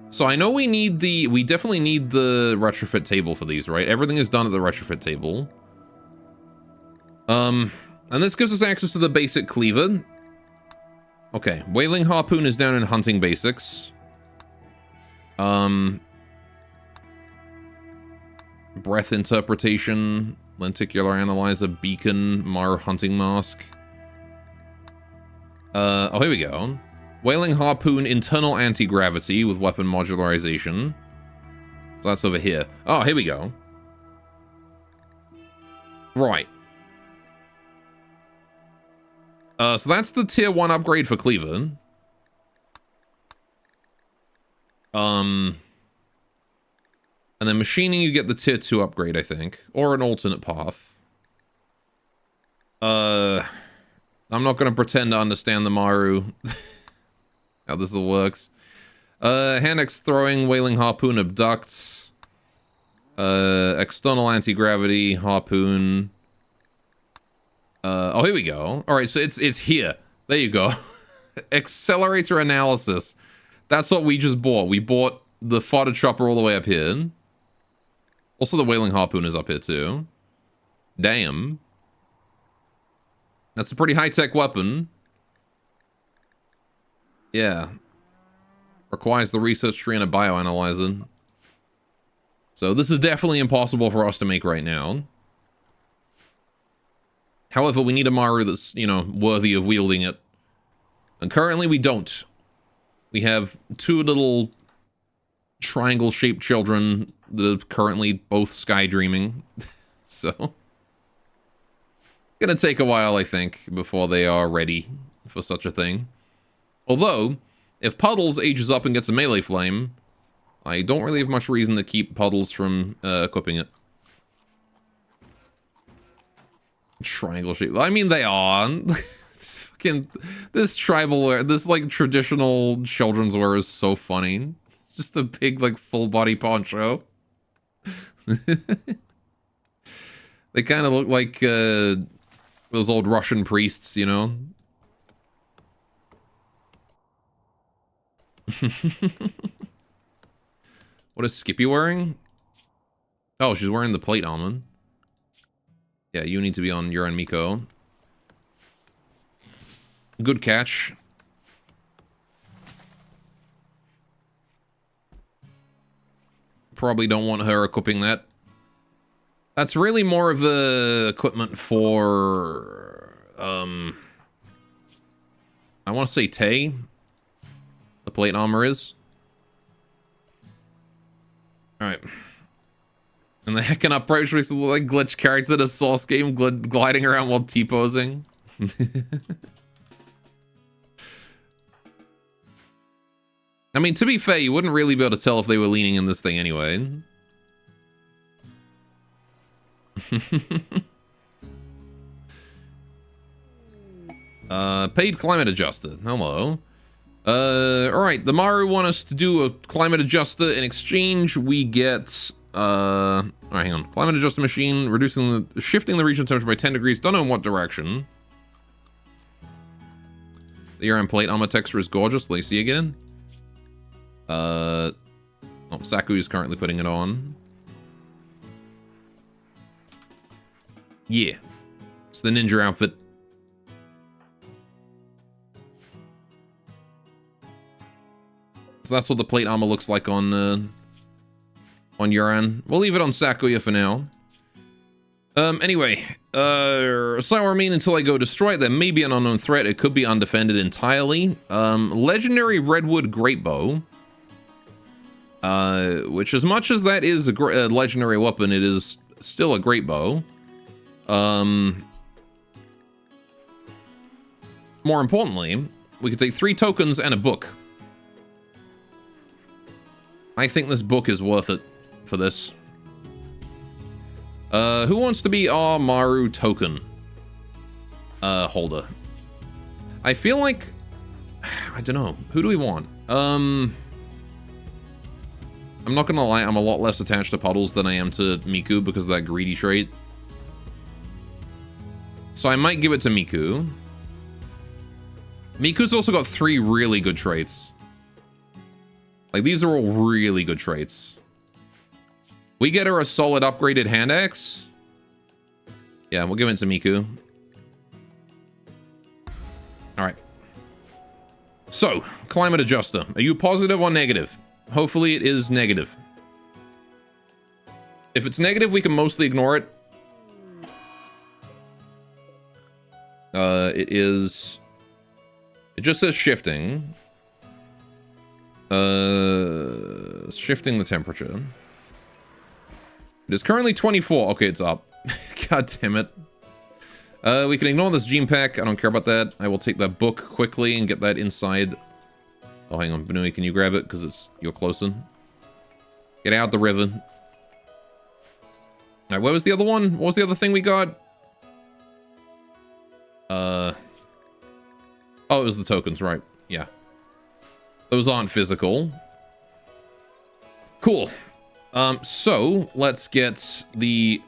So I know we definitely need the retrofit table for these, right? Everything is done at the retrofit table. And this gives us access to the basic cleaver. Okay, Wailing Harpoon is down in hunting basics. Breath interpretation, lenticular analyzer, beacon, Mar hunting mask. Oh, here we go. Wailing Harpoon, internal anti-gravity with weapon modularization. So that's over here. Oh, here we go. Right. So that's the tier 1 upgrade for Cleaver. And then machining, you get the tier 2 upgrade, I think. Or an alternate path. I'm not going to pretend to understand the Maru. How this all works. Hand axe throwing, Wailing Harpoon, abduct. External anti-gravity, harpoon. Oh, here we go. Alright, so it's here. There you go. Accelerator analysis. That's what we just bought. We bought the fodder chopper all the way up here. Also, the Wailing Harpoon is up here too. Damn. That's a pretty high-tech weapon. Yeah. Requires the research tree and a bioanalyzer. So this is definitely impossible for us to make right now. However, we need a Maru that's, you know, worthy of wielding it. And currently we don't. We have two little triangle-shaped children that are currently both sky dreaming. So gonna take a while, I think, before they are ready for such a thing. Although, if Puddles ages up and gets a melee flame, I don't really have much reason to keep Puddles from equipping it. Triangle shape. I mean, they are. It's fucking, this tribal wear, this like traditional children's wear is so funny. It's just a big like full body poncho. They kind of look like those old Russian priests, you know. What is Skippy wearing? Oh, she's wearing the plate almond. Yeah, you need to be on Yuran Miko. Good catch. Probably don't want her equipping that. That's really more of the equipment for... I want to say Tay. The plate armor is. Alright. And the heckin' approach looks like glitch characters in a Source game gliding around while T-posing. I mean, to be fair, you wouldn't really be able to tell if they were leaning in this thing anyway. Paid climate adjuster. Hello. Alright, the Maru want us to do a climate adjuster. In exchange, we get... Alright, hang on. Climate adjuster machine, shifting the regional temperature by 10 degrees. Don't know in what direction. The Yuran plate armor texture is gorgeous. Let me see again. Oh, Saku is currently putting it on. Yeah. It's the ninja outfit. So that's what the plate armor looks like on Yuran. We'll leave it on Sakuya for now. Anyway, site will remain until I go destroy it. There may be an unknown threat. It could be undefended entirely. Legendary Redwood Greatbow. Which, as much as that is a legendary weapon, it is still a greatbow. More importantly, we could take 3 tokens and a book. I think this book is worth it for this. Who wants to be our Maru token holder? I feel like... I don't know. Who do we want? I'm not gonna lie, I'm a lot less attached to Puddles than I am to Miku because of that greedy trait. So I might give it to Miku. Miku's also got 3 really good traits. Like, these are all really good traits. We get her a solid upgraded hand axe. Yeah, we'll give it to Miku. Alright. So, climate adjuster. Are you positive or negative? Hopefully it is negative. If it's negative, we can mostly ignore it. It is... It just says shifting. Shifting the temperature. It is currently 24. Okay, it's up. God damn it. We can ignore this gene pack. I don't care about that. I will take that book quickly and get that inside. Oh, hang on. Benui, can you grab it? Because you're closer. Get out the river. Alright, where was the other one? What was the other thing we got? Oh, it was the tokens, right. Yeah. Those aren't physical. Cool. So, let's get the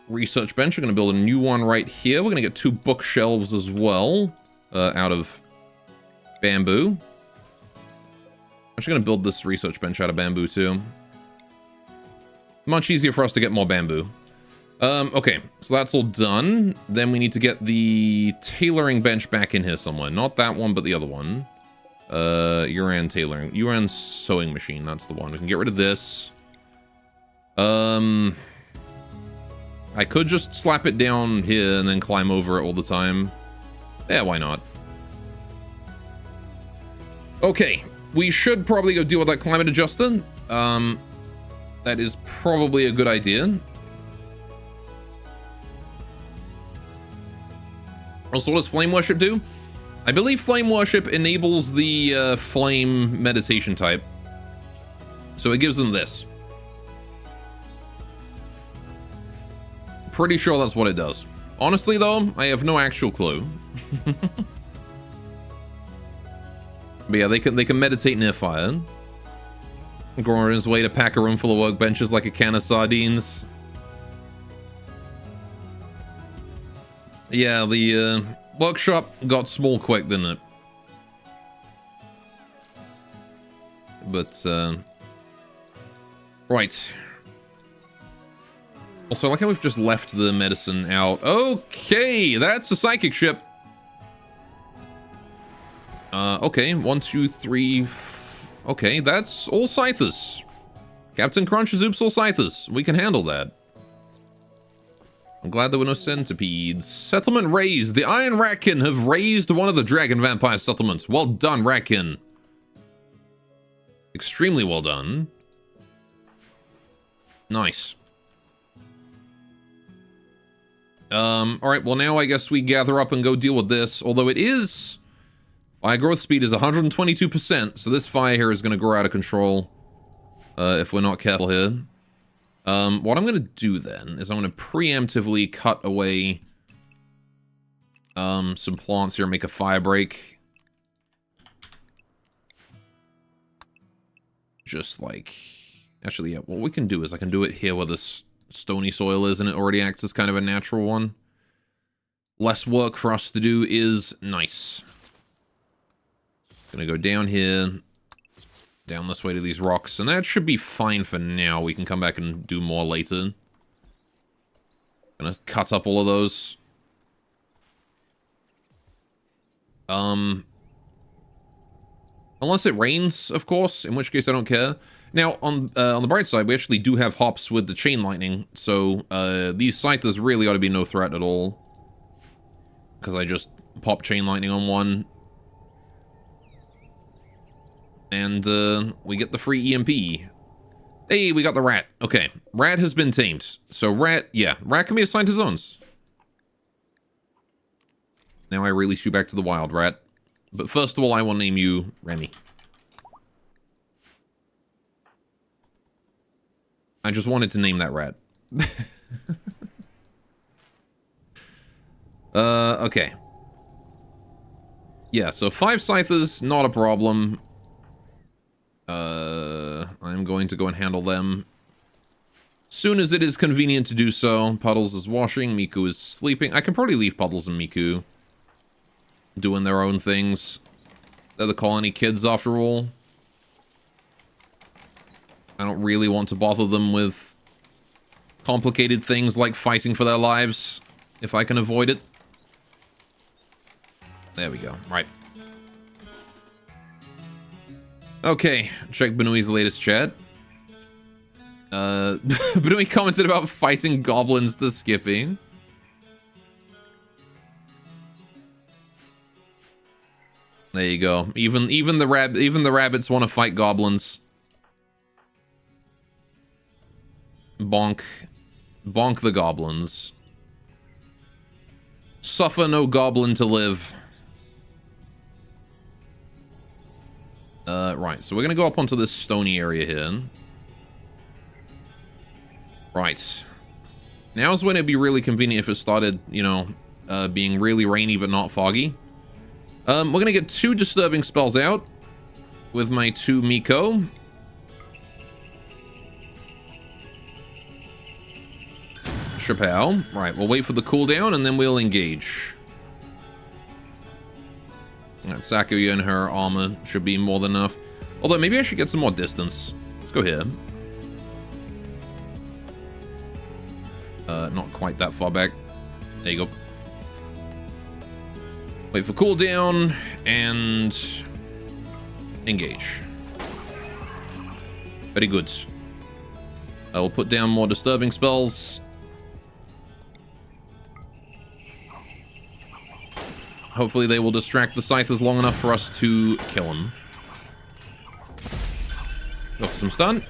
research bench. We're going to build a new one right here. We're going to get 2 bookshelves as well, out of bamboo. I'm actually going to build this research bench out of bamboo, too. Much easier for us to get more bamboo. Okay, so that's all done. Then we need to get the tailoring bench back in here somewhere. Not that one, but the other one. Yuran tailoring. Yuran sewing machine, that's the one. We can get rid of this. I could just slap it down here and then climb over it all the time. Yeah, why not? Okay, we should probably go deal with that climate adjuster. That is probably a good idea. Also, what does Flame Worship do? I believe Flame Worship enables the Flame meditation type. So it gives them this. Pretty sure that's what it does. Honestly, though, I have no actual clue. But yeah, they can meditate near fire. Go on his way to pack a room full of workbenches like a can of sardines. Yeah, the workshop got small quick, didn't it? But, right. Also, I like how we've just left the medicine out. Okay, that's a psychic ship. Okay, 1, 2, 3... Okay, that's all Scythers. Captain Crunch is oops all Scythers. We can handle that. I'm glad there were no centipedes. Settlement raised. The Iron Ratkin have raised one of the Dragon Vampire settlements. Well done, Ratkin. Extremely well done. Nice. Alright, well now I guess we gather up and go deal with this. Although it is... Fire growth speed is 122%, so this fire here is going to grow out of control. If we're not careful here. What I'm going to do then is I'm going to preemptively cut away some plants here and make a fire break. Just like... Actually, yeah, what we can do is I can do it here where this stony soil is and it already acts as kind of a natural one. Less work for us to do is nice. Gonna go down here, down this way to these rocks, and that should be fine for now. We can come back and do more later. Gonna cut up all of those. Unless it rains, of course, in which case I don't care. Now, on the bright side, we actually do have hops with the chain lightning, so these scythers really ought to be no threat at all. Because I just pop chain lightning on one. And we get the free EMP. Hey, we got the rat. Okay, rat has been tamed. So rat, yeah, rat can be assigned to zones. Now I release you back to the wild, rat. But first of all, I will name you Remy. I just wanted to name that rat. Okay. Yeah, so 5 scythers, not a problem. I'm going to go and handle them. Soon as it is convenient to do so. Puddles is washing, Miku is sleeping. I can probably leave Puddles and Miku doing their own things. They're the colony kids after all. I don't really want to bother them with complicated things like fighting for their lives, if I can avoid it. There we go. Right. Okay, check Benui's latest chat. Benui commented about fighting goblins to skipping. There you go. Even the rabbits want to fight goblins. Bonk. Bonk the goblins. Suffer no goblin to live. Right, so we're gonna go up onto this stony area here. Right. Now's when it'd be really convenient if it started, you know, being really rainy but not foggy. We're gonna get 2 disturbing spells out with my 2 Miko. Chappelle. Right, we'll wait for the cooldown and then we'll engage. Right, Sakuya and her armor should be more than enough. Although maybe I should get some more distance. Let's go here. Not quite that far back. There you go. Wait for cooldown and engage. Very good. I will put down more disturbing spells. Hopefully they will distract the scythers long enough for us to kill him. Go for some stun.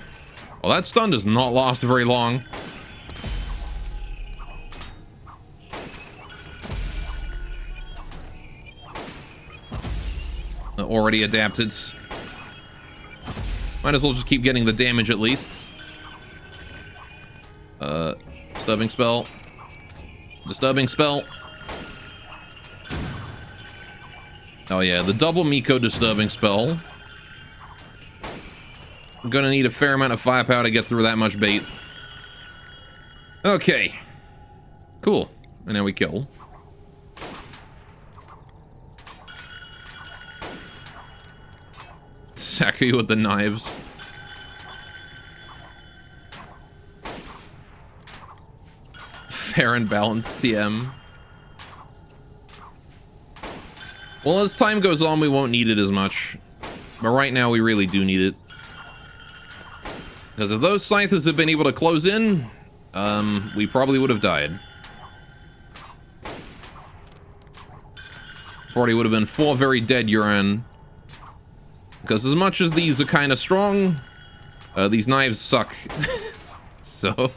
Well, that stun does not last very long. Already adapted. Might as well just keep getting the damage at least. Disturbing spell. Disturbing spell. Oh yeah, the double Miko disturbing spell. I'm gonna need a fair amount of firepower to get through that much bait. Okay. Cool. And now we kill. Sakuya with the knives. Fair and balanced TM. Well, as time goes on, we won't need it as much. But right now, we really do need it. Because if those scythers had been able to close in, we probably would have died. Probably would have been 4 very dead Yuran. Because as much as these are kind of strong, these knives suck. So...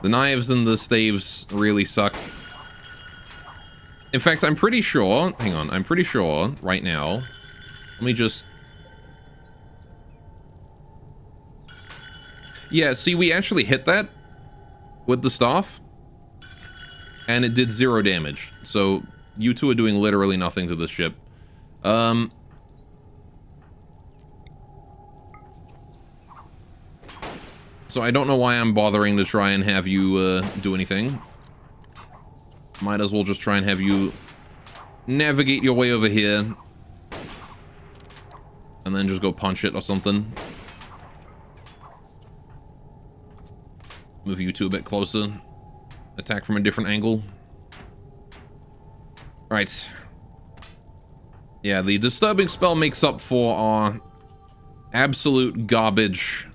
the knives and the staves really suck. In fact, I'm pretty sure... hang on, I'm pretty sure right now... let me just... yeah, see, we actually hit that with the staff. And it did 0 damage. So, you two are doing literally nothing to this ship. So I don't know why I'm bothering to try and have you do anything. Might as well just try and have you navigate your way over here. And then just go punch it or something. Move you two a bit closer. Attack from a different angle. Right. Yeah, the disturbing spell makes up for our Absolute garbage.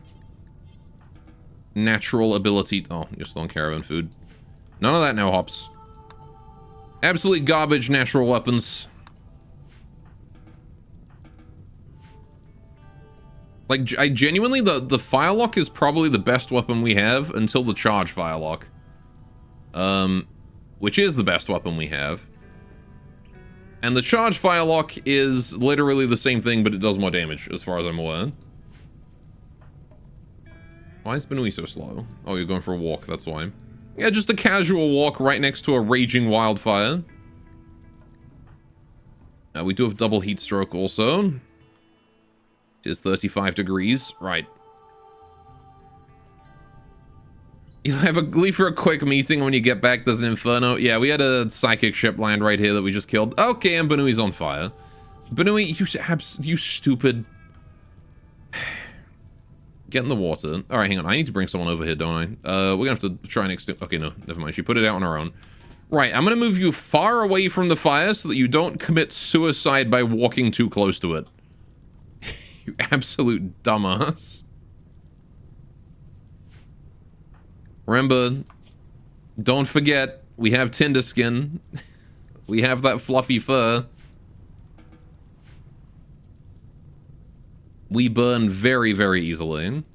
Natural ability. Oh, you're still on caravan food. None of that now, Hops. Absolute garbage natural weapons. Like, I genuinely, the Firelock is probably the best weapon we have until the Charge Firelock. Which is the best weapon we have. And the Charge Firelock is literally the same thing, but it does more damage, as far as I'm aware. Why is Benui so slow? Oh, you're going for a walk, that's why. Yeah, just a casual walk right next to a raging wildfire. We do have double heat stroke also. It is 35 degrees. Right. You'll have leave for a quick meeting when you get back. There's an inferno. Yeah, we had a psychic ship land right here that we just killed. Okay, and Benui's on fire. Benui, you stupid... Get in the water. Alright, hang on. I need to bring someone over here, don't I? We're gonna have to try and extinguish... Okay, no. Never mind. She put it out on her own. Right, I'm gonna move you far away from the fire so that you don't commit suicide by walking too close to it. You absolute dumbass. Remember, don't forget, we have Tinder skin. We have that fluffy fur. We burn very, very easily.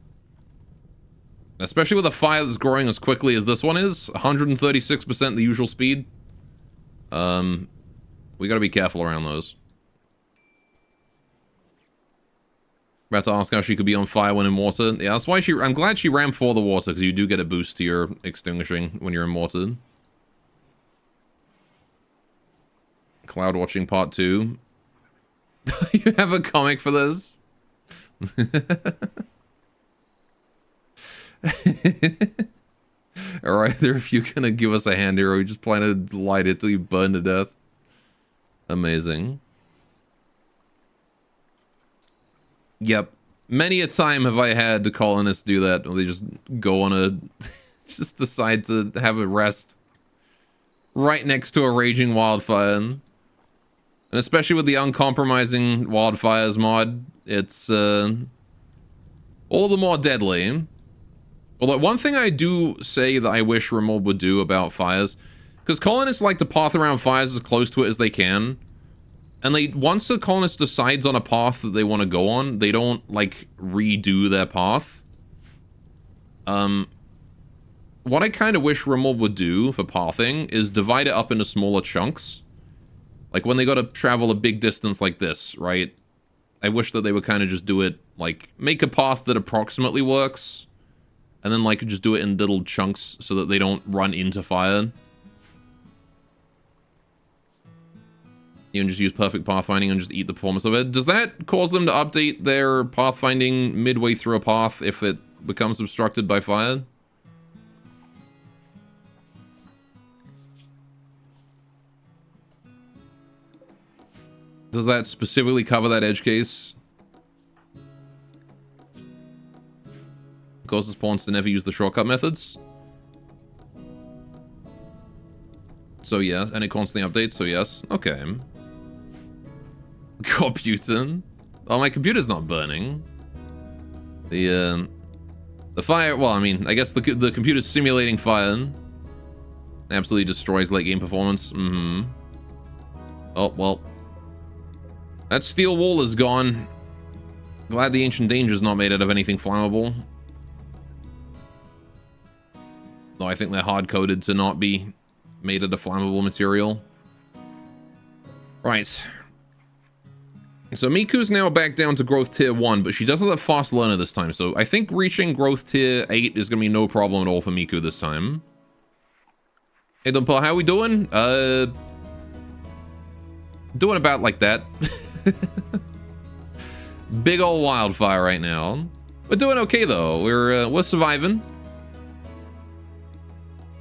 Especially with a fire that's growing as quickly as this one is. 136% the usual speed. We gotta be careful around those. About to ask how she could be on fire when in water. Yeah, that's why I'm glad she ran for the water, because you do get a boost to your extinguishing when you're in water. Cloud watching part 2. You have a comic for this? Are either of you gonna give us a hand here, or we just plan to light it till you burn to death? Amazing. Yep. Many a time have I had the colonists do that, or they just go on a... just decide to have a rest right next to a raging wildfire. And especially with the uncompromising wildfires mod, it's all the more deadly. Although one thing I do say that I wish Rimworld would do about fires, because colonists like to path around fires as close to it as they can. And once a colonist decides on a path that they want to go on, they don't, like, redo their path. What I kind of wish Rimworld would do for pathing is divide it up into smaller chunks. Like, when they got to travel a big distance like this, right? I wish that they would kind of just do it, like, make a path that approximately works. And then, like, just do it in little chunks so that they don't run into fire. You can just use perfect pathfinding and just eat the performance of it. Does that cause them to update their pathfinding midway through a path if it becomes obstructed by fire? Does that specifically cover that edge case? Causes pawns to never use the shortcut methods? So yeah, and it constantly updates, so yes. Okay. Computer. Oh, my computer's not burning. The fire, well, I mean, I guess the computer's simulating fire. Absolutely destroys late game performance. Mm-hmm. Oh, well. That steel wall is gone. Glad the Ancient Danger's not made out of anything flammable. Though I think they're hard-coded to not be made out of flammable material. Right. So Miku's now back down to growth tier 1, but she does have that fast learner this time. So I think reaching growth tier 8 is going to be no problem at all for Miku this time. Hey, Dumper, how we doing? Doing about like that. Big old wildfire right now. We're doing okay, though. We're surviving.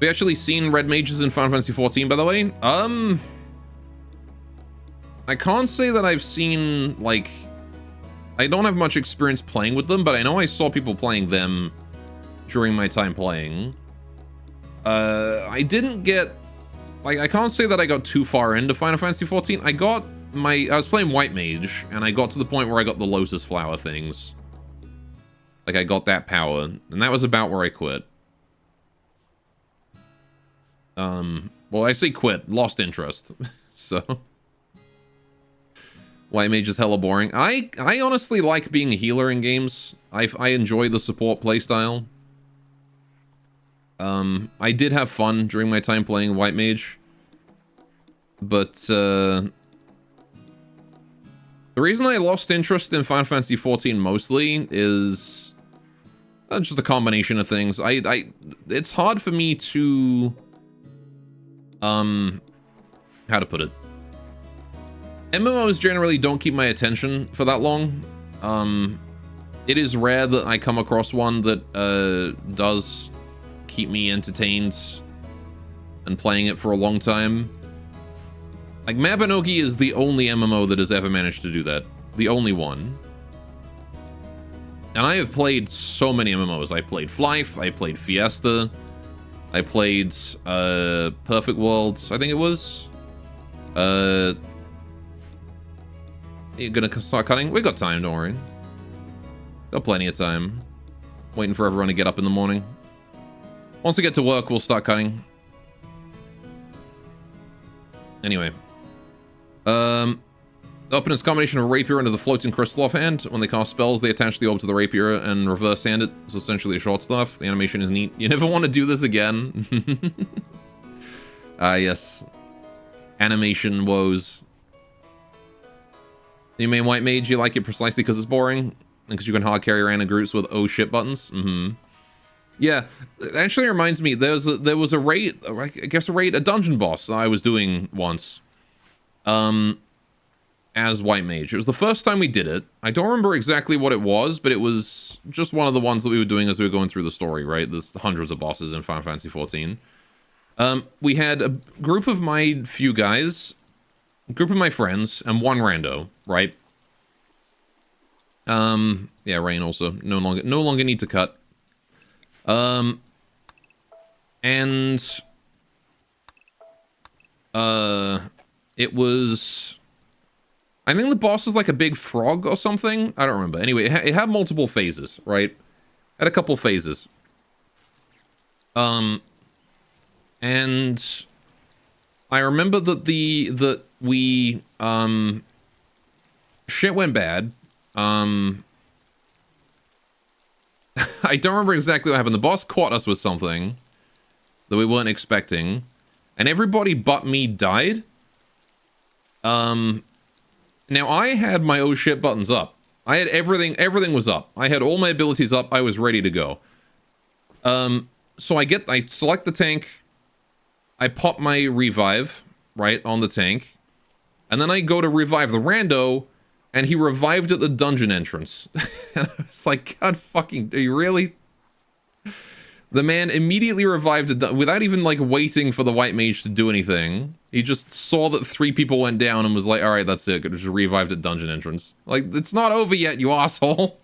We actually seen red mages in Final Fantasy XIV, by the way. I can't say that I've seen, like... I don't have much experience playing with them, but I know I saw people playing them during my time playing. I didn't get... Like, I can't say that I got too far into Final Fantasy XIV. I was playing White Mage, and I got to the point where I got the Lotus Flower things. Like, I got that power, and that was about where I quit. Well, I say quit, lost interest. So, White Mage is hella boring. I honestly like being a healer in games. I enjoy the support playstyle. I did have fun during my time playing White Mage. But, the reason I lost interest in Final Fantasy XIV mostly is just a combination of things. It's hard for me to, how to put it? MMOs generally don't keep my attention for that long. It is rare that I come across one that does keep me entertained and playing it for a long time. Like, Mabinogi is the only MMO that has ever managed to do that. The only one. And I have played so many MMOs. I played Flife, I played Fiesta, I played Perfect World, I think it was. You gonna start cutting? We got time, don't worry. Got plenty of time. Waiting for everyone to get up in the morning. Once I get to work, we'll start cutting. Anyway. The opponent's combination of rapier into the floating crystal offhand. When they cast spells, they attach the orb to the rapier and reverse hand it. It's essentially a short staff. The animation is neat. You never want to do this again. Yes. Animation woes. You mean White Mage, you like it precisely because it's boring? And because you can hard carry random groups with oh shit buttons? Yeah, it actually reminds me, there was a raid, I guess a dungeon boss I was doing once. As White Mage. It was the first time we did it. I don't remember exactly what it was, but it was just one of the ones that we were doing as we were going through the story, right? There's hundreds of bosses in Final Fantasy XIV. We had a group of my few guys, a group of my friends, and one rando, right? Yeah, Rain also. No longer need to cut. It was... I think the boss is like a big frog or something. I don't remember. Anyway, it had multiple phases, right? Had a couple phases. And I remember that we shit went bad. I don't remember exactly what happened. The boss caught us with something that we weren't expecting, and everybody but me died. Now I had my oh shit buttons up. I had everything was up. I had all my abilities up. I was ready to go. So I select the tank. I pop my revive, right, on the tank. And then I go to revive the rando, and he revived at the dungeon entrance. And I was like, God fucking, are you really? The man immediately revived without even, like, waiting for the White Mage to do anything. He just saw that 3 people went down and was like, alright, that's it. Just revived at dungeon entrance. Like, it's not over yet, you asshole.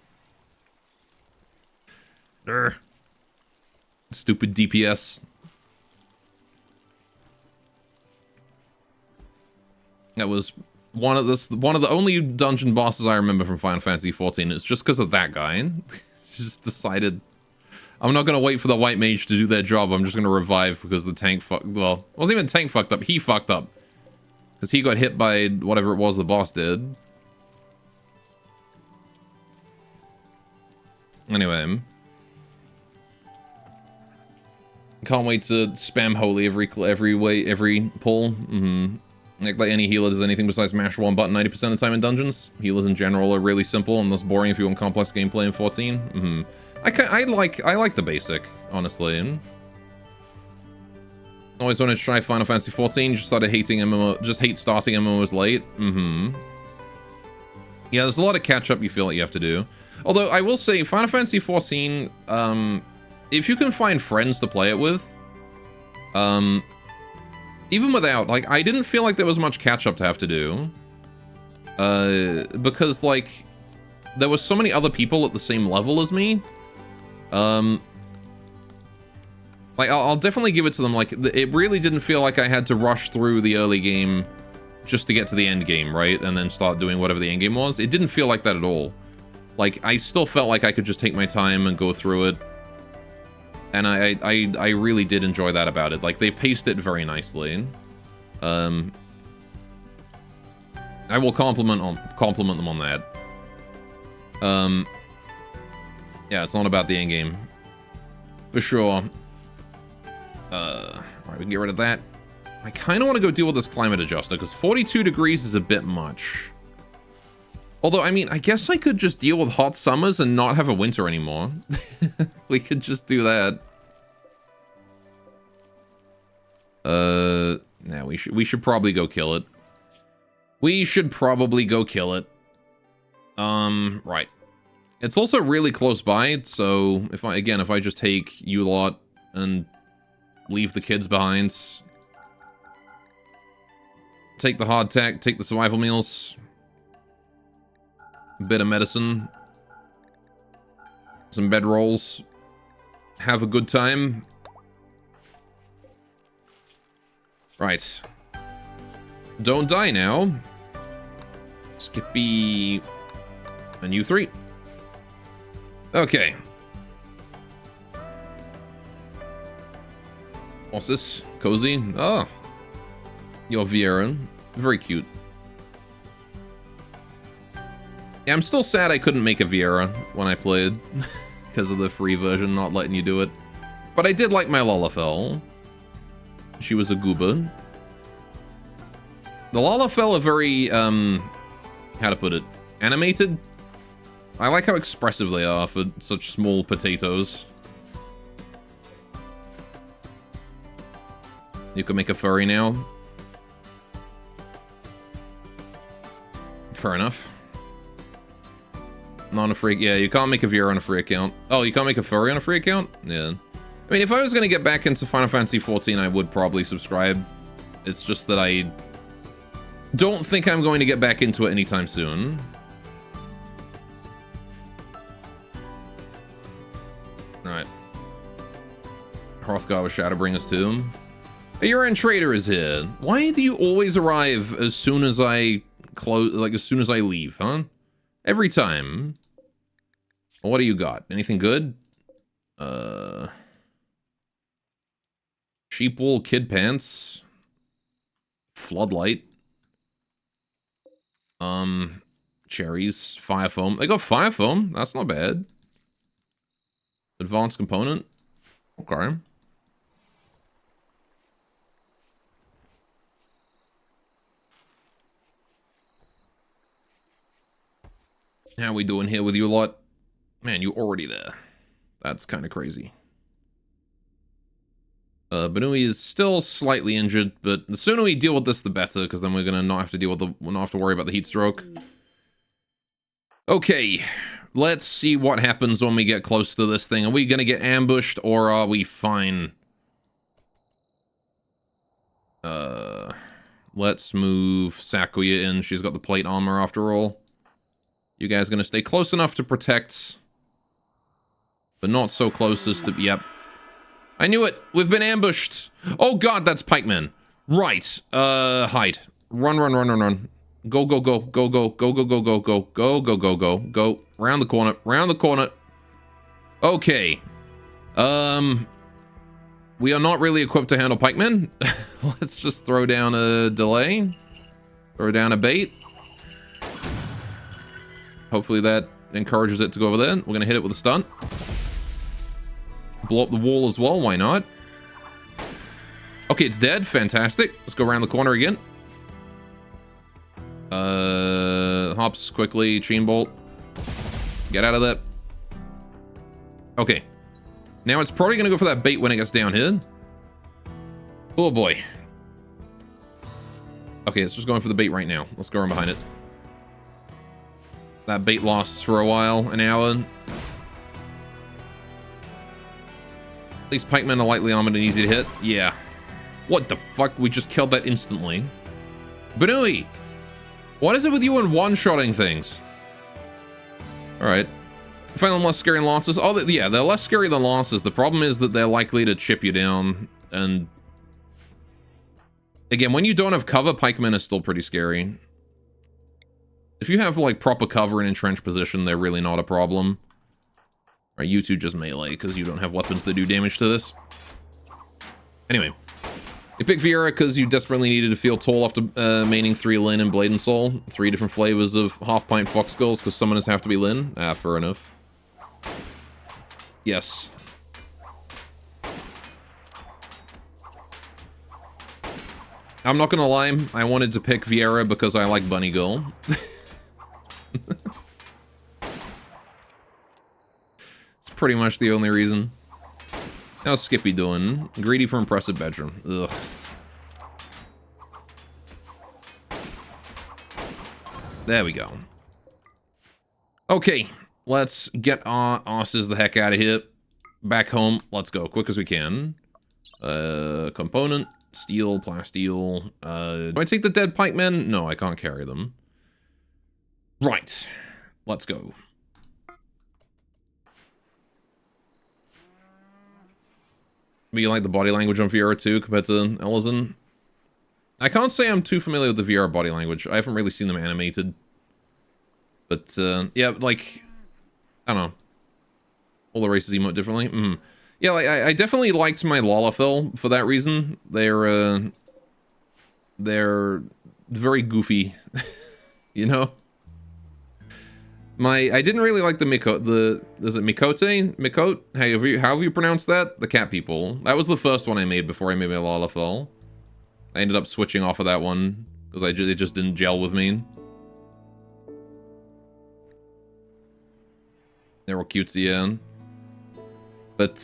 Urgh. Stupid DPS. That was one of the only dungeon bosses I remember from Final Fantasy XIV. It's just because of that guy. He just decided, I'm not going to wait for the White Mage to do their job. I'm just going to revive because the tank well, it wasn't even the tank fucked up. He fucked up. Because he got hit by whatever it was the boss did. Anyway. Can't wait to spam Holy every pull. Like any healer does anything besides mash one button 90% of the time in dungeons. Healers in general are really simple and less boring if you want complex gameplay in 14. I like the basic, honestly. Always wanted to try Final Fantasy XIV, just started hating MMO, just hate starting MMOs late. Yeah, there's a lot of catch-up you feel like you have to do. Although, I will say, Final Fantasy XIV, if you can find friends to play it with, even without, like, I didn't feel like there was much catch-up to have to do. Because, like, there were so many other people at the same level as me. Like, I'll definitely give it to them. Like, it really didn't feel like I had to rush through the early game just to get to the end game, right? And then start doing whatever the end game was. It didn't feel like that at all. Like, I still felt like I could just take my time and go through it. And I really did enjoy that about it. Like, they paced it very nicely. I will compliment them on that. Yeah, it's not about the end game. For sure. Alright, we can get rid of that. I kind of want to go deal with this climate adjuster, because 42 degrees is a bit much. Although, I mean, I guess I could just deal with hot summers and not have a winter anymore. We could just do that. Nah, we should probably go kill it. We should probably go kill it. Right. It's also really close by, so if I just take you lot and leave the kids behind. Take the hardtack, take the survival meals. A bit of medicine. Some bedrolls. Have a good time. Right. Don't die now. Skippy. And you three. Okay. What's this? Cozy? Oh. Your Yuran. Very cute. Yeah, I'm still sad I couldn't make a Viera when I played. Because of the free version not letting you do it. But I did like my Lalafell. She was a gooba. The Lalafell are very, how to put it? Animated? I like how expressive they are for such small potatoes. You can make a furry now. Fair enough. Not a free... Yeah, you can't make a Viera on a free account. Oh, you can't make a furry on a free account? Yeah. I mean, if I was going to get back into Final Fantasy XIV, I would probably subscribe. It's just that I don't think I'm going to get back into it anytime soon. Alright. Hrothgar with Shadowbringers too. A Yuran trader is here. Why do you always arrive as soon as I close, like as soon as I leave, huh? Every time. What do you got? Anything good? Sheep wool kid pants. Floodlight. Cherries. Fire foam. They got fire foam. That's not bad. Advanced component. Okay. How we doing here with you lot? Man, you already there. That's kind of crazy. Banui is still slightly injured, but the sooner we deal with this, the better, because then we're gonna not have to deal with we'll not have to worry about the heat stroke. Okay, let's see what happens when we get close to this thing. Are we gonna get ambushed, or are we fine? Let's move Sakuya in. She's got the plate armor after all. You guys gonna stay close enough to protect, but not so close as to... Yep. I knew it! We've been ambushed! Oh god, that's pikemen. Right. Hide. Run, run, run, run, run. Go, go, go, go, go, go, go, go, go, go, go, go, go, go, go. Round the corner, round the corner. Okay. We are not really equipped to handle pikemen. Let's just throw down a delay. Throw down a bait. Hopefully that encourages it to go over there. We're gonna hit it with a stun. Blow up the wall as well, why not? Okay, it's dead, fantastic. Let's go around the corner again. Hops quickly, chain bolt. Get out of that. Okay. Now it's probably gonna go for that bait when it gets down here. Oh boy. Okay, it's just going for the bait right now. Let's go around behind it. That bait lasts for a while, an hour. At least pikemen are lightly armored and easy to hit. Yeah. What the fuck? We just killed that instantly. Banui! What is it with you and one-shotting things? Alright. I find them less scary than lances. Oh, yeah, they're less scary than lances. The problem is that they're likely to chip you down. And again, when you don't have cover, pikemen are still pretty scary. If you have, like, proper cover and entrenched position, they're really not a problem. Right, you two just melee, because you don't have weapons that do damage to this. Anyway. You pick Viera because you desperately needed to feel tall after maining 3 Lin and Blade and Soul. 3 different flavors of half-pint fox skulls because summoners have to be Lin. Ah, fair enough. Yes. I'm not gonna lie, I wanted to pick Viera because I like Bunny Girl. It's pretty much the only reason. How's Skippy doing? Greedy for impressive bedroom. Ugh. There we go. Okay, let's get our asses the heck out of here. Back home. Let's go, quick as we can. Component, steel, plasteel. Do I take the dead pikemen? No, I can't carry them. Right, let's go. But you like the body language on VR too, compared to Ellison? I can't say I'm too familiar with the VR body language. I haven't really seen them animated. But, yeah, like, I don't know. All the races emote differently? Yeah, like, I definitely liked my Lalafell for that reason. They're very goofy, you know? I didn't really like the is it Mikote? Mikote? However you pronounce that? The cat people. That was the first one I made before I made my Lalafell. I ended up switching off of that one, because it just didn't gel with me. They're all cutesy, yeah. But,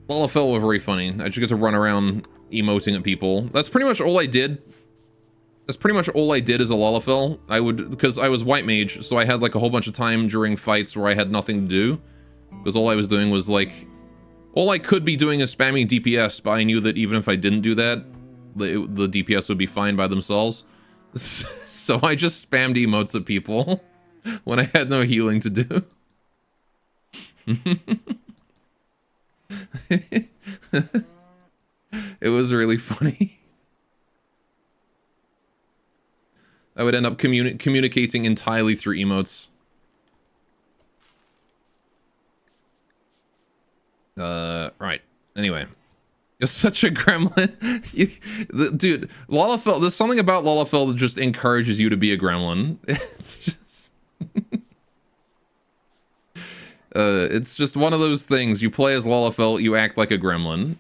Lalafell were very funny. I just get to run around emoting at people. That's pretty much all I did. That's pretty much all I did as a Lalafell. Because I was white mage, so I had like a whole bunch of time during fights where I had nothing to do. Because all I was doing was like... All I could be doing is spamming DPS, but I knew that even if I didn't do that, the DPS would be fine by themselves. So I just spammed emotes at people when I had no healing to do. It was really funny. I would end up communicating entirely through emotes. Right. Anyway. You're such a gremlin. Dude, Lalafell, there's something about Lalafell that just encourages you to be a gremlin. It's just one of those things. You play as Lalafell, you act like a gremlin.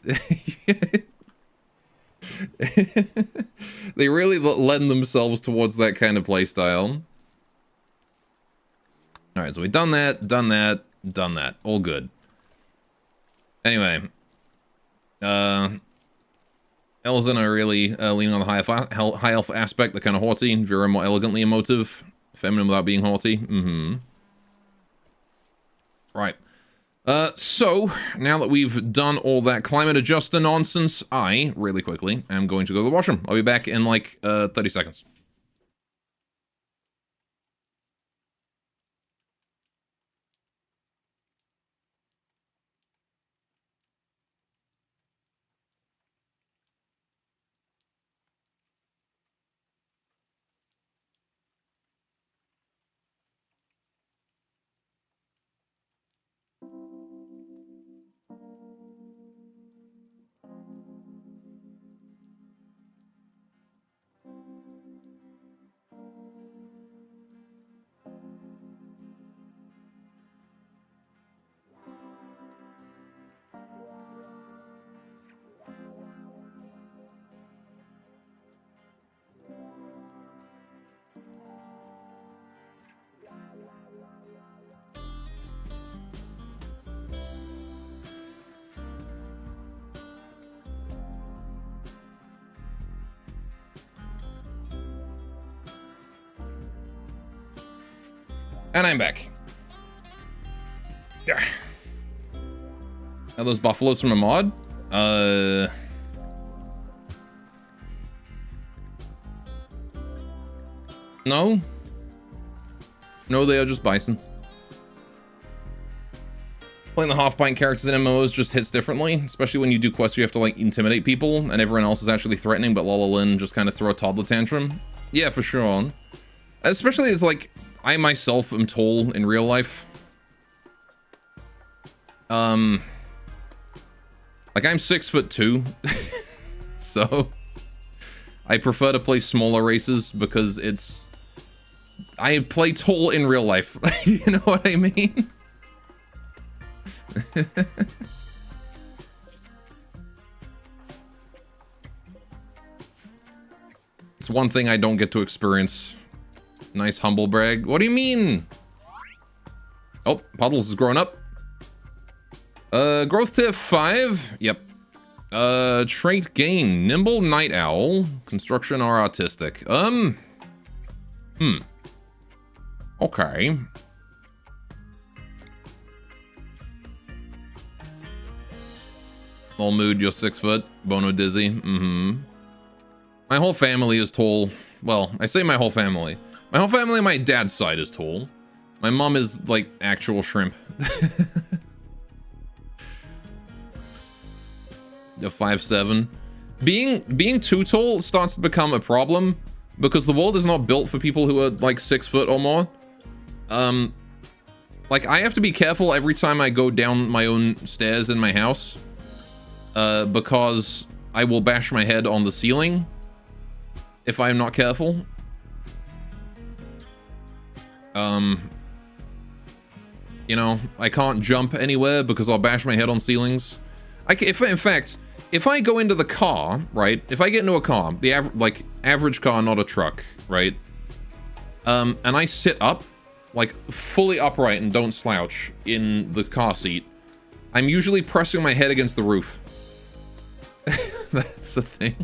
They really lend themselves towards that kind of playstyle. Alright, so we've done that, done that, done that. All good. Anyway. Elzen are really leaning on the high elf aspect, the kind of haughty, very more elegantly emotive. Feminine without being haughty. Right. So, now that we've done all that climate adjuster nonsense, I, really quickly, am going to go to the washroom. I'll be back in like 30 seconds. And I'm back. Yeah. Are those buffaloes from a mod? No. No, they are just bison. Playing the half-pint characters in MMOs just hits differently, especially when you do quests where you have to, like, intimidate people, and everyone else is actually threatening, but Lola Lynn just kind of throw a toddler tantrum. Yeah, for sure. Especially as, like, I myself am tall in real life. Like, I'm 6'2", so I prefer to play smaller races because I play tall in real life. You know what I mean? It's one thing I don't get to experience. Nice humble brag. What do you mean? Oh, Puddles is growing up. Growth tier 5. Yep. Trait gain. Nimble night owl. Construction or artistic. Okay. All mood, you're 6 foot. Bono dizzy. My whole family is tall. Well, I say my whole family. My whole family on my dad's side is tall. My mom is, like, actual shrimp. You're 5'7". Being too tall starts to become a problem because the world is not built for people who are, like, 6 foot or more. Like, I have to be careful every time I go down my own stairs in my house. Because I will bash my head on the ceiling if I'm not careful. You know, I can't jump anywhere because I'll bash my head on ceilings. In fact, if I go into the car, right? If I get into a car, the average car, not a truck, right? And I sit up, like fully upright and don't slouch in the car seat, I'm usually pressing my head against the roof. That's the thing.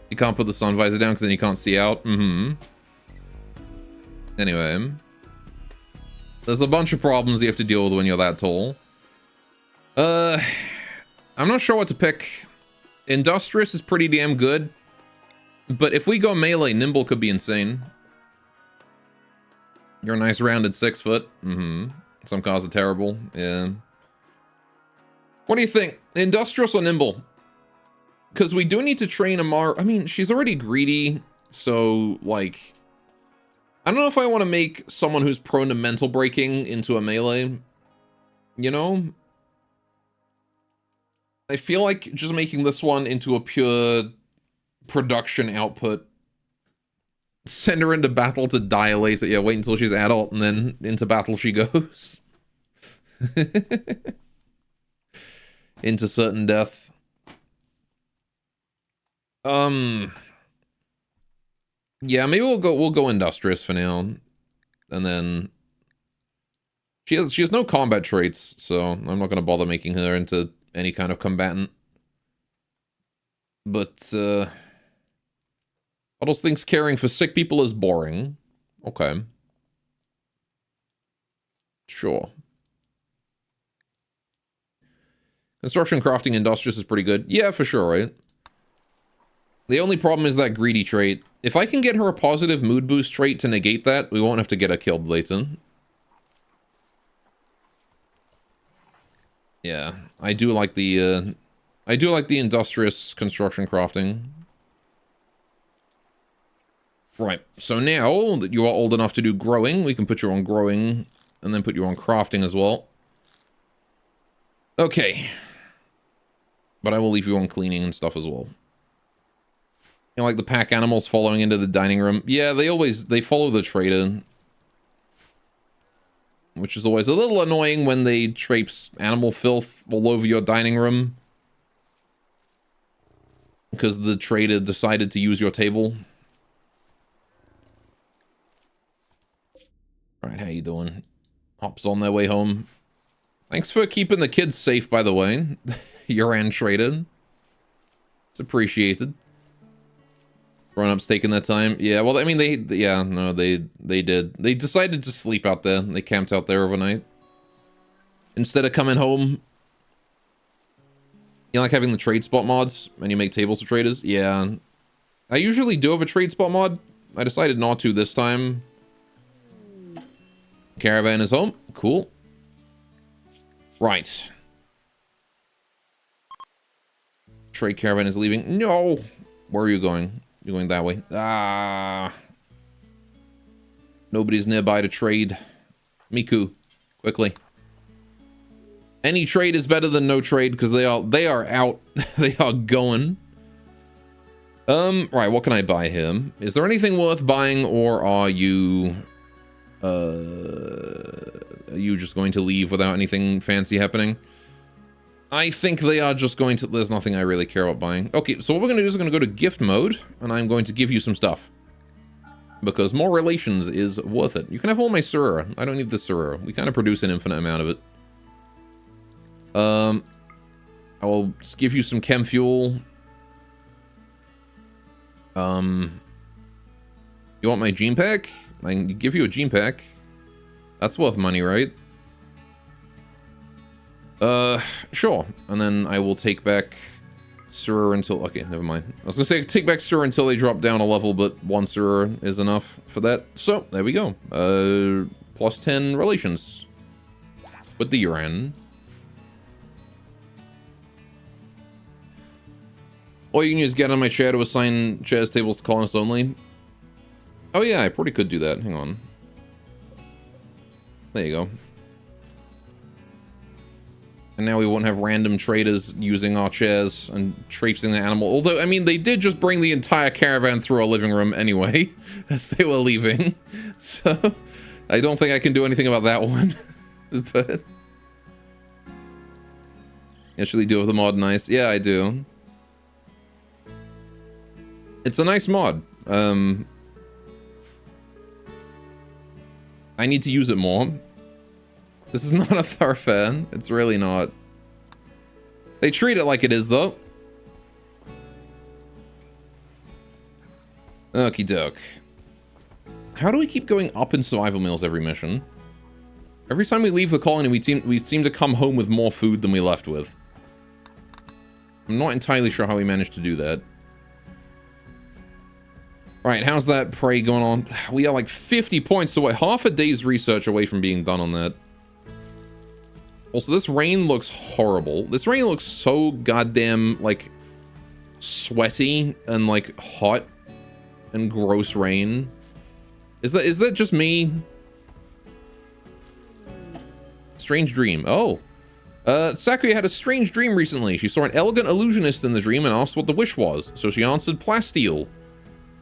You can't put the sun visor down because then you can't see out. Anyway. There's a bunch of problems you have to deal with when you're that tall. I'm not sure what to pick. Industrious is pretty damn good. But if we go melee, Nimble could be insane. You're a nice rounded 6 foot. Some cars are terrible. Yeah. What do you think? Industrious or Nimble? Because we do need to train Amar. I mean, she's already greedy. So, like, I don't know if I want to make someone who's prone to mental breaking into a melee. You know? I feel like just making this one into a pure production output. Send her into battle to die later. Yeah, wait until she's adult and then into battle she goes. Into certain death. Yeah, maybe we'll go industrious for now. And then she has no combat traits, so I'm not gonna bother making her into any kind of combatant. But Puddles thinks caring for sick people is boring. Okay. Sure. Construction, crafting, industrious is pretty good. Yeah, for sure, right? The only problem is that greedy trait. If I can get her a positive mood boost trait to negate that, we won't have to get her killed later. Yeah, I do like the industrious construction crafting. Right, so now that you are old enough to do growing, we can put you on growing and then put you on crafting as well. Okay. But I will leave you on cleaning and stuff as well. You know, like the pack animals following into the dining room. Yeah, they follow the trader. Which is always a little annoying when they traipse animal filth all over your dining room. Because the trader decided to use your table. Alright, how you doing? Hops on their way home. Thanks for keeping the kids safe, by the way. Yuran trader. It's appreciated. Grown-ups taking their time. Yeah, well, I mean, they did. They decided to sleep out there. They camped out there overnight. Instead of coming home. You know, like having the trade spot mods when you make tables for traders? Yeah. I usually do have a trade spot mod. I decided not to this time. Caravan is home. Cool. Right. Trade caravan is leaving. No! Where are you going? You're going that way. Ah. Nobody's nearby to trade. Miku, quickly. Any trade is better than no trade because they are out. They are going. Right, what can I buy here? Is there anything worth buying, or are you just going to leave without anything fancy happening? I think they are just going to... There's nothing I really care about buying. Okay, so what we're going to do is we're going to go to gift mode, and I'm going to give you some stuff. Because more relations is worth it. You can have all my Surura. I don't need the Surura. We kind of produce an infinite amount of it. I will give you some chem fuel. You want my gene pack? I can give you a gene pack. That's worth money, right? Sure. And then I will take back Surur until... Okay, never mind. I was gonna say take back Surur until they drop down a level, but one Surur is enough for that. So, there we go. Plus 10 relations. With the Yuran. Or you can just get on my chair to assign chairs tables to colonists only. Oh yeah, I probably could do that. Hang on. There you go. And now we won't have random traders using our chairs and traipsing the animal. Although, I mean, they did just bring the entire caravan through our living room anyway, as they were leaving. So, I don't think I can do anything about that one. But... Actually do with the mod nice. Yeah, I do. It's a nice mod. I need to use it more. This is not a thoroughfare. It's really not. They treat it like it is, though. Okie doke. How do we keep going up in survival meals every mission? Every time we leave the colony, we seem to come home with more food than we left with. I'm not entirely sure how we managed to do that. Right, how's that prey going on? We are like 50 points away. Half a day's research away from being done on that. Also, this rain looks horrible. This rain looks so goddamn, like, sweaty and, like, hot and gross rain. Is that just me? Strange dream. Oh. Sakuya had a strange dream recently. She saw an elegant illusionist in the dream and asked what the wish was. So she answered plasteel.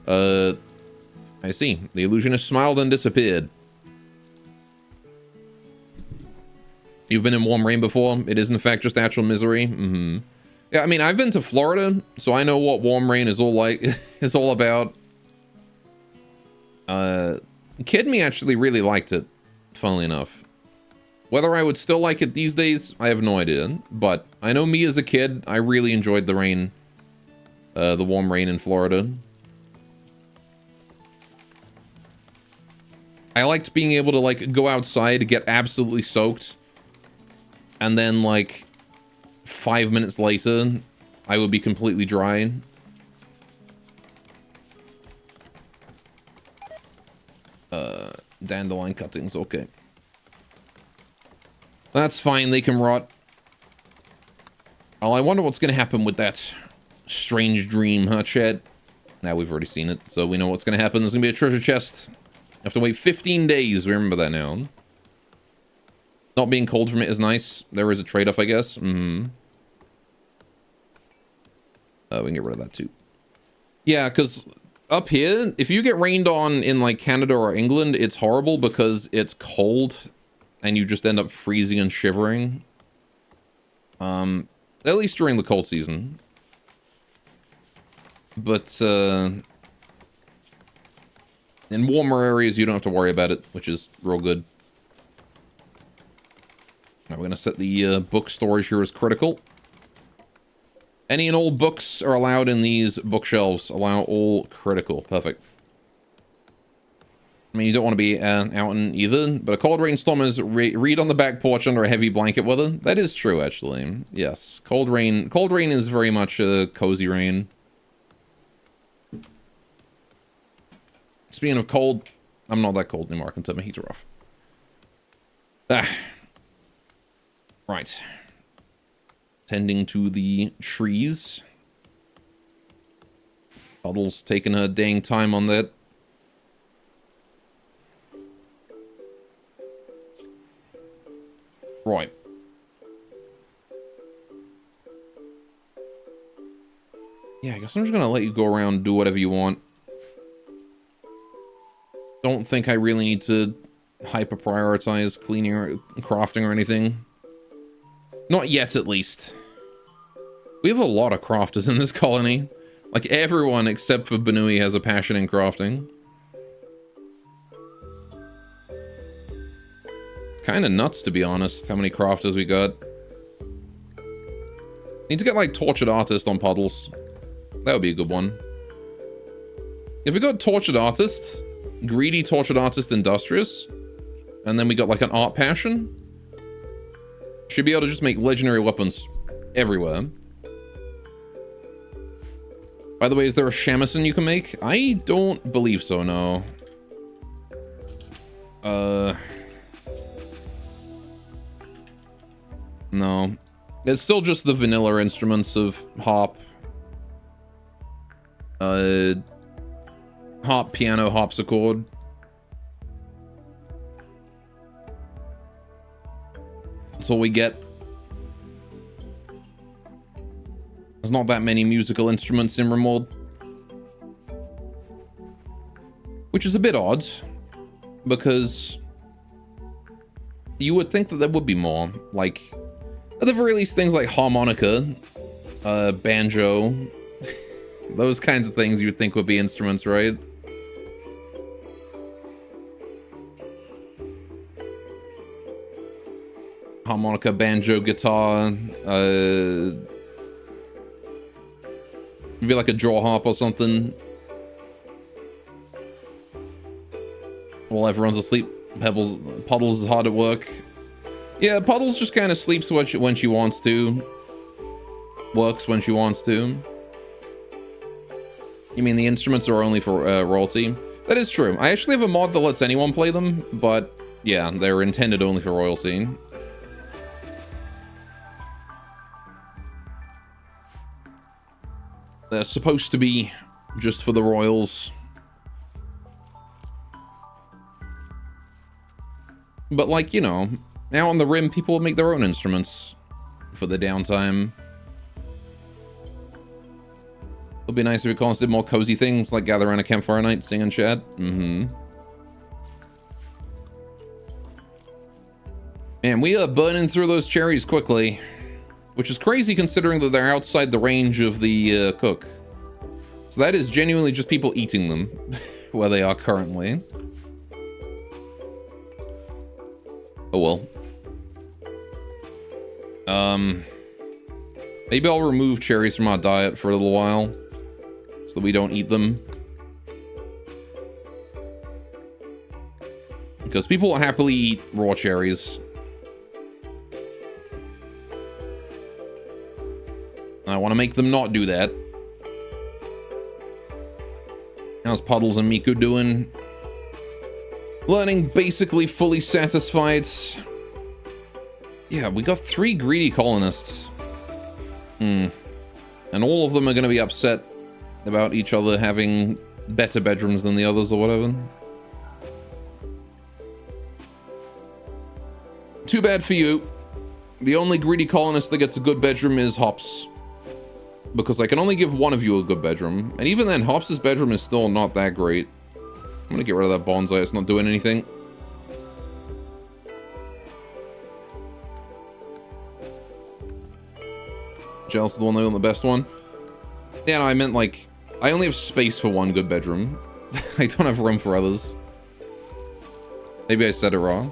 I see. The illusionist smiled and disappeared. You've been in warm rain before? It is in fact just actual misery? Mm-hmm. Yeah, I mean, I've been to Florida, so I know what warm rain is all like, is all about. Kid me actually really liked it, funnily enough. Whether I would still like it these days, I have no idea. But I know me as a kid, I really enjoyed the rain. The warm rain in Florida. I liked being able to, like, go outside, get absolutely soaked. And then, like, 5 minutes later, I would be completely dry. Dandelion cuttings, okay. That's fine, they can rot. Oh, I wonder what's gonna happen with that strange dream, huh, Chad? Now we've already seen it, so we know what's gonna happen. There's gonna be a treasure chest. You have to wait 15 days, we remember that now. Not being cold from it is nice. There is a trade-off, I guess. Mm-hmm. We can get rid of that, too. Yeah, because up here, if you get rained on in, like, Canada or England, it's horrible because it's cold and you just end up freezing and shivering. At least during the cold season. But, in warmer areas, you don't have to worry about it, which is real good. Now we're going to set the book storage here as critical. Any and all books are allowed in these bookshelves. Allow all critical. Perfect. I mean, you don't want to be out in either, but a cold rainstorm is read on the back porch under a heavy blanket weather. That is true, actually. Yes, cold rain is very much a cozy rain. Speaking of cold, I'm not that cold anymore. I can turn my heater off. Ah. Right. Tending to the trees. Puddle's taking her dang time on that. Right. Yeah, I guess I'm just gonna let you go around and do whatever you want. Don't think I really need to hyper prioritize cleaning or crafting or anything. Not yet, at least. We have a lot of crafters in this colony. Like, everyone except for Banui has a passion in crafting. It's kind of nuts, to be honest, how many crafters we got. Need to get, like, Tortured Artist on Puddles. That would be a good one. If we got Tortured Artist, Greedy Tortured Artist Industrious, and then we got, like, an Art Passion, should be able to just make legendary weapons everywhere. By the way, is there a shamisen you can make? I don't believe so, no. No. It's still just the vanilla instruments of harp. Harp, piano, harpsichord. That's all we get. There's not that many musical instruments in Rimworld. Which is a bit odd, because you would think that there would be more. Like, at the very least, things like harmonica, banjo, those kinds of things you would think would be instruments, right? Harmonica, banjo, guitar, maybe like a draw harp or something. While everyone's asleep, Puddles is hard at work. Yeah, Puddles just kind of sleeps when she wants to. Works when she wants to. You mean the instruments are only for royalty? That is true. I actually have a mod that lets anyone play them, but yeah, they're intended only for royalty. They're supposed to be just for the royals. But, like, you know, out on the Rim, people will make their own instruments for the downtime. It'll be nice if it constant more cozy things, like gather around a campfire night, sing and chat. Mm-hmm. Man, we are burning through those cherries quickly. Which is crazy considering that they're outside the range of the cook. So that is genuinely just people eating them where they are currently. Oh well. Maybe I'll remove cherries from our diet for a little while so that we don't eat them. Because people will happily eat raw cherries. I want to make them not do that. How's Puddles and Miku doing? Learning basically fully satisfied. Yeah, we got 3 greedy colonists. And all of them are going to be upset about each other having better bedrooms than the others or whatever. Too bad for you. The only greedy colonist that gets a good bedroom is Hops. Because I can only give one of you a good bedroom. And even then, Hops' bedroom is still not that great. I'm gonna get rid of that bonsai, it's not doing anything. Jealous of the one that owned the best one? Yeah, no, I meant like, I only have space for one good bedroom. I don't have room for others. Maybe I said it wrong.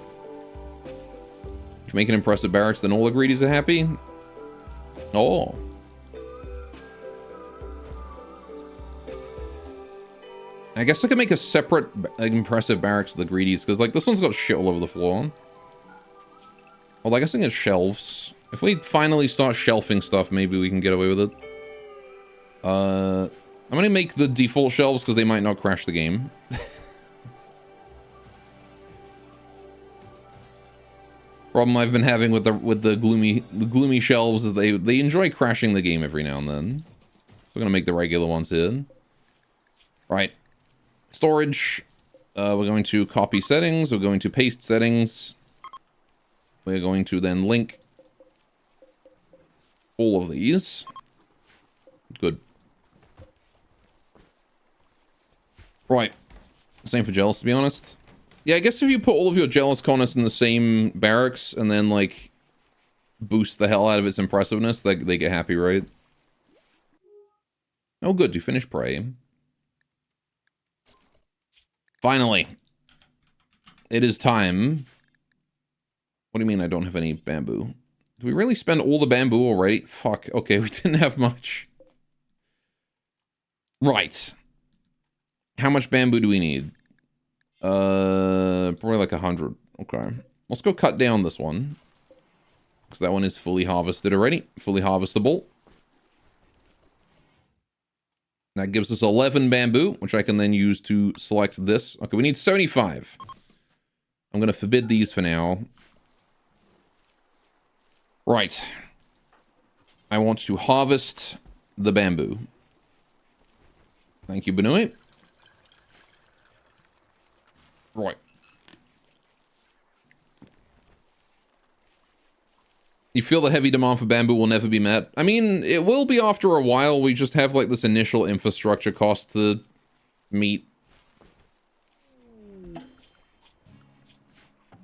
If you make an impressive barracks, then all the greedies are happy? Oh. I guess I could make a separate impressive barracks for the greedies, because like this one's got shit all over the floor. Well, I guess I can get shelves. If we finally start shelving stuff, maybe we can get away with it. I'm gonna make the default shelves because they might not crash the game. Problem I've been having with the gloomy shelves is they enjoy crashing the game every now and then. So we're gonna make the regular ones here. Right. Storage. We're going to copy settings. We're going to paste settings. We're going to then link all of these. Good. Right. Same for Jealous, to be honest. Yeah, I guess if you put all of your Jealous Connors in the same barracks and then, like, boost the hell out of its impressiveness, they get happy, right? Oh, good. You finished Prey. Finally. It is time. What do you mean I don't have any bamboo? Did we really spend all the bamboo already? Fuck. Okay, we didn't have much. Right. How much bamboo do we need? Probably like 100. Okay. Let's go cut down this one. Because that one is fully harvested already. Fully harvestable. That gives us 11 bamboo, which I can then use to select this. Okay, we need 75. I'm going to forbid these for now. Right. I want to harvest the bamboo. Thank you, Benui. Right. You feel the heavy demand for bamboo will never be met? I mean, it will be after a while. We just have, like, this initial infrastructure cost to meet.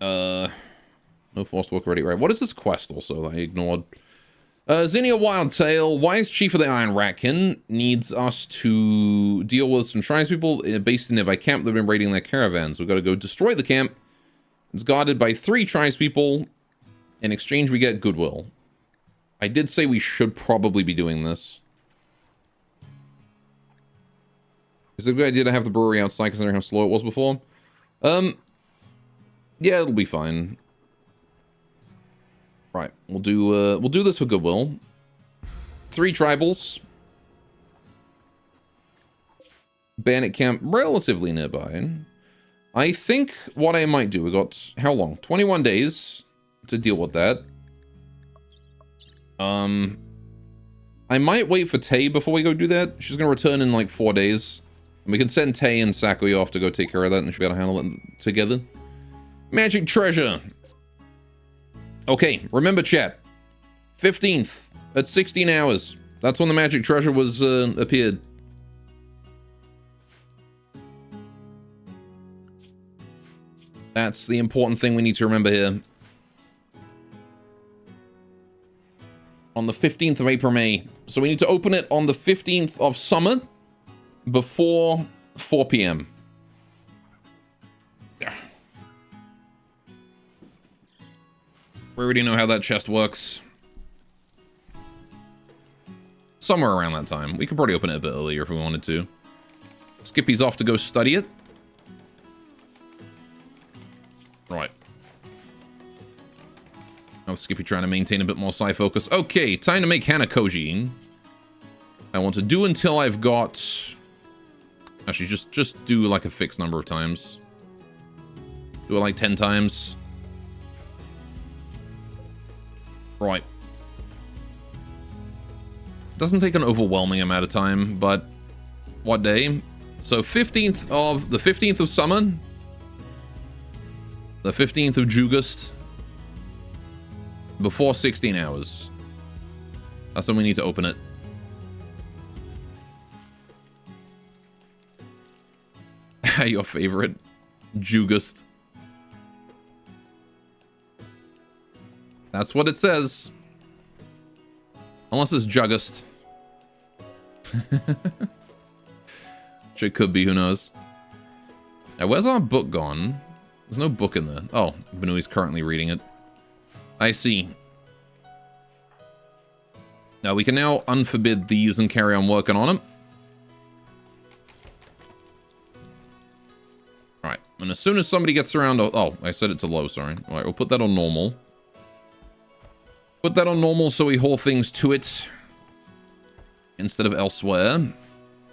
No forced work already. Right. What is this quest also that I ignored? Zinnia Wildtail, wise chief of the Iron Ratkin, needs us to deal with some tribespeople based in nearby camp. They've been raiding their caravans. We've got to go destroy the camp. It's guarded by 3 tribespeople. In exchange, we get goodwill. I did say we should probably be doing this. Is it a good idea to have the brewery outside considering how slow it was before? Yeah, it'll be fine. Right, we'll do this for goodwill. 3 tribals. Bandit camp relatively nearby. I think what I might do, we got how long? 21 days to deal with that. I might wait for Tay before we go do that. She's gonna return in like 4 days. And we can send Tay and Sakuya off to go take care of that, and she'll be able to handle it together. Magic treasure. Okay, remember chat. 15th at 16 hours. That's when the magic treasure was appeared. That's the important thing we need to remember here. On the 15th of April, May. So we need to open it on the 15th of summer before 4 p.m. We already know how that chest works. Somewhere around that time. We could probably open it a bit earlier if we wanted to. Skippy's off to go study it. Right. Oh, Skippy trying to maintain a bit more psi focus. Okay, time to make Hanakoji. I want to do until I've got... Actually, just do like a fixed number of times. Do it like 10 times. Right. Doesn't take an overwhelming amount of time, but what day? So the 15th of summer, the 15th of Jugust, before 16 hours. That's when we need to open it. Your favorite, Jugust. That's what it says. Unless it's Jugust. Which it could be, who knows. Now, where's our book gone? There's no book in there. Oh, Benui's currently reading it. I see. Now, we can now unforbid these and carry on working on them. Alright, and as soon as somebody gets around... Oh, I set it to low, sorry. Alright, we'll put that on normal. Put that on normal so we haul things to it instead of elsewhere.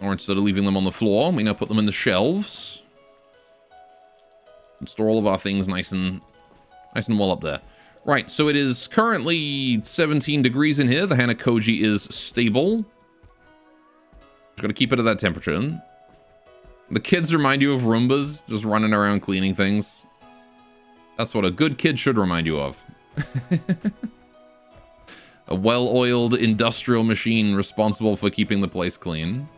Or instead of leaving them on the floor, we now put them in the shelves. And store all of our things nice and well up there. Right, so it is currently 17 degrees in here. The Hanakoji is stable. Just gotta keep it at that temperature. The kids remind you of Roombas, just running around cleaning things. That's what a good kid should remind you of. A well-oiled industrial machine responsible for keeping the place clean.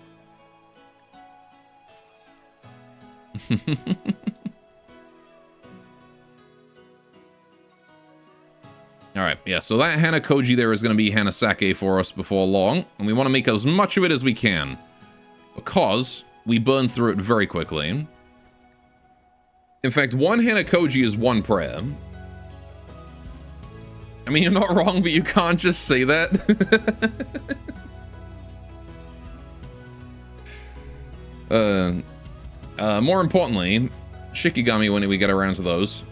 Alright, yeah, so that Hanakoji there is going to be Hanasake for us before long, and we want to make as much of it as we can, because we burn through it very quickly. In fact, one Hanakoji is one prayer. I mean, you're not wrong, but you can't just say that. More importantly, Shikigami when we get around to those.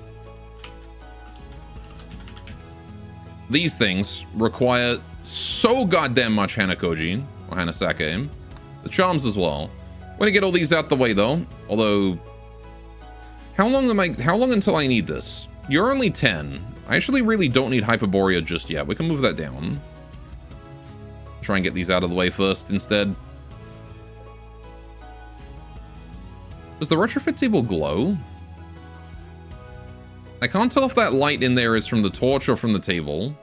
These things require so goddamn much Hanakoji, or Hanasake. The charms as well. I'm gonna get all these out the way though, although... How long until I need this? You're only 10. I actually really don't need Hyperborea just yet. We can move that down. Try and get these out of the way first instead. Does the retrofit table glow? I can't tell if that light in there is from the torch or from the table.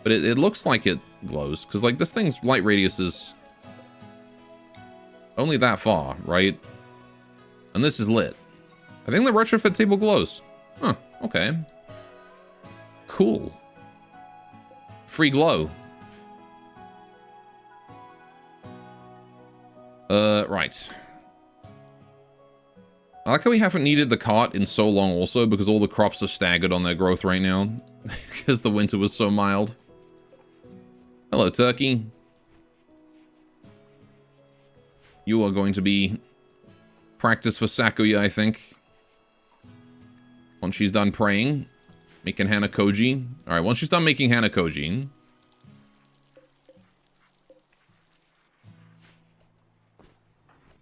But it looks like it glows, because like this thing's light radius is only that far, right? And this is lit. I think the retrofit table glows. Huh, okay. Cool. Free glow. Right. I like how we haven't needed the cart in so long also, because all the crops are staggered on their growth right now. Because the winter was so mild. Hello, turkey. You are going to be practice for Sakuya, I think. Once she's done praying, making Hanakoji. Alright, once she's done making Hanakoji.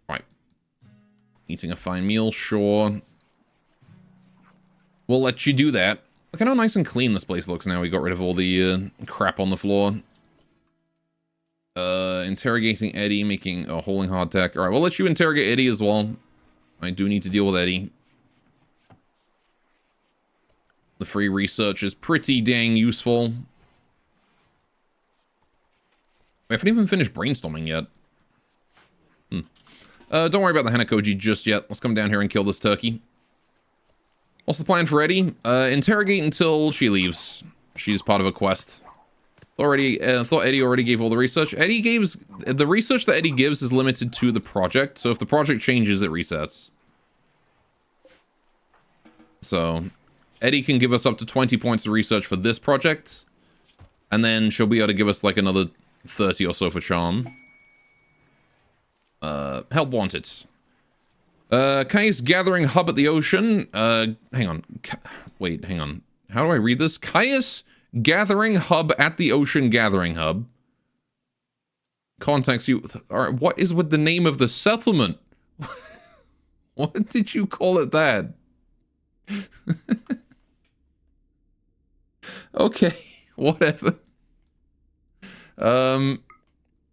Right. Eating a fine meal, sure. We'll let you do that. Look at how nice and clean this place looks now. We got rid of all the crap on the floor. Interrogating Eddie, making a holding hardtack. Alright, we'll let you interrogate Eddie as well. I do need to deal with Eddie. The free research is pretty dang useful. We haven't even finished brainstorming yet. Don't worry about the Hanakoji just yet. Let's come down here and kill this turkey. What's the plan for Eddie? Interrogate until she leaves. She's part of a quest. Thought Eddie already gave all the research. The research that Eddie gives is limited to the project, so if the project changes, it resets. So, Eddie can give us up to 20 points of research for this project, and then she'll be able to give us like another 30 or so for charm. Help wanted. Kai's gathering hub at the ocean. Hang on. Wait, hang on. How do I read this? Caius gathering hub at the ocean gathering hub. Contacts you. Alright, what is with the name of the settlement? What did you call it that? Okay, whatever.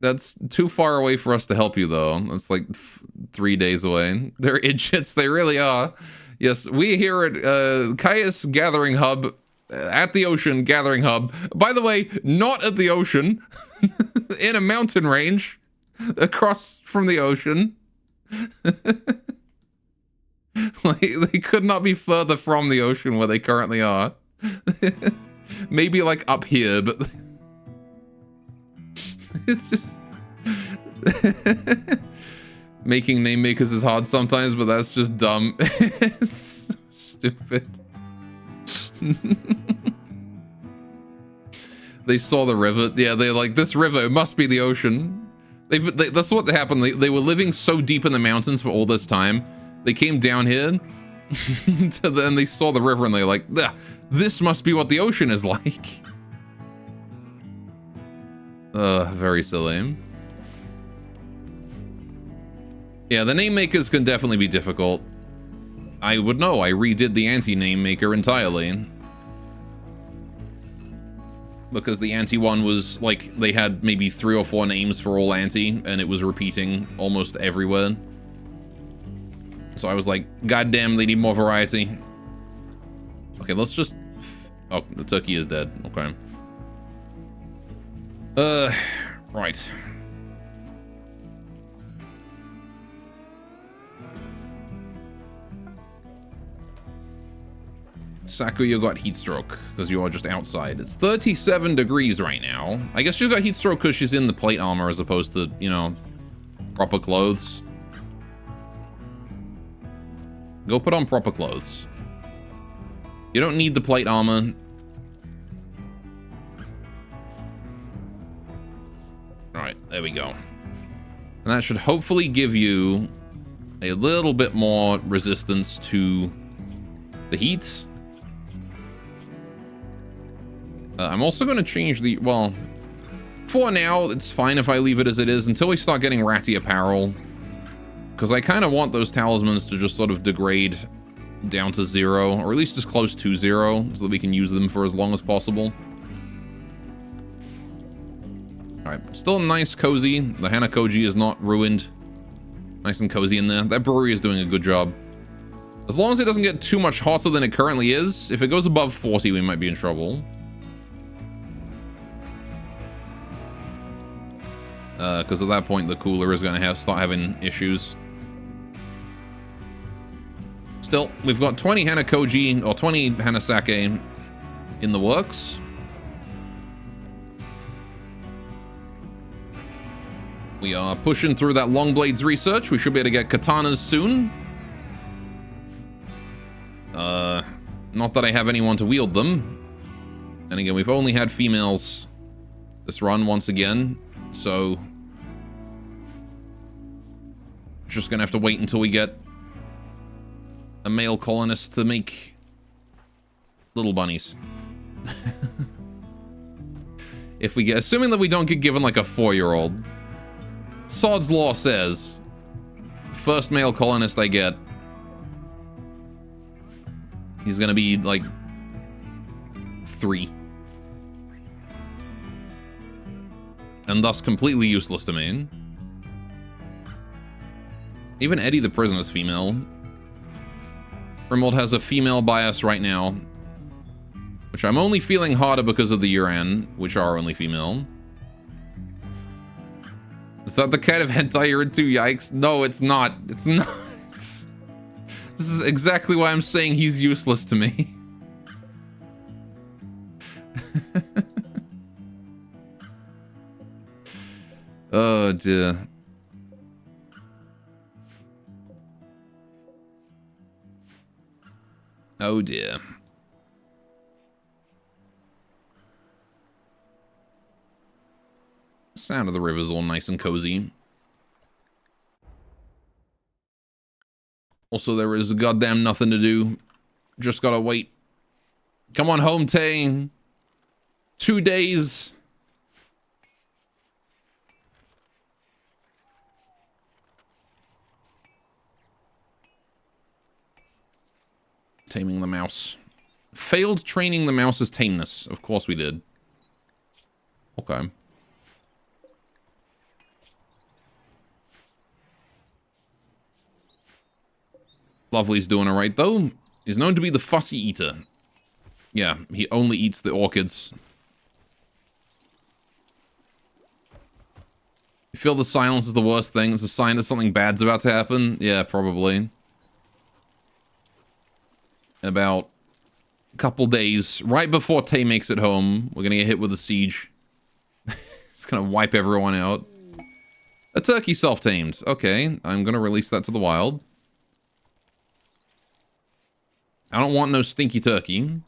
That's too far away for us to help you, though. That's like 3 days away. They're idiots. They really are. Yes, we here at Caius Gathering Hub, at the ocean Gathering Hub. By the way, not at the ocean. In a mountain range. Across from the ocean. Like, they could not be further from the ocean where they currently are. Maybe like up here, but... It's just... Making name makers is hard sometimes, but that's just dumb. It's so stupid. They saw the river. Yeah, they're like, this river, it must be the ocean. That's what happened. They were living so deep in the mountains for all this time. They came down here, and they saw the river, and they're like, this must be what the ocean is like. Very silly. Yeah, the name makers can definitely be difficult. I would know, I redid the anti-name maker entirely. because the anti one was like they had maybe 3 or 4 names for all anti, and it was repeating almost everywhere. So I was like, God damn, they need more variety. Okay, let's just... Oh, the turkey is dead. Okay. Right. Sakuya got heat stroke because you are just outside. It's 37 degrees right now. I guess she got heat stroke because she's in the plate armor as opposed to, you know, proper clothes. Go put on proper clothes. You don't need the plate armor. Alright, there we go. And that should hopefully give you a little bit more resistance to the heat. I'm also going to change the... Well, for now, it's fine if I leave it as it is until we start getting ratty apparel. Because I kind of want those talismans to just sort of degrade down to 0, or at least as close to 0, so that we can use them for as long as possible. Alright, still nice, cozy. The Hanakoji is not ruined. Nice and cozy in there. That brewery is doing a good job. As long as it doesn't get too much hotter than it currently is, if it goes above 40, we might be in trouble. Because at that point, the cooler is going to start having issues. Still, we've got 20 Hanakoji, or 20 Hanasake in the works. We are pushing through that long blades research. We should be able to get katanas soon. Not that I have anyone to wield them. And again, we've only had females this run once again, so just gonna have to wait until we get a male colonist to make little bunnies. If we get, assuming that we don't get given like a 4-year-old. Sod's Law says, first male colonist I get, he's gonna be like 3. And thus completely useless to me. Even Eddie the Prisoner's female. Rimworld has a female bias right now, which I'm only feeling harder because of the Yuran, which are only female. Is that the kind of hentai you're into? Yikes. No, it's not. It's not. This is exactly why I'm saying he's useless to me. Oh, dear. Oh, dear. Sound of the river's all nice and cozy. Also, there is goddamn nothing to do. Just gotta wait. Come on home, Tay. 2 days. Taming the mouse. Failed training the mouse's tameness. Of course we did. Okay. Lovely's doing alright, though. He's known to be the fussy eater. Yeah, he only eats the orchids. You feel the silence is the worst thing? It's a sign that something bad's about to happen? Yeah, probably. In about a couple days, right before Tay makes it home, we're gonna get hit with a siege. It's gonna wipe everyone out. A turkey self-tamed. Okay, I'm gonna release that to the wild. I don't want no stinky turkey.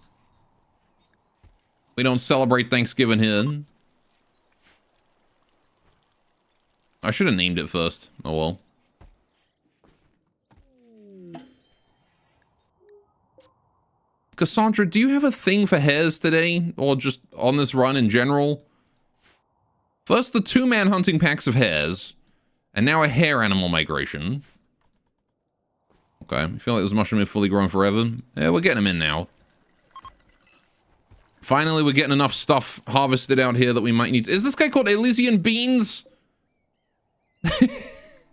We don't celebrate Thanksgiving here. I should have named it first. Oh well. Cassandra, do you have a thing for hares today? Or just on this run in general? First the 2-man hunting packs of hares, and now a hare animal migration. Okay, I feel like this mushroom is fully grown forever. Yeah, we're getting them in now. Finally, we're getting enough stuff harvested out here that we might need. Is this guy called Elysian Beans?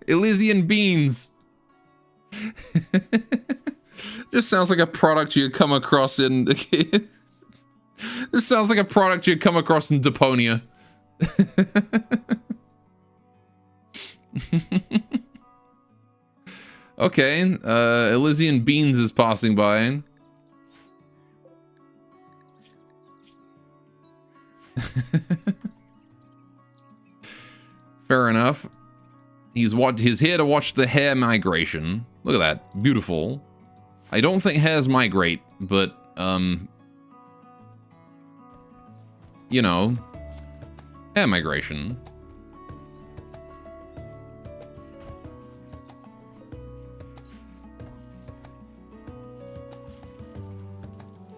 Elysian Beans. Just sounds like a product you'd come across in... This sounds like a product you'd come across in Deponia. Okay, Elysian Beans is passing by. Fair enough. He's here to watch the hare migration. Look at that. Beautiful. I don't think hares migrate, but, you know, hare migration.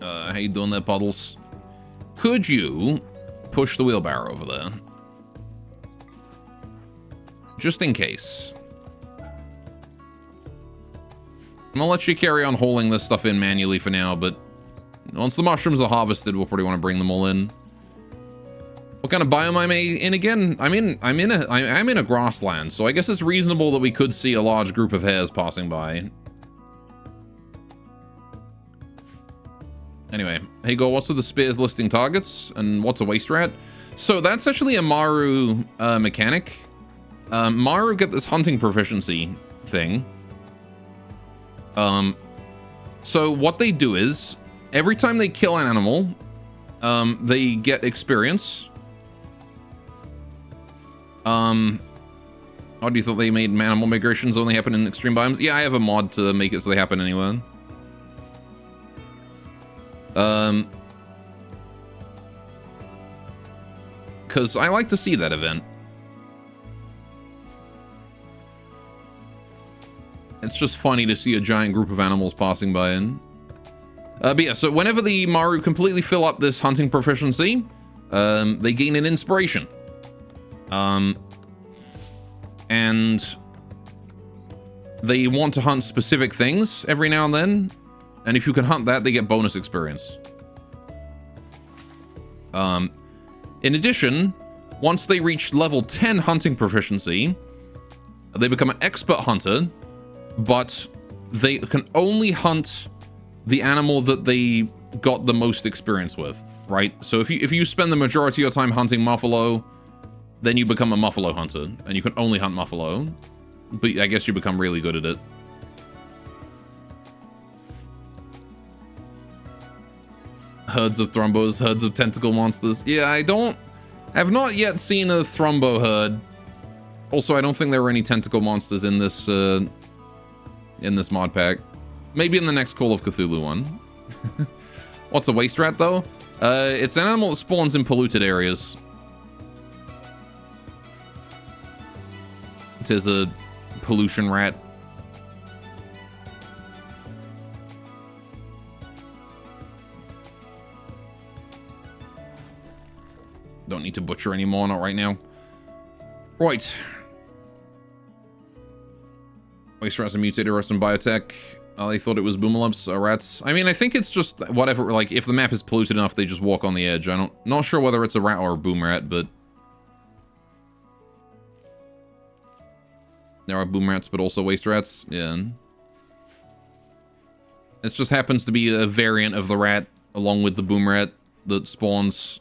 How you doing there, Puddles? Could you push the wheelbarrow over there? Just in case. I'm gonna let you carry on hauling this stuff in manually for now, but once the mushrooms are harvested, we'll probably want to bring them all in. What kind of biome am I in again? I'm in a grassland, so I guess it's reasonable that we could see a large group of hares passing by. Anyway, hey Go, what's with the spears listing targets? And what's a waste rat? So that's actually a Maru mechanic. Maru get this hunting proficiency thing. So what they do is, every time they kill an animal, they get experience. Oh, do you thought they made animal migrations only happen in extreme biomes? Yeah, I have a mod to make it so they happen anywhere. Because I like to see that event. It's just funny to see a giant group of animals passing by in. But yeah, so whenever the Maru completely fill up this hunting proficiency, they gain an inspiration. And they want to hunt specific things every now and then. And if you can hunt that, they get bonus experience. In addition, once they reach level 10 hunting proficiency, they become an expert hunter, but they can only hunt the animal that they got the most experience with, right? So if you spend the majority of your time hunting Muffalo, then you become a Muffalo hunter, and you can only hunt Muffalo. But I guess you become really good at it. Herds of Thrumbos, herds of tentacle monsters. Yeah, I've not yet seen a Thrumbo herd. Also, I don't think there were any tentacle monsters in this mod pack. Maybe in the next Call of Cthulhu one. What's a waste rat, though? It's an animal that spawns in polluted areas. It is a pollution rat. Don't need to butcher anymore, not right now. Right. Waste rats are mutated rats in biotech. They thought it was boomalumps or rats. I mean, I think it's just whatever, like, if the map is polluted enough, they just walk on the edge. Not sure whether it's a rat or a boom rat, but there are boom rats, but also waste rats. Yeah. It just happens to be a variant of the rat, along with the boom rat, that spawns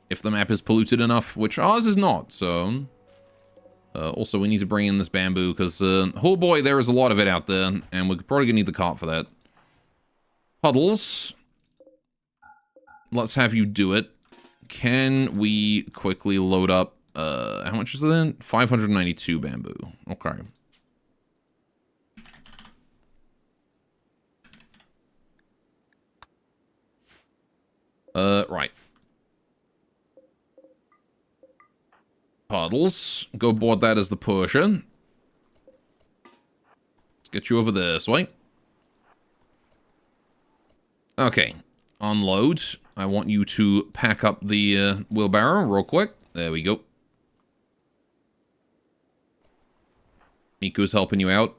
if the map is polluted enough, which ours is not, so... also, we need to bring in this bamboo, because, oh boy, there is a lot of it out there, and we're probably gonna need the cart for that. Puddles. Let's have you do it. Can we quickly load up, how much is it then? 592 bamboo. Okay. Right. Puddles. Go board that as the pusher. Let's get you over this way. Okay. Unload. I want you to pack up the wheelbarrow real quick. There we go. Miku's helping you out.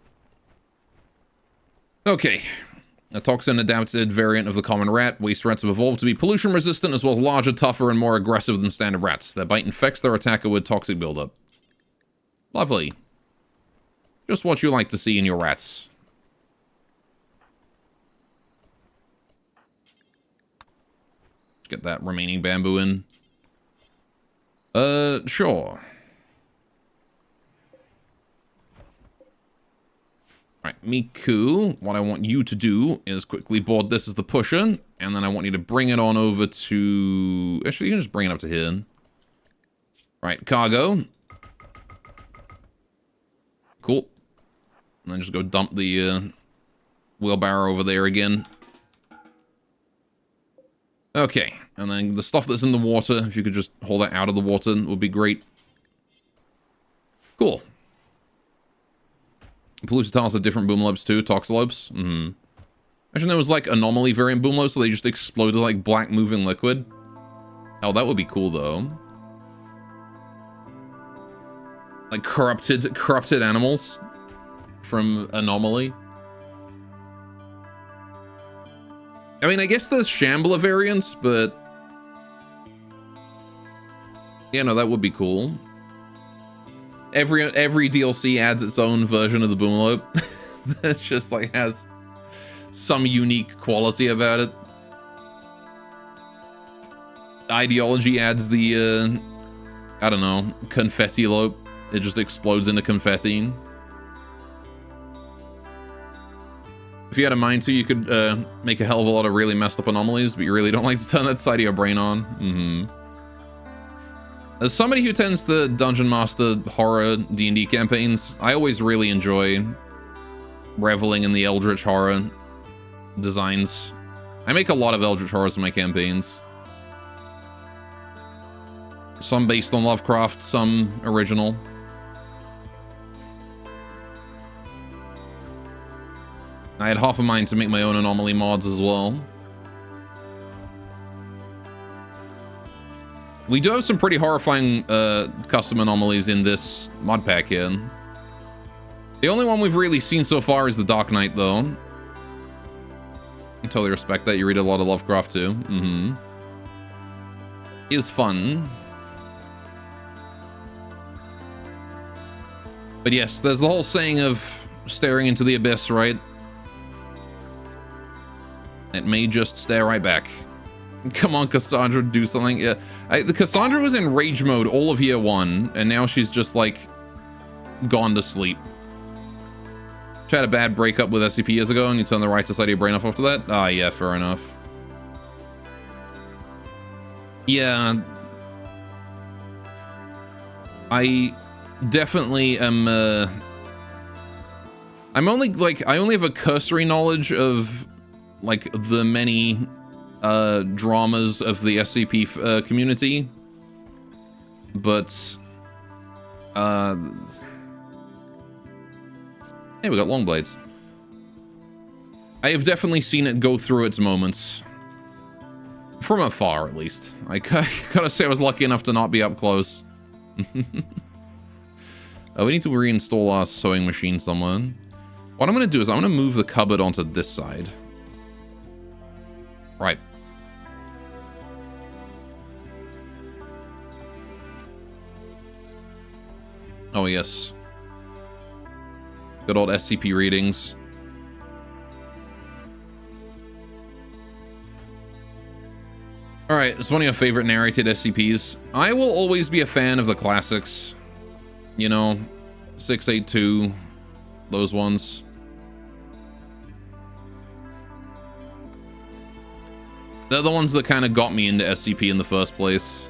Okay. A toxin-adapted variant of the common rat, waste rats have evolved to be pollution-resistant as well as larger, tougher, and more aggressive than standard rats. Their bite infects their attacker with toxic buildup. Lovely. Just what you like to see in your rats. Get that remaining bamboo in. Sure. Right, Miku, what I want you to do is quickly board this as the pusher, and then I want you to bring it on over to... Actually, you can just bring it up to here. Right, cargo. Cool. And then just go dump the wheelbarrow over there again. Okay, and then the stuff that's in the water, if you could just hold that out of the water, would be great. Cool. Polluted tiles have different boom lobes too, tox lobes. Actually, there was like anomaly variant boom lobes, so they just exploded like black moving liquid. Oh, that would be cool though. Like corrupted animals from anomaly. I mean, I guess there's Shambler variants, but yeah, no, that would be cool. Every DLC adds its own version of the boom lobe that just like has some unique quality about it. Ideology adds the I don't know, confetti lobe. It just explodes into confetti. If you had a mind to, you could make a hell of a lot of really messed up anomalies, but you really don't like to turn that side of your brain on. As somebody who tends to Dungeon Master horror D&D campaigns, I always really enjoy reveling in the Eldritch horror designs. I make a lot of Eldritch horrors in my campaigns. Some based on Lovecraft, some original. I had half a mind to make my own anomaly mods as well. We do have some pretty horrifying custom anomalies in this mod pack here. The only one we've really seen so far is the Dark Knight, though. I totally respect that. You read a lot of Lovecraft, too. Is fun. But yes, there's the whole saying of staring into the abyss, right? It may just stare right back. Come on, Cassandra, do something. Yeah, the Cassandra was in rage mode all of year one, and now she's just like gone to sleep. She had a bad breakup with SCP years ago, and you turn the right side of your brain off after that. Ah, yeah, fair enough. Yeah, I definitely am. I'm only like I only have a cursory knowledge of like the many dramas of the SCP community, but hey, we got long blades. I have definitely seen it go through its moments from afar, at least. I gotta say I was lucky enough to not be up close. We need to reinstall our sewing machine somewhere. What I'm gonna do is I'm gonna move the cupboard onto this side. Right. Oh, yes. Good old SCP readings. Alright, it's one of your favorite narrated SCPs. I will always be a fan of the classics. You know, 682, those ones. They're the ones that kind of got me into SCP in the first place.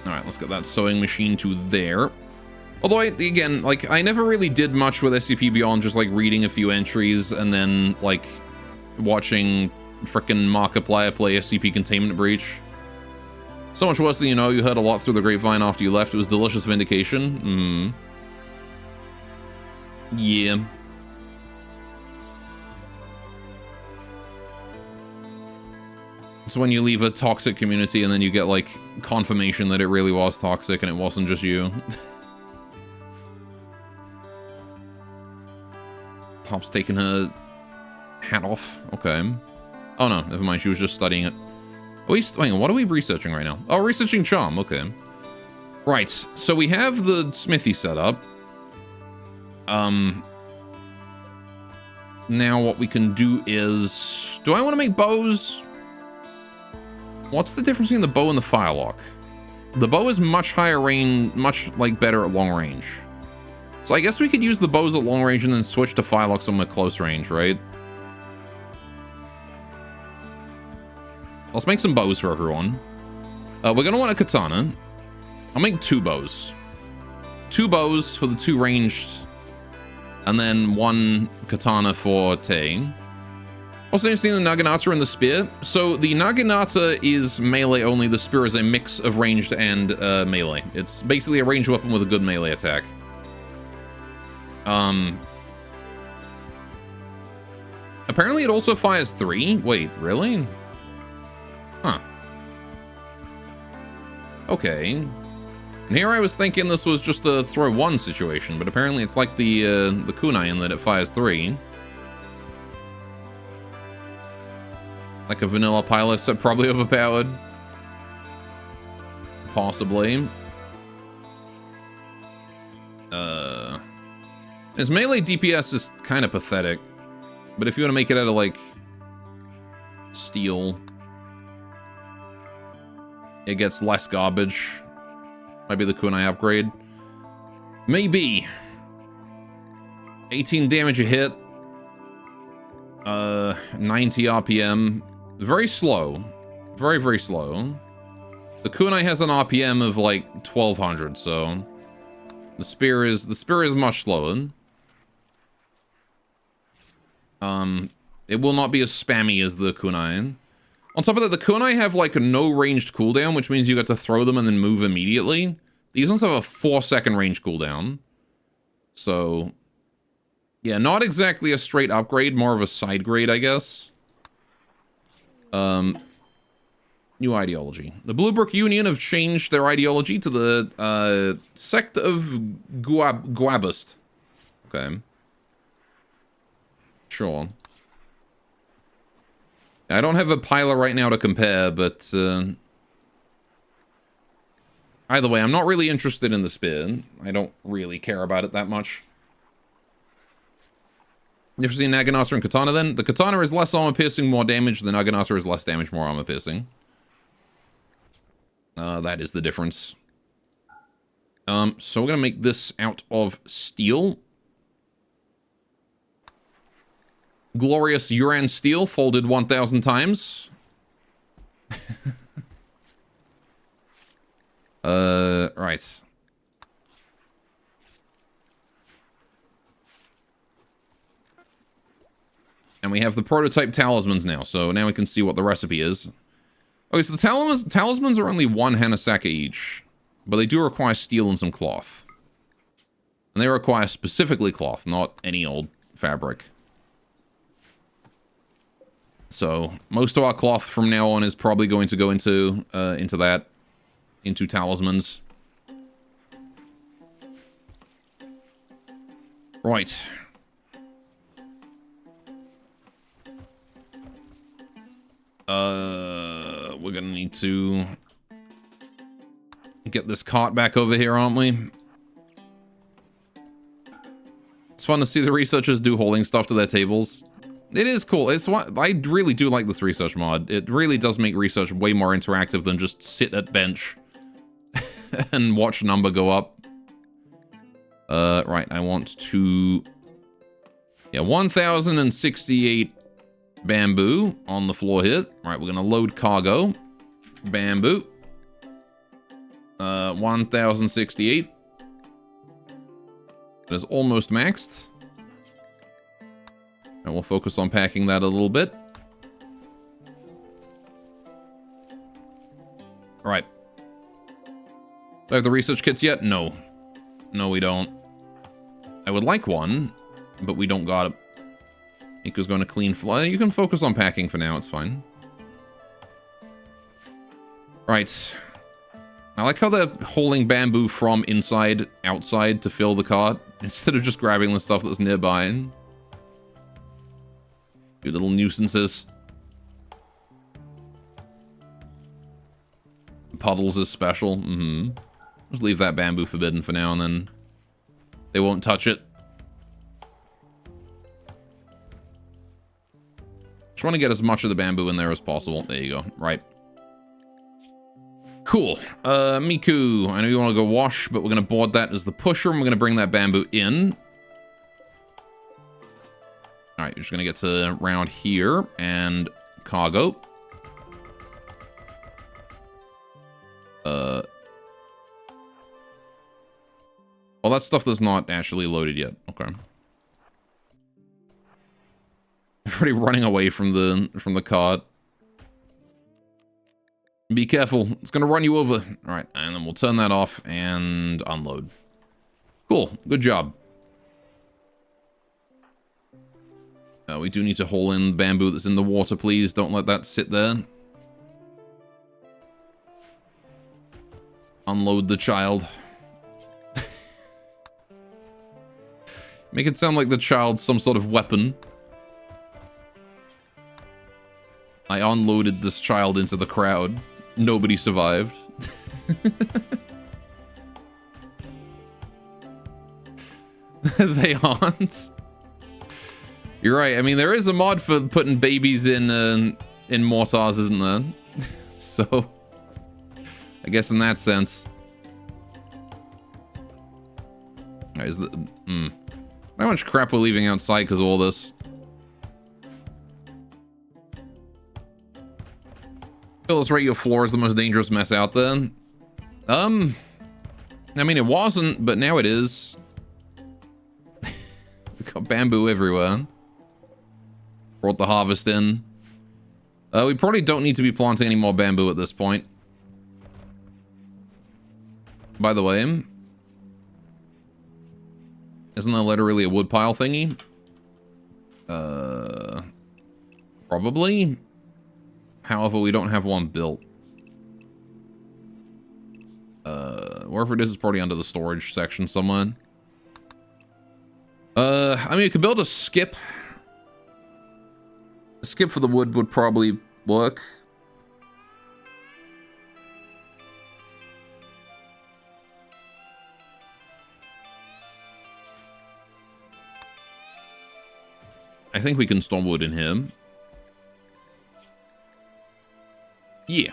Alright, let's get that sewing machine to there. Although, again, like, I never really did much with SCP beyond just, like, reading a few entries and then, like, watching frickin' Markiplier play SCP Containment Breach. So much worse than you know, you heard a lot through the grapevine after you left. It was delicious vindication. Yeah. It's when you leave a toxic community and then you get, like, confirmation that it really was toxic and it wasn't just you. Hop's taking her hat off. Okay. Oh no, never mind. She was just studying it. Hang on, what are we researching right now? Oh, researching charm. Okay. Right. So we have the smithy set up. Now what we can do is... Do I want to make bows? What's the difference between the bow and the firelock? The bow is much higher range, much, like, better at long range. So I guess we could use the bows at long range and then switch to firelocks on at close range, right? Let's make some bows for everyone. We're going to want a katana. I'll make 2 bows. 2 bows for the 2 ranged... And then 1 katana for Tay. Also interesting, the Naginata and the spear. So the Naginata is melee only. The spear is a mix of ranged and melee. It's basically a ranged weapon with a good melee attack. Apparently it also fires 3. Wait, really? Huh. Okay. And here I was thinking this was just a throw 1 situation, but apparently it's like the kunai in that it fires 3. Like a vanilla pilot, so probably overpowered. Possibly. His melee DPS is kind of pathetic, but if you want to make it out of, like, steel, it gets less garbage. Might be the kunai upgrade. Maybe. 18 damage a hit. 90 RPM. Very slow. Very, very slow. The kunai has an RPM of like 1200, so the spear is much slower. It will not be as spammy as the kunai. On top of that, the kunai have like a no ranged cooldown, which means you got to throw them and then move immediately. These ones have a 4-second range cooldown. So, yeah, not exactly a straight upgrade, more of a side grade, I guess. New ideology. The Bluebrook Union have changed their ideology to the sect of Guabust. Okay. Sure. I don't have a piler right now to compare, but either way, I'm not really interested in the spear. I don't really care about it that much. Difference between Naginata and Katana then? The Katana is less armor piercing, more damage. The Naginata is less damage, more armor piercing. That is the difference. So we're gonna make this out of steel. Glorious Yuran steel, folded 1,000 times. Right. And we have the prototype talismans now, so now we can see what the recipe is. Okay, so the talismans are only 1 Hanasaka each, but they do require steel and some cloth. And they require specifically cloth, not any old fabric. So most of our cloth from now on is probably going to go into talismans. Right. We're gonna need to get this cart back over here, aren't we? It's fun to see the researchers do holding stuff to their tables. It is cool. It's what I really do like this research mod. It really does make research way more interactive than just sit at bench and watch number go up. Right, I want to... Yeah, 1,068 bamboo on the floor here. Right, we're gonna load cargo. Bamboo. 1,068. It is almost maxed. And we'll focus on packing that a little bit. Alright. Do I have the research kits yet? No. No, we don't. I would like one, but we don't got it. Miko's going to clean... You can focus on packing for now, it's fine. Right. I like how they're holding bamboo from inside outside to fill the cart, instead of just grabbing the stuff that's nearby. You little nuisances. Puddles is special. Just leave that bamboo forbidden for now, and then they won't touch it. Just want to get as much of the bamboo in there as possible. There you go. Right. Cool. Miku, I know you want to go wash, but we're going to board that as the pusher, and we're going to bring that bamboo in. Alright, you're just going to get to round here, and cargo. Well, that's stuff that's not actually loaded yet. Okay. Already running away from the cart. Be careful. It's going to run you over. All right, and then we'll turn that off and unload. Cool. Good job. We do need to haul in bamboo that's in the water, please. Don't let that sit there. Unload the child. Make it sound like the child's some sort of weapon. I unloaded this child into the crowd. Nobody survived. They aren't. You're right. I mean, there is a mod for putting babies in mortars, isn't there? So, I guess in that sense. Is the how much crap we're leaving outside because of all this? Illustrate your floor is the most dangerous mess out there. I mean, it wasn't, but now it is. We got bamboo everywhere. Brought the harvest in. We probably don't need to be planting any more bamboo at this point. By the way, isn't there literally a woodpile thingy? Probably. However, we don't have one built. Wherever it is probably under the storage section somewhere. I mean, you could build a skip. A skip for the wood would probably work. I think we can store wood in here. Yeah.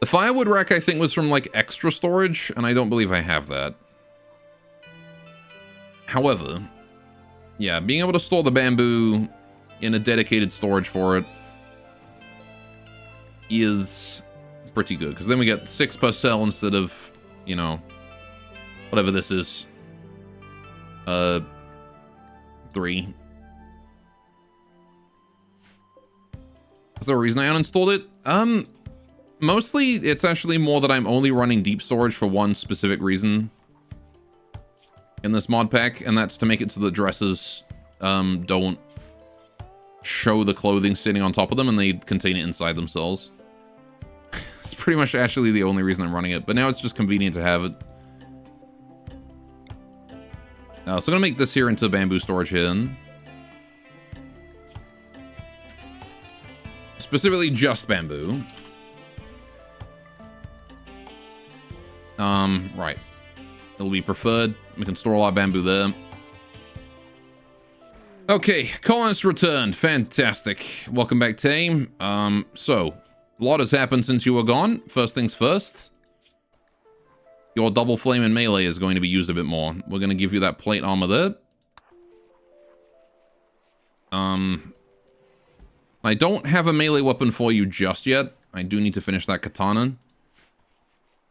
The firewood rack, I think, was from, like, extra storage, and I don't believe I have that. However, yeah, being able to store the bamboo in a dedicated storage for it is pretty good, because then we get 6 per cell instead of, you know, whatever this is. 3. Is there a reason I uninstalled it? Mostly it's actually more that I'm only running deep storage for one specific reason in this mod pack, and that's to make it so the dresses don't show the clothing sitting on top of them and they contain it inside themselves. It's pretty much actually the only reason I'm running it, but now it's just convenient to have it. So I'm gonna make this here into bamboo storage here. Specifically just bamboo. Right. It'll be preferred. We can store a lot of bamboo there. Okay, colonists returned. Fantastic. Welcome back, team. So, a lot has happened since you were gone. First things first. Your double flame and melee is going to be used a bit more. We're going to give you that plate armor there. I don't have a melee weapon for you just yet. I do need to finish that katana.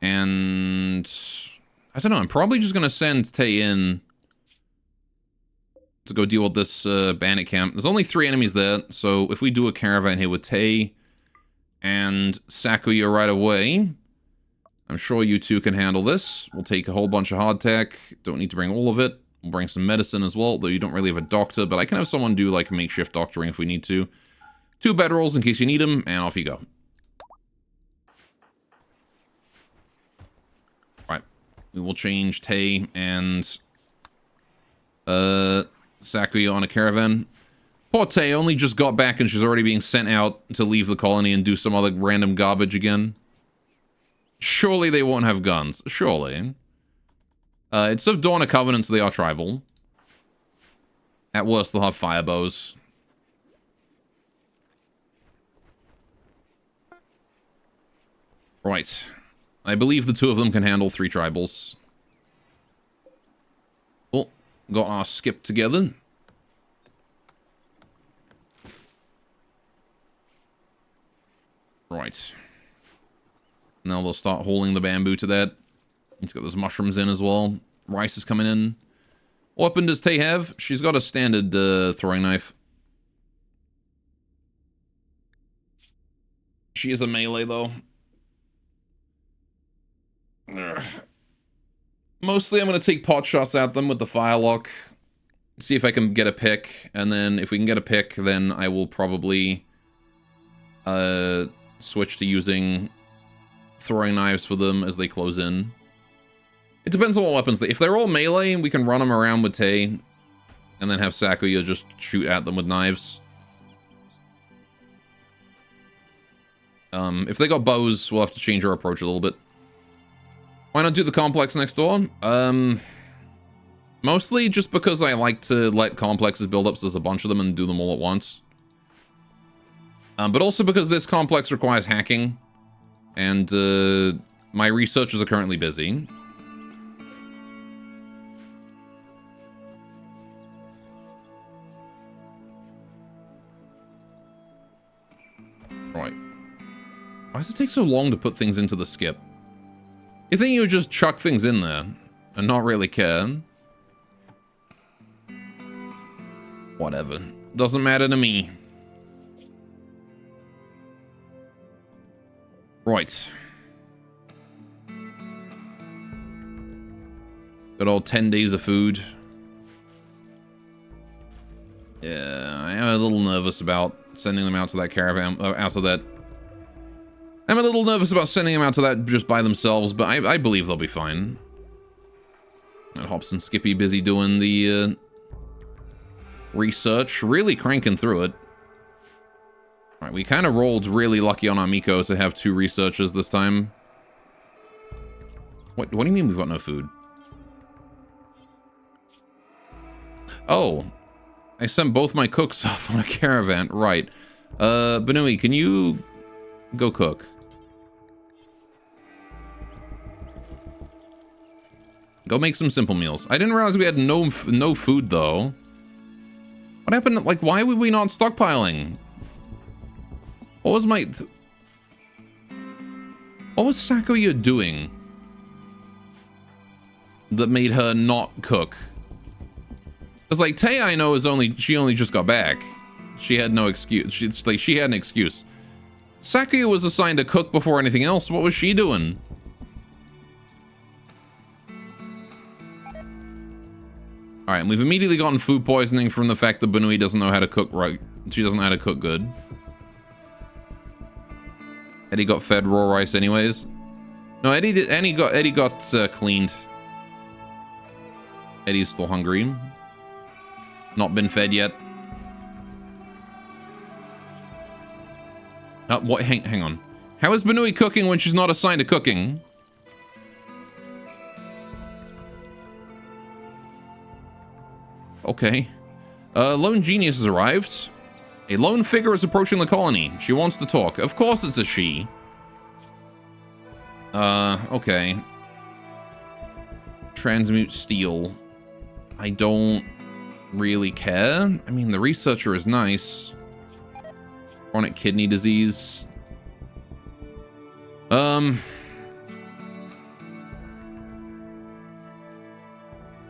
And I don't know, I'm probably just going to send Tay in to go deal with this bandit camp. There's only 3 enemies there, so if we do a caravan here with Tay and Sakuya right away, I'm sure you two can handle this. We'll take a whole bunch of hardtack. Don't need to bring all of it. We'll bring some medicine as well, though you don't really have a doctor, but I can have someone do like makeshift doctoring if we need to. 2 bedrolls in case you need them, and off you go. Right. We will change Tay and Sakuya on a caravan. Poor Tay only just got back and she's already being sent out to leave the colony and do some other random garbage again. Surely they won't have guns. Surely. It's of Dawn of Covenant, so they are tribal. At worst, they'll have fire bows. Right. I believe the two of them can handle 3 tribals. Oh, got our skip together. Right. Now they'll start hauling the bamboo to that. Let's get those mushrooms in as well. Rice is coming in. What weapon does Tay have? She's got a standard throwing knife. She is a melee, though. Ugh. Mostly I'm going to take pot shots at them with the firelock. See if I can get a pick. And then if we can get a pick, then I will probably switch to using throwing knives for them as they close in. It depends on what weapons if they're all melee, we can run them around with Tay and then have Sakuya just shoot at them with knives. If they got bows, we'll have to change our approach a little bit. Why not do the complex next door? Mostly just because I like to let complexes build up so there's a bunch of them and do them all at once. But also because this complex requires hacking. And my researchers are currently busy. Right. Why does it take so long to put things into the skip? You think you would just chuck things in there and not really care? Whatever. Doesn't matter to me. Right. Got all 10 days of food. Yeah, I am a little nervous about sending them out to that caravan, out to that. I'm a little nervous about sending them out to that just by themselves, but I believe they'll be fine. And Hops and Skippy busy doing the research, really cranking through it. Alright, we kind of rolled really lucky on our Miko to have 2 researchers this time. What do you mean we've got no food? Oh, I sent both my cooks off on a caravan. Right. Banui, can you go cook? Go make some simple meals. I didn't realize we had no food, though. What happened? Like, why were we not stockpiling? What was what was Sakuya doing that made her not cook? Because, like, Tay, I know, she only just got back. She had no excuse. She had an excuse. Sakuya was assigned to cook before anything else. What was she doing? Alright, and we've immediately gotten food poisoning from the fact that Banui doesn't know how to cook right. She doesn't know how to cook good. Eddie got fed raw rice anyways. No, Eddie got cleaned. Eddie's still hungry. Not been fed yet. What? Hang on. How is Banui cooking when she's not assigned to cooking? Okay. Lone Genius has arrived. A lone figure is approaching the colony. She wants to talk. Of course it's a she. Okay. Transmute steel. I don't really care. I mean, the researcher is nice. Chronic kidney disease.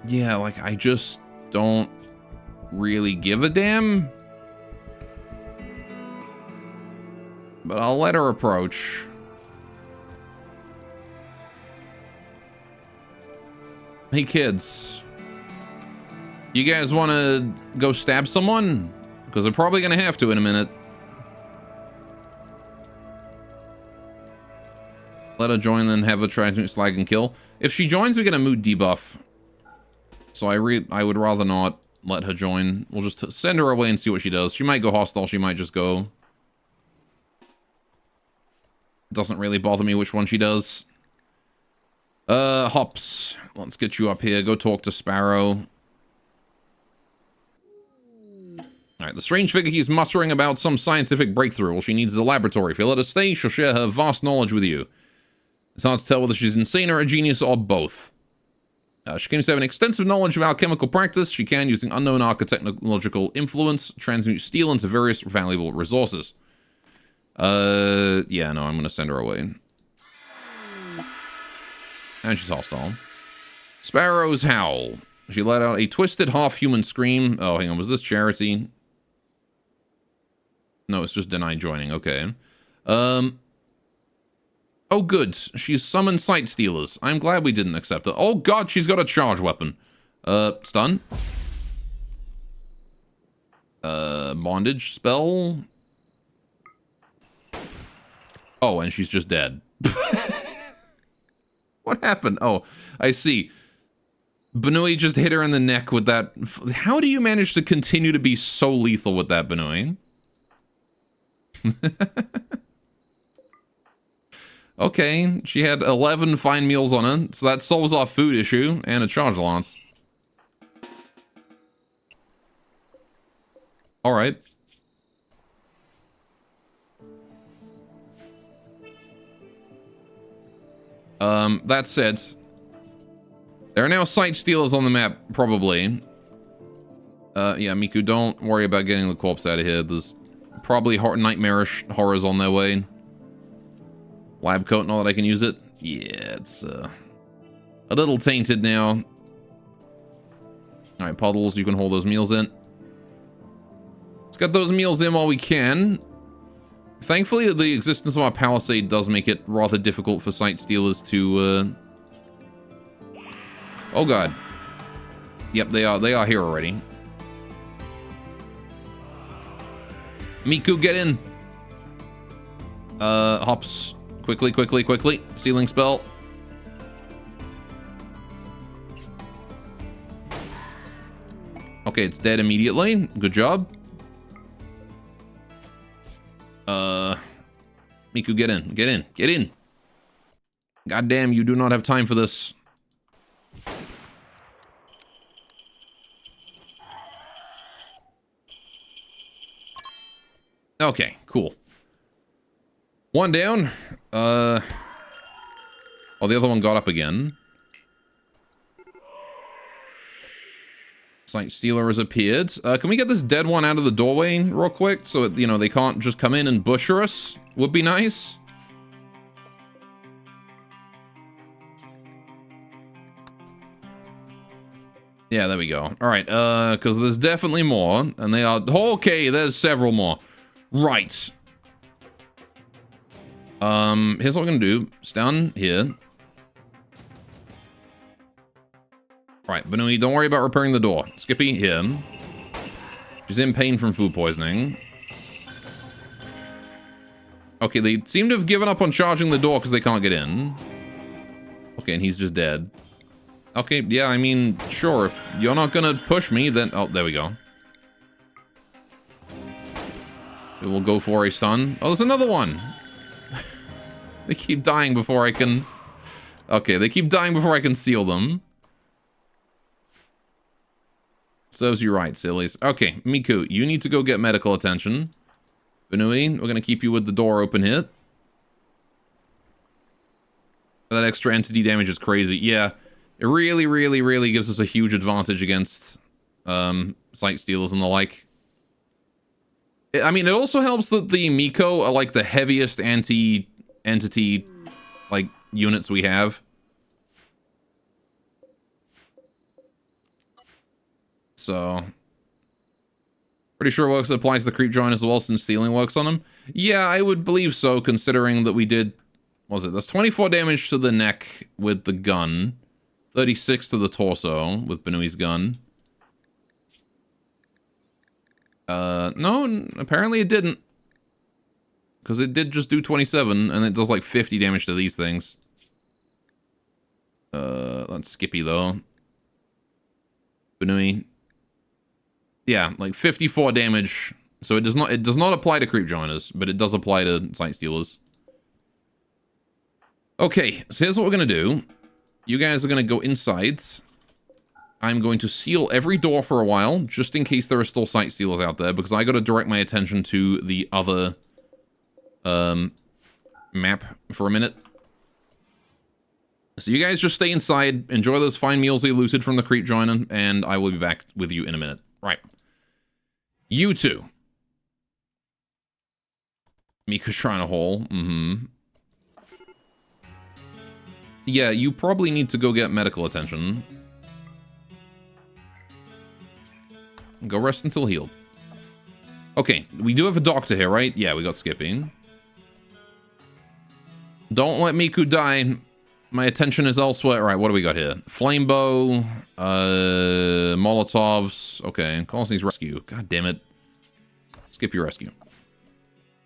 Yeah, like, I just don't really give a damn. But I'll let her approach. Hey, kids. You guys want to go stab someone? Because I'm probably going to have to in a minute. Let her join, then have her try to slag and kill. If she joins, we get a mood debuff. So I would rather not let her join. We'll just send her away and see what she does. She might go hostile. She might just go. It doesn't really bother me which one she does. Hops. Let's get you up here. Go talk to Sparrow. Alright, the strange figure keeps muttering about some scientific breakthrough. Well, she needs a laboratory. If you let her stay, she'll share her vast knowledge with you. It's hard to tell whether she's insane or a genius or both. She claims to have an extensive knowledge of alchemical practice. She can, using unknown architecnological influence, transmute steel into various valuable resources. Yeah, no, I'm gonna send her away. And she's hostile. Sparrow's Howl. She let out a twisted half-human scream. Oh, hang on, was this Charity? No, it's just denied joining, okay. Oh, good. She's summoned Sight Stealers. I'm glad we didn't accept her. Oh, God, she's got a charge weapon. Stun. Bondage spell. Oh, and she's just dead. What happened? Oh, I see. Benui just hit her in the neck with that. How do you manage to continue to be so lethal with that, Benui? Okay, she had 11 fine meals on her, so that solves our food issue and a charge lance. Alright. That said, there are now Sight Stealers on the map, probably. Yeah, Miku, don't worry about getting the corpse out of here. There's probably nightmarish horrors on their way. Lab coat, now that I can use it. Yeah, it's a little tainted now. Alright, Puddles, you can hold those meals in. Let's get those meals in while we can. Thankfully, the existence of our palisade does make it rather difficult for Sight Stealers to, Oh god. Yep, they are here already. Miku, get in! Hops. Quickly, quickly, quickly. Sealing spell. Okay, it's dead immediately. Good job. Miku, get in. Get in. Get in. God damn, you do not have time for this. Okay, cool. One down. Oh, the other one got up again. Sight Stealer has appeared. Can we get this dead one out of the doorway real quick? So, you know, they can't just come in and butcher us? Would be nice. Yeah, there we go. Alright, because there's definitely more. And they are... Okay, there's several more. Right. Here's what we're gonna do. Stun here. Right, Benui, don't worry about repairing the door. Skippy, here. She's in pain from food poisoning. Okay, they seem to have given up on charging the door because they can't get in. Okay, and he's just dead. Okay, yeah, I mean, sure, if you're not gonna push me, then... Oh, there we go. We'll go for a stun. Oh, there's another one! They keep dying before I can... Okay, they keep dying before I can seal them. Serves you right, sillies. Okay, Miku, you need to go get medical attention. Benui, we're gonna keep you with the door open here. That extra entity damage is crazy. Yeah, it really, really, really gives us a huge advantage against Sight Stealers and the like. I mean, it also helps that the Miko are like the heaviest anti-entity like units we have. So, pretty sure works applies to the creep joint as well, since sealing works on them. Yeah, I would believe so, considering that we did... What was it? That's 24 damage to the neck with the gun. 36 to the torso with Benui's gun. No, apparently it didn't. Because it did just do 27, and it does like 50 damage to these things. That's Skippy, though. Benui. Yeah, like 54 damage. So it does not apply to creep joiners, but it does apply to sight stealers. Okay, so here's what we're gonna do. You guys are gonna go inside. I'm going to seal every door for a while, just in case there are still sight stealers out there, because I gotta direct my attention to the other map for a minute. So you guys just stay inside, enjoy those fine meals you looted from the creep joiner, and I will be back with you in a minute. Right. You two. Mika's trying to haul. Yeah, you probably need to go get medical attention. Go rest until healed. Okay, we do have a doctor here, right? Yeah, we got Skippy. Don't let Miku die. My attention is elsewhere. All right, what do we got here? Flame bow, Molotovs. Okay, Colosse's rescue. God damn it. Skip your rescue.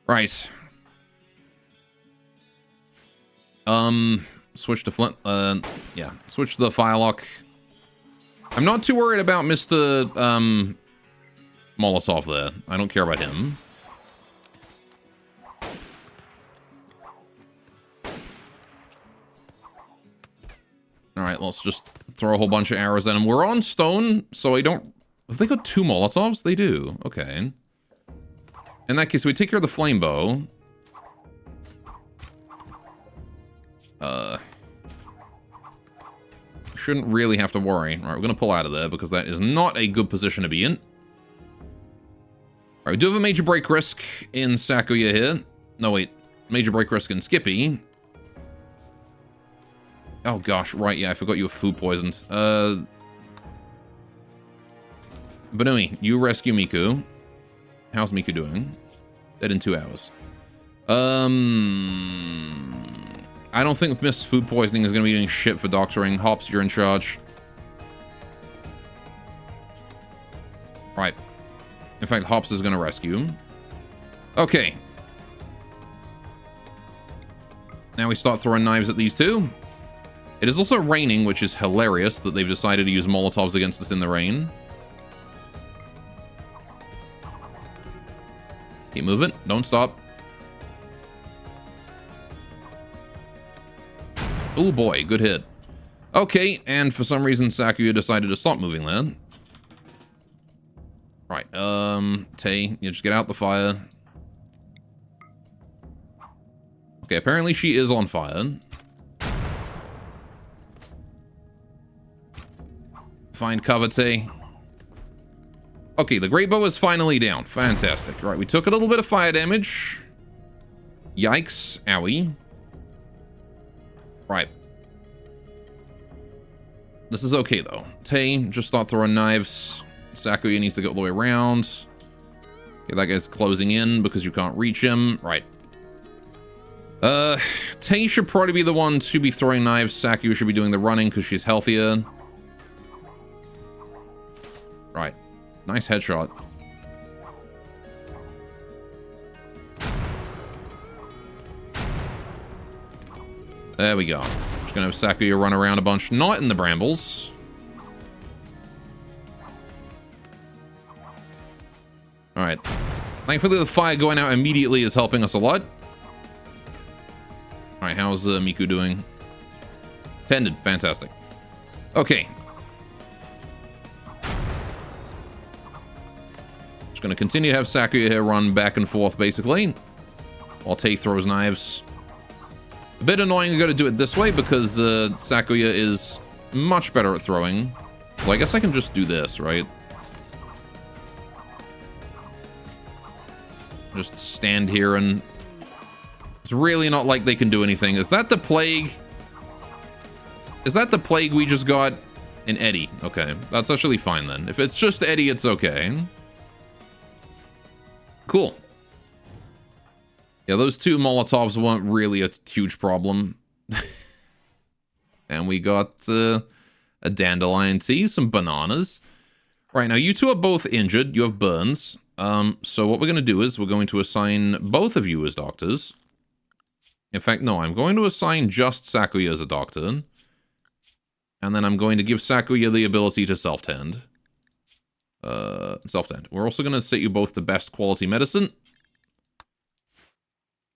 Right. Switch to Flint. Yeah, switch to the Firelock. I'm not too worried about Mr. Molotov there. I don't care about him. Alright, let's just throw a whole bunch of arrows at him. We're on stone, so I don't... Have they got 2 Molotovs? They do. Okay. In that case, we take care of the flame bow. Shouldn't really have to worry. Alright, we're gonna pull out of there, because that is not a good position to be in. Alright, we do have a major break risk in Sakuya here. No, wait. Major break risk in Skippy. Oh gosh, right, yeah, I forgot you were food poisoned. Benui, you rescue Miku. How's Miku doing? Dead in 2 hours. I don't think Miss Food Poisoning is going to be doing shit for doctoring. Hops, you're in charge. Right. In fact, Hops is going to rescue him. Okay. Now we start throwing knives at these two. It is also raining, which is hilarious that they've decided to use Molotovs against us in the rain. Keep moving. Don't stop. Oh boy, good hit. Okay, and for some reason Sakuya decided to stop moving there. Right, Tay, you just get out the fire. Okay, apparently she is on fire. Find cover, Tay. Okay, the great bow is finally down. Fantastic. Right, we took a little bit of fire damage. Yikes. Owie. Right. This is okay, though. Tay, just start throwing knives. Sakuya needs to go all the way around. Okay, that guy's closing in because you can't reach him. Right. Tay should probably be the one to be throwing knives. Sakuya should be doing the running because she's healthier. Right. Nice headshot. There we go. Just gonna have Sakuya run around a bunch, not in the brambles. Alright. Thankfully the fire going out immediately is helping us a lot. Alright, how's Miku doing? Tended. Fantastic. Okay. Just gonna continue to have Sakuya here run back and forth, basically. While Tay throws knives. A bit annoying I gotta do it this way because Sakuya is much better at throwing. Well, I guess I can just do this, right? Just stand here and... It's really not like they can do anything. Is that the plague? Is that the plague we just got? In Eddie. Okay, that's actually fine then. If it's just Eddie, it's okay. Cool. Yeah, those 2 Molotovs weren't really a huge problem. And we got a dandelion tea, some bananas. Right, now you 2 are both injured. You have burns. So what we're going to do is we're going to assign both of you as doctors. In fact, no, I'm going to assign just Sakuya as a doctor. And then I'm going to give Sakuya the ability to self-tend. Self-tend. We're also going to set you both the best quality medicine.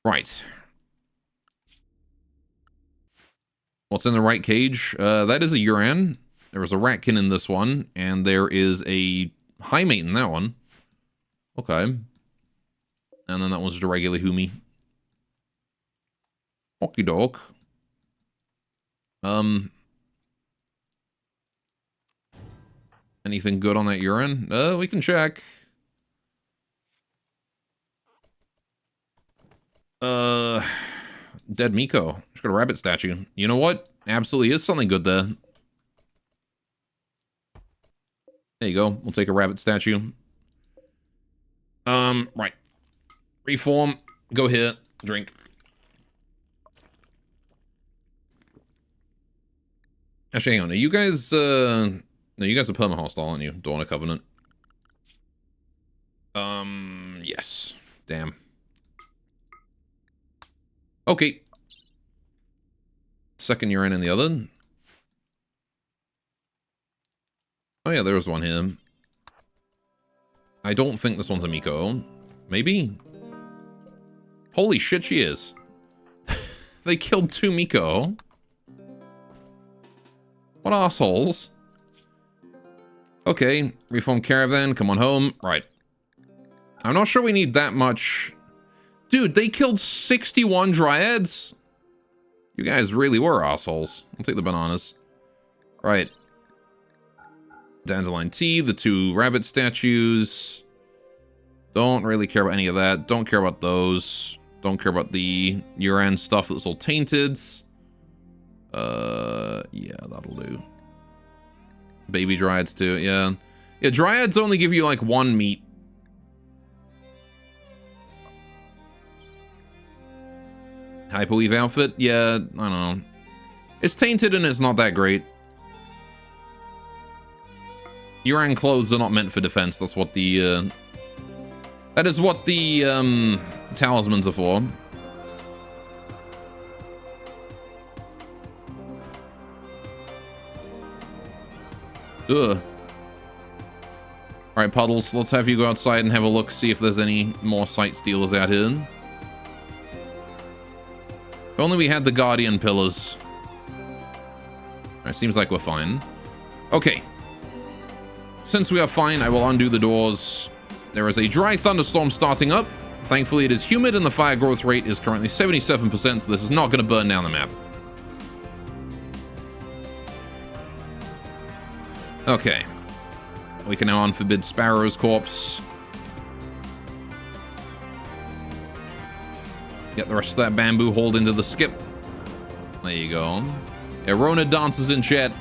Right. What's in the right cage? That is a Yuran. There is a Ratkin in this one, and there is a high mate in that one. Okay. And then that one's just a regular Humi. Okie doke. Anything good on that Yuran? We can check. Dead Miko. Just got a rabbit statue. You know what? Absolutely is something good there. There you go. We'll take a rabbit statue. Right. Reform. Go here. Drink. Actually, hang on. Are you guys, no, you guys are perma-hostile, aren't you? Dawn of Covenant. Yes. Damn. Okay. Second Yuran in the other. Oh yeah, there was one here. I don't think this one's a Miko. Maybe? Holy shit, she is. They killed 2 Miko. What assholes? Okay, reform caravan, come on home. Right. I'm not sure we need that much. Dude, they killed 61 dryads? You guys really were assholes. I'll take the bananas. Right. Dandelion tea, the 2 rabbit statues. Don't really care about any of that. Don't care about those. Don't care about the Yuran stuff that's all tainted. Yeah, that'll do. Baby dryads too, yeah. Yeah, dryads only give you like 1 meat. Hyperweave outfit? Yeah, I don't know. It's tainted and it's not that great. Yuran clothes are not meant for defense. That's what the, that is what the, talismans are for. Ugh. Alright, Puddles, let's have you go outside and have a look, see if there's any more sight stealers out here. If only we had the Guardian pillars. Alright, seems like we're fine. Okay. Since we are fine, I will undo the doors. There is a dry thunderstorm starting up. Thankfully, it is humid and the fire growth rate is currently 77%, so this is not going to burn down the map. Okay. We can now unforbid Sparrow's corpse. Get the rest of that bamboo hauled into the skip. There you go. Yeah, Rona dances in chat.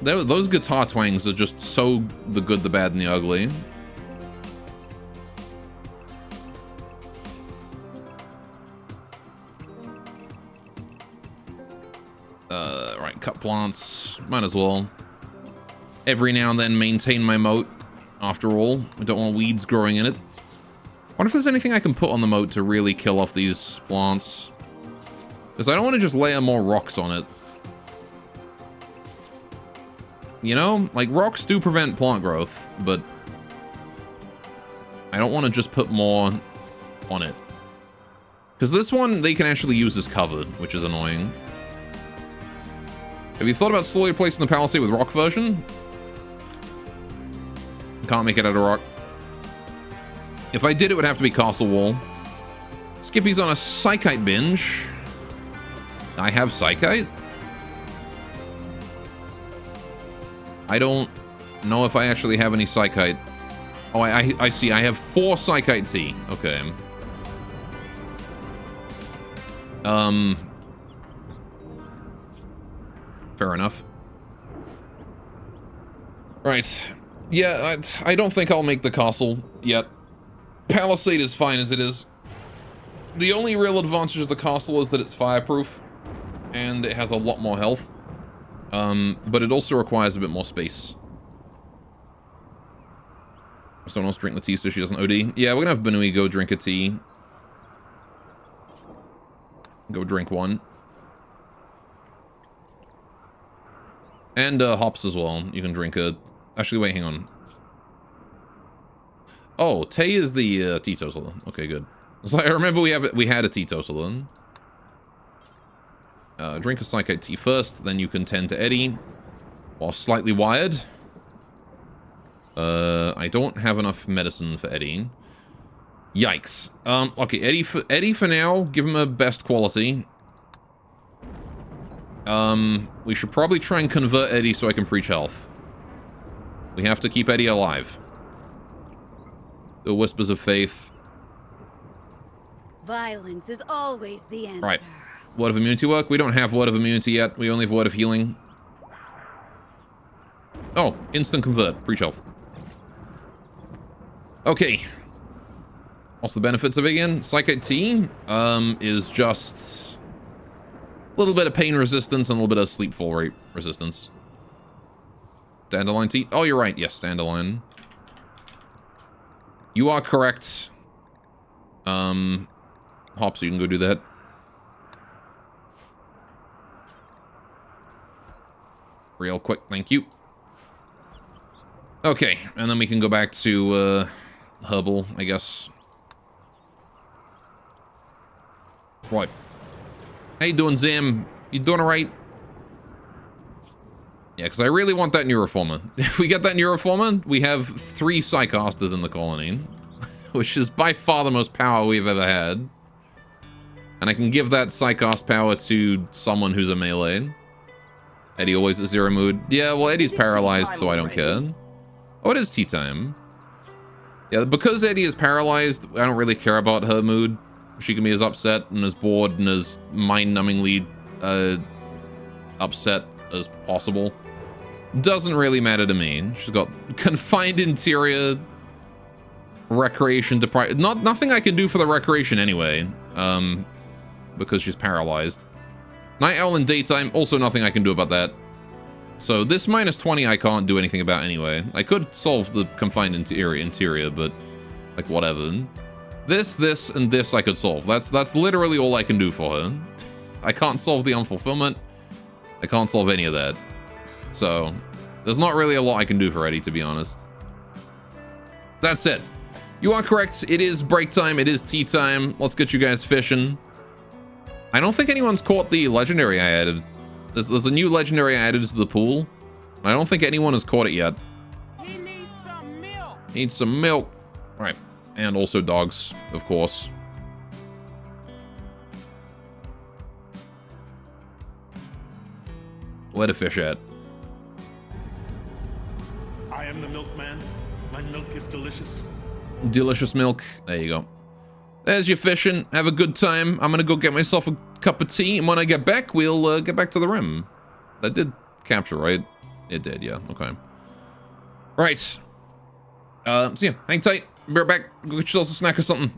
Those guitar twangs are just so the good, the bad, and the ugly. Right, cut plants. Might as well. Every now and then maintain my moat. After all, I don't want weeds growing in it. Wonder if there's anything I can put on the moat to really kill off these plants. Because I don't want to just layer more rocks on it. You know, like rocks do prevent plant growth, but I don't want to just put more on it. Because this one, they can actually use as cover, which is annoying. Have you thought about slowly replacing the palisade with rock version? Can't make it out of rock. If I did, it would have to be castle wall. Skippy's on a psychite binge. I have psychite? I don't know if I actually have any psychite. Oh, I see. I have 4 psychite tea. Okay. Fair enough. Right. Yeah, I don't think I'll make the castle yet. Palisade is fine as it is. The only real advantage of the castle is that it's fireproof. And it has a lot more health. But it also requires a bit more space. Someone else drink the tea so she doesn't OD. Yeah, we're gonna have Benui go drink a tea. Go drink one. And hops as well. You can drink a... Actually, wait, hang on. Oh, Tay is the teetotaler. Okay, good. So I remember we had a teetotaler. Drink a psychite tea first, then you can tend to Eddie. While slightly wired. I don't have enough medicine for Eddie. Yikes. Okay, Eddie for now, give him a best quality. We should probably try and convert Eddie so I can preach health. We have to keep Eddie alive. The whispers of faith. Violence is always the answer. Right. Word of immunity work? We don't have word of immunity yet. We only have word of healing. Oh, instant convert. Preach health. Okay. What's the benefits of it again? Psychite tea is just a little bit of pain resistance and a little bit of sleep fall rate resistance. Dandelion tea? Oh, you're right. Yes, dandelion. You are correct. Hop, so you can go do that. Real quick, thank you. Okay, and then we can go back to herbal, I guess. Right. How you doing, Zim? You doing alright? Yeah, because I really want that Neuroformer. If we get that Neuroformer, we have 3 Psychasters in the colony, which is by far the most power we've ever had. And I can give that Psychast power to someone who's a melee. Eddie always at 0 mood. Yeah, well, Eddie's paralyzed, so I don't care. Oh, it is tea time. Yeah, because Eddie is paralyzed, I don't really care about her mood. She can be as upset and as bored and as mind-numbingly upset as possible. Doesn't really matter to me. She's got confined interior, recreation deprived. Nothing I can do for the recreation anyway, because she's paralyzed. Night owl in daytime, also nothing I can do about that. So this minus 20 I can't do anything about anyway. I could solve the confined interior, but like whatever. This, and this I could solve. That's literally all I can do for her. I can't solve the unfulfillment. I can't solve any of that. So there's not really a lot I can do for Eddie, to be honest. That's it. You are correct. It is break time. It is tea time. Let's get you guys fishing. I don't think anyone's caught the legendary I added. There's a new legendary I added to the pool. I don't think anyone has caught it yet. He needs some milk. Need some milk. All right. And also dogs, of course. Where to fish at? I am the milkman. My milk is delicious. Delicious milk. There you go. There's your fishing. Have a good time. I'm gonna go get myself a cup of tea, and when I get back, we'll get back to the rim. That did capture, right? It did, yeah. Okay. Right. So yeah, hang tight. Be right back. Go get yourself a snack or something.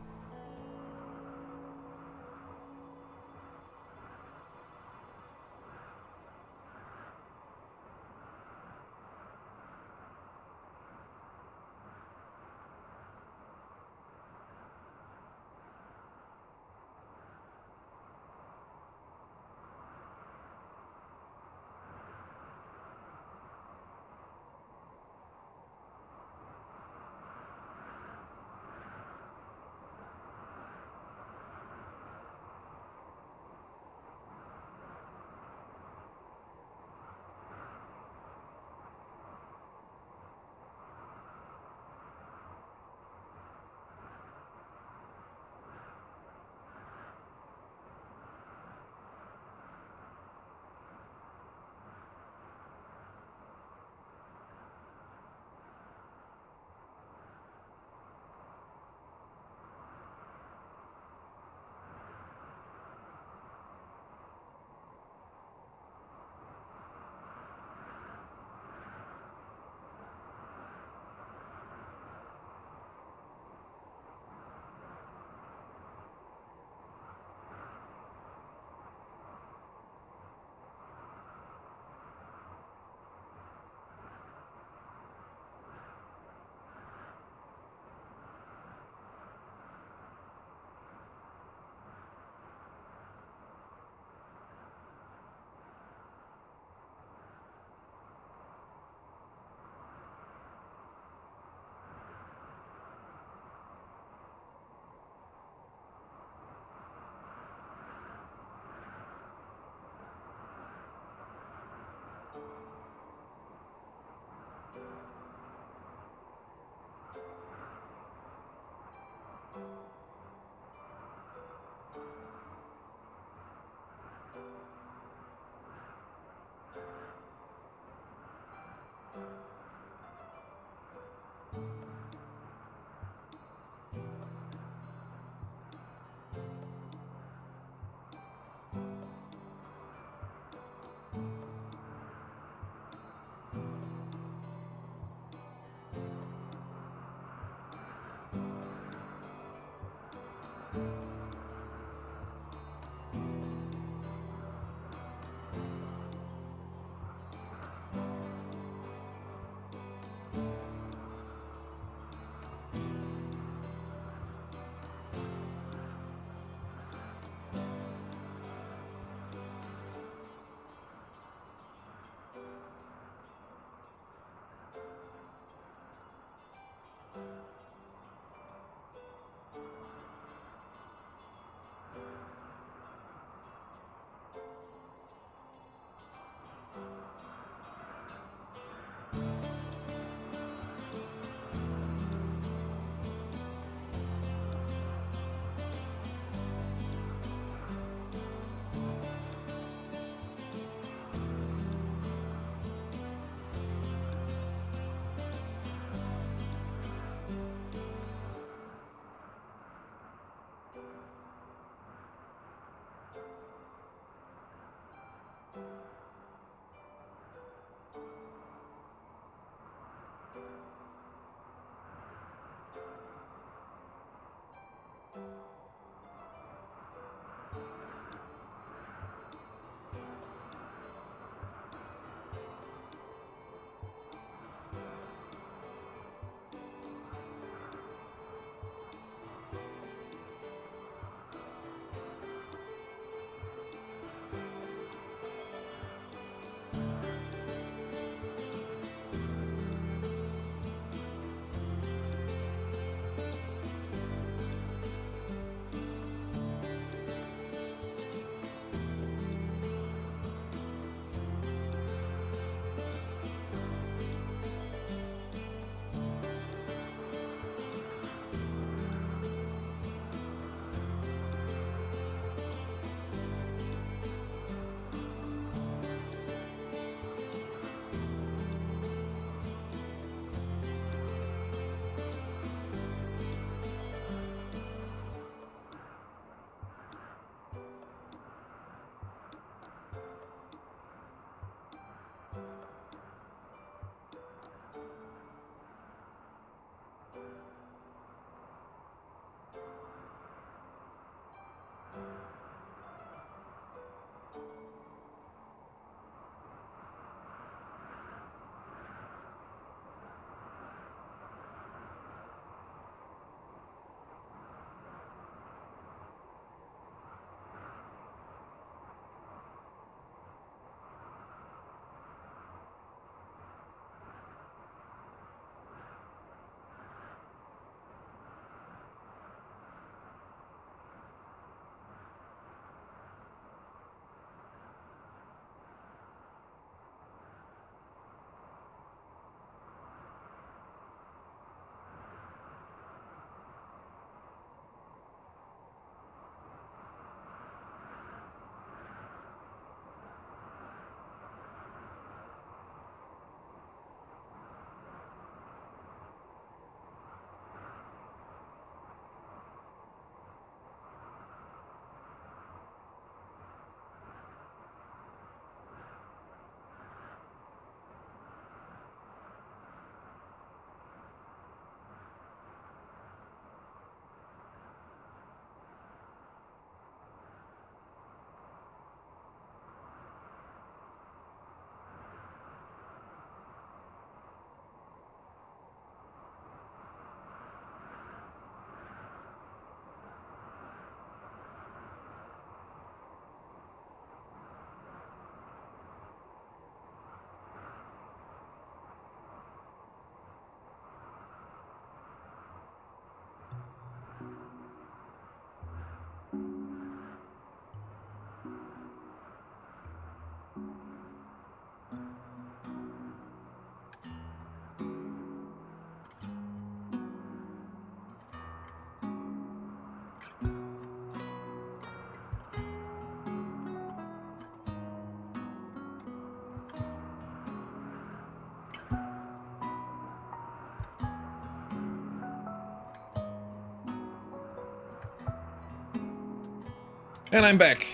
And I'm back.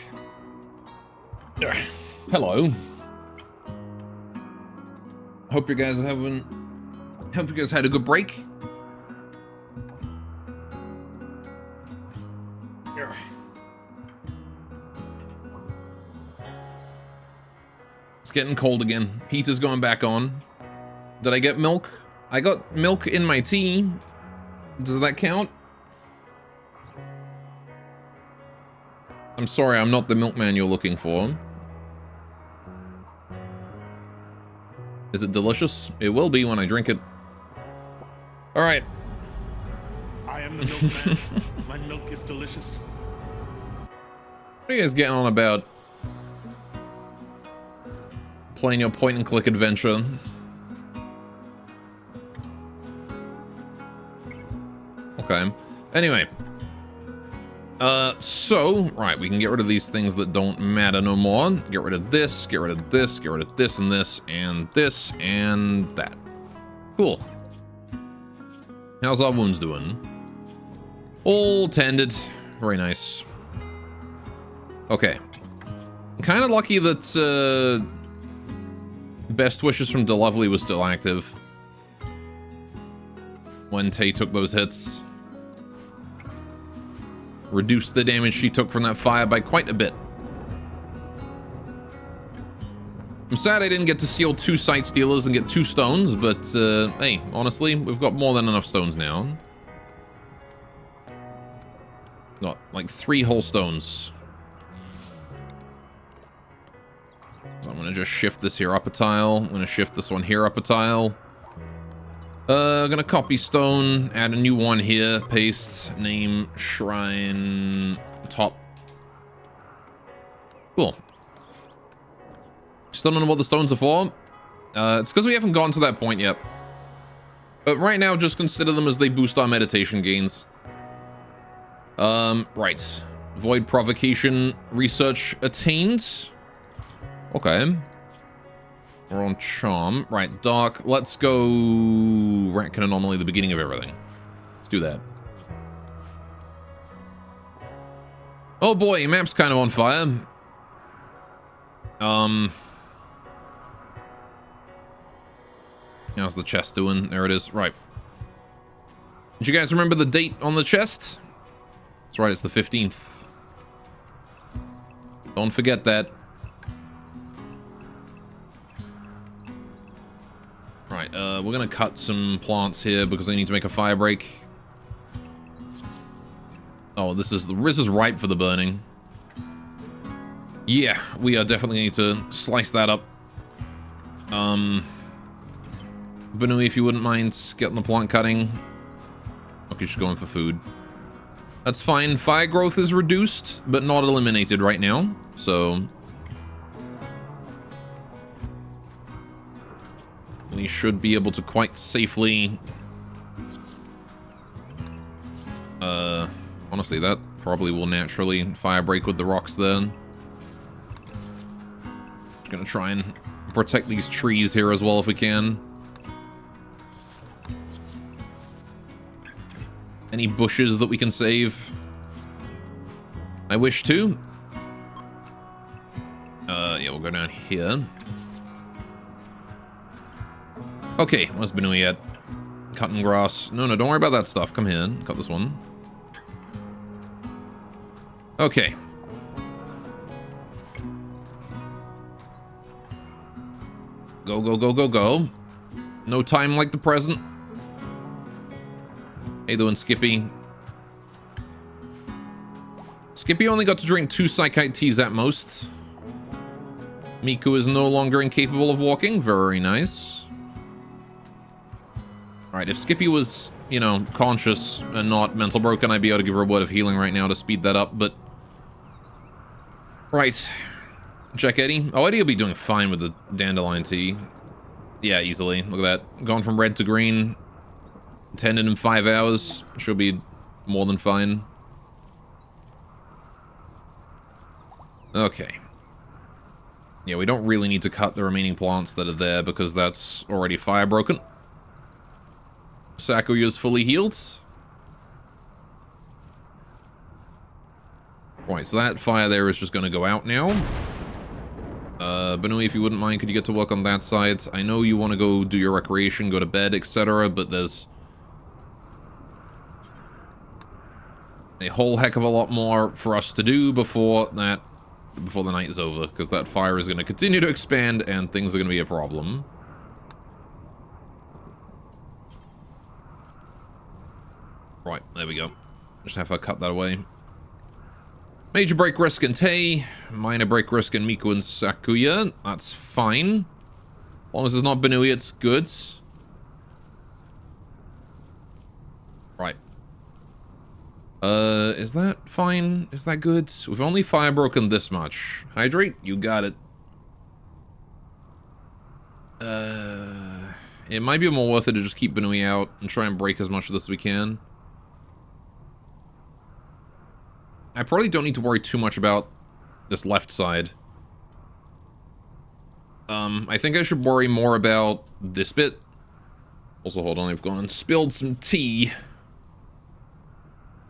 Hello. Hope you guys had a good break. It's getting cold again. Heater's going back on. Did I get milk? I got milk in my tea. Does that count? I'm sorry, I'm not the milkman you're looking for. Is it delicious? It will be when I drink it. All right. I am the milkman. My milk is delicious. What are you guys getting on about? Playing your point and click adventure. Okay. Anyway. Right, we can get rid of these things that don't matter no more. Get rid of this, get rid of this, get rid of this and this, and this, and that. Cool. How's our wounds doing? All tended. Very nice. Okay. Kind of lucky that, Best Wishes from DeLovely was still active when Tay took those hits. Reduced the damage she took from that fire by quite a bit. I'm sad I didn't get to seal 2 Sight Stealers and get 2 stones, but, hey, honestly, we've got more than enough stones now. Got, like, 3 whole stones. So I'm gonna just shift this here up a tile. I'm gonna shift this one here up a tile. Gonna copy stone, add a new one here, paste, name, shrine, top. Cool. Still don't know what the stones are for. It's because we haven't gotten to that point yet. But right now, just consider them as they boost our meditation gains. Right. Void provocation research attained. Okay. We're on charm. Right, dark. Let's go rank and anomaly, the beginning of everything. Let's do that. Oh boy, map's kind of on fire. How's the chest doing? There it is. Right. Did you guys remember the date on the chest? That's right, it's the 15th. Don't forget that. Right, we're gonna cut some plants here because I need to make a fire break. Oh, this is ripe for the burning. Yeah, we are definitely need to slice that up. Benui, if you wouldn't mind getting the plant cutting. Okay, she's going for food. That's fine. Fire growth is reduced, but not eliminated right now, so we should be able to quite safely... honestly, that probably will naturally fire break with the rocks then. Just gonna try and protect these trees here as well if we can. Any bushes that we can save? I wish to. Yeah, we'll go down here. Okay, where's Benui at? Cutting grass. No, don't worry about that stuff. Come here. Cut this one. Okay. Go, go, go, go, go. No time like the present. Hey, doing Skippy. Skippy only got to drink 2 Psychite teas at most. Miku is no longer incapable of walking. Very nice. Alright, if Skippy was, you know, conscious and not mental broken, I'd be able to give her a word of healing right now to speed that up, but... Right. Check Eddie. Oh, Eddie will be doing fine with the dandelion tea. Yeah, easily. Look at that. Gone from red to green. Tended in 5 hours. She'll be more than fine. Okay. Yeah, we don't really need to cut the remaining plants that are there because that's already fire broken. Sakuya's fully healed. Right, so that fire there is just going to go out now. Benui, if you wouldn't mind, could you get to work on that side? I know you want to go do your recreation, go to bed, etc., but there's a whole heck of a lot more for us to do before the night is over, because that fire is going to continue to expand and things are going to be a problem. Right, there we go. Just have to cut that away. Major break risk in Tei, minor break risk in Miku and Sakuya. That's fine. As long as it's not Benui, it's good. Right. Is that fine? Is that good? We've only fire broken this much. Hydrate, you got it. It might be more worth it to just keep Benui out and try and break as much of this as we can. I probably don't need to worry too much about this left side. I think I should worry more about this bit. Also, hold on, I've gone and spilled some tea.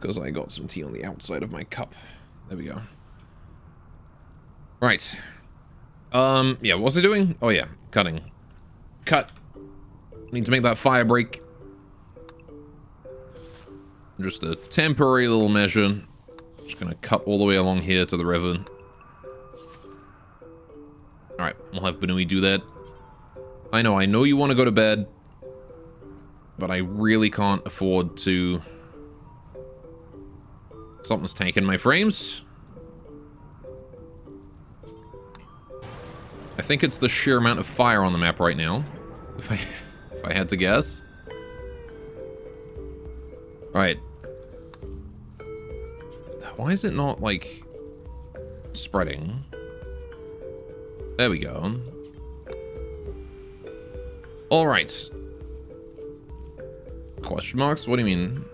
Because I got some tea on the outside of my cup. There we go. Right. Yeah, what was I doing? Oh yeah, cutting. Cut. Need to make that fire break. Just a temporary little measure. Just gonna cut all the way along here to the river. Alright, we'll have Benui do that. I know you want to go to bed. But I really can't afford to... Something's taking my frames. I think it's the sheer amount of fire on the map right now. If I had to guess. Right. Why is it not, like, spreading? There we go. Alright. Question marks? What do you mean?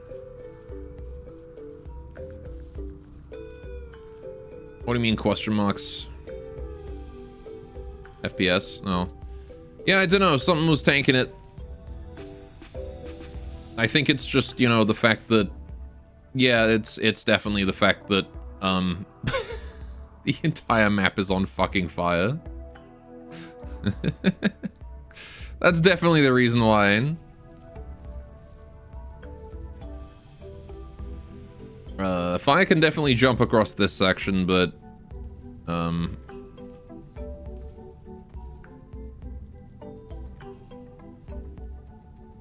What do you mean, question marks? FPS? No. Yeah, I don't know. Something was tanking it. I think it's just, you know, the fact that... Yeah, it's definitely the fact that, the entire map is on fucking fire. That's definitely the reason why. Fire can definitely jump across this section, but...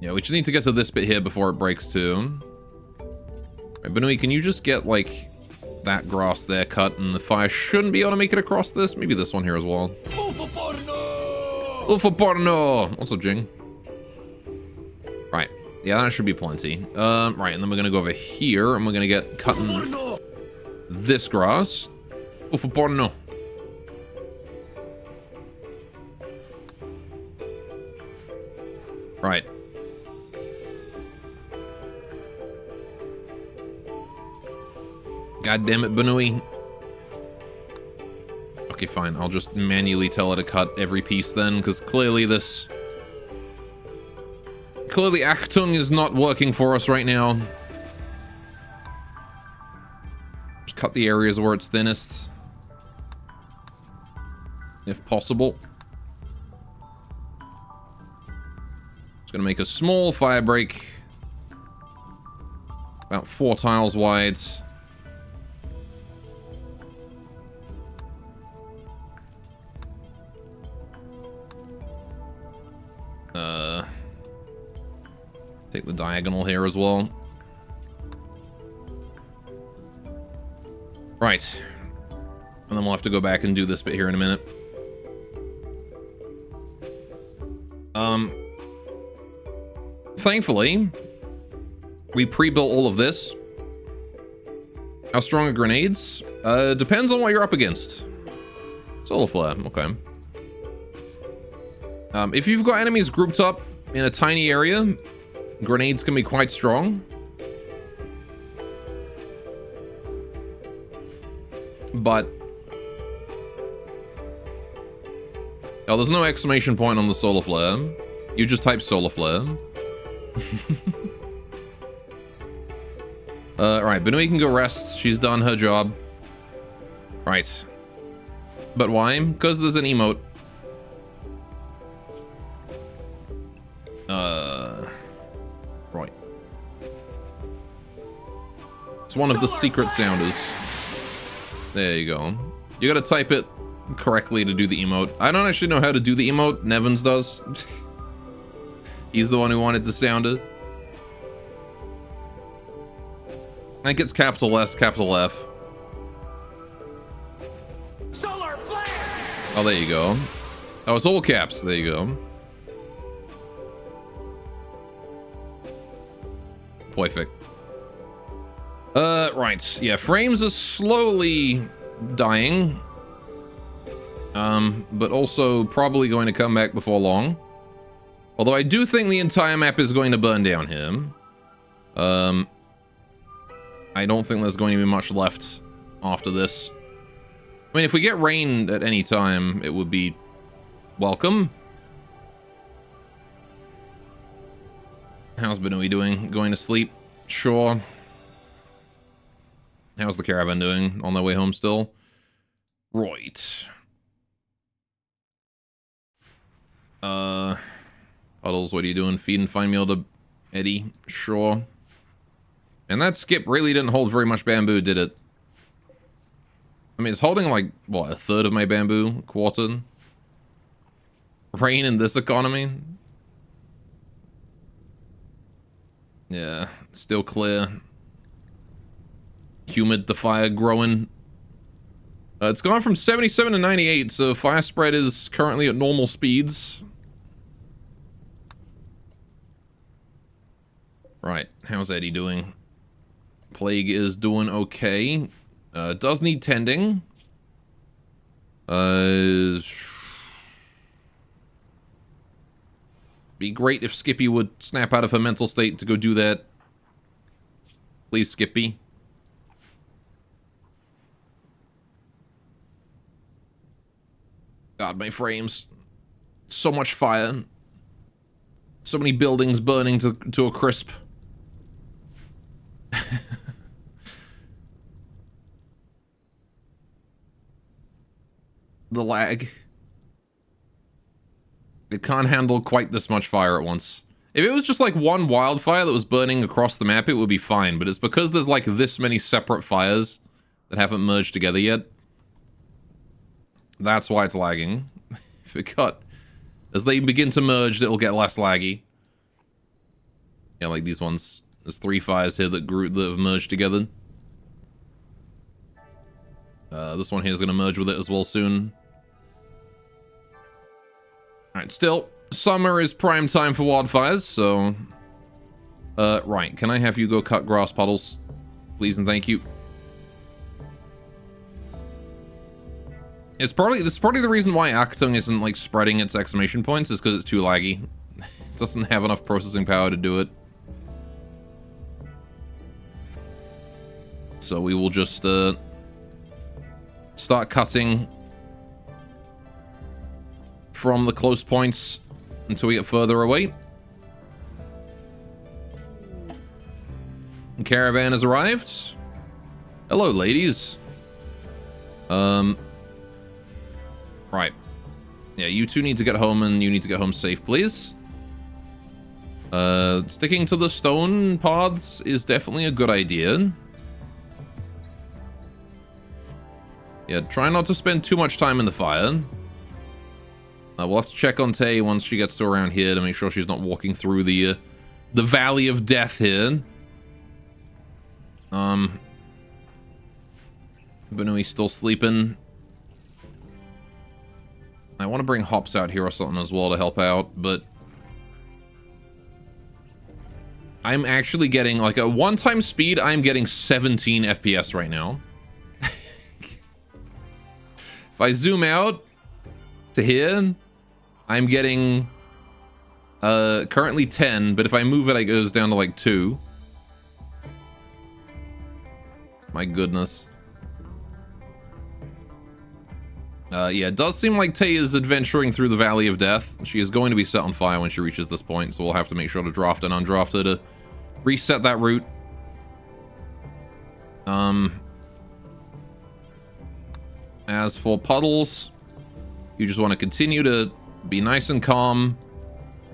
Yeah, we just need to get to this bit here before it breaks too. Right, Benui, can you just get, like, that grass there cut, and the fire shouldn't be able to make it across this? Maybe this one here as well. Ufa porno! What's up, Jing? Right. Yeah, that should be plenty. Right, and then we're gonna go over here, and we're gonna get cutting this grass. Ufa porno. Right. God damn it, Benui. Okay, fine. I'll just manually tell it to cut every piece then, because clearly Clearly Achtung is not working for us right now. Just cut the areas where it's thinnest. If possible. Just gonna make a small fire break. About 4 tiles wide. Take the diagonal here as well. Right. And then we'll have to go back and do this bit here in a minute. Thankfully, we pre-built all of this. How strong are grenades? Depends on what you're up against. Solar flare, okay. If you've got enemies grouped up in a tiny area, grenades can be quite strong. But... oh, there's no exclamation point on the solar flare. You just type solar flare. Alright, Benui can go rest. She's done her job. Right. But why? Because there's an emote. Right. It's one of the secret sounders. There you go. You gotta type it correctly to do the emote. I don't actually know how to do the emote. Nevins does. He's the one who wanted the sounder. I think it's capital S, capital F. Solar flare! Oh, there you go. Oh, it's all caps. There you go. Perfect. Right. Yeah, frames are slowly dying. But also probably going to come back before long. Although I do think the entire map is going to burn down here. I don't think there's going to be much left after this. I mean, if we get rain at any time, it would be welcome. How's Benui doing? Going to sleep? Sure. How's the caravan doing? On their way home still? Right. Puddles, what are you doing? Feed and find meal to Eddie? Sure. And that skip really didn't hold very much bamboo, did it? I mean, it's holding like, what, a third of my bamboo? A quarter? Rain in this economy? Yeah, still clear. Humid, the fire growing. It's gone from 77 to 98, so fire spread is currently at normal speeds. Right, how's Eddie doing? Plague is doing okay. Does need tending. Be great if Skippy would snap out of her mental state to go do that. Please, Skippy. God, my frames. So much fire. So many buildings burning to a crisp. The lag. It can't handle quite this much fire at once. If it was just like one wildfire that was burning across the map, it would be fine. But it's because there's like this many separate fires that haven't merged together yet. That's why it's lagging. If it got... As they begin to merge, it'll get less laggy. Yeah, like these ones. There's 3 fires here that have merged together. This one here is going to merge with it as well soon. Alright, still, summer is prime time for wildfires, so... right, can I have you go cut grass, Puddles? Please and thank you. This is probably the reason why Actung isn't, like, spreading its exclamation points, is because it's too laggy. It doesn't have enough processing power to do it. So we will just, start cutting from the close points until we get further away. The caravan has arrived. Hello, ladies. Right. Yeah, you two need to get home, and you need to get home safe, please. Sticking to the stone paths is definitely a good idea. Yeah, try not to spend too much time in the fire. We'll have to check on Tay once she gets to around here to make sure she's not walking through the valley of death here. Benui's still sleeping. I want to bring Hops out here or something as well to help out, but... I'm actually getting, like, at one-time speed, I'm getting 17 FPS right now. If I zoom out to here, I'm getting currently 10, but if I move it, it goes down to like 2. My goodness. Yeah, it does seem like Tay is adventuring through the Valley of Death. She is going to be set on fire when she reaches this point, so we'll have to make sure to draft and undraft her to reset that route. As for Puddles, you just want to continue to be nice and calm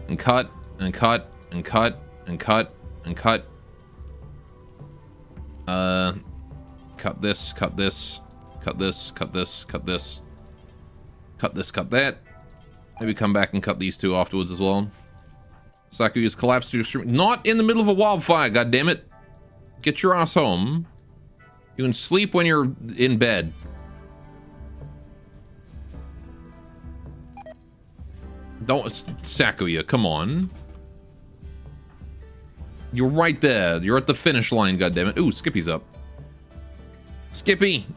and cut and cut and cut and cut and cut. Cut this, cut this, cut this, cut this, cut this, cut this, cut that. Maybe come back and cut these two afterwards as well. Sakuyu's collapsed to extreme. Not in the middle of a wildfire, goddammit. Get your ass home. You can sleep when you're in bed. Don't, Sakuya, come on. You're right there. You're at the finish line, goddammit. Ooh, Skippy's up. Skippy,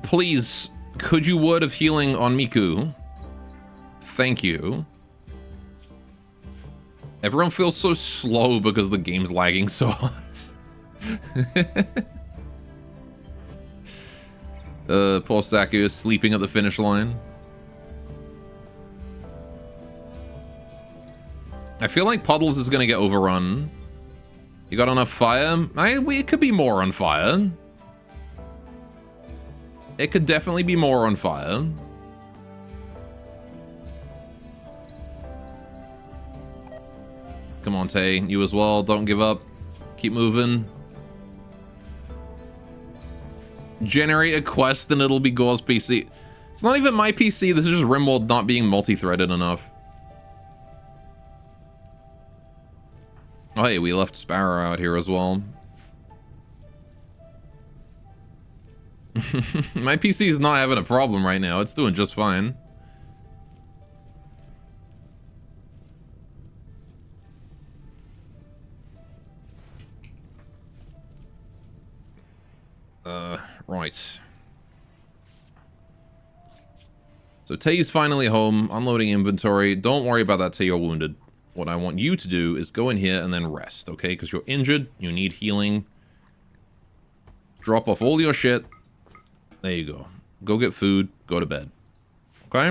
please, could you word of healing on Miku? Thank you. Everyone feels so slow because the game's lagging so hard. Poor Saku is sleeping at the finish line. I feel like Puddles is gonna get overrun. You got enough fire? It could be more on fire. It could definitely be more on fire. Come on, Tay. You as well. Don't give up. Keep moving. Generate a quest and it'll be Gore's PC. It's not even my PC. This is just Rimworld not being multi-threaded enough. Oh, hey, we left Sparrow out here as well. My PC is not having a problem right now. It's doing just fine. Right. So Tay's finally home, unloading inventory. Don't worry about that, Tay, you're wounded. What I want you to do is go in here and then rest, okay? Because you're injured, you need healing. Drop off all your shit. There you go. Go get food, go to bed. Okay?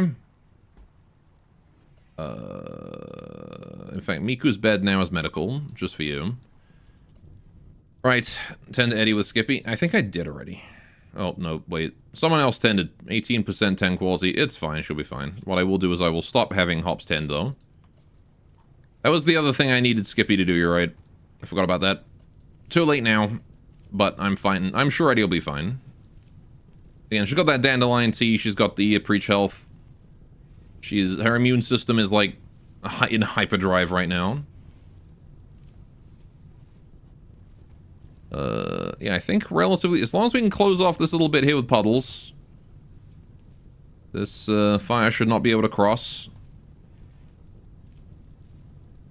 In fact, Miku's bed now is medical, just for you. Right, tend to Eddie with Skippy. I think I did already. Oh, no, wait. Someone else tended. 18% 10 quality. It's fine, she'll be fine. What I will do is I will stop having Hops tend, though. That was the other thing I needed Skippy to do, you're right. I forgot about that. Too late now, but I'm fine. I'm sure Eddie will be fine. Again, she's got that dandelion tea, she's got the preach health. Her immune system is, like, in hyperdrive right now. Yeah, I think relatively, as long as we can close off this little bit here with Puddles, this fire should not be able to cross.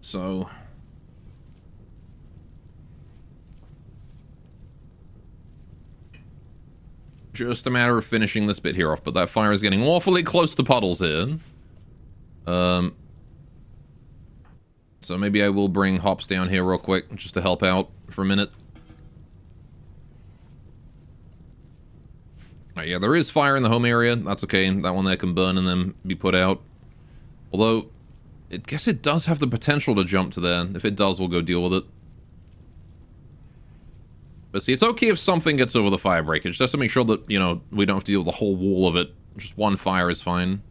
So just a matter of finishing this bit here off, but that fire is getting awfully close to Puddles here. So maybe I will bring Hops down here real quick just to help out for a minute. Yeah, there is fire in the home area. That's okay. That one there can burn and then be put out. Although, I guess it does have the potential to jump to there. If it does, we'll go deal with it. But see, it's okay if something gets over the fire breakage. Just to make sure that, you know, we don't have to deal with the whole wall of it. Just one fire is fine.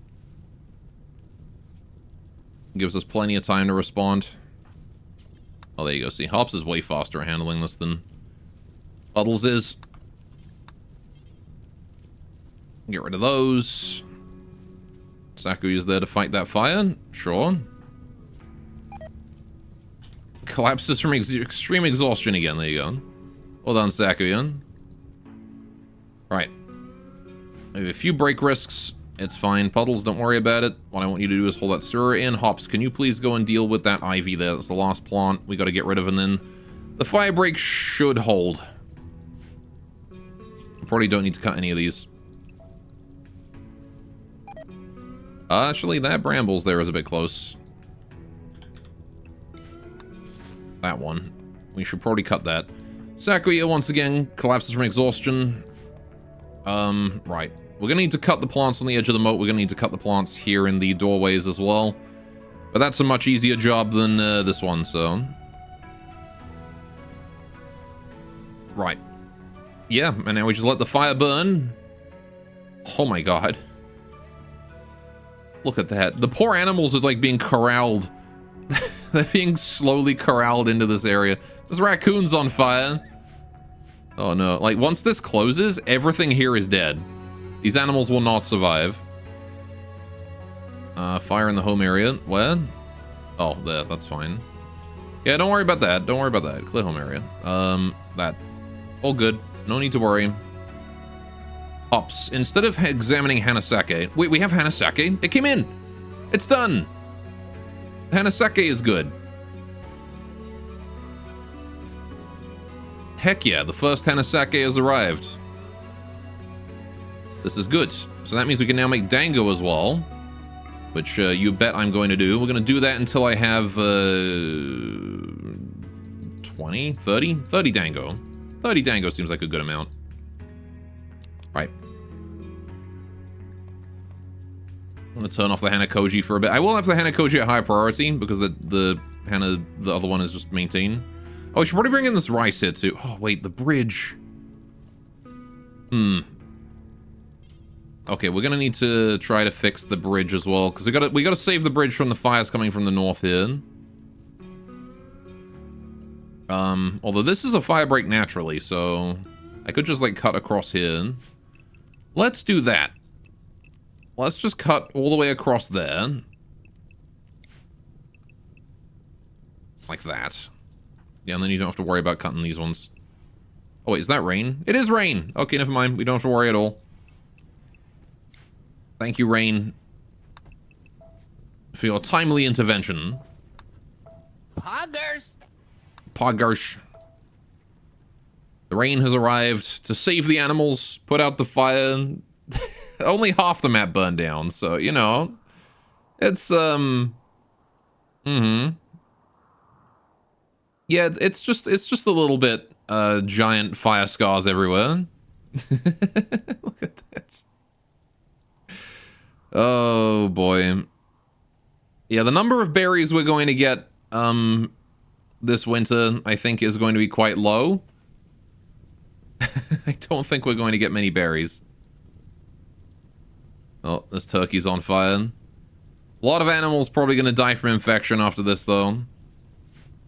Gives us plenty of time to respond. Oh, there you go. See, Hops is way faster at handling this than Puddles is. Get rid of those. Sakuyu's there to fight that fire. Sure. Collapses from extreme exhaustion again. There you go. Well done, Sakuya. Right. Maybe a few break risks. It's fine. Puddles, don't worry about it. What I want you to do is hold that sewer in. Hops, can you please go and deal with that ivy there? That's the last plant we got to get rid of, and then the fire break should hold. Probably don't need to cut any of these. Actually, that brambles there is a bit close. That one. We should probably cut that. Sakuya, once again, collapses from exhaustion. Right. We're gonna need to cut the plants on the edge of the moat. We're gonna need to cut the plants here in the doorways as well. But that's a much easier job than this one, so... Right. Yeah, and now we just let the fire burn. Oh my god. Look at that. The poor animals are like being corralled. They're being slowly corralled into this area. This raccoon's on fire. Oh no. Like, once this closes, everything here is dead. These animals will not survive. Fire in the home area. Where? Oh, there. That's fine. Yeah, don't worry about that. Don't worry about that. Clear home area. That. All good. No need to worry. Ops. Instead of examining Hanasake... Wait, we have Hanasake? It came in! It's done! Hanasake is good. Heck yeah, the first Hanasake has arrived. This is good. So that means we can now make Dango as well. Which you bet I'm going to do. We're going to do that until I have 20, 30? 30 Dango. 30 Dango seems like a good amount. Right. I'm going to turn off the Hanakoji for a bit. I will have the Hanakoji at high priority because the other one is just maintained. Oh, we should probably bring in this rice here too. Oh, wait, the bridge. Okay, we're gonna need to try to fix the bridge as well, because we gotta save the bridge from the fires coming from the north here. Although this is a fire break naturally, so I could just like cut across here. Let's do that. Let's just cut all the way across there. Like that. Yeah, and then you don't have to worry about cutting these ones. Oh wait, is that rain? It is rain! Okay, never mind. We don't have to worry at all. Thank you, rain, for your timely intervention. Poggers! Poggers. The rain has arrived to save the animals, put out the fire. Only half the map burned down, so, you know. It's, Yeah, it's just a little bit, giant fire scars everywhere. Look at that. Oh, boy. Yeah, the number of berries we're going to get, this winter, I think, is going to be quite low. I don't think we're going to get many berries. Oh, this turkey's on fire. A lot of animals probably going to die from infection after this, though.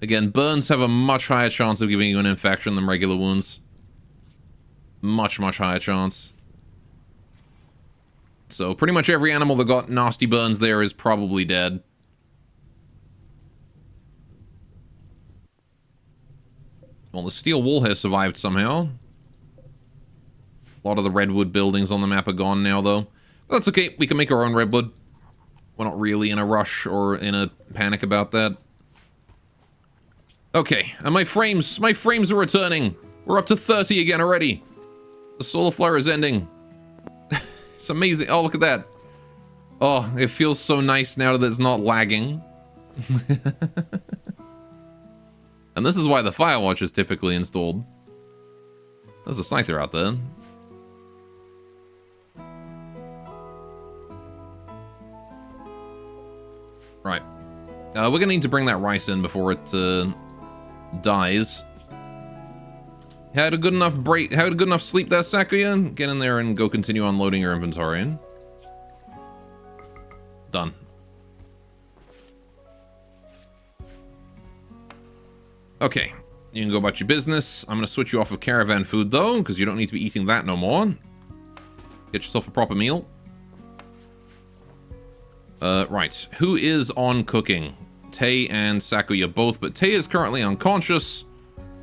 Again, burns have a much higher chance of giving you an infection than regular wounds. Much, much higher chance. So pretty much every animal that got nasty burns there is probably dead. Well, the steel wall has survived somehow. A lot of the redwood buildings on the map are gone now, though. But that's okay. We can make our own redwood. We're not really in a rush or in a panic about that. Okay, and my frames are returning. We're up to 30 again already. The solar flare is ending. It's amazing. Oh, look at that. Oh, it feels so nice now that it's not lagging. And this is why the Firewatch is typically installed. There's a Scyther out there. Right. We're gonna need to bring that rice in before it dies. Had a good enough break. Had a good enough sleep there, Sakuya. Get in there and go continue unloading your inventory. Done. Okay, you can go about your business. I'm gonna switch you off of caravan food though, because you don't need to be eating that no more. Get yourself a proper meal. Right. Who is on cooking? Tay and Sakuya both, but Tay is currently unconscious.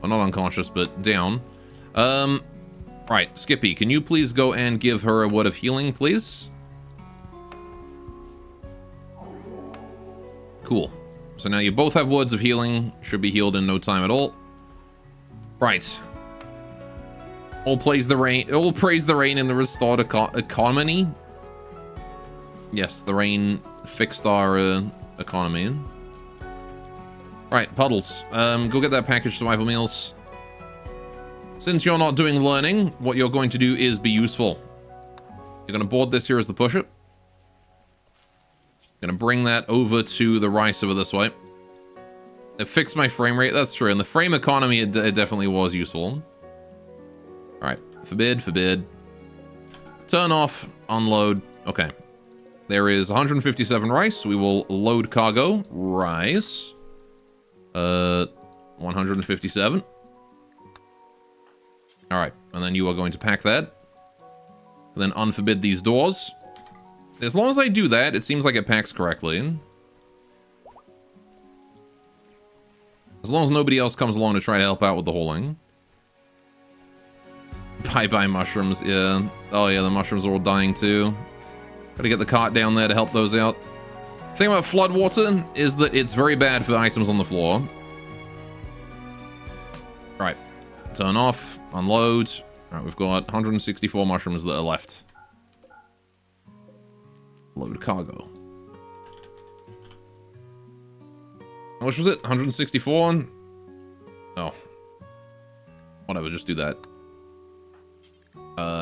Well, not unconscious, but down. Right, Skippy, can you please go and give her a word of healing, please? Cool. So now you both have words of healing. Should be healed in no time at all. Right. All praise the rain. All praise the rain in the restored economy. Yes, the rain fixed our economy. Right, Puddles. Go get that packaged survival meals. Since you're not doing learning, what you're going to do is be useful. You're going to board this here as the pusher. Going to bring that over to the rice over this way. It fixed my frame rate. That's true. In the frame economy, it definitely was useful. All right. Forbid, forbid. Turn off, unload. Okay. There is 157 rice. We will load cargo. Rice. 157. Alright, and then you are going to pack that. And then unforbid these doors. As long as I do that, it seems like it packs correctly. As long as nobody else comes along to try to help out with the hauling. Bye-bye mushrooms, yeah. Oh yeah, the mushrooms are all dying too. Gotta get the cart down there to help those out. The thing about floodwater is that it's very bad for items on the floor. Right. Turn off, unload. Alright, we've got 164 mushrooms that are left. Load cargo. How much was it? 164? Oh. Whatever, just do that.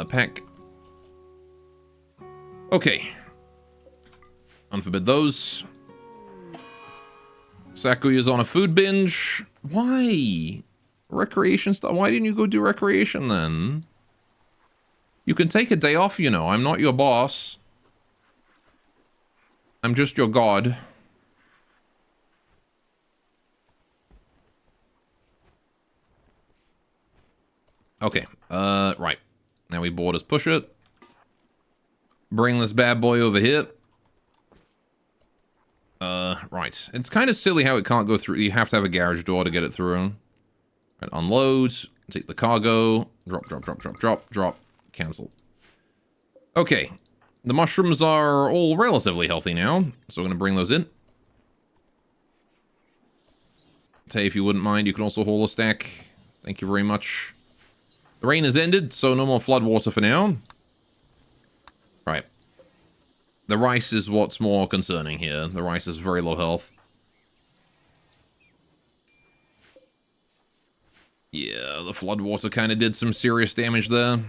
Pack. Okay. Unforbid those. Sakuyu's on a food binge. Why? Recreation stuff. Why didn't you go do recreation then? You can take a day off, you know. I'm not your boss. I'm just your god. Okay. Right. Now we board us push it. Bring this bad boy over here. Right. It's kind of silly how it can't go through. You have to have a garage door to get it through. Right, unload. Take the cargo. Drop, drop, drop, drop, drop, drop. Cancel. Okay. The mushrooms are all relatively healthy now, so we're going to bring those in. Tay, if you wouldn't mind, you can also haul a stack. Thank you very much. The rain has ended, so no more flood water for now. Right. The rice is what's more concerning here. The rice is very low health. Yeah, the flood water kind of did some serious damage there.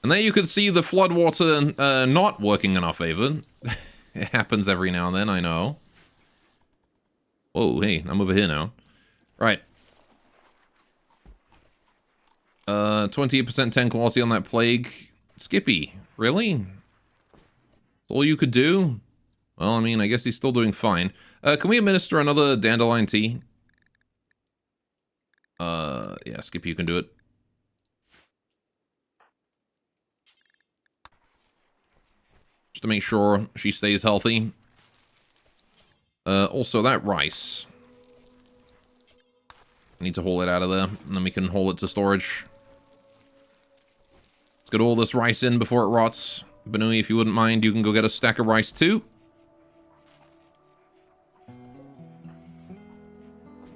And there you could see the flood water not working in our favor. It happens every now and then, I know. Whoa, hey, I'm over here now. Right. 28% 10 quality on that plague. Skippy, really? That's all you could do? Well, I mean, I guess he's still doing fine. Can we administer another dandelion tea? Yeah, Skippy, you can do it. Just to make sure she stays healthy. Also, that rice. I need to haul it out of there, and then we can haul it to storage. Let's get all this rice in before it rots. Banui, if you wouldn't mind, you can go get a stack of rice too.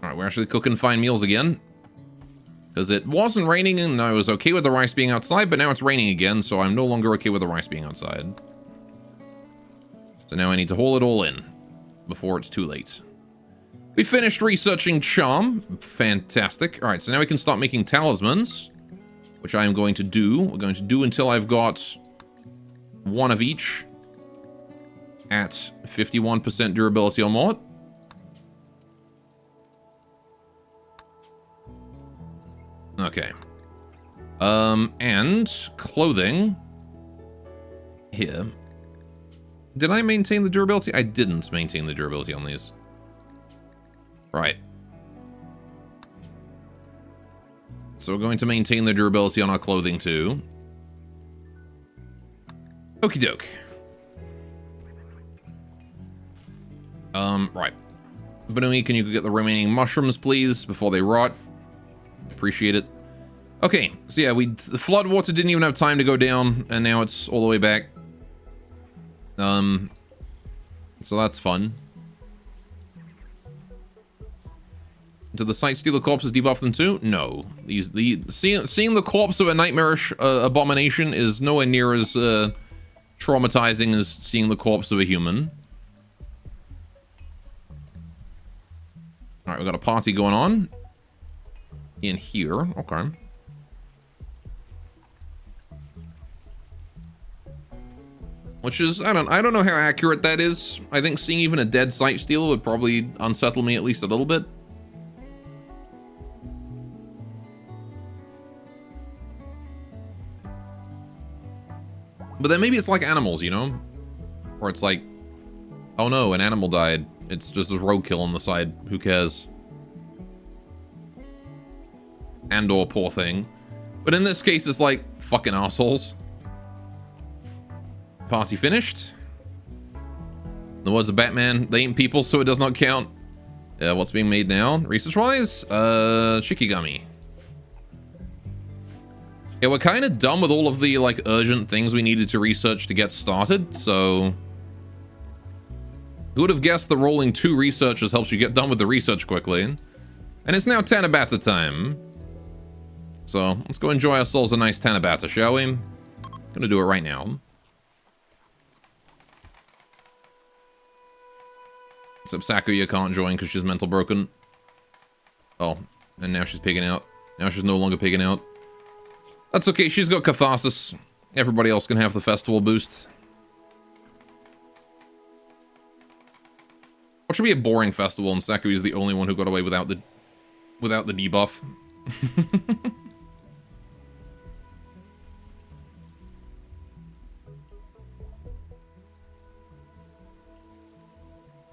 Alright, we're actually cooking fine meals again. Because it wasn't raining and I was okay with the rice being outside, but now it's raining again, so I'm no longer okay with the rice being outside. So now I need to haul it all in before it's too late. We finished researching charm. Fantastic. Alright, so now we can start making talismans, which I am going to do. We're going to do until I've got one of each at 51% durability or more. Okay. And clothing here. Did I maintain the durability? I didn't maintain the durability on these. Right. So we're going to maintain the durability on our clothing too. Okie doke. Right. Banui, can you get the remaining mushrooms, please, before they rot? Appreciate it. Okay, so yeah, the flood water didn't even have time to go down, and now it's all the way back. So that's fun. Do the Sight Stealer corpses debuff them too? No. Seeing the corpse of a nightmarish abomination is nowhere near as traumatizing as seeing the corpse of a human. Alright, we've got a party going on. In here, okay. Which is, I don't know how accurate that is. I think seeing even a dead Sight Stealer would probably unsettle me at least a little bit. But then maybe it's like animals, you know? Or it's like, oh no, an animal died. It's just a roadkill on the side. Who cares? And or poor thing. But in this case, it's like, fucking assholes. Party finished. In the words of Batman, they ain't people, so it does not count. What's being made now? Research-wise? Shikigami. Yeah, we're kind of done with all of the, like, urgent things we needed to research to get started, so... Who would have guessed that rolling 2 researchers helps you get done with the research quickly? And it's now Tanabata time. So, let's go enjoy ourselves a nice Tanabata, shall we? Gonna do it right now. Except Sakuya can't join because she's mental broken. Oh, and now she's pigging out. Now she's no longer pigging out. That's okay, she's got catharsis. Everybody else can have the festival boost. What should be a boring festival and Sakuya's the only one who got away without the debuff.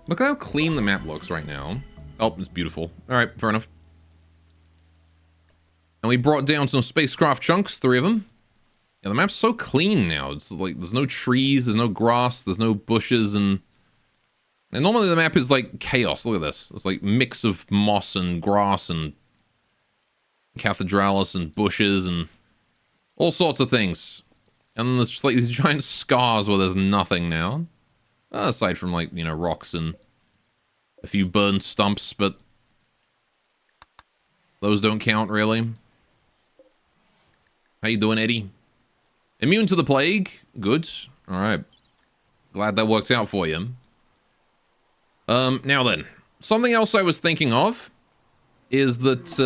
Look at how clean the map looks right now. Oh, it's beautiful. Alright, fair enough. And we brought down some spacecraft chunks, 3 of them. Yeah, the map's so clean now. It's like, there's no trees, there's no grass, there's no bushes, and normally the map is like chaos. Look at this. It's like mix of moss and grass and cathedralis and bushes and all sorts of things. And then there's just like these giant scars where there's nothing now. Aside from, like, you know, rocks and a few burned stumps, but those don't count, really. How you doing, Eddie? Immune to the plague? Good. Alright. Glad that worked out for you. Now then. Something else I was thinking of is that,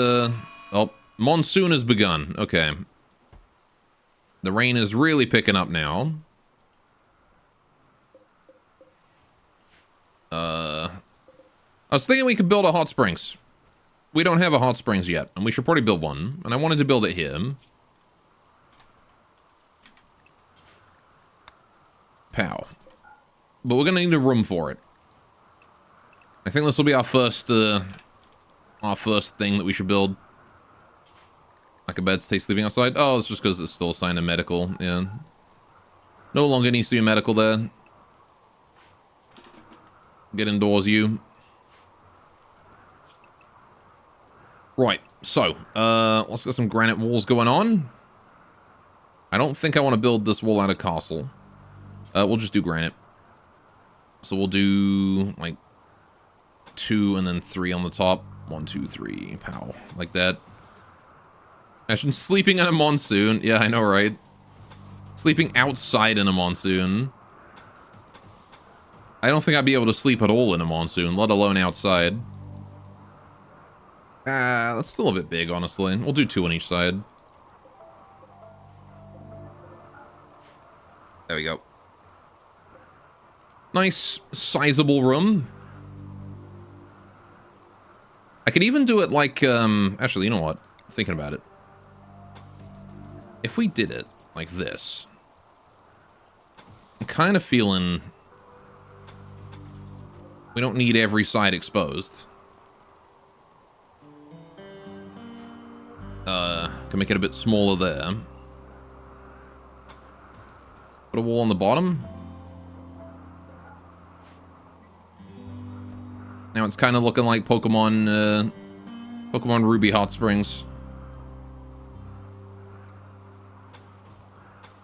oh, monsoon has begun. Okay. The rain is really picking up now. I was thinking we could build a hot springs. We don't have a hot springs yet, and we should probably build one. And I wanted to build it here. Pow. But we're gonna need a room for it. I think this will be our first thing that we should build. Like a bed, stay sleeping outside. Oh, it's just because it's still assigned to medical. Yeah. No longer needs to be medical there. Get indoors, you. Right, so, let's get some granite walls going on. I don't think I want to build this wall out of castle. We'll just do granite. So we'll do, like, 2 and then 3 on the top. 1, 2, 3, pow. Like that. Imagine sleeping in a monsoon. Yeah, I know, right? Sleeping outside in a monsoon. I don't think I'd be able to sleep at all in a monsoon, let alone outside. That's still a bit big, honestly. We'll do 2 on each side. There we go. Nice, sizable room. I could even do it like, actually, you know what? Thinking about it. If we did it like this, I'm kind of feeling we don't need every side exposed. Can make it a bit smaller there. Put a wall on the bottom. Now it's kind of looking like Pokemon Ruby Hot Springs.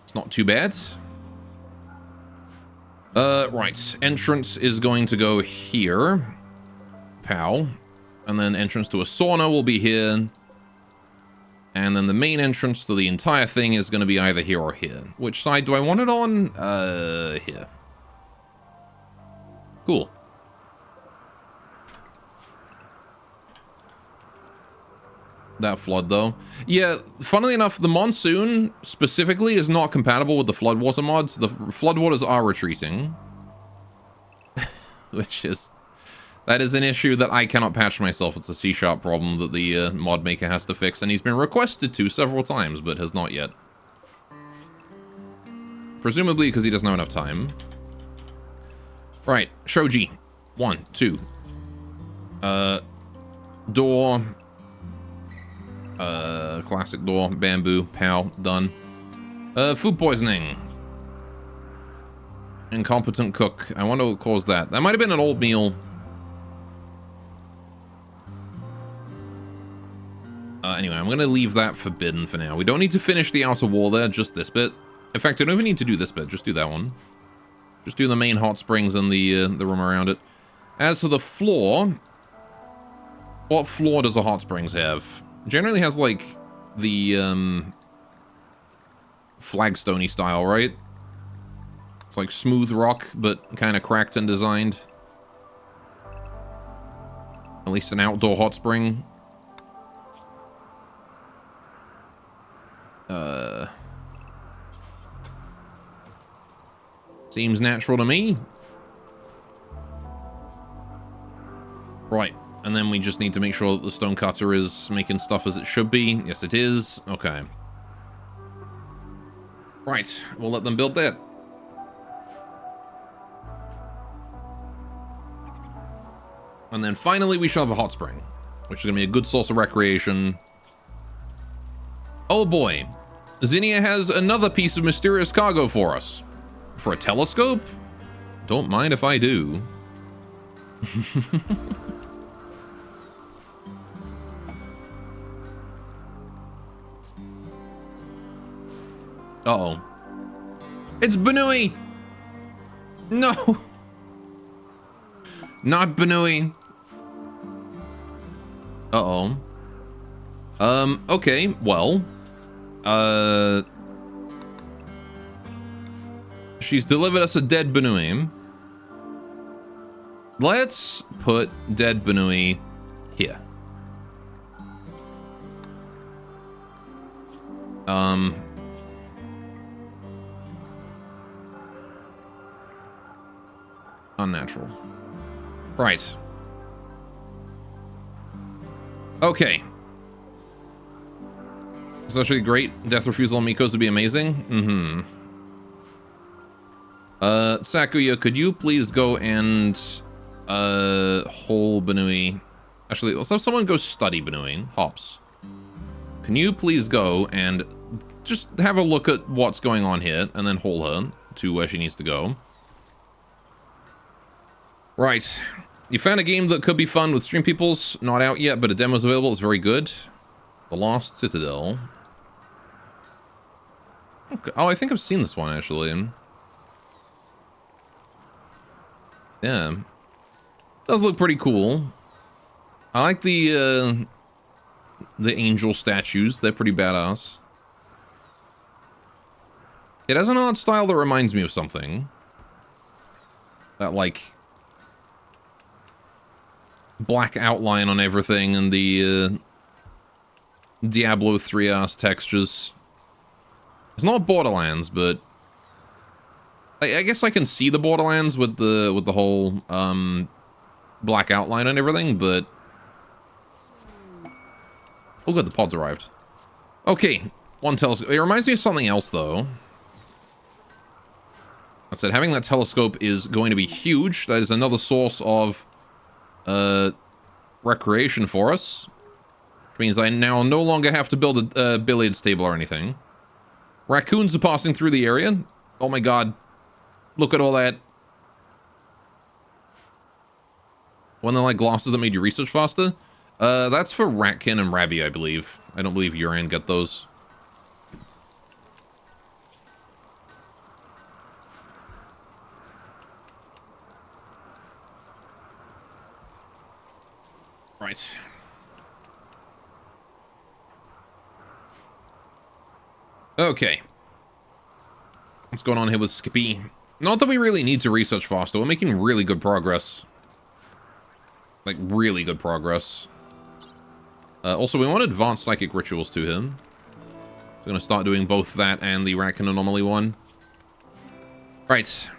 It's not too bad. Right. Entrance is going to go here. Pow. And then entrance to a sauna will be here. And then the main entrance to the entire thing is going to be either here or here. Which side do I want it on? Here. Cool. That flood, though. Yeah, funnily enough, the monsoon specifically is not compatible with the floodwater mods. The floodwaters are retreating. Which is... That is an issue that I cannot patch myself. It's a C-sharp problem that the mod maker has to fix, and he's been requested to several times, but has not yet. Presumably because he doesn't have enough time. Right, Shoji. 1, 2. Door. Classic door. Bamboo. Pow. Done. Food poisoning. Incompetent cook. I wonder what caused that. That might have been an old meal. Anyway, I'm going to leave that forbidden for now. We don't need to finish the outer wall there, just this bit. In fact, I don't even need to do this bit. Just do that one. Just do the main hot springs and the room around it. As for the floor, what floor does the hot springs have? Generally has, like, the flagstone-y style, right? It's like smooth rock, but kind of cracked and designed. At least an outdoor hot spring. Seems natural to me. Right, and then we just need to make sure that the stone cutter is making stuff as it should be. Yes, it is. Okay. Right, we'll let them build that. And then finally we shall have a hot spring, which is going to be a good source of recreation. Oh boy, Zinnia has another piece of mysterious cargo for us. For a telescope? Don't mind if I do. Uh-oh. It's Benui! No! Not Benui. Uh-oh. Okay, well. She's delivered us a dead Benui. Let's put dead Benui here. Unnatural. Right. Okay. It's actually great. Death refusal on Miko's would be amazing. Mm-hmm. Sakuya, could you please go and hole Benui? Actually, let's have someone go study Benui. Hops. Can you please go and just have a look at what's going on here and then haul her to where she needs to go? Right. You found a game that could be fun with stream peoples. Not out yet, but a demo's available. It's very good. The Lost Citadel. Okay. Oh, I think I've seen this one, actually. Yeah. Does look pretty cool. I like the angel statues. They're pretty badass. It has an art style that reminds me of something. That, like, black outline on everything and the Diablo 3-ass textures. It's not Borderlands, but I guess I can see the Borderlands with the whole black outline and everything, but oh good, the pods arrived. Okay, one telescope. It reminds me of something else though. I said having that telescope is going to be huge. That is another source of recreation for us. Which means I now no longer have to build a billiards table or anything. Raccoons are passing through the area. Oh my god. Look at all that. One of the like glasses that made you research faster? That's for Ratkin and Rabby, I believe. I don't believe Yuran got those. Right. Okay. What's going on here with Skippy? Not that we really need to research faster. We're making really good progress. Like, really good progress. Also, we want advanced psychic rituals to him. So I'm going to start doing both that and the Ratkin Anomaly one. Right.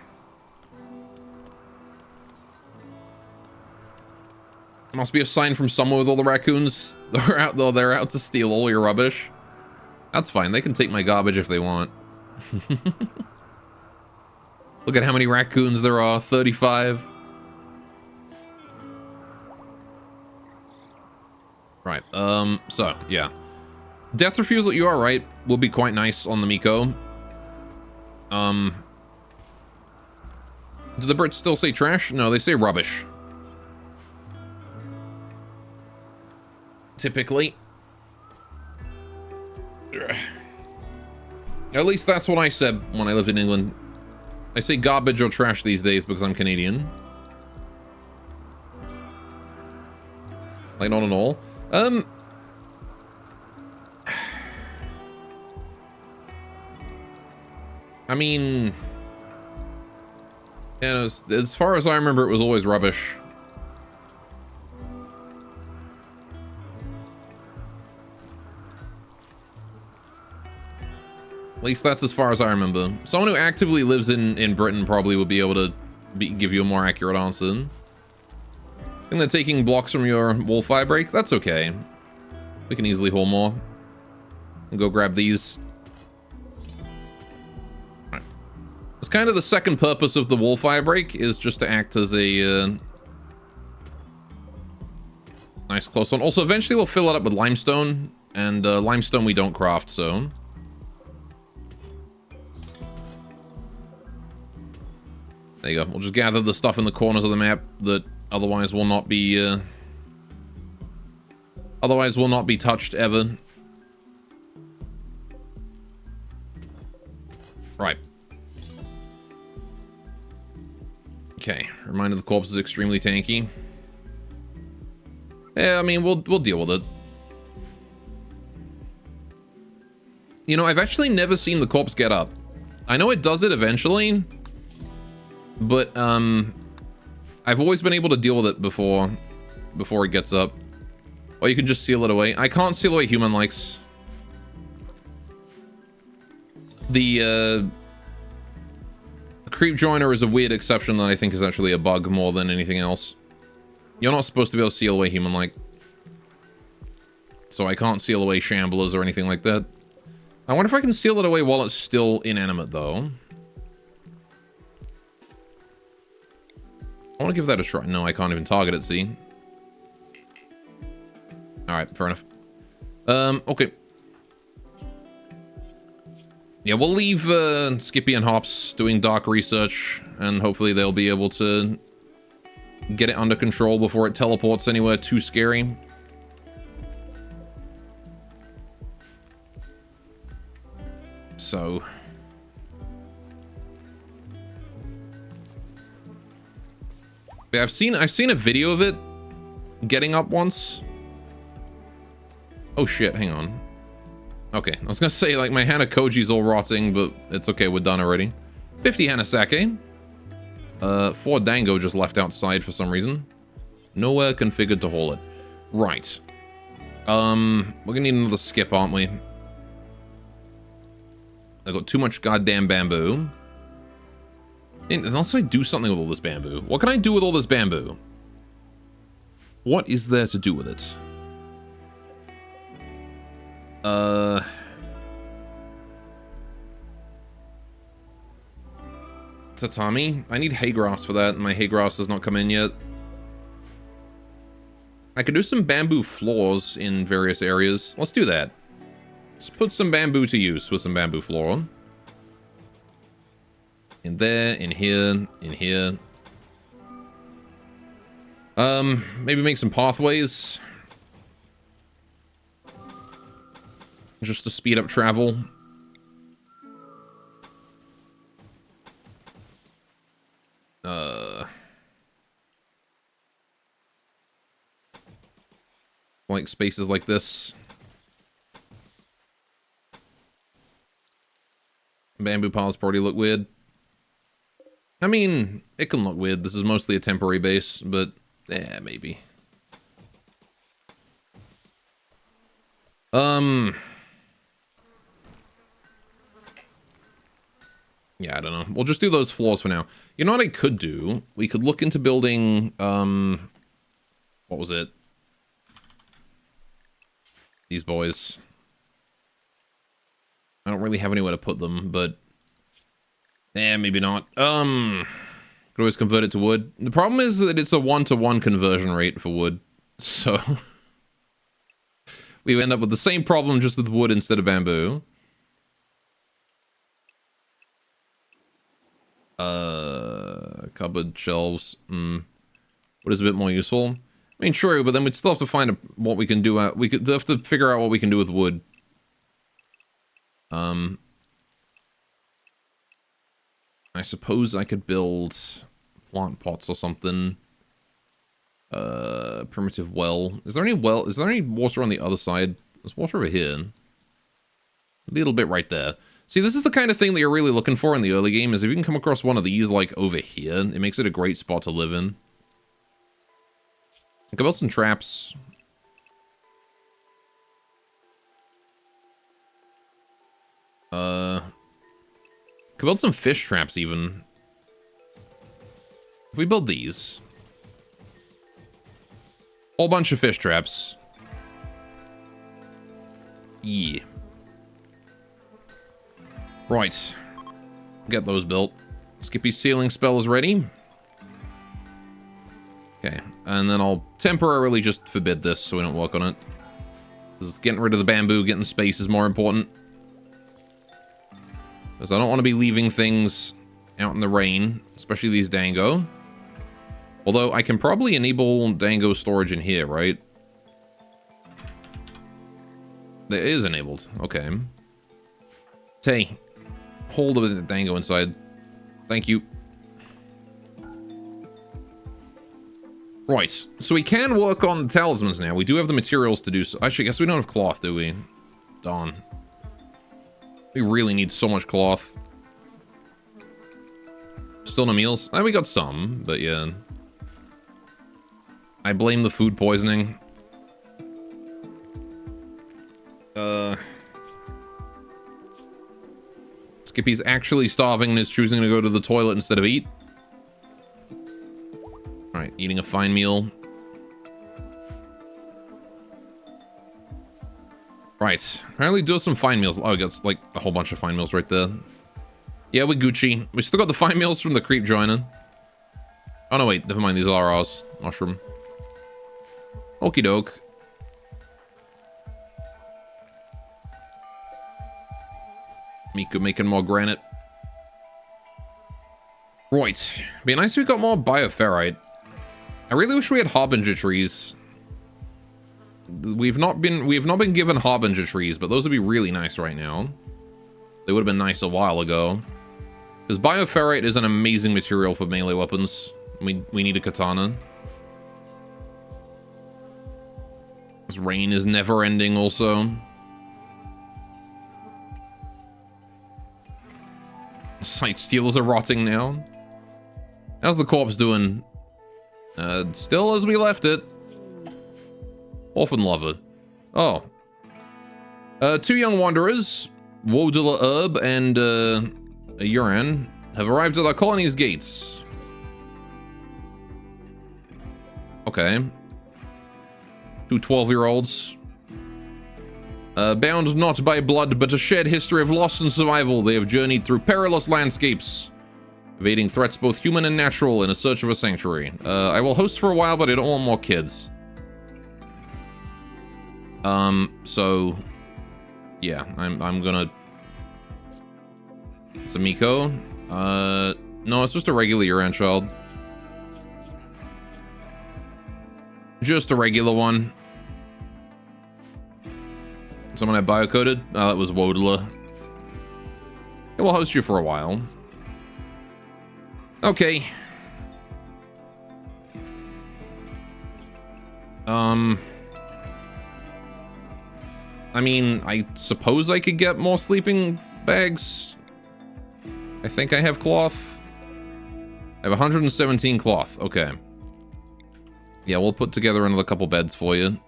Must be a sign from somewhere with all the raccoons. They're out, though. They're out to steal all your rubbish. That's fine. They can take my garbage if they want. Look at how many raccoons there are. 35. Right. So, yeah. Death Refusal, you are right, will be quite nice on the Miko. Do the Brits still say trash? No, they say rubbish. Typically. At least that's what I said when I lived in England. I say garbage or trash these days because I'm Canadian. Like, not at all. I mean... Yeah, as far as I remember, it was always rubbish. At least that's as far as I remember. Someone who actively lives in Britain probably would be able to give you a more accurate answer. I think they're taking blocks from your wall fire break. That's okay. We can easily haul more. And go grab these. Right. It's kind of the second purpose of the wall fire break is just to act as a nice close one. Also, eventually we'll fill it up with limestone. And limestone we don't craft, so... There you go. We'll just gather the stuff in the corners of the map that otherwise will not be touched ever. Right. Okay. Reminder the corpse is extremely tanky. Yeah, I mean, we'll deal with it. You know, I've actually never seen the corpse get up. I know it does it eventually. But, I've always been able to deal with it before it gets up. Or you can just seal it away. I can't seal away human likes. The creep joiner is a weird exception that I think is actually a bug more than anything else. You're not supposed to be able to seal away human like. So I can't seal away shamblers or anything like that. I wonder if I can seal it away while it's still inanimate, though. I want to give that a try. No, I can't even target it, see? Alright, fair enough. Okay. Yeah, we'll leave Skippy and Hops doing dark research, and hopefully they'll be able to get it under control before it teleports anywhere too scary. So... Yeah, I've seen a video of it getting up once. Oh shit, hang on. Okay, I was gonna say, like, my Hanakoji's all rotting, but it's okay, we're done already. 50 Hanasake. 4 Dango just left outside for some reason. Nowhere configured to haul it. Right. We're gonna need another skip, aren't we? I got too much goddamn bamboo. Unless I do something with all this bamboo. What can I do with all this bamboo? What is there to do with it? Tatami? I need hay grass for that, and my hay grass has not come in yet. I could do some bamboo floors in various areas. Let's do that. Let's put some bamboo to use with some bamboo floor. In there, in here, in here. Maybe make some pathways. Just to speed up travel. Like spaces like this. Bamboo piles probably look weird. I mean, it can look weird. This is mostly a temporary base, but yeah, maybe. Yeah, I don't know. We'll just do those floors for now. You know what I could do? We could look into building, what was it? These boys. I don't really have anywhere to put them, but Eh, maybe not. Could always convert it to wood. The problem is that it's a 1-to-1 conversion rate for wood. So we end up with the same problem just with wood instead of bamboo. Cupboard shelves. What is a bit more useful? I mean, true, but then we'd still have to find what we can do. We could have to figure out what we can do with wood. I suppose I could build plant pots or something. Primitive well. Is there any well? Is there any water on the other side? There's water over here. A little bit right there. See, this is the kind of thing that you're really looking for in the early game, is if you can come across one of these, like, over here, it makes it a great spot to live in. I can build some traps. Could build some fish traps, even. If we build these. Whole bunch of fish traps. Yeah. Right. Get those built. Skippy's sealing spell is ready. Okay, and then I'll temporarily just forbid this so we don't work on it. Because getting rid of the bamboo, getting space is more important. Because I don't want to be leaving things out in the rain, especially these dango. Although I can probably enable dango storage in here, right? That is enabled. Okay. Tay, hold the dango inside. Thank you. Right, so we can work on the talismans now. We do have the materials to do so. Actually, I guess we don't have cloth, do we? Darn. We really need so much cloth. Still no meals? We got some, but yeah. I blame the food poisoning. Skippy's actually starving and is choosing to go to the toilet instead of eat. Alright, eating a fine meal. Right, apparently do some fine meals. Oh, we got like a whole bunch of fine meals right there. Yeah, we Gucci. We still got the fine meals from the creep joining. Oh no, wait, never mind, these are ours. Mushroom. Okie doke. Miku making more granite. Right. Be nice if we got more bioferrite. I really wish we had harbinger trees. We have not been given harbinger trees, but those would be really nice right now. They would have been nice a while ago. Because bioferrite is an amazing material for melee weapons. We need a katana. This rain is never ending also. Sight steelers are rotting now. How's the corpse doing? Still as we left it. Orphan lover. Oh. Two young wanderers, Wodula Herb and Yuran, have arrived at our colony's gates. Okay. Two 12-year-olds. Bound not by blood, but a shared history of loss and survival, they have journeyed through perilous landscapes, evading threats both human and natural in a search of a sanctuary. I will host for a while, but I don't want more kids. So... yeah, I'm gonna... It's a Miko. No, it's just a regular Yuran child. Just a regular one. Someone had biocoded? That was Wodula. Yeah, we'll host you for a while. Okay. I mean, I suppose I could get more sleeping bags. I think I have cloth. I have 117 cloth. Okay. Yeah, we'll put together another couple beds for you.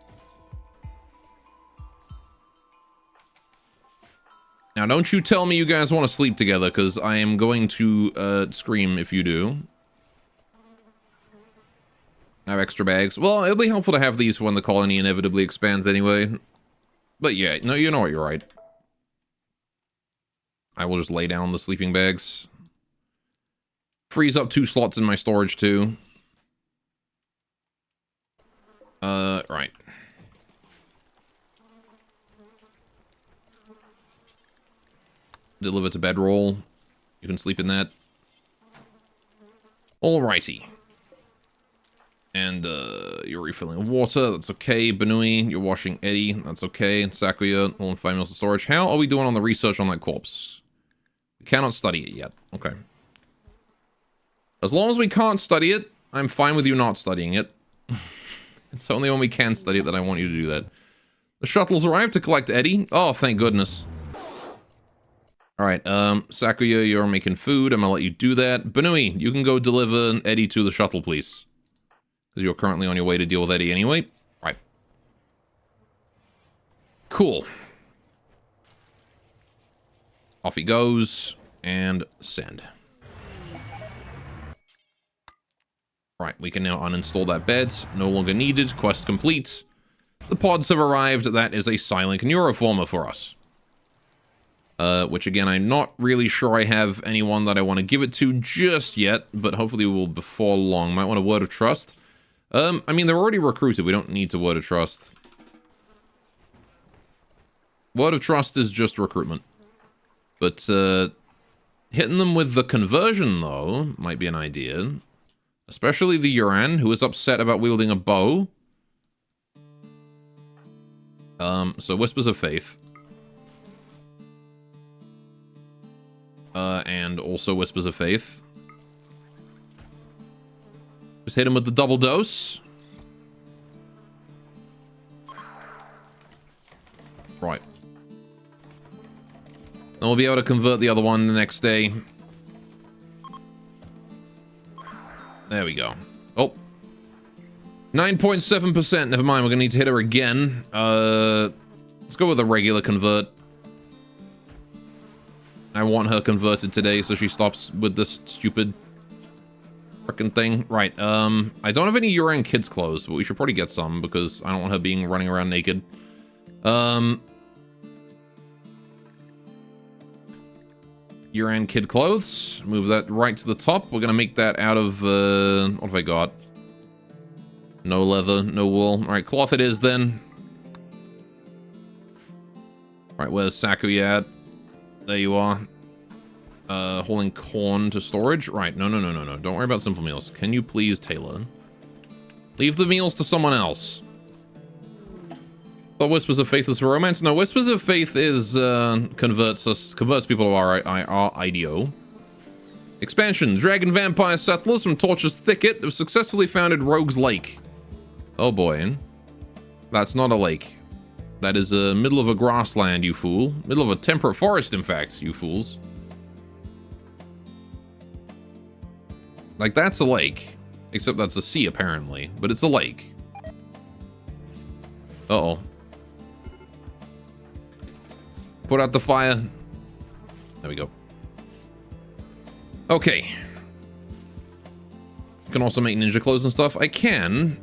Now, don't you tell me you guys want to sleep together, because I am going to scream if you do. I have extra bags. Well, it'll be helpful to have these when the colony inevitably expands anyway. But yeah, no, you know what, you're right. I will just lay down the sleeping bags. Frees up 2 slots in my storage too. Right. Deliver to bedroll. You can sleep in that. Alrighty. And, you're refilling water. That's okay. Benui, you're washing Eddie. That's okay. Sakuya, all in 5 meals of storage. How are we doing on the research on that corpse? We cannot study it yet. Okay. As long as we can't study it, I'm fine with you not studying it. It's only when we can study it that I want you to do that. The shuttle's arrived to collect Eddie. Oh, thank goodness. Alright, Sakuya, you're making food. I'm gonna let you do that. Benui, you can go deliver Eddie to the shuttle, please. Because you're currently on your way to deal with Eddie anyway. Right. Cool. Off he goes. And send. Right, we can now uninstall that bed. No longer needed. Quest complete. The pods have arrived. That is a silent neuroformer for us. Which, again, I'm not really sure I have anyone that I want to give it to just yet, but hopefully we will before long. Might want a word of trust. I mean, they're already recruited. We don't need to word of trust. Word of trust is just recruitment. But, hitting them with the conversion, though, might be an idea. Especially the Yuran, who is upset about wielding a bow. So Whispers of Faith. And also Whispers of Faith. Just hit him with the double dose. Right. Then we'll be able to convert the other one the next day. There we go. Oh. 9.7%. Never mind, we're gonna need to hit her again. Let's go with a regular convert. I want her converted today so she stops with this stupid frickin' thing. Right, I don't have any Yuran kids clothes, but we should probably get some because I don't want her being running around naked. Yuran kid clothes. Move that right to the top. We're gonna make that out of, what have I got? No leather, no wool. Alright, cloth it is then. Alright, where's Sakuya at? There you are. Hauling corn to storage. Right, no. Don't worry about simple meals. Can you please, Taylor? Leave the meals to someone else. But Whispers of Faith is for romance? No, Whispers of Faith is, converts people to our IDO. Expansion. Dragon Vampire Settlers from Torture's Thicket have successfully founded Rogue's Lake. Oh boy. That's not a lake. That is the middle of a grassland, you fool. Middle of a temperate forest, in fact, you fools. Like, that's a lake. Except that's a sea, apparently. But it's a lake. Uh-oh. Put out the fire. There we go. Okay. Can also make ninja clothes and stuff. I can.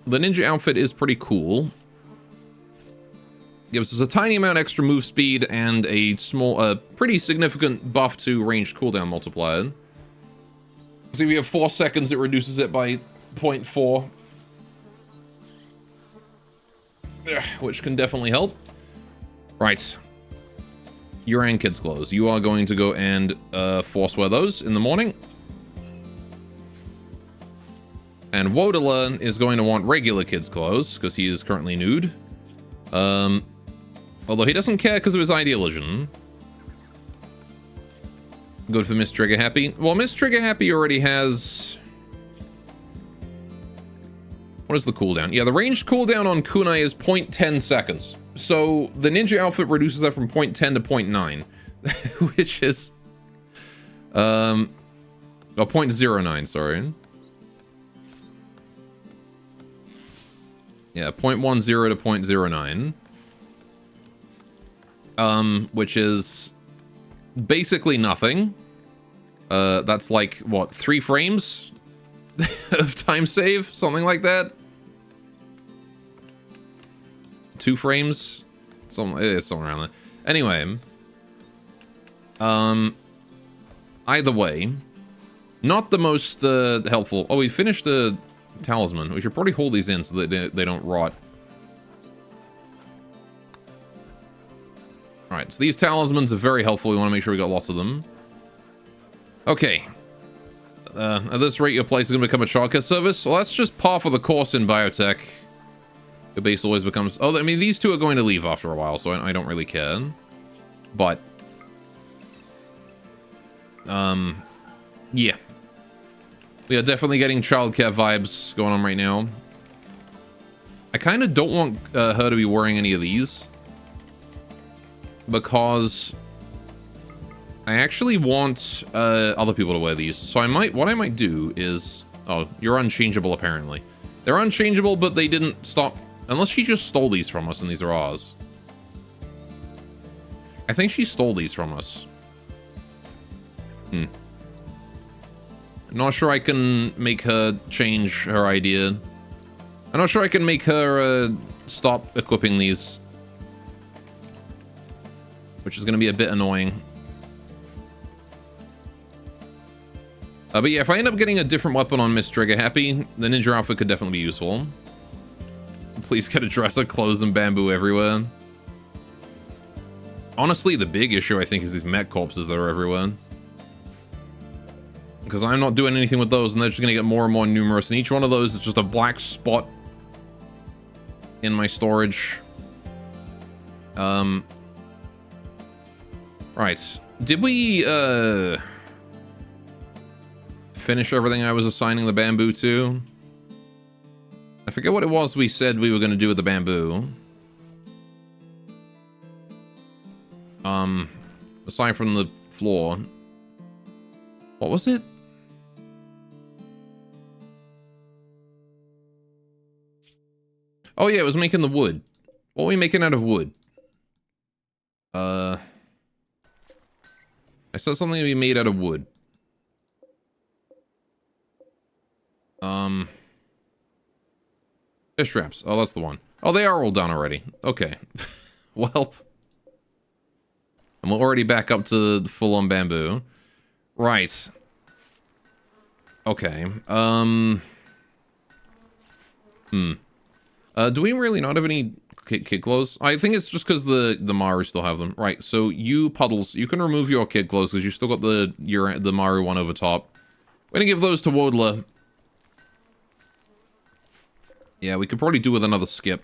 The ninja outfit is pretty cool. Gives us a tiny amount extra move speed and a small, pretty significant buff to ranged cooldown multiplier. So if you have 4 seconds, it reduces it by 0.4. Which can definitely help. Right. Yuran kids clothes. You are going to go and force wear those in the morning. And Wodala is going to want regular kids clothes because he is currently nude. Although he doesn't care because of his idealism. Good for Miss Trigger Happy. Well, Miss Trigger Happy already has... What is the cooldown? Yeah, the ranged cooldown on Kunai is 0.10 seconds. So the ninja outfit reduces that from 0.10 to 0.9. Which is... Oh, 0.09, sorry. Yeah, 0.10 to 0.09. Which is basically nothing. That's like, what, 3 frames of time save? Something like that? 2 frames? Somewhere around there. Anyway. Either way, not the most helpful. Oh, we finished the talisman. We should probably hold these in so that they don't rot. Alright, so these talismans are very helpful. We want to make sure we got lots of them. Okay. At this rate, your place is going to become a childcare service. Well, that's just par for the course in biotech. The base always becomes... Oh, I mean, these two are going to leave after a while, so I don't really care. But... yeah. We are definitely getting childcare vibes going on right now. I kind of don't want her to be wearing any of these. Because I actually want other people to wear these. So what I might do is... Oh, you're unchangeable apparently. They're unchangeable, but they didn't stop... Unless she just stole these from us and these are ours. I think she stole these from us. I'm not sure I can make her change her idea. I'm not sure I can make her stop equipping these. Which is going to be a bit annoying. But yeah, if I end up getting a different weapon on Miss Trigger Happy, the ninja outfit could definitely be useful. Please get a dresser, clothes, and bamboo everywhere. Honestly, the big issue, I think, is these mech corpses that are everywhere. Because I'm not doing anything with those, and they're just going to get more and more numerous. And each one of those is just a black spot in my storage. Right. Did we, finish everything I was assigning the bamboo to? I forget what it was we said we were going to do with the bamboo. Aside from the floor. What was it? Oh yeah, it was making the wood. What were we making out of wood? I said something to be made out of wood. Fish traps. Oh, that's the one. Oh, they are all done already. Okay. Well. I'm already back up to full-on bamboo. Right. Okay. Do we really not have any kid clothes? I think it's just because the Maru still have them. Right, so you Puddles, you can remove your kid clothes because you still got the Maru one over top. We're gonna give those to Wodler. Yeah, we could probably do with another skip.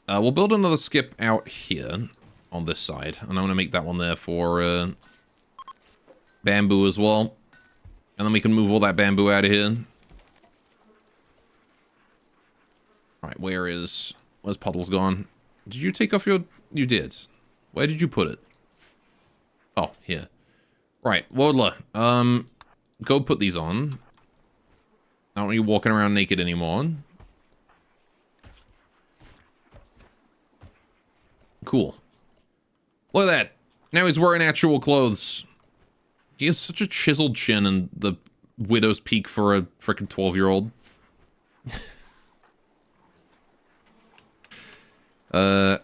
We'll build another skip out here on this side, and I'm gonna make that one there for bamboo as well. And then we can move all that bamboo out of here. Alright, where's Puddles gone? Did you take off your... You did. Where did you put it? Oh, here. Right, Wodler. Go put these on. I don't want you walking around naked anymore. Cool. Look at that. Now he's wearing actual clothes. He has such a chiseled chin and the widow's peak for a frickin' 12-year-old.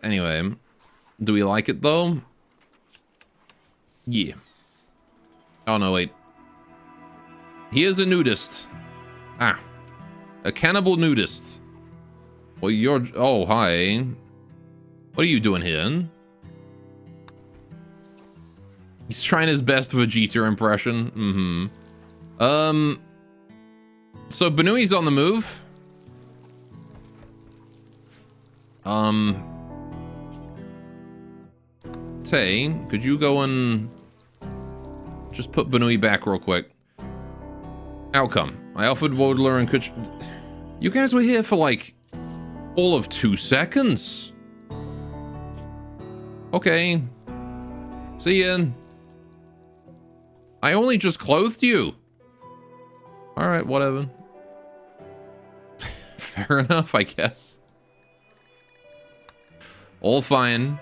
Anyway. Do we like it, though? Yeah. Oh, no, wait. He is a nudist. Ah. A cannibal nudist. Well, you're... Oh, hi. What are you doing here? He's trying his best Vegeta impression. So Benui's on the move. Tay, could you go and just put Benui back real quick? Outcome. I offered Wodler and Kuch... You guys were here for like all of 2 seconds. Okay. See ya. I only just clothed you. Alright, whatever. Fair enough, I guess. All fine.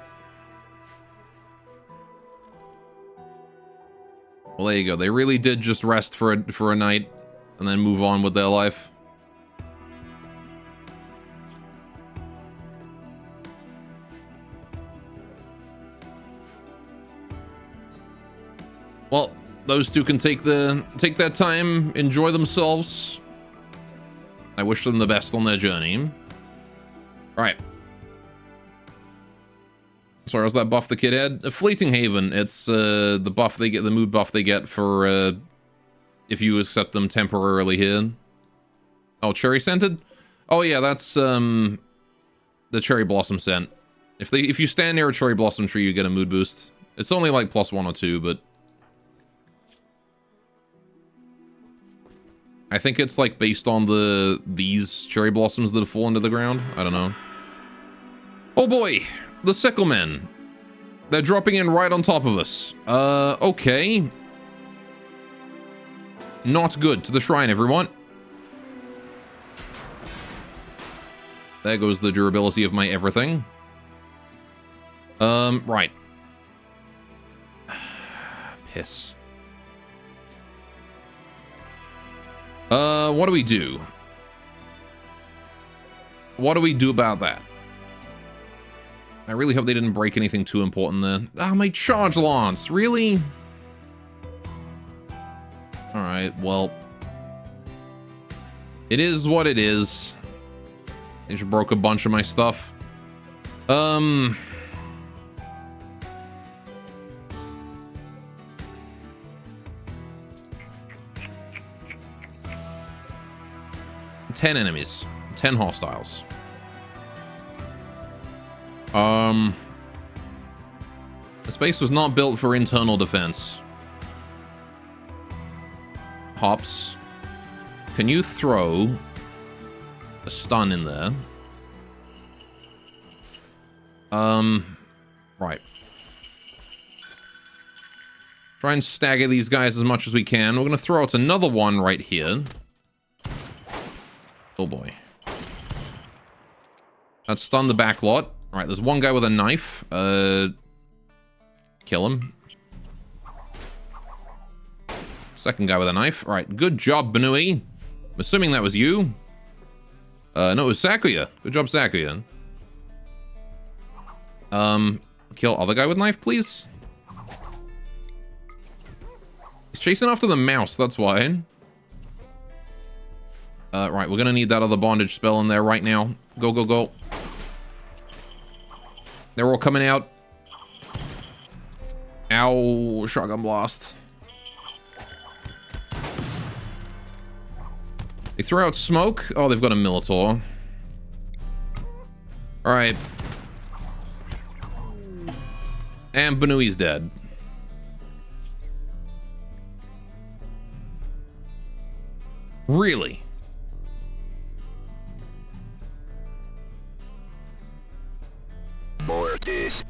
Well, there you go. They really did just rest for a night and then move on with their life. well, those two can take their time, enjoy themselves. I wish them the best on their journey. All right. Sorry, was that buff the kid had? A Fleeting Haven. It's the buff they get, the mood buff they get for if you accept them temporarily here. Oh, cherry scented? Oh yeah, that's the cherry blossom scent. If you stand near a cherry blossom tree, you get a mood boost. It's only like +1 or 2, but I think it's like based on these cherry blossoms that fall into the ground. I don't know. Oh boy, the Sicklemen. They're dropping in right on top of us. Okay. Not good. To the shrine, everyone. There goes the durability of my everything. Right. Piss. What do we do? What do we do about that? I really hope they didn't break anything too important there. Ah, my charge lance, really? Alright, well. It is what it is. They just broke a bunch of my stuff. 10 enemies. 10 hostiles. The space was not built for internal defense. Hops. Can you throw a stun in there? Right. Try and stagger these guys as much as we can. We're gonna throw out another one right here. Oh boy. That stunned the back lot. Alright, there's one guy with a knife. Kill him. Second guy with a knife. Alright, good job, Banui. I'm assuming that was you. No, it was Sakuya. Good job, Sakuya. Kill other guy with knife, please. He's chasing after the mouse, that's why. Right, we're gonna need that other bondage spell in there right now. Go, go, go. They're all coming out. Ow, shotgun blast. They throw out smoke. Oh, they've got a Minotaur. Alright. And Banui's dead. Really? Mortis.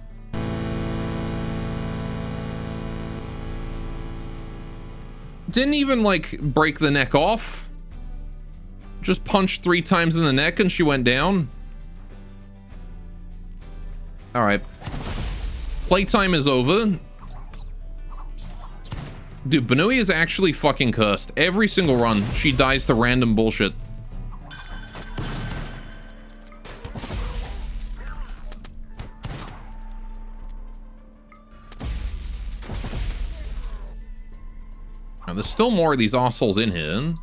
Didn't even, like, break the neck off. Just punched 3 times in the neck and she went down. Alright. Playtime is over. Dude, Banui is actually fucking cursed. Every single run, she dies to random bullshit. Now, there's still more of these assholes in here.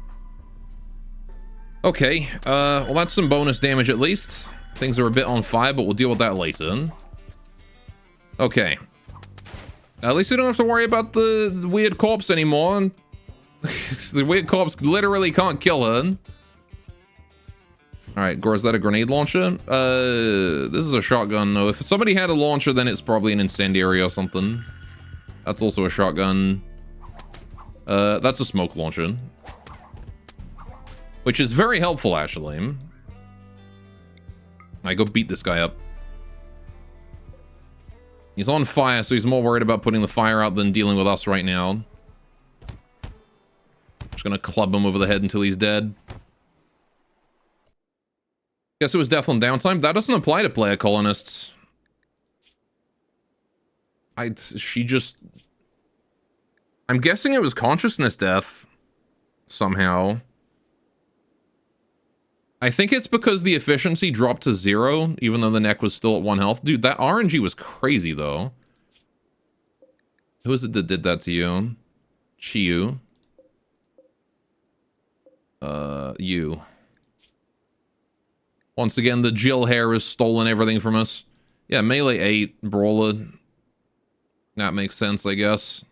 Okay, well, that's some bonus damage at least. Things are a bit on fire, but we'll deal with that later. Okay. At least we don't have to worry about the weird corpse anymore. The weird corpse literally can't kill her. Alright, Gore, is that a grenade launcher? This is a shotgun, though. If somebody had a launcher, then it's probably an incendiary or something. That's also a shotgun. That's a smoke launcher. Which is very helpful, actually. I go beat this guy up. He's on fire, so he's more worried about putting the fire out than dealing with us right now. Just gonna club him over the head until he's dead. Guess it was death on downtime. That doesn't apply to player colonists. She just... I'm guessing it was consciousness death. Somehow. I think it's because the efficiency dropped to 0, even though the neck was still at 1 health. Dude, that RNG was crazy, though. Who is it that did that to you? Chiyu. You. Once again, the Jill hair has stolen everything from us. Yeah, melee 8, brawler. That makes sense, I guess.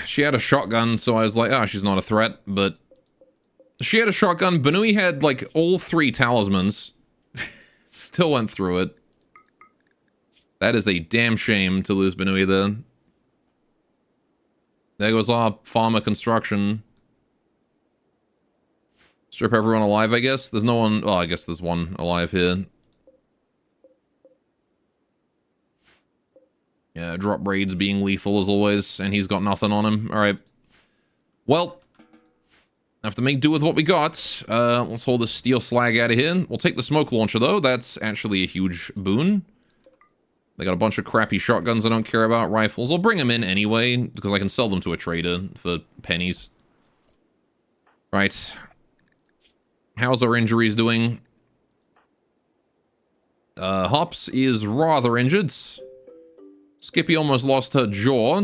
She had a shotgun, so I was like, ah, she's not a threat, but... She had a shotgun. Banui had, like, all 3 talismans. Still went through it. That is a damn shame to lose Banui then. There goes our farmer construction. Strip everyone alive, I guess. There's no one... Oh, I guess there's one alive here. Yeah, drop raids being lethal as always, and he's got nothing on him. Alright. Well, have to make do with what we got. Let's hold the steel slag out of here. We'll take the smoke launcher, though. That's actually a huge boon. They got a bunch of crappy shotguns I don't care about. Rifles. I'll bring them in anyway, because I can sell them to a trader for pennies. Right. How's our injuries doing? Hops is rather injured. Skippy almost lost her jaw.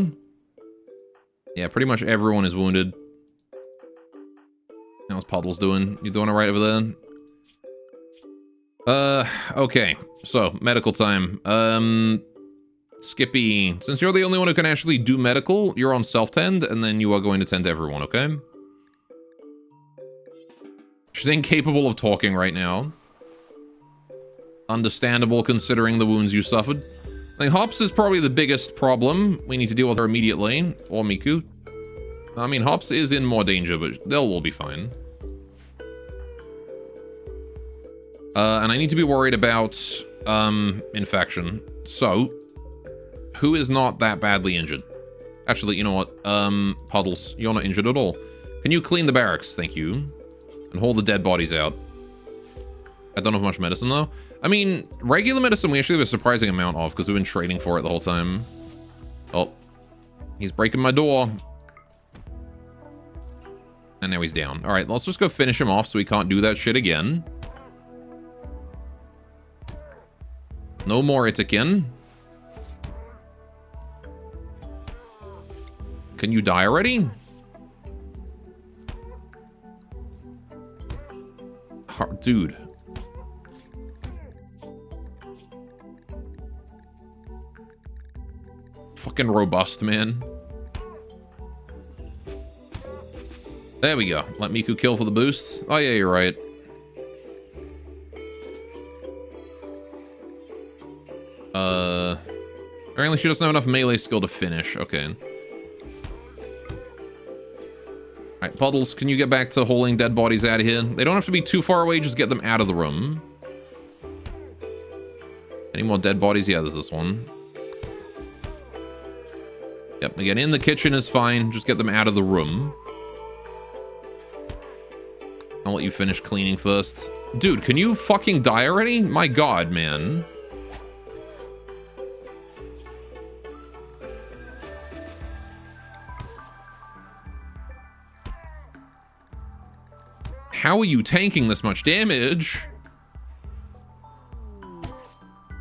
Yeah, pretty much everyone is wounded. How's Puddles doing? You doing alright over there? Okay. So, medical time. Skippy, since you're the only one who can actually do medical, you're on self-tend, and then you are going to tend to everyone, okay? She's incapable of talking right now. Understandable considering the wounds you suffered. I think Hops is probably the biggest problem. We need to deal with her immediately. Or Miku. I mean, Hops is in more danger, but they'll all be fine. And I need to be worried about, infection. So, who is not that badly injured? Actually, you know what? Puddles, you're not injured at all. Can you clean the barracks? Thank you. And haul the dead bodies out. I don't have much medicine, though. I mean, regular medicine we actually have a surprising amount of, because we've been trading for it the whole time. Oh. He's breaking my door. And now he's down. Alright, let's just go finish him off so he can't do that shit again. No more Itikin. Can you die already? Dude. Fucking robust, man. There we go. Let Miku kill for the boost. Oh yeah, you're right. Apparently she doesn't have enough melee skill to finish. Okay. Alright, Puddles, can you get back to hauling dead bodies out of here? They don't have to be too far away, just get them out of the room. Any more dead bodies? Yeah, there's this one. Yep, again, in the kitchen is fine. Just get them out of the room. I'll let you finish cleaning first. Dude, can you fucking die already? My god, man. How are you tanking this much damage?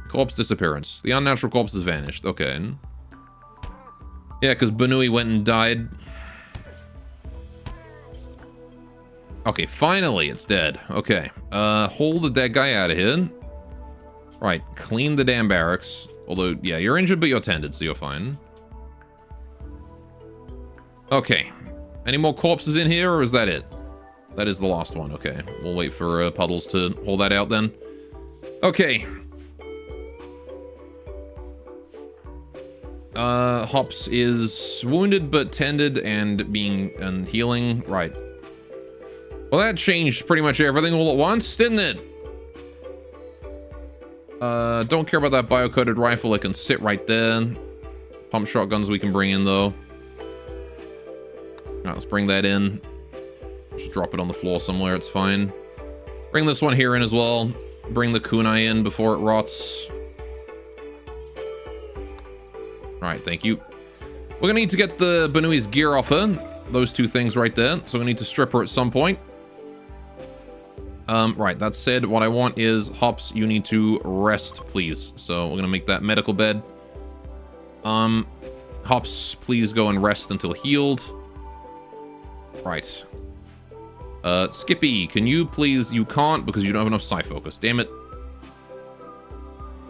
Corpse disappearance. The unnatural corpse has vanished. Okay. Yeah, because Banui went and died. Okay, finally it's dead. Okay. Hold the dead guy out of here. Right, clean the damn barracks. Although, yeah, you're injured, but you're tended, so you're fine. Okay. Any more corpses in here, or is that it? That is the last one. Okay. We'll wait for Puddles to hold that out then. Okay. Hops is wounded but tended and healing. Right. Well, that changed pretty much everything all at once, didn't it? Don't care about that bio-coded rifle. It can sit right there. Pump shotguns we can bring in, though. Alright, let's bring that in. Just drop it on the floor somewhere, it's fine. Bring this one here in as well. Bring the kunai in before it rots. Alright, thank you. We're gonna need to get the Banui's gear off her. Those two things right there. So we need to strip her at some point. Right, that said, what I want is, Hops, you need to rest, please. So we're gonna make that medical bed. Hops, please go and rest until healed. Right. Skippy, can you please... You can't because you don't have enough psi focus. Damn it.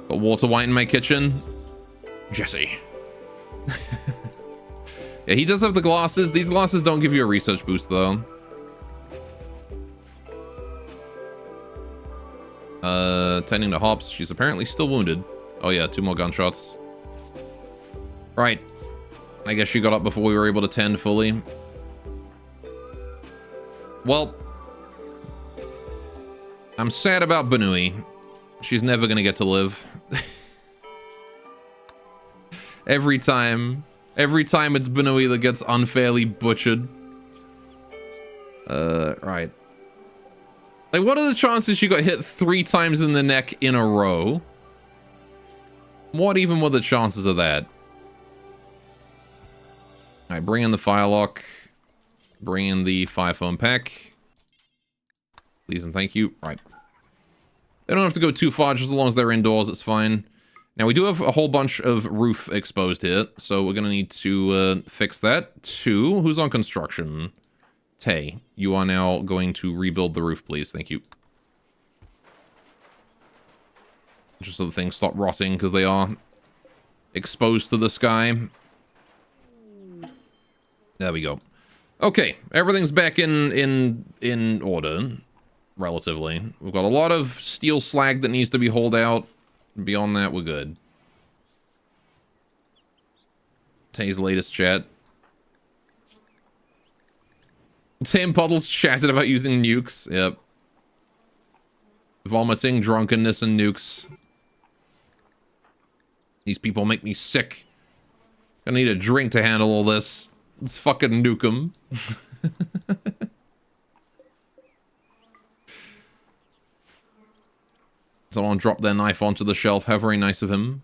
Got water white in my kitchen. Jesse. Yeah, he does have the glasses. These glasses don't give you a research boost, though. Tending to Hops. She's apparently still wounded. Oh, yeah, 2 more gunshots. Right. I guess she got up before we were able to tend fully. Well, I'm sad about Banui. She's never gonna get to live. Every time it's Banui that gets unfairly butchered. Right. Like, what are the chances she got hit 3 times in the neck in a row? What even were the chances of that? Alright, bring in the firelock. Bring in the fire foam pack. Please and thank you. Right. They don't have to go too far, just as long as they're indoors, it's fine. Now, we do have a whole bunch of roof exposed here, so we're gonna need to fix that. 2, who's on construction? Tay, you are now going to rebuild the roof, please. Thank you. Just so the things stop rotting, because they are exposed to the sky. There we go. Okay, everything's back in order, relatively. We've got a lot of steel slag that needs to be hauled out. Beyond that, we're good. Tay's latest chat. Tim Puddles chatted about using nukes. Yep. Vomiting, drunkenness, and nukes. These people make me sick. I need a drink to handle all this. Let's fucking nuke them. Someone dropped their knife onto the shelf. How very nice of him.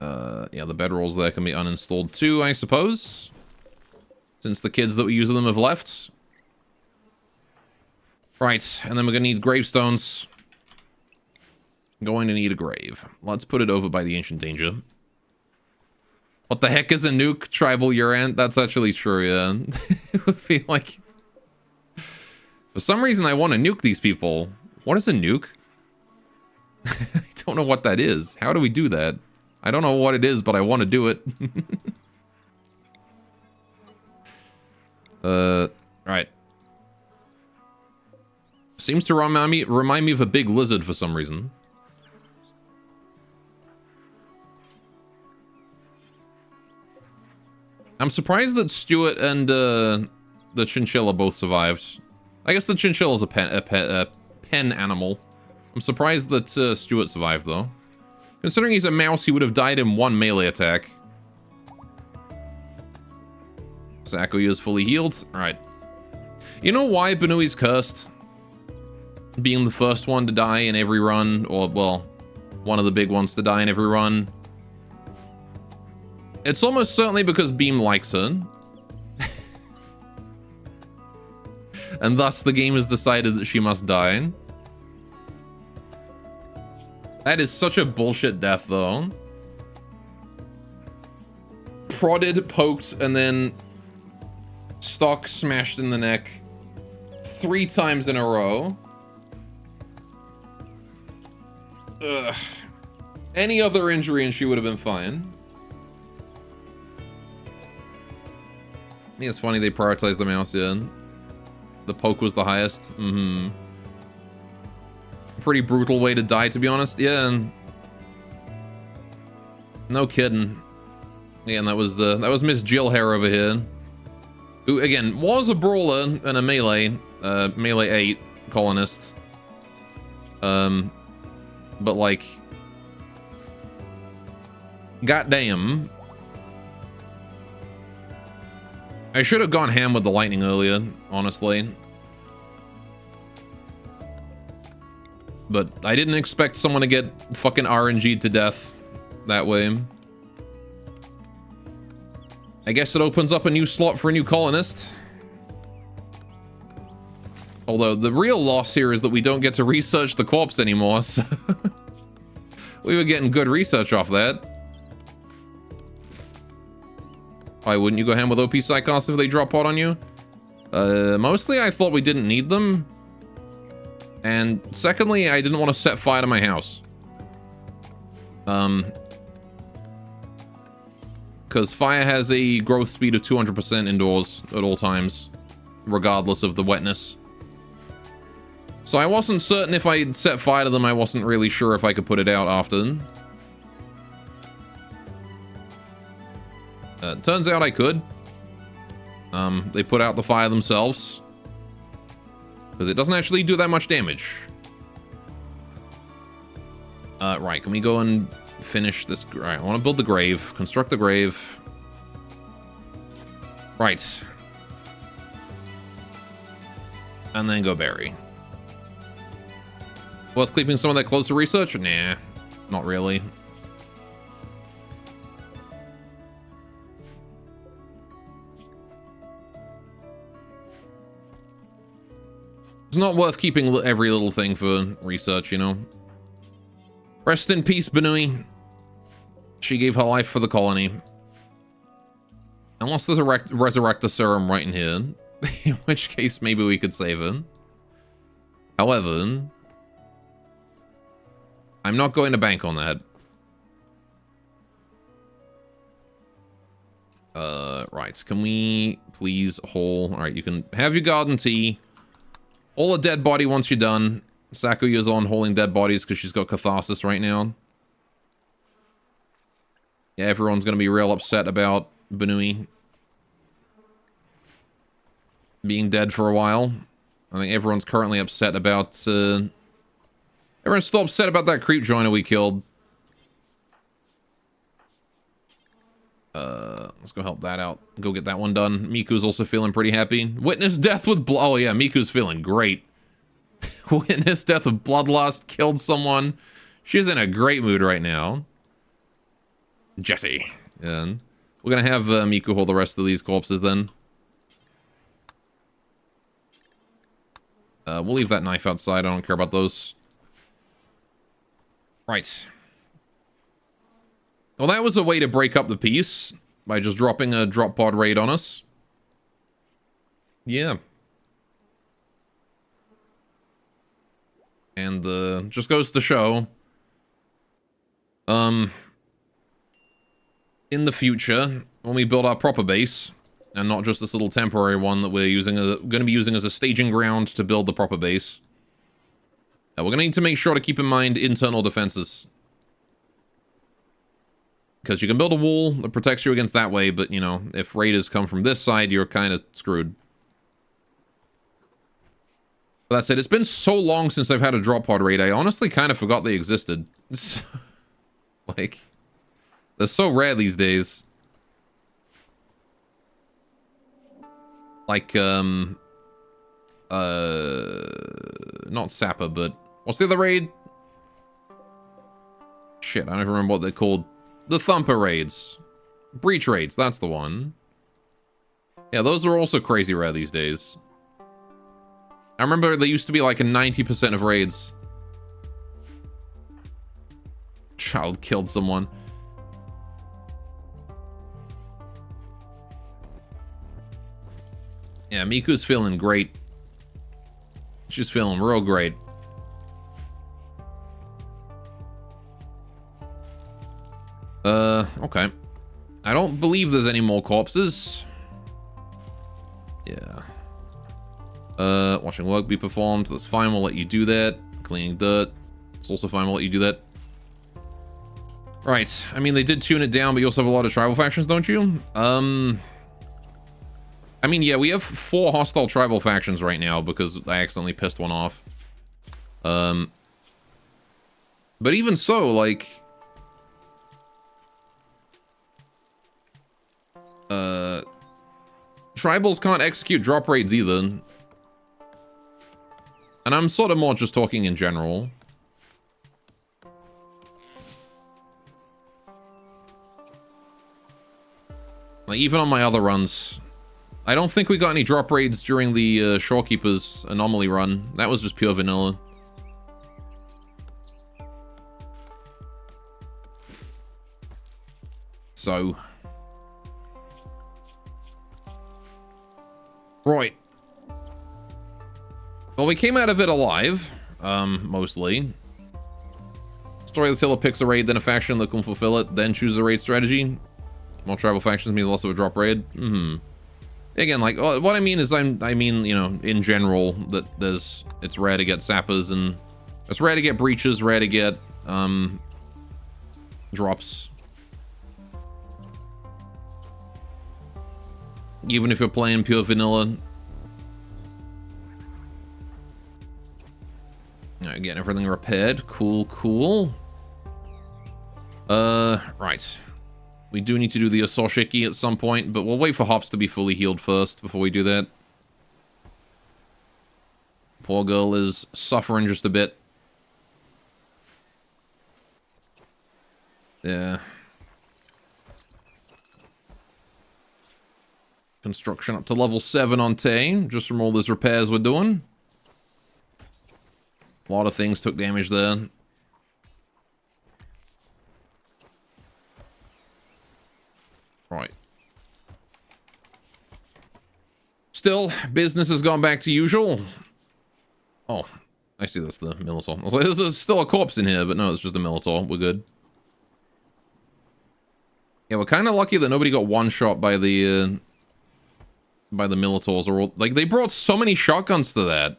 Yeah, the bedrolls there can be uninstalled too, I suppose. Since the kids that were using them have left. Right, and then we're gonna need gravestones. Going to need a grave. Let's put it over by the Ancient Danger. What the heck is a nuke, Tribal Yuran? That's actually true, yeah. It would be like... For some reason, I want to nuke these people. What is a nuke? I don't know what that is. How do we do that? I don't know what it is, but I want to do it. Right. Seems to remind me of a big lizard for some reason. I'm surprised that Stuart and the chinchilla both survived. I guess the chinchilla's a pen animal. I'm surprised that Stuart survived, though. Considering he's a mouse, he would have died in 1 melee attack. Sakuya is fully healed. Alright. You know why Banui's cursed? Being the first one to die in every run, or, well, one of the big ones to die in every run. It's almost certainly because Beam likes her. And thus the game has decided that she must die. That is such a bullshit death, though. Prodded, poked, and then stock smashed in the neck 3 times in a row. Ugh. Any other injury and she would have been fine. I think it's funny they prioritized the mouse, yeah. The poke was the highest. Mm-hmm. Pretty brutal way to die, to be honest. Yeah. No kidding. Yeah, and that was Miss Jill Hair over here. Who, again, was a brawler and a melee 8 colonist. But, like... Goddamn. I should have gone ham with the lightning earlier, honestly. But I didn't expect someone to get fucking RNG'd to death that way. I guess it opens up a new slot for a new colonist. Although the real loss here is that we don't get to research the corpse anymore, so... We were getting good research off that. Why wouldn't you go ham with OP Psychos if they drop pod on you? Mostly I thought we didn't need them. And secondly, I didn't want to set fire to my house. Because fire has a growth speed of 200% indoors at all times, regardless of the wetness. So I wasn't certain if I'd set fire to them. I wasn't really sure if I could put it out after. Turns out I could. They put out the fire themselves. Because it doesn't actually do that much damage. Right, can we go and finish this? Right, I want to build the grave. Construct the grave. Right. And then go bury. Worth keeping some of that closer research? Nah, not really. It's not worth keeping every little thing for research, you know? Rest in peace, Benui. She gave her life for the colony. Unless there's a resurrector serum right in here. In which case, maybe we could save her. However, I'm not going to bank on that. Right. Can we please haul? Alright, you can have your garden tea. Haul a dead body once you're done. Sakuya's on hauling dead bodies because she's got catharsis right now. Yeah, everyone's going to be real upset about Benui being dead for a while. I think everyone's currently upset about... everyone's still upset about that creep joiner we killed. Let's go help that out. Go get that one done. Miku's also feeling pretty happy. Witness death with blood. Oh yeah, Miku's feeling great. Witness death with bloodlust. Killed someone. She's in a great mood right now. Jesse. And we're gonna have Miku hold the rest of these corpses then. We'll leave that knife outside. I don't care about those. Right. Well, that was a way to break up the peace by just dropping a drop pod raid on us. Yeah. And just goes to show, in the future, when we build our proper base, and not just this little temporary one that we're using, going to be using as a staging ground to build the proper base, we're going to need to make sure to keep in mind internal defenses. Because you can build a wall that protects you against that way, but, you know, if raiders come from this side, you're kind of screwed. But that's it. It's been so long since I've had a drop pod raid, I honestly kind of forgot they existed. Like, they're so rare these days. Like, not Sapper, but... What's the other raid? Shit, I don't even remember what they're called. The Thumper raids. Breach raids, that's the one. Yeah, those are also crazy rare these days. I remember they used to be like a 90% of raids. Child killed someone. Yeah, Miku's feeling great. She's feeling real great. Okay. I don't believe there's any more corpses. Yeah. Watching work be performed. That's fine, we'll let you do that. Cleaning dirt. It's also fine, we'll let you do that. Right. I mean, they did tune it down, but you also have a lot of tribal factions, don't you? I mean, yeah, we have 4 hostile tribal factions right now because I accidentally pissed one off. But even so, like... tribals can't execute drop raids either. And I'm sort of more just talking in general. Like, even on my other runs, I don't think we got any drop raids during the Shorekeeper's anomaly run. That was just pure vanilla. So... Right. Well, we came out of it alive, mostly. Story of the Tiller picks a raid, then a faction that can fulfill it, then choose a raid strategy. More tribal factions means less of a drop raid. Again, like, what I mean is, I mean, you know, in general, that it's rare to get sappers, and it's rare to get breaches, rare to get, drops. Even if you're playing pure vanilla. Alright, getting everything repaired. Cool, cool. Right. We do need to do the Asoshiki at some point, but we'll wait for Hops to be fully healed first before we do that. Poor girl is suffering just a bit. Yeah. Construction up to level 7 on Tay, just from all those repairs we're doing. A lot of things took damage there. Right. Still, business has gone back to usual. Oh, I see that's the Minotaur. I was like, there's still a corpse in here, but no, it's just a Minotaur. We're good. Yeah, we're kind of lucky that nobody got one-shot by the Minotaurs. Or like, they brought so many shotguns to that.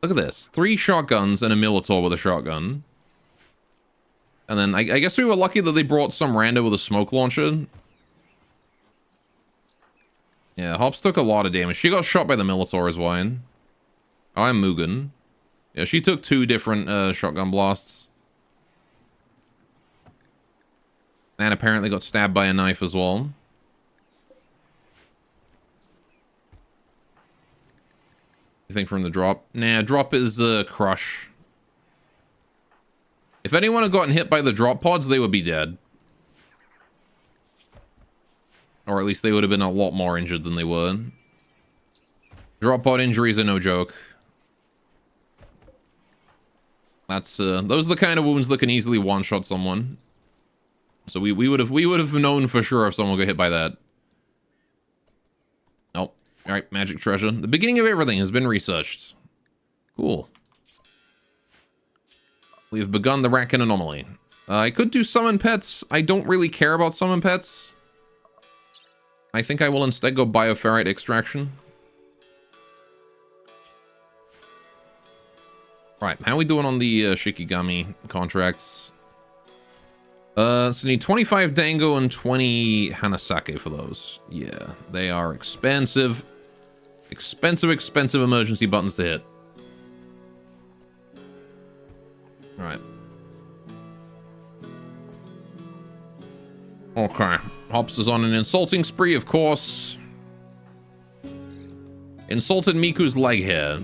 Look at this. 3 shotguns and a Minotaur with a shotgun. And then I guess we were lucky that they brought some rando with a smoke launcher. Yeah, Hops took a lot of damage. She got shot by the Minotaur as well. Oh, I'm Mugen. Yeah, she took 2 different shotgun blasts. And apparently got stabbed by a knife as well. You think from the drop? Nah, drop is crush. If anyone had gotten hit by the drop pods, they would be dead. Or at least they would have been a lot more injured than they were. Drop pod injuries are no joke. That's those are the kind of wounds that can easily one-shot someone. So we would have known for sure if someone got hit by that. Oh, alright, magic treasure. The beginning of everything has been researched. Cool. We've begun the Racken anomaly. I could do summon pets. I don't really care about summon pets. I think I will instead go bioferrite extraction. Right, how are we doing on the Shikigami contracts? So we need 25 Dango and 20 Hanasake for those. Yeah, they are expensive. Expensive emergency buttons to hit. Alright. Okay. Hops is on an insulting spree, of course. Insulted Miku's leg hair.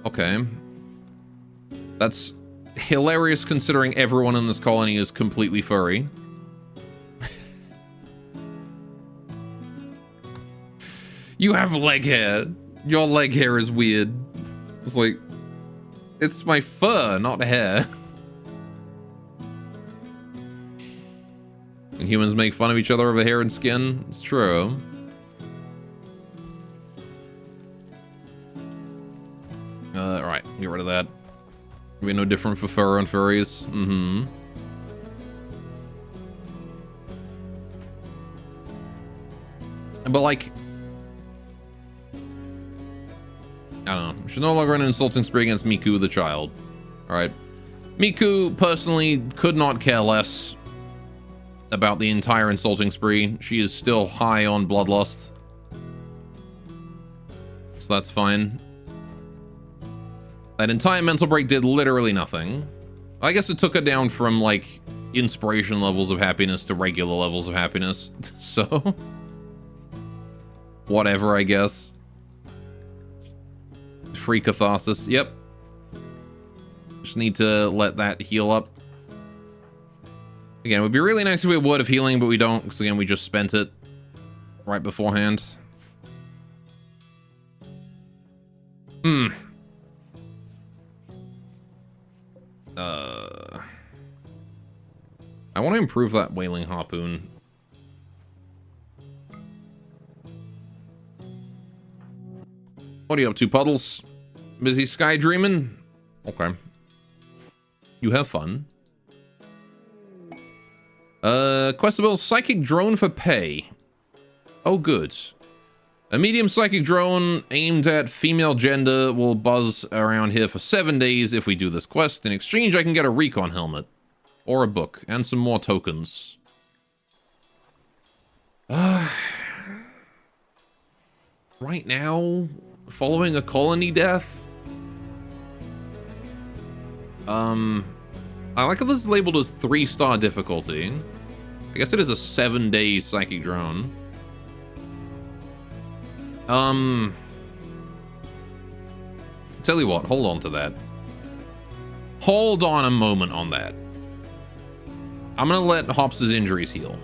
Okay. That's hilarious considering everyone in this colony is completely furry. You have leg hair. Your leg hair is weird. It's like, it's my fur, not hair. And humans make fun of each other over hair and skin. It's true. Right, get rid of that. Be no different for fur and furries. Mm-hmm. But like, I don't know. Should no longer run an insulting spree against Miku the child. Alright. Miku, personally, could not care less about the entire insulting spree. She is still high on bloodlust. So that's fine. That entire mental break did literally nothing. I guess it took her down from, like, inspiration levels of happiness to regular levels of happiness. So, whatever, I guess. Free catharsis. Yep. Just need to let that heal up. Again, it would be really nice if we had Word of Healing, but we don't, because again, we just spent it right beforehand. I want to improve that whaling harpoon. What are you up to, Puddles? Busy sky dreaming? Okay. You have fun. Questable psychic drone for pay. Oh, good. A medium psychic drone aimed at female gender will buzz around here for 7 days if we do this quest. In exchange, I can get a recon helmet. Or a book. And some more tokens. Right now, following a colony death? I like how this is labeled as 3-star difficulty. I guess it is a 7-day psychic drone. Tell you what, hold on to that. Hold on a moment on that. I'm gonna let Hops' injuries heal.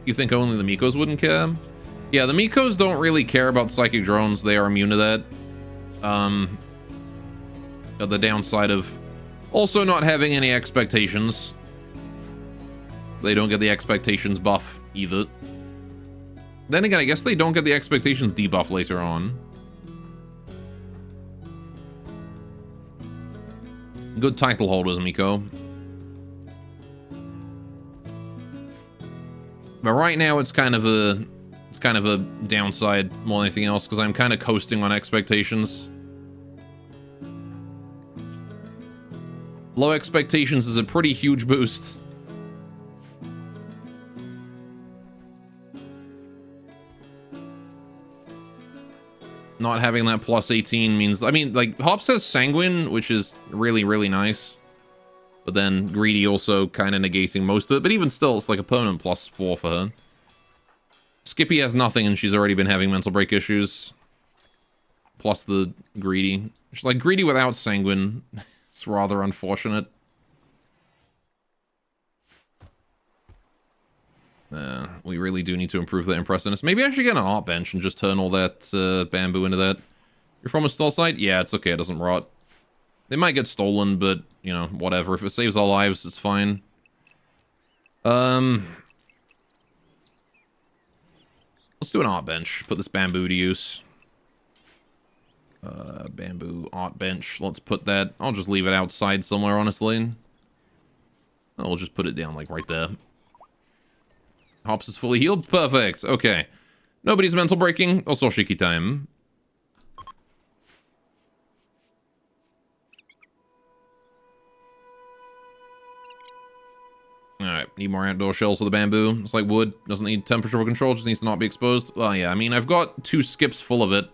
You think only the Mikos wouldn't care? Yeah, the Mikos don't really care about psychic drones. They are immune to that. The downside of also not having any expectations. They don't get the expectations buff either. Then again, I guess they don't get the expectations debuff later on. Good title holders, Miko. But right now it's kind of a downside more than anything else because I'm kind of coasting on expectations. Low expectations is a pretty huge boost. Not having that plus 18 means, I mean, like, Hops has Sanguine, which is really, really nice. But then Greedy also kind of negating most of it. But even still, it's like a permanent plus 4 for her. Skippy has nothing, and she's already been having mental break issues. Plus the Greedy. She's like, Greedy without Sanguine. It's rather unfortunate. We really do need to improve that impressiveness. Maybe I should get an art bench and just turn all that bamboo into that. You're from a stall site? Yeah, it's okay. It doesn't rot. They might get stolen, but, you know, whatever. If it saves our lives, it's fine. Let's do an art bench. Put this bamboo to use. Bamboo art bench. Let's put that... I'll just leave it outside somewhere, honestly. I'll just put it down, like, right there. Hops is fully healed. Perfect. Okay. Nobody's mental breaking. Also Shiki time. Alright. Need more outdoor shells for the bamboo. It's like wood. Doesn't need temperature control. Just needs to not be exposed. Well, yeah. I mean, I've got 2 skips full of it.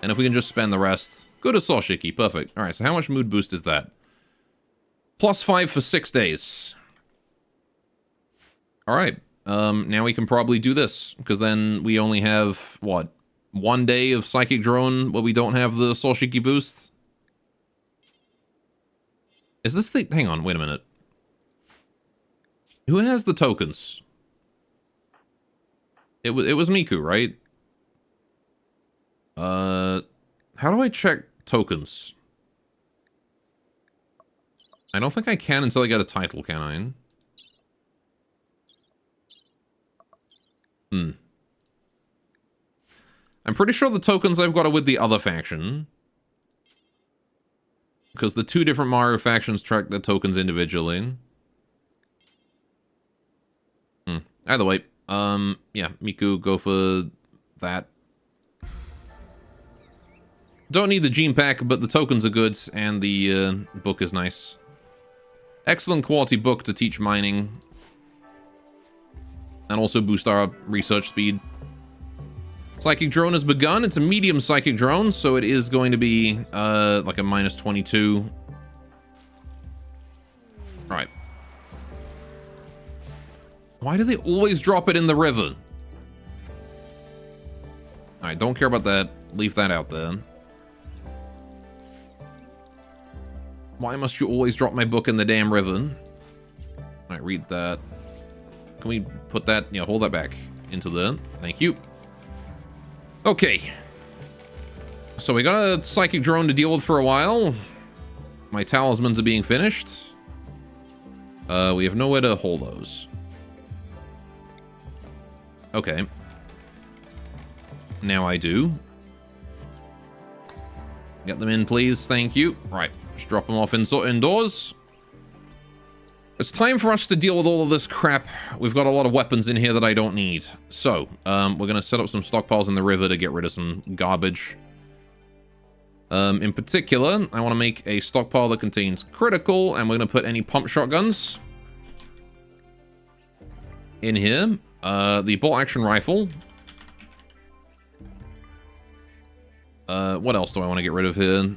And if we can just spend the rest. Good as Saw Shiki. Perfect. Alright. So how much mood boost is that? +5 for 6 days. Alright. Now we can probably do this, because then we only have, what, 1 day of Psychic Drone where we don't have the Soul Shiki boost? Is this the... Hang on, wait a minute. Who has the tokens? It was Miku, right? How do I check tokens? I don't think I can until I get a title, can I? I'm pretty sure the tokens I've got are with the other faction. Because the 2 different Mario factions track the tokens individually. Either way, yeah, Miku, go for that. Don't need the gene pack, but the tokens are good, and the book is nice. Excellent quality book to teach mining. And also boost our research speed. Psychic drone has begun. It's a medium psychic drone, so it is going to be like a -22. Right. Why do they always drop it in the river? Alright, don't care about that. Leave that out there. Why must you always drop my book in the damn river? Alright, read that. Can we put that, yeah, hold that back into there. Thank you. Okay. So we got a psychic drone to deal with for a while. My talismans are being finished. We have nowhere to hold those. Okay. Now I do. Get them in, please. Thank you. Right. Just drop them off indoors. It's time for us to deal with all of this crap. We've got a lot of weapons in here that I don't need. So, we're going to set up some stockpiles in the river to get rid of some garbage. In particular, I want to make a stockpile that contains critical, and we're going to put any pump shotguns in here. The bolt-action rifle. What else do I want to get rid of here?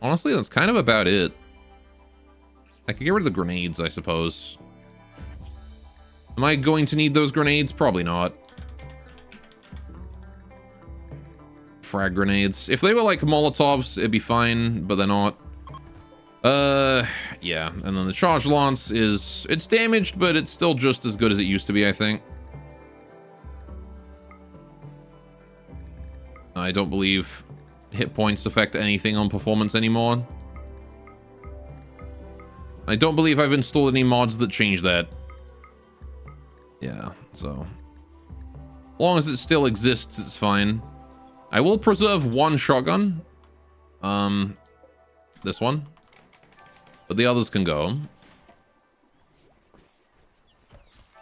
Honestly, that's kind of about it. I could get rid of the grenades, I suppose. Am I going to need those grenades? Probably not. Frag grenades. If they were like Molotovs, it'd be fine, but they're not. Yeah. And then the charge lance is... It's damaged, but it's still just as good as it used to be, I think. I don't believe hit points affect anything on performance anymore. I don't believe I've installed any mods that change that. Yeah, so... As long as it still exists, it's fine. I will preserve one shotgun. This one. But the others can go.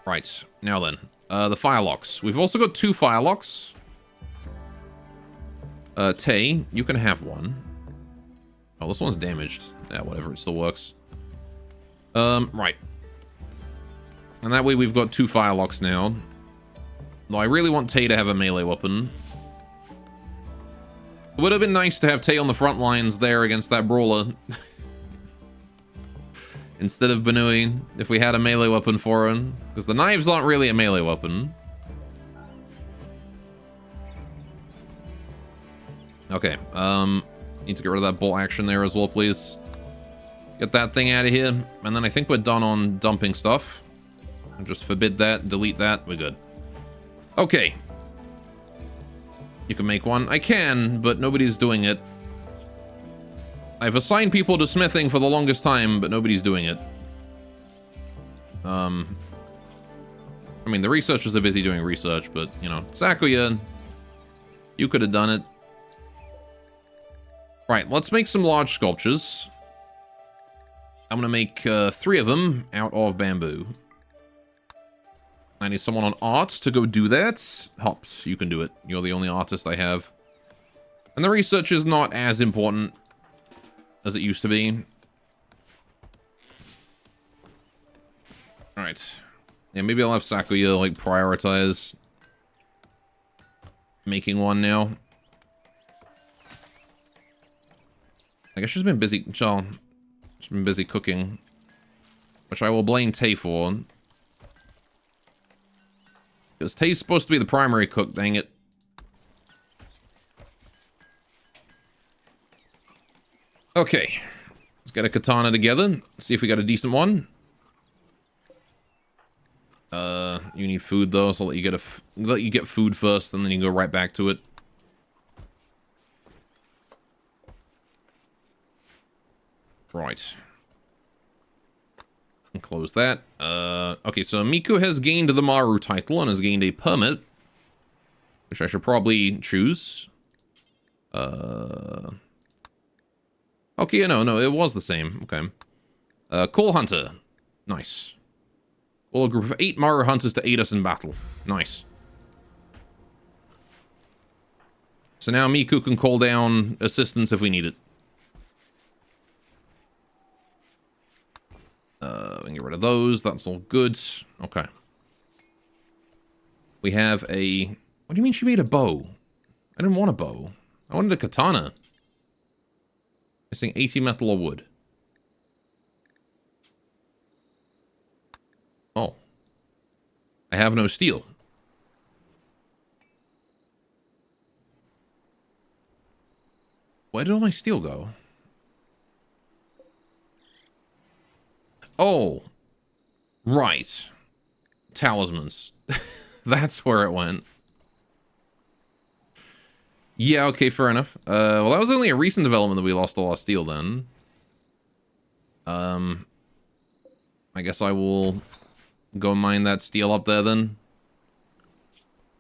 Right, now then. The firelocks. We've also got 2 firelocks. Tay, you can have one. Oh, this one's damaged. Yeah, whatever, it still works. Right. And that way we've got 2 firelocks now. Though I really want Tay to have a melee weapon. It would have been nice to have Tay on the front lines there against that brawler. Instead of Benui, if we had a melee weapon for him. Because the knives aren't really a melee weapon. Okay, need to get rid of that bolt action there as well, please. Get that thing out of here. And then I think we're done on dumping stuff. Just forbid that, delete that, we're good. Okay. You can make one. I can, but nobody's doing it. I've assigned people to smithing for the longest time, but nobody's doing it. I mean, the researchers are busy doing research, but, you know, Sakuya, you could have done it. Right, let's make some large sculptures. I'm gonna make 3 of them out of bamboo. I need someone on art to go do that. Hops, you can do it. You're the only artist I have. And the research is not as important as it used to be. Alright. Yeah, maybe I'll have Sakuya, like, prioritize making one now. I guess she's been busy, she's been busy cooking. Which I will blame Tay for. Because Tay's supposed to be the primary cook, dang it. Okay. Let's get a katana together. See if we got a decent one. You need food though, so I'll let you get food first, and then you can go right back to it. Right. And close that. Okay, so Miku has gained the Maru title and has gained a permit, which I should probably choose. Okay, no, it was the same. Okay. Call Hunter. Nice. Well, a group of 8 Maru Hunters to aid us in battle. Nice. So now Miku can call down assistance if we need it. We can get rid of those. That's all good. Okay. We have a... What do you mean she made a bow? I didn't want a bow. I wanted a katana. Missing 80 metal or wood. Oh. I have no steel. Where did all my steel go? Oh. Right. Talismans. That's where it went. Yeah, okay, fair enough. Well, that was only a recent development that we lost a lot of steel then. I guess I will go mine that steel up there then.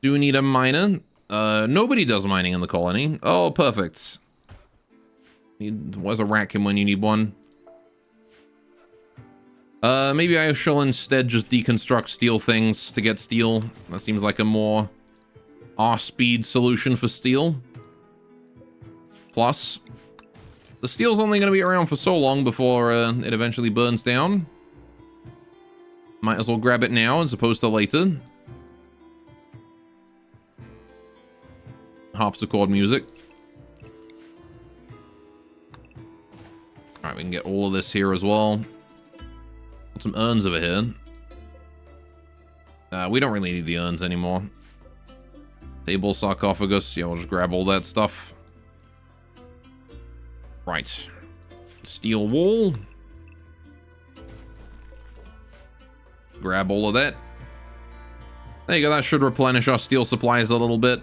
Do need a miner. Nobody does mining in the colony. Oh, perfect. Where's a rack when you need one? Maybe I shall instead just deconstruct steel things to get steel. That seems like a more R-speed solution for steel. Plus, the steel's only going to be around for so long before it eventually burns down. Might as well grab it now as opposed to later. Harpsichord music. Alright, we can get all of this here as well. Got some urns over here. We don't really need the urns anymore. Table, sarcophagus. Yeah, we'll just grab all that stuff. Right. Steel wall. Grab all of that. There you go. That should replenish our steel supplies a little bit.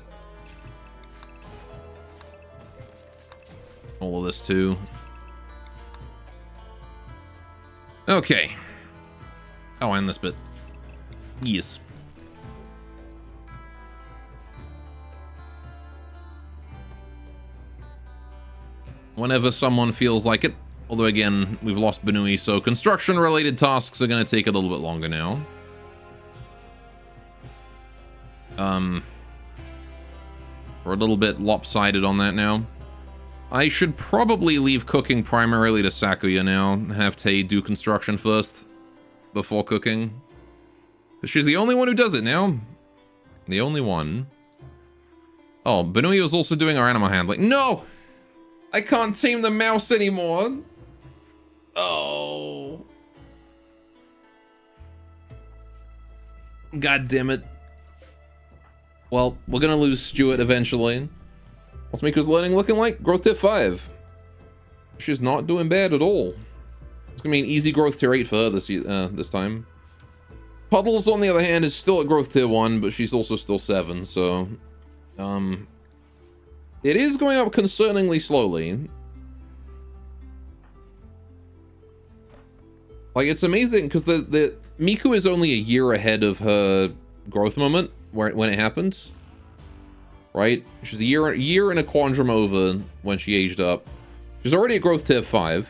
All of this too. Okay. Oh, and this bit. Yes. Whenever someone feels like it. Although, again, we've lost Benui, so construction-related tasks are going to take a little bit longer now. We're a little bit lopsided on that now. I should probably leave cooking primarily to Sakuya now, and have Tei do construction first, before cooking. She's the only one who does it now. The only one. Oh, Benui was also doing our animal handling. No! I can't tame the mouse anymore! Oh. God damn it. Well, we're gonna lose Stuart eventually. What's Miko's learning looking like? Growth tier 5. She's not doing bad at all. It's gonna be an easy growth tier 8 for her this time. Puddles, on the other hand, is still at growth tier 1, but she's also still 7, so... It is going up concerningly slowly. Like, it's amazing, because the Miku is only a year ahead of her growth moment, when it happened. Right? She's a year and a quadrum over when she aged up. She's already at growth tier 5.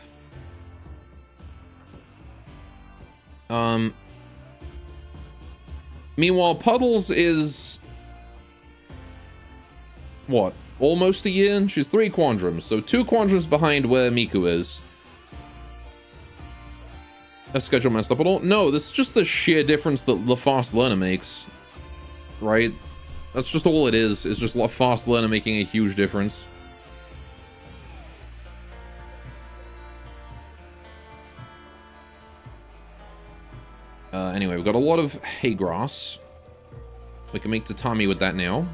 Meanwhile, Puddles is... what? Almost a year? She's 3 quadrums, so 2 quadrums behind where Miku is. A schedule messed up at all? No, this is just the sheer difference that the fast learner makes. Right? That's just all it is. It's just a fast learner making a huge difference. Anyway, we've got a lot of hay grass. We can make tatami with that now.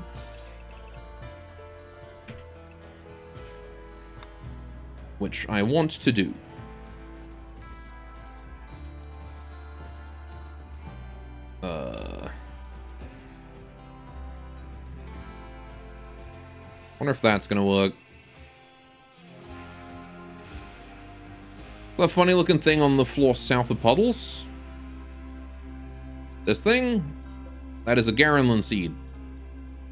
Which I want to do. Wonder if that's gonna work. That funny looking thing on the floor south of Puddles. This thing, that is a Garanlin seed,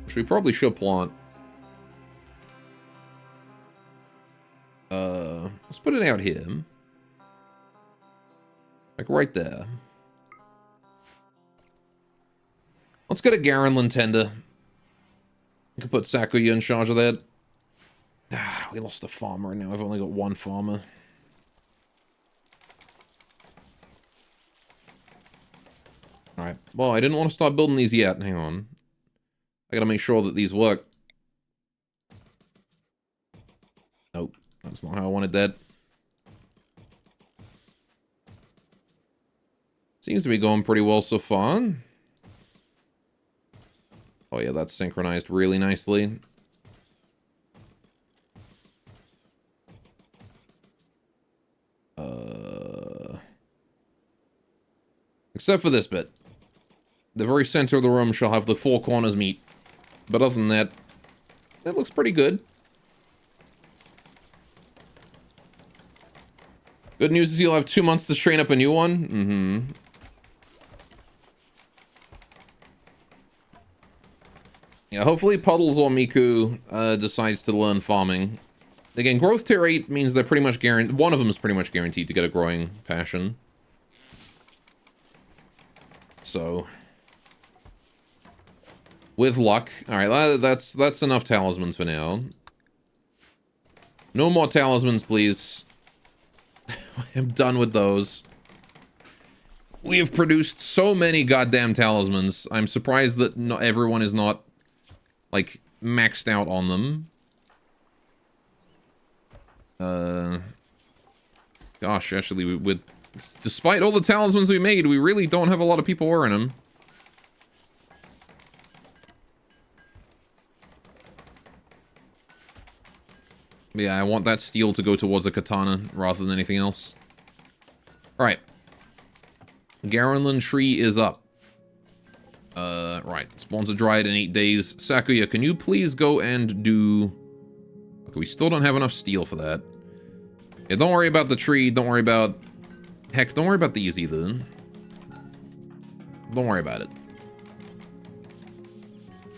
which we probably should plant. Let's put it out here. Like right there. Let's get a Garanlin tender. We can put Sakuya in charge of that. Ah, we lost a farmer and now I've only got 1 farmer. Alright, well, I didn't want to start building these yet. Hang on. I gotta make sure that these work. Nope, that's not how I wanted that. Seems to be going pretty well so far. Oh yeah, that's synchronized really nicely. Except for this bit. The very center of the room shall have the 4 corners meet. But other than that, it looks pretty good. Good news is you'll have 2 months to train up a new one. Mm-hmm. Yeah, hopefully Puddles or Miku decides to learn farming. Again, growth tier 8 means they're pretty much guaranteed. One of them is pretty much guaranteed to get a growing passion. So, with luck. All right, that's enough talismans for now. No more talismans, please. I'm done with those. We have produced so many goddamn talismans. I'm surprised that not everyone is not, like, maxed out on them. Gosh, actually, despite all the talismans we made, we really don't have a lot of people wearing them. Yeah, I want that steel to go towards a katana rather than anything else. Alright. Garenlin tree is up. Right. Spawns are dried in 8 days. Sakuya, can you please go and do... Okay, we still don't have enough steel for that. Yeah, don't worry about the tree. Don't worry about... Heck, don't worry about these either. Don't worry about it.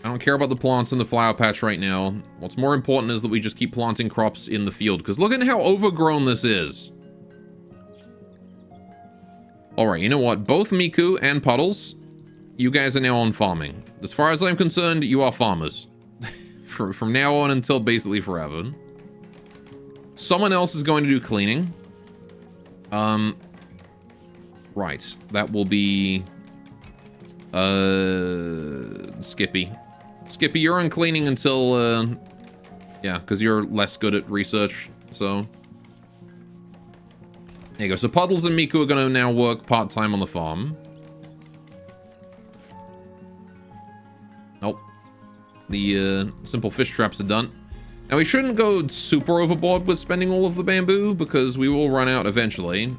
I don't care about the plants in the flower patch right now. What's more important is that we just keep planting crops in the field, because look at how overgrown this is. Alright, you know what? Both Miku and Puddles, you guys are now on farming. As far as I'm concerned, you are farmers. From now on until basically forever. Someone else is going to do cleaning. Right. That will be... Skippy. Skippy, you're on cleaning until, yeah, because you're less good at research, so... There you go. So Puddles and Miku are going to now work part-time on the farm. Nope. The, simple fish traps are done. Now, we shouldn't go super overboard with spending all of the bamboo, because we will run out eventually.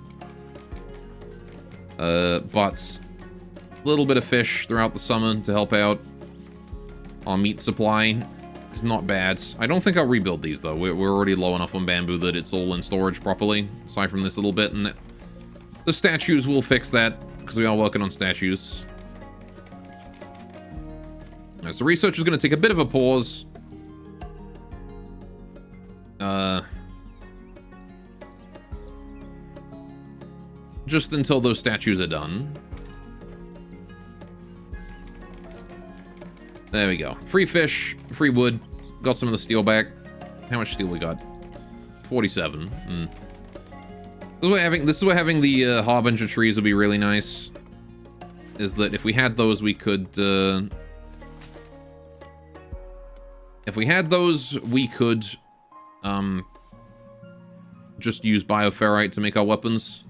But... a little bit of fish throughout the summer to help out our meat supply is not bad. I don't think I'll rebuild these, though. We're already low enough on bamboo that it's all in storage properly, aside from this little bit. And the statues will fix that, because we are working on statues. Right, so research is going to take a bit of a pause. Just until those statues are done. There we go. Free fish, free wood. Got some of the steel back. How much steel we got? 47. This is where having the Harbinger trees would be really nice. Is that if we had those, we could... if we had those, we could... just use bioferrite to make our weapons.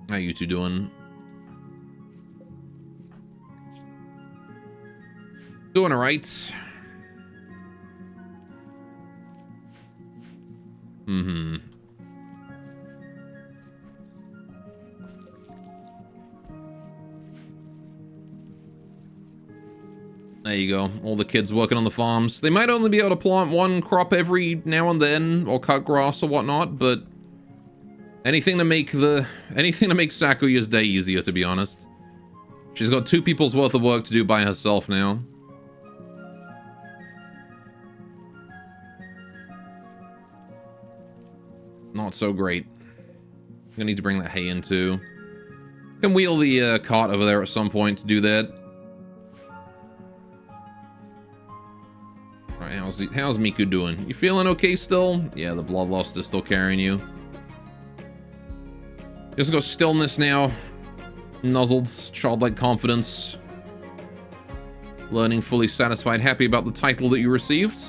How you two doing? Doing alright. Mm-hmm. There you go. All the kids working on the farms. They might only be able to plant one crop every now and then, or cut grass or whatnot, but anything to make Sakuya's day easier, to be honest. She's got 2 people's worth of work to do by herself now. Not so great. I'm gonna need to bring that hay in too. Can wheel the cart over there at some point to do that. Alright, how's Miku doing? You feeling okay still? Yeah, the bloodlust is still carrying you. Just got stillness now. Nuzzled, childlike confidence. Learning, fully satisfied, happy about the title that you received.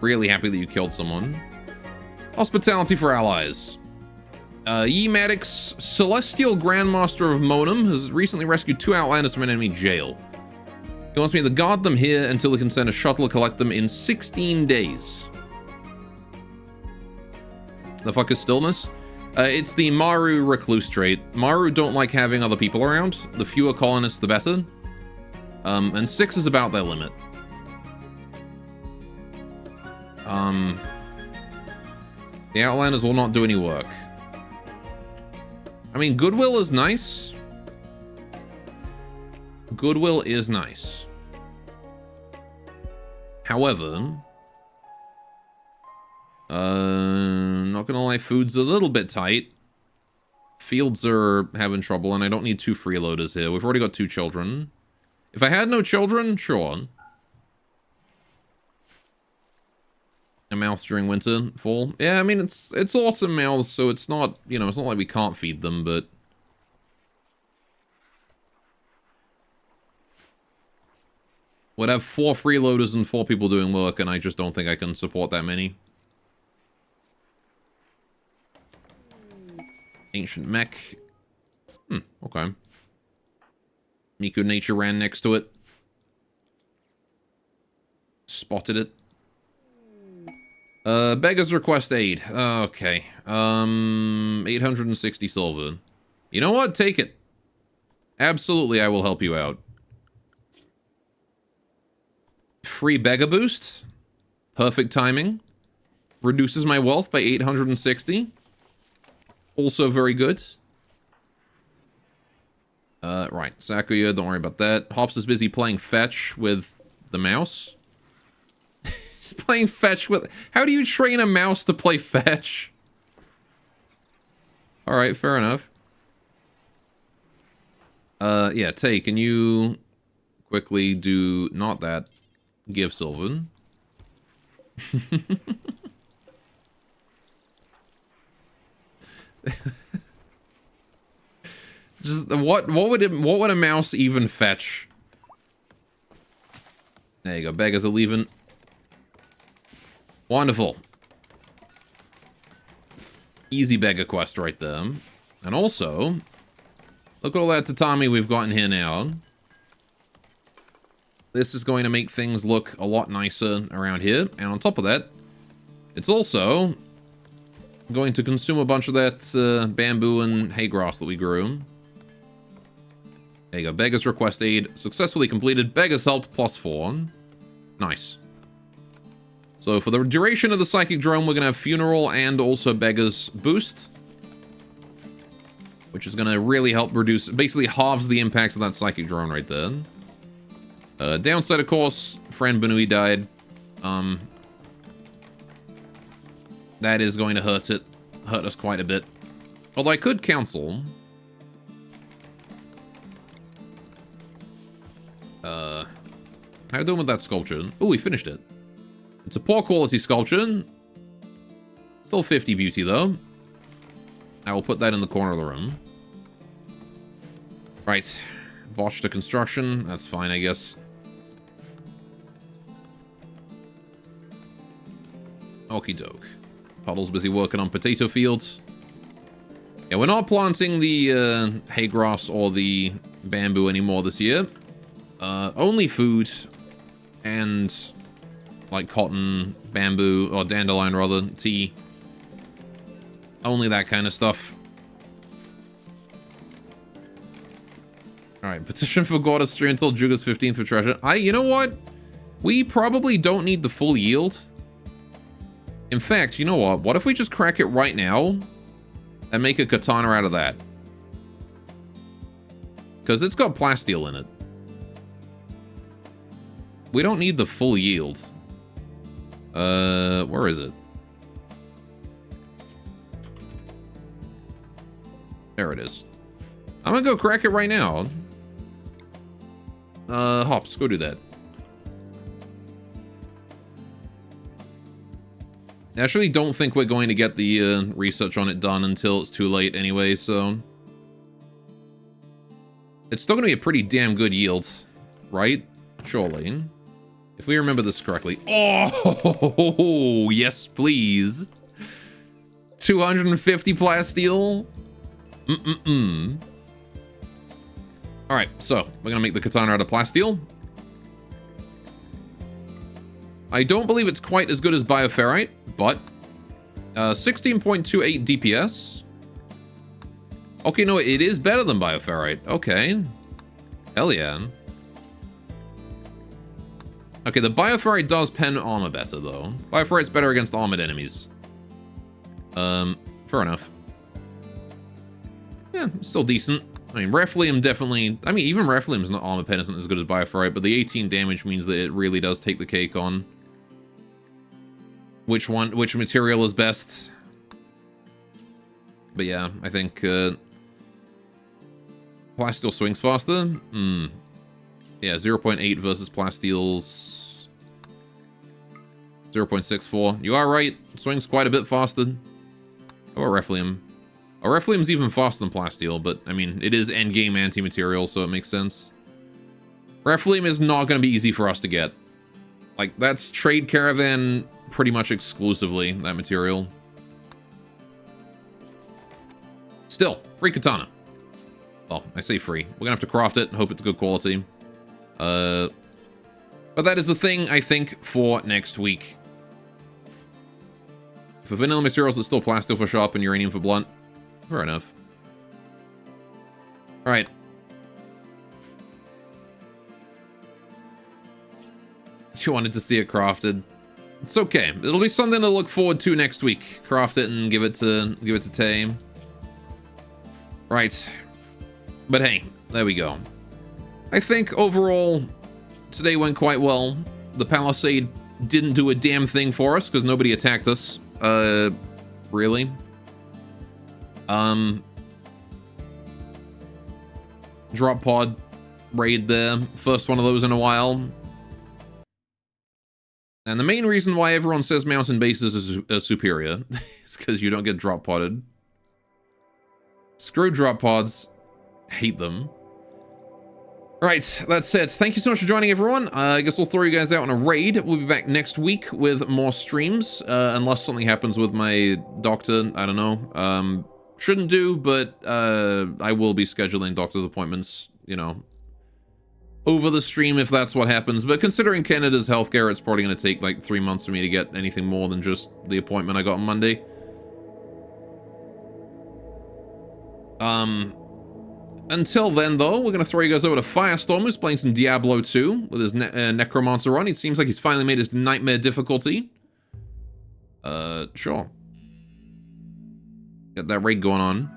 Really happy that you killed someone. Hospitality for allies. Yi Maddox, Celestial Grandmaster of Monum, has recently rescued 2 outlanders from an enemy jail. He wants me to guard them here until he can send a shuttle to collect them in 16 days. The fuck is stillness? It's the Maru recluse trait. Maru don't like having other people around. The fewer colonists, the better. And 6 is about their limit. The Outlanders will not do any work. I mean, Goodwill is nice. Goodwill is nice. However, not gonna lie, food's a little bit tight. Fields are having trouble, and I don't need 2 freeloaders here. We've already got 2 children. If I had no children, sure. A mouse during winter, fall. Yeah, I mean, it's autumn mouths, so it's not, you know, it's not like we can't feed them, but... Would have 4 freeloaders and 4 people doing work, and I just don't think I can support that many. Ancient mech. Okay. Miku Nature ran next to it. Spotted it. Beggars request aid. Okay. 860 silver. You know what? Take it. Absolutely, I will help you out. Free beggar boost. Perfect timing. Reduces my wealth by 860. Also very good. Right. Sakuya, don't worry about that. Hops is busy playing fetch with the mouse. He's playing fetch with... How do you train a mouse to play fetch? Alright, fair enough. Yeah, Tay, can you quickly do... Not that. Give Sylvan. Just what would a mouse even fetch? There you go. Beggars are leaving. Wonderful. Easy beggar quest right there. And also, look at all that tatami we've got in here now. This is going to make things look a lot nicer around here. And on top of that, it's also going to consume a bunch of that bamboo and hay grass that we grew. There you go. Beggars request aid successfully completed. Beggars helped +4. Nice. So for the duration of the psychic drone, we're going to have funeral and also beggars boost, which is going to really help reduce, basically halves the impact of that psychic drone right there. Downside, of course, friend Benui died. That is going to hurt us quite a bit. Although I could counsel. How you doing with that sculpture? Oh, we finished it. It's a poor quality sculpture. Still 50 beauty, though. I will put that in the corner of the room. Right. Botched the construction. That's fine, I guess. Okie doke. Puddle's busy working on potato fields. Yeah, we're not planting the hay grass or the bamboo anymore this year. Only food and like cotton, bamboo, or dandelion rather, tea. Only that kind of stuff. Alright, petition for Goddess 3 until Juga's 15th for treasure. You know what? We probably don't need the full yield. In fact, you know what? What if we just crack it right now and make a katana out of that? Because it's got plasteel in it. We don't need the full yield. Where is it? There it is. I'm gonna go crack it right now. Hops, go do that. I actually don't think we're going to get the research on it done until it's too late anyway, so... It's still gonna be a pretty damn good yield, right? Surely. If we remember this correctly. Oh, yes, please. 250 plasteel. Alright, so we're gonna make the katana out of plasteel. I don't believe it's quite as good as bioferrite, but 16.28 DPS. Okay, no, it is better than bioferrite. Okay. Hell yeah. Okay, the Bioferrite does pen armor better, though. Bioferrite's better against armored enemies. Fair enough. Yeah, still decent. I mean, Reflium definitely... I mean, even Reflium's not armor pen isn't as good as Bioferrite, but the 18 damage means that it really does take the cake on which material is best. But yeah, I think Plasteel swings faster. Yeah, 0.8 versus Plasteel's 0.64. You are right. Swings quite a bit faster. How about Reflium? Oh, Reflium's even faster than Plasteel, but, I mean, it is endgame anti-material, so it makes sense. Reflium is not going to be easy for us to get. Like, that's Trade Caravan pretty much exclusively, that material. Still, free katana. Well, I say free. We're going to have to craft it and hope it's good quality. But that is the thing, I think, for next week. For vanilla materials, it's still Plasteel for sharp and uranium for blunt. Fair enough. Alright. You wanted to see it crafted. It's okay. It'll be something to look forward to next week. Craft it and give it to Tay. Right. But hey, there we go. I think overall, today went quite well. The Palisade didn't do a damn thing for us because nobody attacked us. Really. Drop pod raid there. First one of those in a while. And the main reason why everyone says mountain bases are superior is because you don't get drop podded. Screw drop pods. Hate them. Alright, that's it. Thank you so much for joining, everyone. I guess we'll throw you guys out on a raid. We'll be back next week with more streams, unless something happens with my doctor. I don't know. Shouldn't do, but I will be scheduling doctor's appointments, you know, over the stream if that's what happens. But considering Canada's healthcare, it's probably going to take like 3 months for me to get anything more than just the appointment I got on Monday. Until then, though, we're going to throw you guys over to Firestorm, who's playing some Diablo 2 with his Necromancer on. It seems like he's finally made his Nightmare difficulty. Sure. Get that raid going on.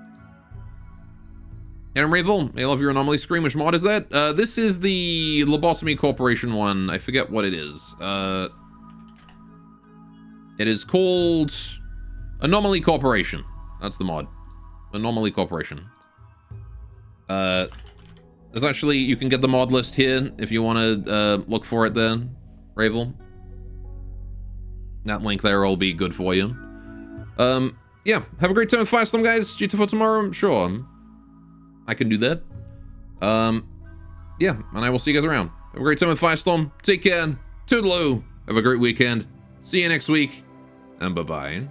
Aaron Ravel, I love your anomaly screen. Which mod is that? This is the Lobotomy Corporation one. I forget what it is. It is called Anomaly Corporation. That's the mod. Anomaly Corporation. There's actually, you can get the mod list here if you want to look for it there, Ravel. That link there will be good for you. Yeah, have a great time with Firestorm, guys. GT for tomorrow, sure. I can do that. Yeah, and I will see you guys around. Have a great time with Firestorm. Take care. Toodaloo. Have a great weekend. See you next week. And bye-bye.